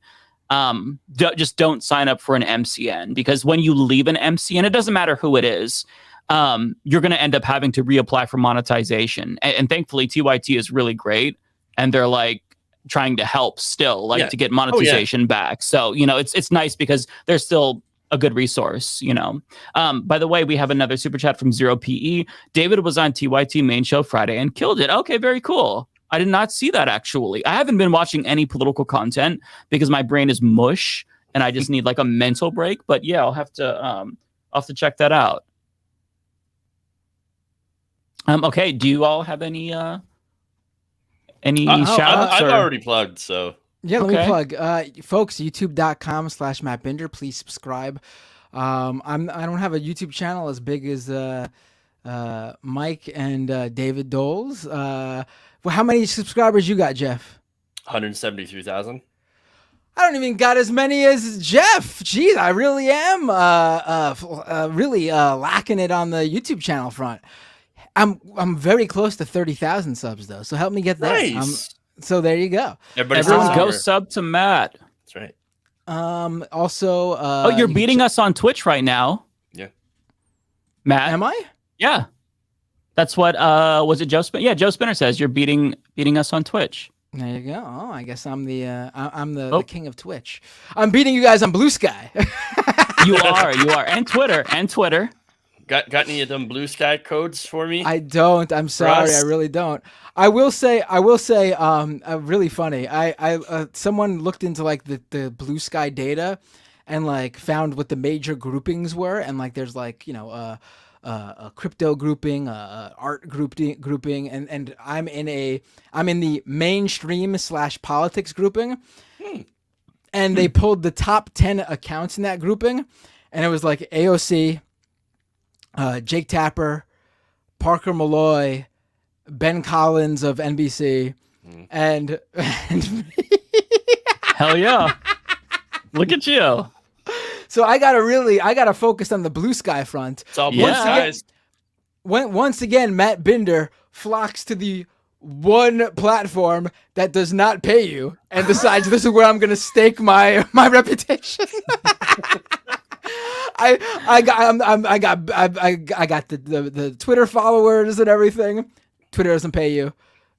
just don't sign up for an MCN, because when you leave an MCN, it doesn't matter who it is. You're going to end up having to reapply for monetization. And thankfully, TYT is really great. And they're like trying to help still, to get monetization back. So, it's nice because they're still a good resource, By the way, we have another super chat from 0PE. David was on TYT main show Friday and killed it. Okay, very cool. I did not see that, actually. I haven't been watching any political content because my brain is mush and I just need like a mental break. But yeah, I'll have to check that out. Okay, do you all have any shout outs? I've already plugged, so. Yeah, let me plug. Folks, youtube.com/MattBinder. Please subscribe. I don't have a YouTube channel as big as Mike and David Doles. How many subscribers you got, Jeff? 173,000. I don't even got as many as Jeff. Jeez, I really am really lacking it on the YouTube channel front. I'm very close to 30,000 subs though, so help me get there. Nice. So there you go. Everyone go sub to Matt. That's right. Also, you're beating us on Twitch right now. Yeah. Matt, am I? Yeah. That's what was it Joe Spinner? Yeah, Joe Spinner says you're beating us on Twitch. There you go. Oh, I guess I'm the king of Twitch. I'm beating you guys on Blue Sky. You are, and Twitter. Got any of them Blue Sky codes for me? I don't. I'm sorry. I really don't. I will say, really funny. I someone looked into like the Blue Sky data and like found what the major groupings were. And like, there's like, a crypto grouping, art grouping. And I'm in the mainstream / politics grouping. And they pulled the top 10 accounts in that grouping. And it was like AOC, Jake Tapper, Parker Malloy, Ben Collins of NBC, and hell yeah, look at you. So I gotta focus on the Blue Sky front. It's all blue once again, Matt Binder flocks to the one platform that does not pay you and decides this is where I'm gonna stake my reputation. I got the Twitter followers and everything. Twitter doesn't pay you.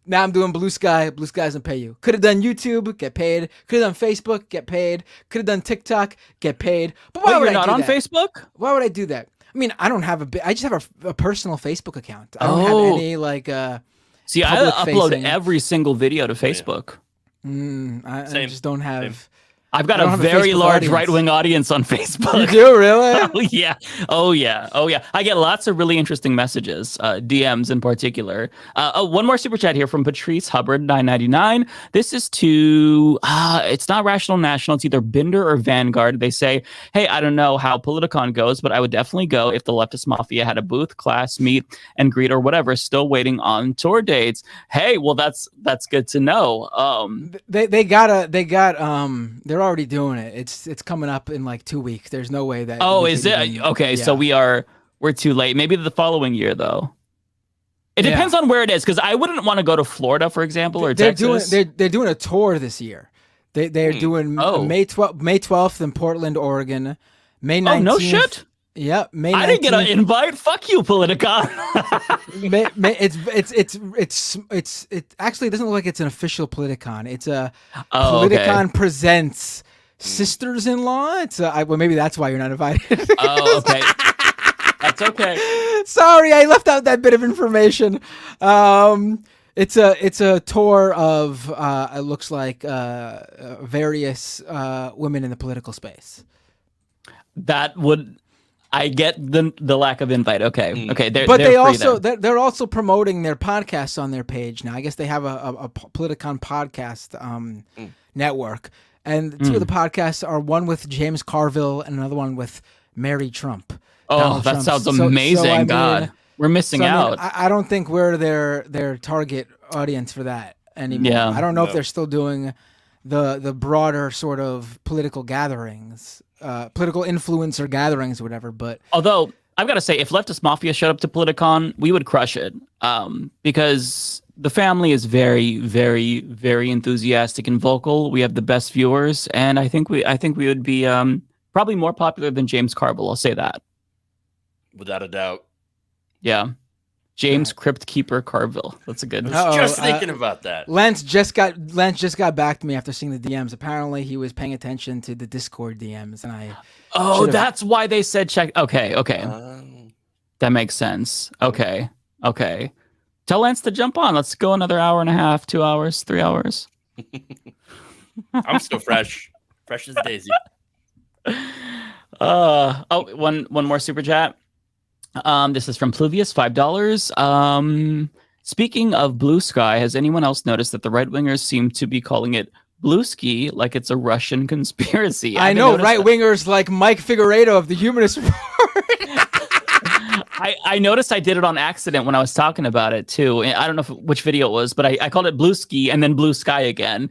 Now I'm doing Blue Sky. Blue Sky doesn't pay you. Could have done YouTube, get paid. Could have done Facebook, get paid. Could have done TikTok, get paid. But why would I do that? You're not on Facebook? Why would I do that? I mean, I don't have I just have a personal Facebook account. I don't have any like. See, I upload every single video to Facebook. I just don't have. I've got a very large right-wing audience on Facebook. You do, really? Oh yeah. I get lots of really interesting messages, DMs in particular. One more super chat here from Patrice Hubbard, $9.99. This is to it's not Rational National. It's either Binder or Vanguard. They say, hey, I don't know how Politicon goes, but I would definitely go if the Leftist Mafia had a booth, class, meet and greet or whatever. Still waiting on tour dates. Hey, well, that's good to know. They're already doing it. It's coming up in like 2 weeks. There's no way that. Oh, is it? Okay, so we're too late. Maybe the following year though. It depends on where it is, because I wouldn't want to go to Florida, for example, or Texas. They're doing a tour this year. They're doing May 12th in Portland, Oregon. May 19th. Oh, no shit. Yep, May 19th. I didn't get an invite. Fuck you, Politicon. It actually doesn't look like it's an official Politicon. It's a Politicon presents Sisters-in-Law. It's well, maybe that's why you're not invited. Oh, okay. That's okay. Sorry, I left out that bit of information. It's a tour of it looks like various women in the political space. That would. I get the lack of invite. Okay. They're also promoting their podcasts on their page now. I guess they have a Politicon podcast network, and two of the podcasts are one with James Carville and another one with Mary Trump. Donald Trump. Sounds amazing. God, we're missing out. I don't think we're their target audience for that anymore. Yeah, I don't know if they're still doing the broader sort of political gatherings. Political influencer gatherings or whatever, but although I've got to say, if Leftist Mafia showed up to Politicon, we would crush it, because the family is very, very, very enthusiastic and vocal. We have the best viewers, and I think we would be probably more popular than James Carville. I'll say that without a doubt. Yeah. James Crypt Keeper Carville. That's a good. Just thinking about that. Lance just got back to me after seeing the DMs. Apparently, he was paying attention to the Discord DMs, and I. Oh, that's why they said check. Okay. That makes sense. Okay. Tell Lance to jump on. Let's go another hour and a half, 2 hours, 3 hours. I'm still fresh as a daisy. One more super chat. This is from Pluvius, $5. Speaking of blue sky, has anyone else noticed that the right-wingers seem to be calling it blue ski like it's a Russian conspiracy? I know, right-wingers like Mike Figueredo of the Humanist Report. I noticed I did it on accident when I was talking about it, too. I don't know which video it was, but I called it blue ski and then blue sky again.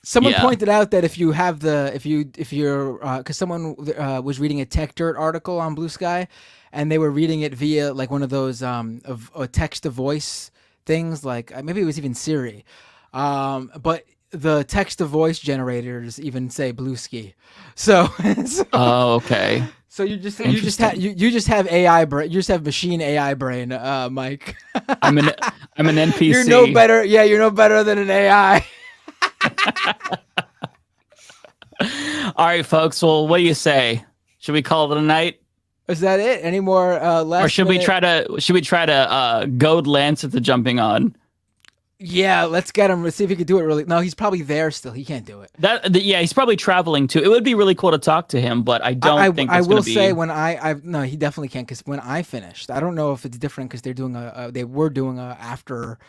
Someone pointed out that if you're because someone was reading a Tech Dirt article on Blue Sky, and they were reading it via like one of those of text to voice things, like maybe it was even Siri, but the text to voice generators even say Blue Ski. So oh, okay. So you just have AI brain. You just have machine AI brain, Mike. I'm an NPC. You're no better. Yeah, you're no better than an AI. All right, folks. Well, what do you say? Should we call it a night? Is that it? Any more last? Or should we try to goad Lance into jumping on? Yeah, let's get him. Let's see if he can do it. Really? No, he's probably there still. He can't do it. Yeah, he's probably traveling too. It would be really cool to talk to him, but I don't think it's I will say when no, he definitely can't, because when I finished, I don't know if it's different because they were doing a after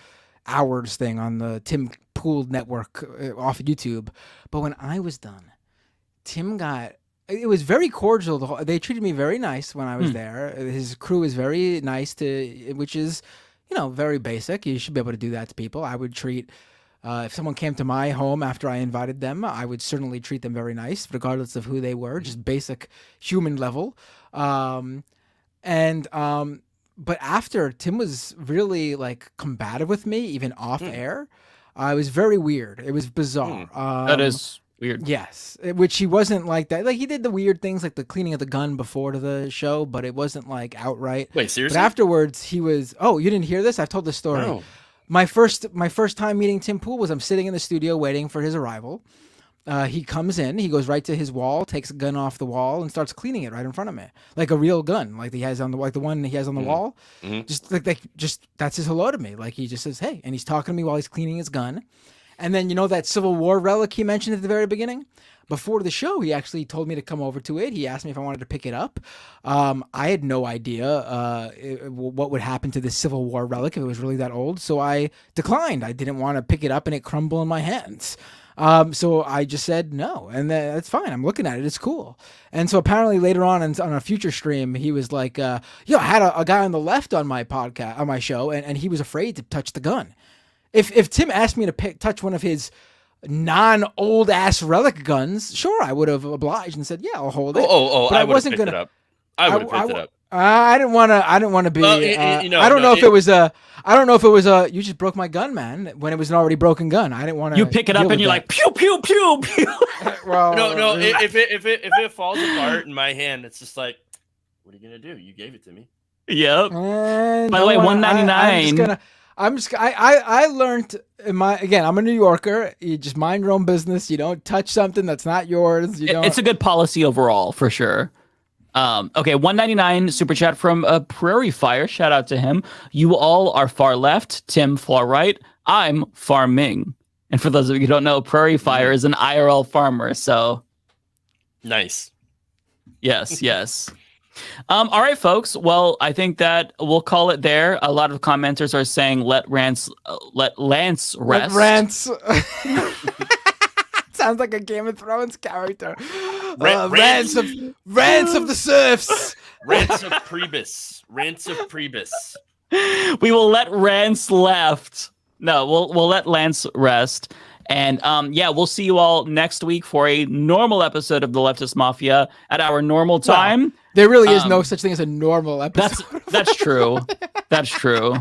hours thing on the Tim Pool network off of YouTube, but when I was done, Tim it was very cordial. They treated me very nice when I was there. His crew is very nice which is, very basic. You should be able to do that to people. I would treat, if someone came to my home after I invited them, I would certainly treat them very nice, regardless of who they were, just basic human level. But after, Tim was really like combative with me, even off air. It was very weird. It was bizarre. That is weird. Yes, which he wasn't like that. Like he did the weird things, like the cleaning of the gun before to the show, but it wasn't like outright. Wait, seriously? But afterwards, he was. Oh, you didn't hear this? I've told this story. No. My first time meeting Tim Pool was I'm sitting in the studio waiting for his arrival. He comes in, he goes right to his wall, takes a gun off the wall, and starts cleaning it right in front of me, like a real gun, like he has on the one he has on the wall. Just that's his hello to me. Like he just says, "Hey," and he's talking to me while he's cleaning his gun. And then, you know, that Civil War relic he mentioned at the very beginning? Before the show, he actually told me to come over to it. He asked me if I wanted to pick it up. I had no idea what would happen to this Civil War relic if it was really that old. So I declined. I didn't want to pick it up and it crumble in my hands. So I just said no, and that's fine. I'm looking at it. It's cool. And so apparently later on a future stream, he was like, I had a guy on the left on my podcast, on my show, and he was afraid to touch the gun. If Tim asked me to touch one of his non-old ass relic guns, sure, I would have obliged and said, yeah, I'll hold it. But I wasn't gonna. It I would have picked it up. I didn't want to be. Well, I don't know if it was a. I don't know if it was a. You just broke my gun, man. When it was an already broken gun, I didn't want to. You pick it up and you're like pew pew pew pew. Well, no. If it falls apart in my hand, it's just like, what are you gonna do? You gave it to me. Yep. By the way, $1.99. I learned I'm a New Yorker. You just mind your own business. You don't touch something that's not yours. It's a good policy overall for sure. Okay, $1.99 super chat from Prairie Fire. Shout out to him. You all are far left, Tim far right. I'm farming. And for those of you who don't know, Prairie Fire is an IRL farmer. So nice. Yes. All right, folks. Well, I think that we'll call it there. A lot of commenters are saying let Lance rest. Let Rance. Sounds like a Game of Thrones character. Rants of the serfs. Rants of Priebus. We will let Rance left. No, we'll let Lance rest. And we'll see you all next week for a normal episode of the Leftist Mafia at our normal time. Well, there really is no such thing as a normal episode. That's true. That's true.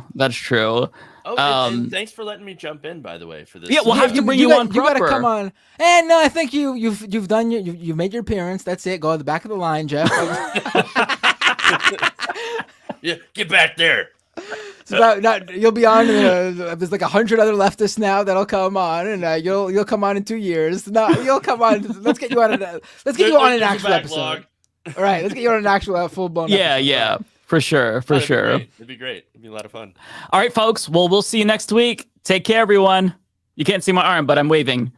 Oh, and thanks for letting me jump in, by the way, for this. Yeah, we'll have to bring you on proper. You got to come on. And no, I think you've done you've made your appearance. That's it. Go to the back of the line, Jeff. Yeah, get back there. You'll be on. There's like 100 other leftists now that'll come on, and you'll come on in 2 years. No, you'll come on. Let's get you on an actual episode. All right, let's get you on an actual full blown. Yeah, for sure. It'd be great. It'd be a lot of fun. All right, folks. Well, we'll see you next week. Take care, everyone. You can't see my arm, but I'm waving.